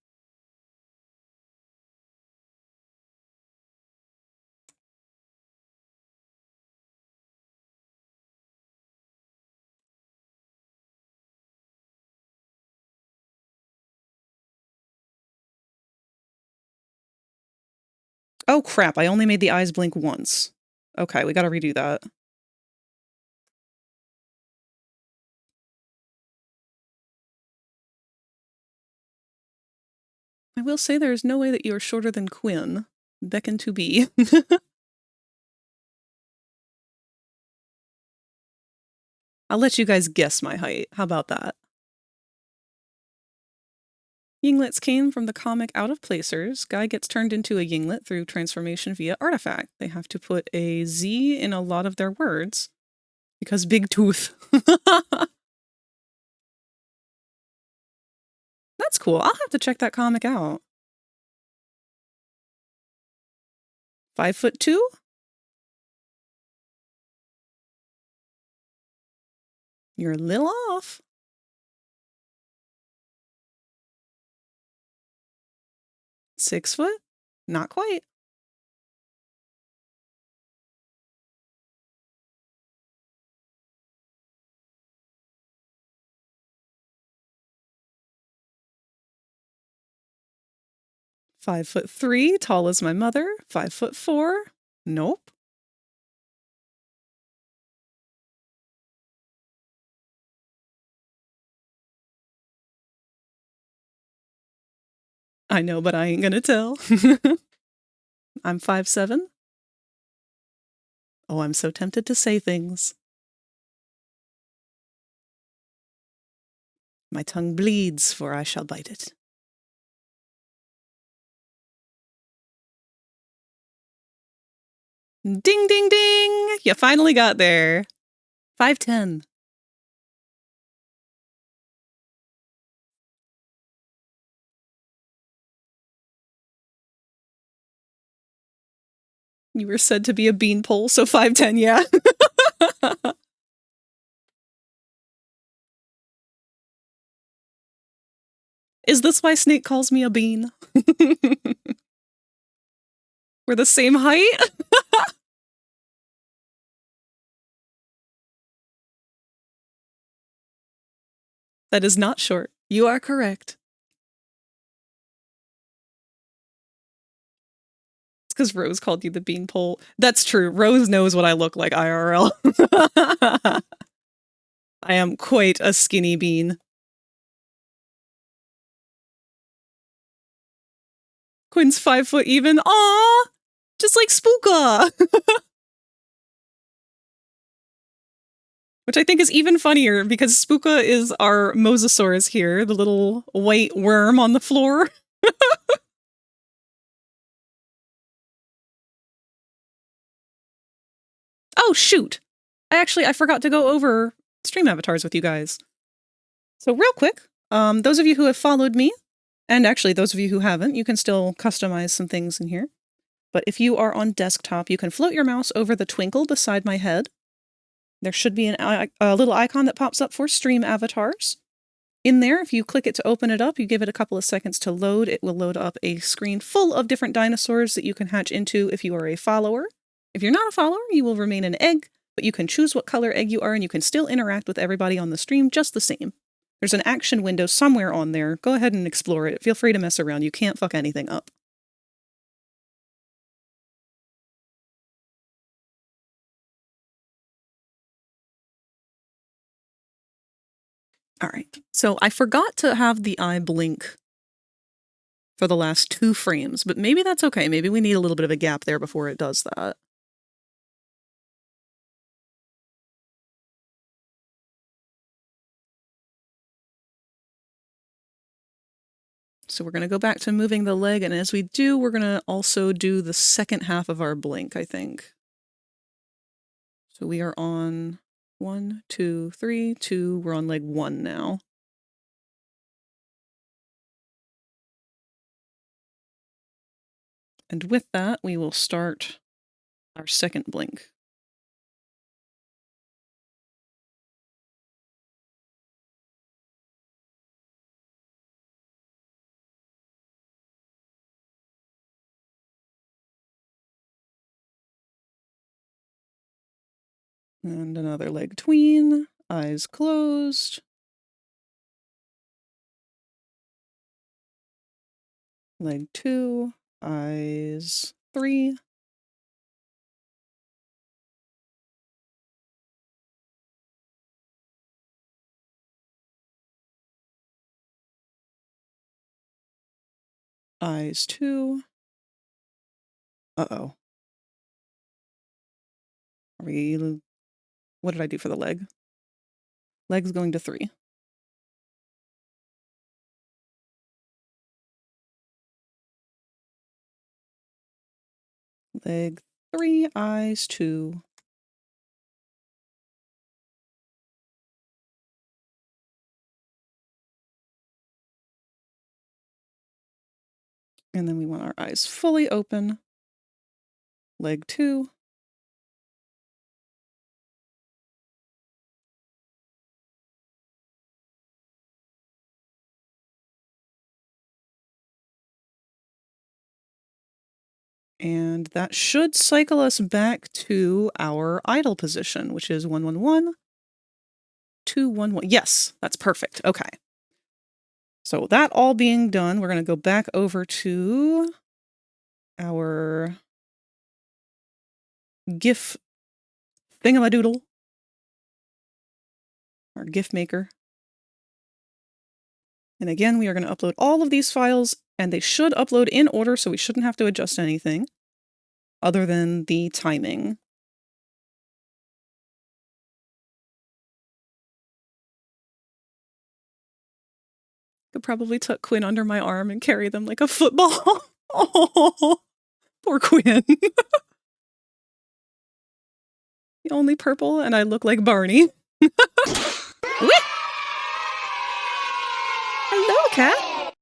Oh crap, I only made the eyes blink once. Okay, we gotta redo that. I will say there is no way that you are shorter than Quinn. Beckon to be. I'll let you guys guess my height. How about that? Yinglets came from the comic Out of Placers. Guy gets turned into a yinglet through transformation via artifact. They have to put a Z in a lot of their words. Because big tooth. That's cool. I'll have to check that comic out. 5'2"? You're a little off. Six foot? Not quite. "5'3", tall as my mother. 5'4". Nope. I know, but I ain't gonna tell. I'm 5'7". Oh, I'm so tempted to say things. My tongue bleeds, for I shall bite it. Ding, ding, ding! You finally got there. 5'10". You were said to be a beanpole, so 5'10", yeah. Is this why Snake calls me a bean? We're the same height? That is not short. You are correct. It's because Rose called you the beanpole. That's true. Rose knows what I look like IRL. I am quite a skinny bean. Quinn's 5 foot even. Aww! Just like Spooka! Which I think is even funnier because Spooka is our mosasaurus here, the little white worm on the floor. Oh, shoot! I forgot to go over stream avatars with you guys. So real quick, those of you who have followed me, and actually those of you who haven't, you can still customize some things in here. But if you are on desktop, you can float your mouse over the twinkle beside my head. There should be a little icon that pops up for stream avatars. In there, if you click it to open it up, you give it a couple of seconds to load, it will load up a screen full of different dinosaurs that you can hatch into if you are a follower. If you're not a follower, you will remain an egg, but you can choose what color egg you are and you can still interact with everybody on the stream just the same. There's an action window somewhere on there. Go ahead and explore it. Feel free to mess around. You can't fuck anything up. All right, so I forgot to have the eye blink for the last 2 frames, but maybe that's okay. Maybe we need a little bit of a gap there before it does that. So we're going to go back to moving the leg, and as we do, we're going to also do the second half of our blink, I think. So we are on 1, 2, 3, 2. We're on leg 1 now. And with that, we will start our second blink. And another leg tween, eyes closed. Leg 2, eyes 3. Eyes 2. Uh-oh. What did I do for the leg? Leg's going to 3. Leg 3, eyes 2. And then we want our eyes fully open. Leg 2. And that should cycle us back to our idle position, which is 1, 1, 1, 2, 1, 1. Yes, that's perfect. Okay. So that all being done, we're going to go back over to our GIF thingamadoodle, our GIF maker. And again, we are going to upload all of these files, and they should upload in order, so we shouldn't have to adjust anything other than the timing. Could probably tuck Quinn under my arm and carry them like a football. Oh, poor Quinn. The only purple, and I look like Barney. Hello, cat.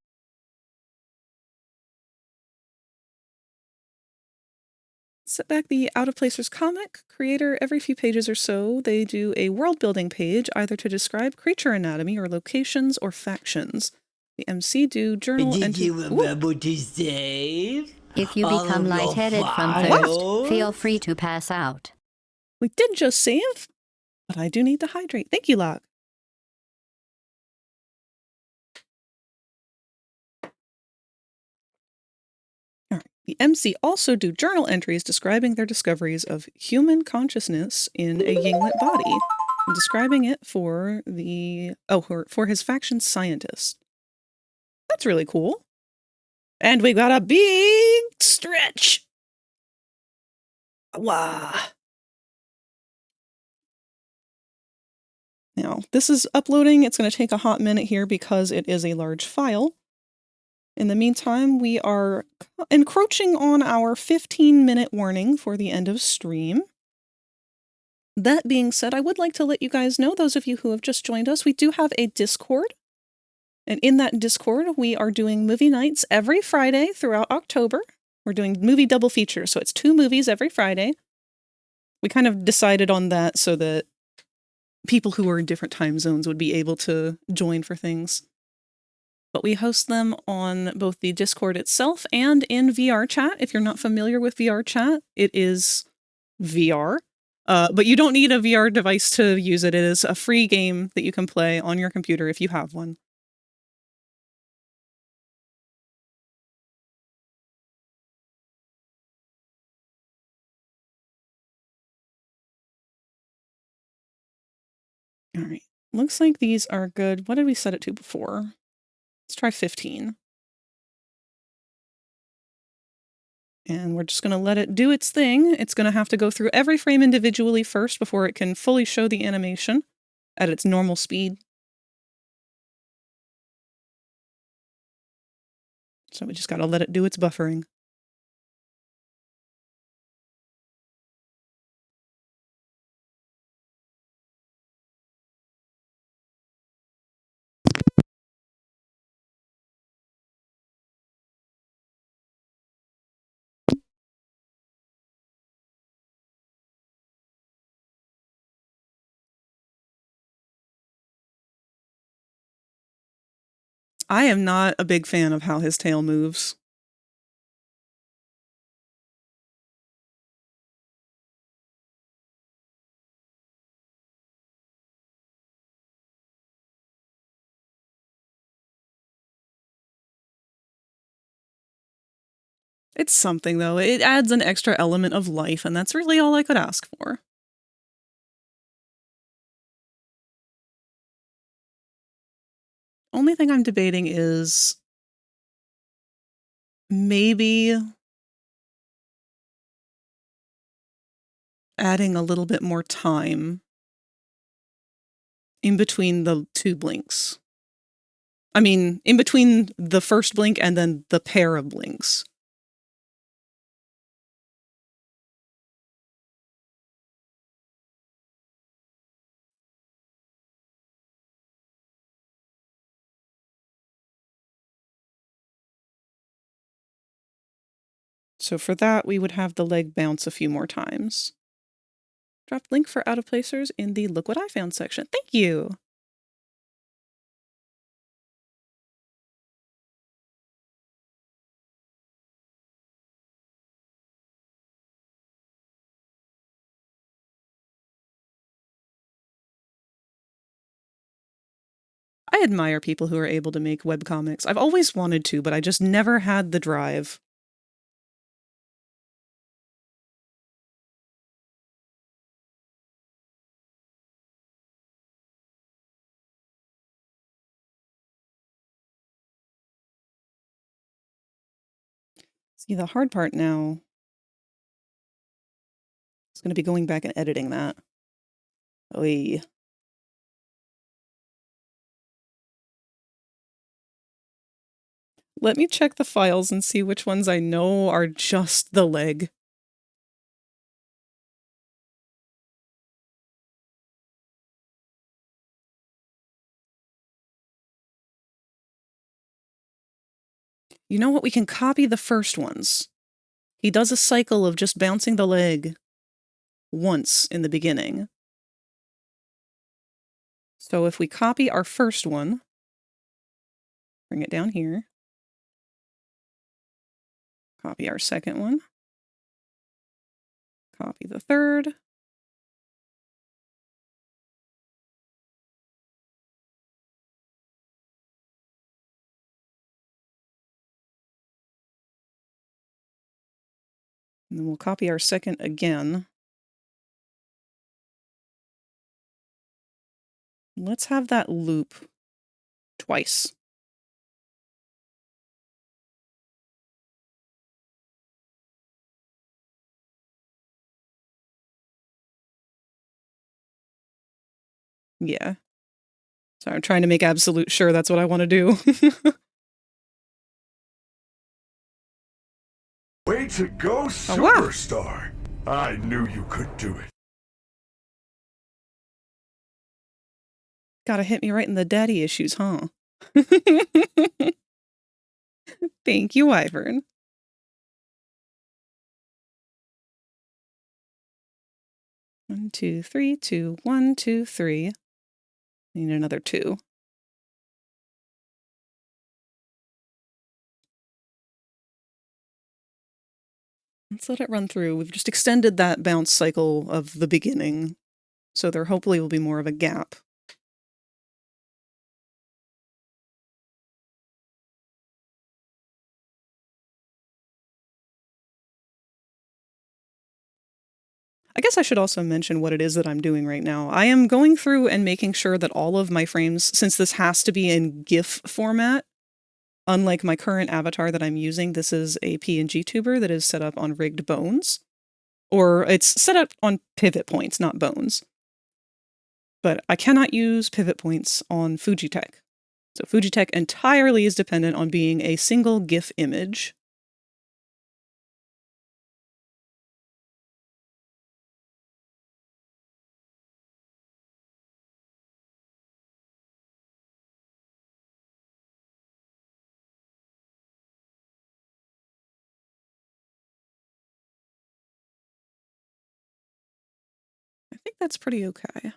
Set back the Out of Placers comic creator. Every few pages or so, they do a world building page, either to describe creature anatomy or locations or factions. The MC do journal Did and you remember to save If you all become of your lightheaded from files? thirst, feel free to pass out. We did just save, but I do need to hydrate. Thank you, Locke. All right. The MC also do journal entries describing their discoveries of human consciousness in a yinglet body, and describing it for for his faction scientist. That's really cool. And we got a big stretch. Wow. Now, this is uploading. It's going to take a hot minute here because it is a large file. In the meantime, we are encroaching on our 15-minute warning for the end of stream. That being said, I would like to let you guys know, those of you who have just joined us, we do have a Discord. And in that Discord, we are doing movie nights every Friday throughout October. We're doing movie double features, so it's 2 movies every Friday. We kind of decided on that so that people who are in different time zones would be able to join for things. But we host them on both the Discord itself and in VR chat. If you're not familiar with VR chat, it is VR. But you don't need a VR device to use it. It is a free game that you can play on your computer if you have one. All right. Looks like these are good. What did we set it to before? Let's try 15. And we're just going to let it do its thing. It's going to have to go through every frame individually first before it can fully show the animation at its normal speed. So we just got to let it do its buffering. I am not a big fan of how his tail moves. It's something, though. It adds an extra element of life, and that's really all I could ask for. Only thing I'm debating is maybe adding a little bit more time in between the 2 blinks. I mean, in between the first blink and then the pair of blinks. So for that, we would have the leg bounce a few more times. Dropped link for Out of Placers in the Look What I Found section. Thank you! I admire people who are able to make webcomics. I've always wanted to, but I just never had the drive. See, the hard part now is going to be going back and editing that. Oy. Let me check the files and see which ones I know are just the leg. You know what? We can copy the first ones. He does a cycle of just bouncing the leg once in the beginning. So if we copy our first one, bring it down here, copy our second one, copy the third, and then we'll copy our second again. Let's have that loop twice. Yeah. So I'm trying to make absolute sure that's what I want to do. Way to go, Oh, wow. superstar! I knew you could do it. Gotta hit me right in the daddy issues, huh? Thank you, Wyvern. One, two, three, two, 1, 2, 3. Need another 2. Let's let it run through. We've just extended that bounce cycle of the beginning, so there hopefully will be more of a gap. I guess I should also mention what it is that I'm doing right now. I am going through and making sure that all of my frames, since this has to be in GIF format, unlike my current avatar that I'm using, this is a PNGTuber that is set up on rigged bones. Or it's set up on pivot points, not bones. But I cannot use pivot points on Fujitech. So Fujitech entirely is dependent on being a single GIF image. I think that's pretty okay.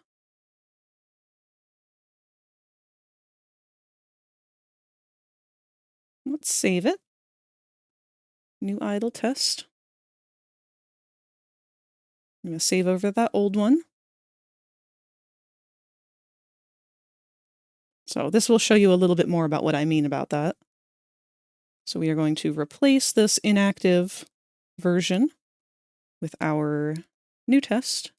Let's save it. New idle test. I'm going to save over that old one. So this will show you a little bit more about what I mean about that. So we are going to replace this inactive version with our new test.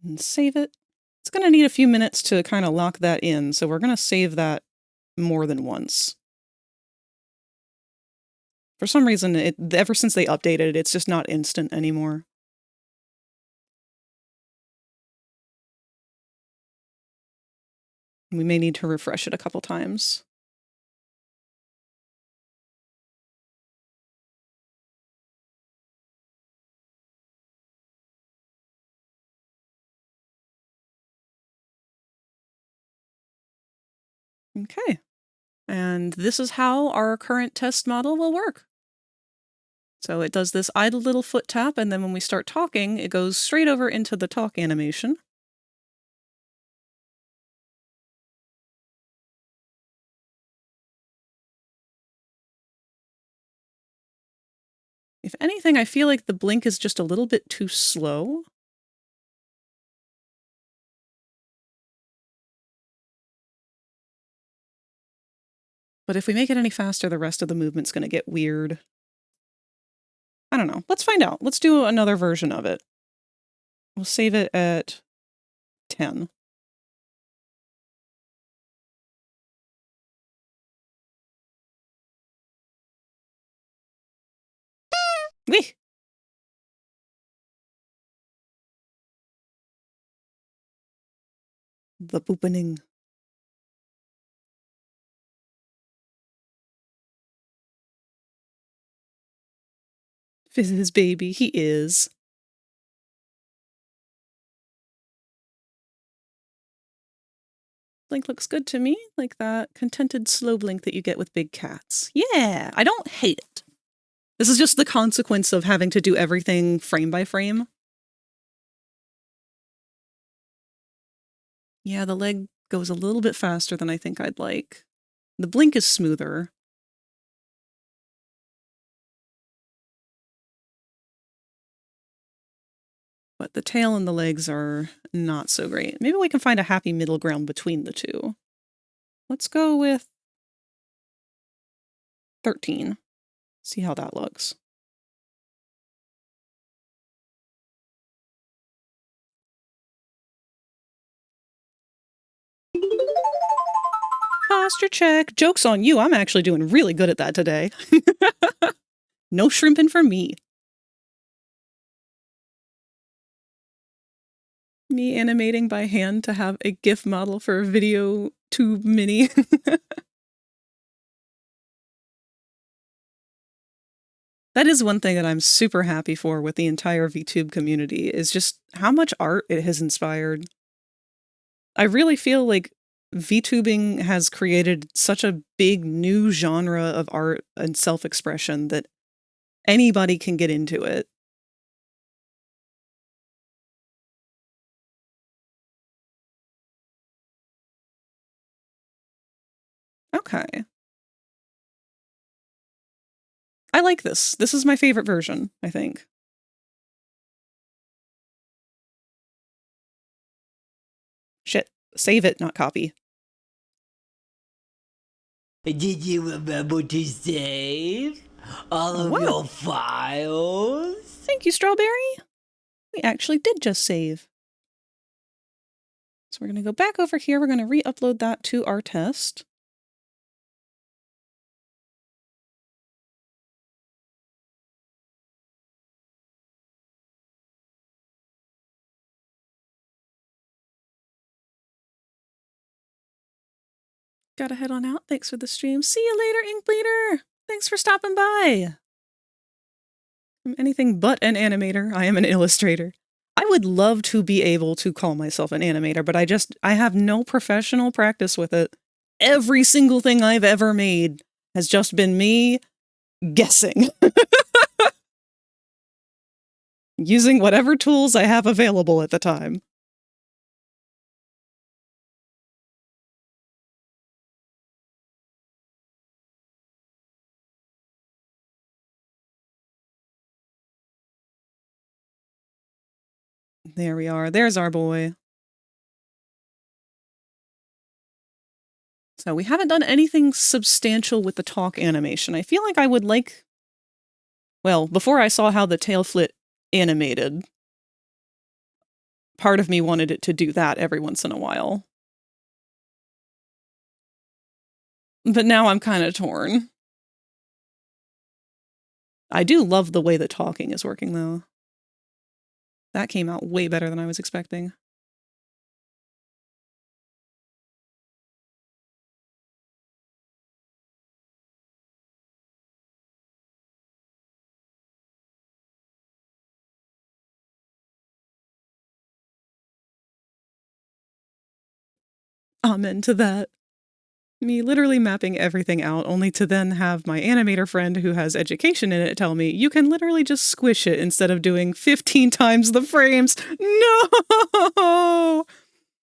And save it. It's going to need a few minutes to kind of lock that in, so we're going to save that more than once. For some reason, ever since they updated it, it's just not instant anymore. We may need to refresh it a couple times. Okay. And this is how our current test model will work. So it does this idle little foot tap, and then when we start talking, it goes straight over into the talk animation. If anything, I feel like the blink is just a little bit too slow. But if we make it any faster, the rest of the movement's going to get weird. I don't know. Let's find out. Let's do another version of it. We'll save it at 10. Whee! The boopening. Fizz's baby, he is. Blink looks good to me, like that contented slow blink that you get with big cats. Yeah, I don't hate it. This is just the consequence of having to do everything frame by frame. Yeah, the leg goes a little bit faster than I think I'd like. The blink is smoother. But the tail and the legs are not so great. Maybe we can find a happy middle ground between the two. Let's go with 13. See how that looks. Posture check. Joke's on you. I'm actually doing really good at that today. No shrimping for me. Me animating by hand to have a GIF model for a video tube mini. That is one thing that I'm super happy for with the entire VTube community, is just how much art it has inspired. I really feel like VTubing has created such a big new genre of art and self-expression that anybody can get into it. Okay. I like this. This is my favorite version, I think. Shit. Save it, not copy. Did you remember to save all of your files? Thank you, Strawberry. We actually did just save. So we're going to go back over here. We're going to re-upload that to our test. Gotta head on out. Thanks for the stream. See you later, Ink Bleeder. Thanks for stopping by. I'm anything but an animator. I am an illustrator. I would love to be able to call myself an animator, but I have no professional practice with it. Every single thing I've ever made has just been me guessing. Using whatever tools I have available at the time. There we are. There's our boy. So we haven't done anything substantial with the talk animation. I feel like I would like... Well, before I saw how the tail flit animated, part of me wanted it to do that every once in a while. But now I'm kind of torn. I do love the way the talking is working, though. That came out way better than I was expecting. Amen to that. Me literally mapping everything out, only to then have my animator friend who has education in it tell me, you can literally just squish it instead of doing 15 times the frames. No!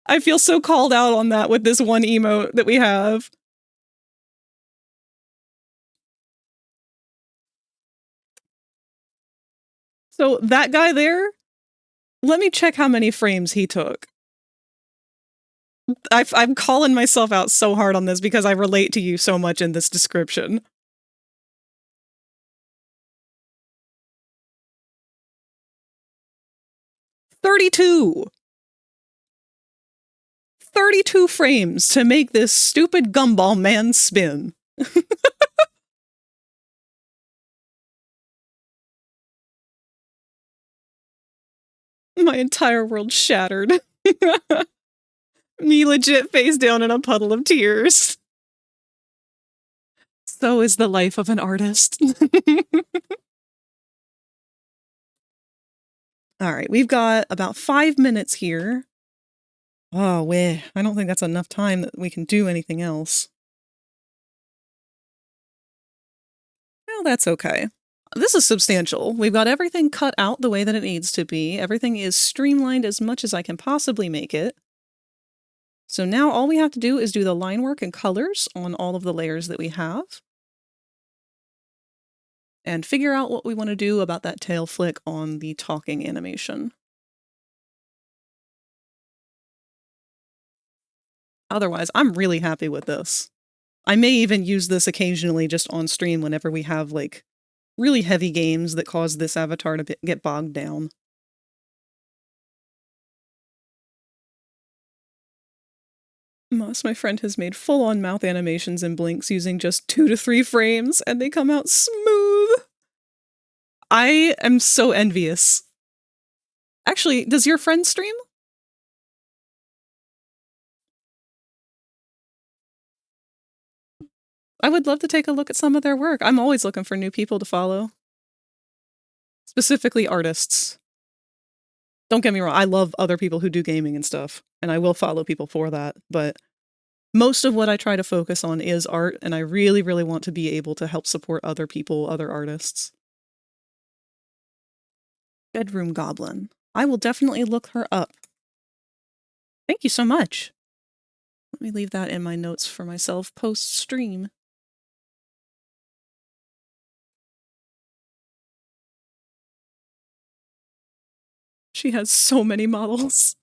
I feel so called out on that with this one emote that we have. So that guy there, let me check how many frames he took. I'm calling myself out so hard on this because I relate to you so much in this description. "32 frames to make this stupid gumball man spin." My entire world shattered. Me legit face down in a puddle of tears. So is the life of an artist. All right, we've got about 5 minutes here. Oh, wait. I don't think that's enough time that we can do anything else. Well, that's okay. This is substantial. We've got everything cut out the way that it needs to be. Everything is streamlined as much as I can possibly make it. So now all we have to do is do the line work and colors on all of the layers that we have. And figure out what we want to do about that tail flick on the talking animation. Otherwise, I'm really happy with this. I may even use this occasionally just on stream whenever we have, like, really heavy games that cause this avatar to get bogged down. Moss, my friend, has made full-on mouth animations and blinks using just 2 to 3 frames, and they come out smooth! I am so envious. Actually, does your friend stream? I would love to take a look at some of their work. I'm always looking for new people to follow. Specifically artists. Don't get me wrong, I love other people who do gaming and stuff, and I will follow people for that, but most of what I try to focus on is art, and I really, really want to be able to help support other people, other artists. Bedroom Goblin. I will definitely look her up. Thank you so much. Let me leave that in my notes for myself post-stream. She has so many models.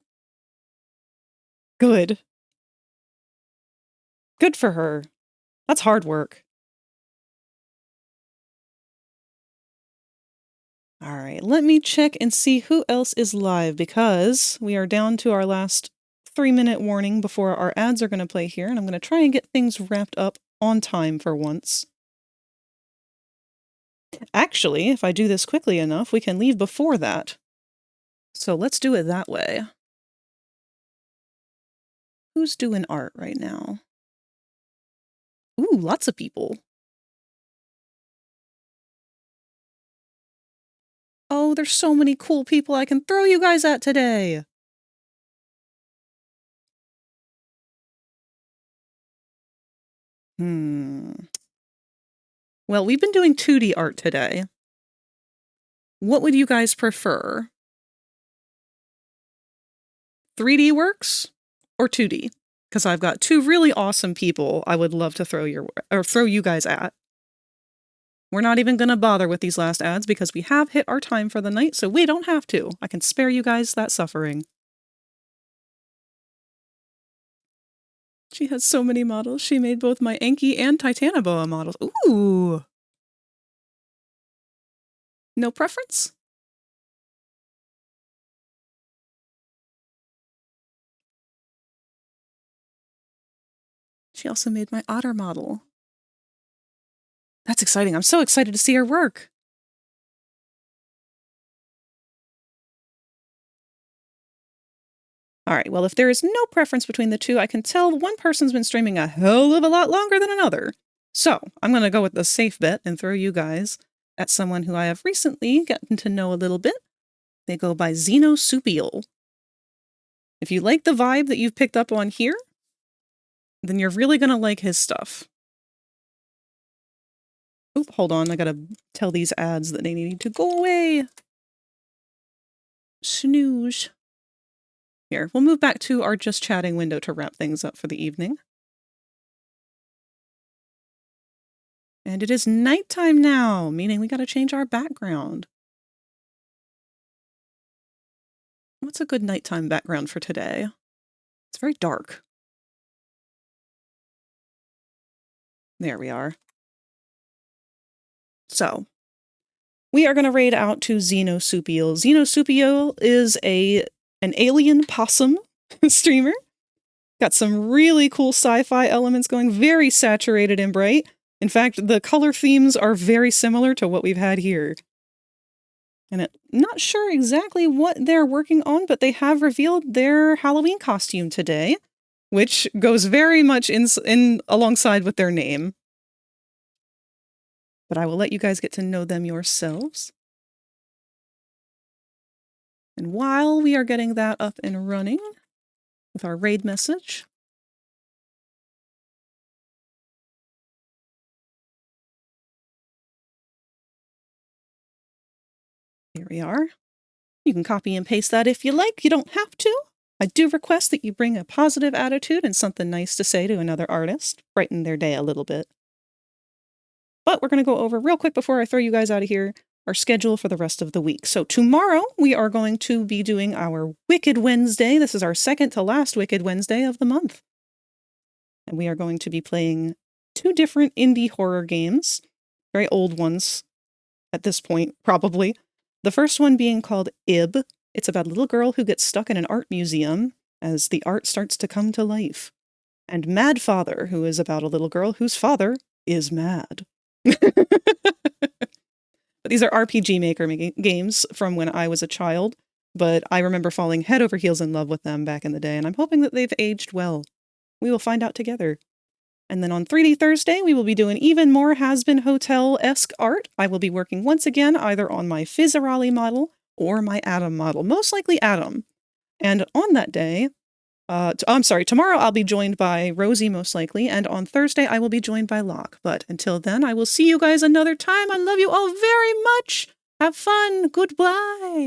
Good. Good for her. That's hard work. Alright, let me check and see who else is live, because we are down to our last 3-minute warning before our ads are going to play here, and I'm going to try and get things wrapped up on time for once. Actually, if I do this quickly enough, we can leave before that. So let's do it that way. Who's doing art right now? Ooh, lots of people. Oh, there's so many cool people I can throw you guys at today! Well, we've been doing 2D art today. What would you guys prefer? 3D works or 2D? Because I've got 2 really awesome people I would love to throw you guys at. We're not even going to bother with these last ads because we have hit our time for the night, so we don't have to. I can spare you guys that suffering. She has so many models. She made both my Enki and Titanoboa models. Ooh! No preference? She also made my otter model. That's exciting. I'm so excited to see her work. Alright, well, if there is no preference between the 2, I can tell one person's been streaming a hell of a lot longer than another. So, I'm going to go with the safe bet and throw you guys at someone who I have recently gotten to know a little bit. They go by Xenosupial. If you like the vibe that you've picked up on here, then you're really going to like his stuff. Oop, hold on, I gotta tell these ads that they need to go away. Snooze. Here, we'll move back to our just chatting window to wrap things up for the evening. And it is nighttime now, meaning we gotta change our background. What's a good nighttime background for today? It's very dark. There we are. So, we are going to raid out to Xenosupial. Xenosupial is an alien possum streamer. Got some really cool sci-fi elements going, very saturated and bright. In fact, the color themes are very similar to what we've had here. And I'm not sure exactly what they're working on, but they have revealed their Halloween costume today, which goes very much in alongside with their name. But I will let you guys get to know them yourselves. And while we are getting that up and running, with our raid message. Here we are. You can copy and paste that if you like. You don't have to. I do request that you bring a positive attitude and something nice to say to another artist. Brighten their day a little bit. But we're going to go over real quick before I throw you guys out of here our schedule for the rest of the week. So tomorrow we are going to be doing our Wicked Wednesday. This is our second to last Wicked Wednesday of the month. And we are going to be playing 2 different indie horror games. Very old ones at this point, probably. The first one being called Ib. It's about a little girl who gets stuck in an art museum as the art starts to come to life. And Mad Father, who is about a little girl whose father is mad. But these are RPG Maker games from when I was a child, but I remember falling head over heels in love with them back in the day, and I'm hoping that they've aged well. We will find out together. And then on 3D Thursday, we will be doing even more Has-Been Hotel-esque art. I will be working once again either on my Fizzarolli model or my Atom model, most likely Atom. And on that day, tomorrow I'll be joined by Rosie most likely, and on Thursday I will be joined by Locke. But until then, I will see you guys another time. I love you all very much. Have fun. Goodbye.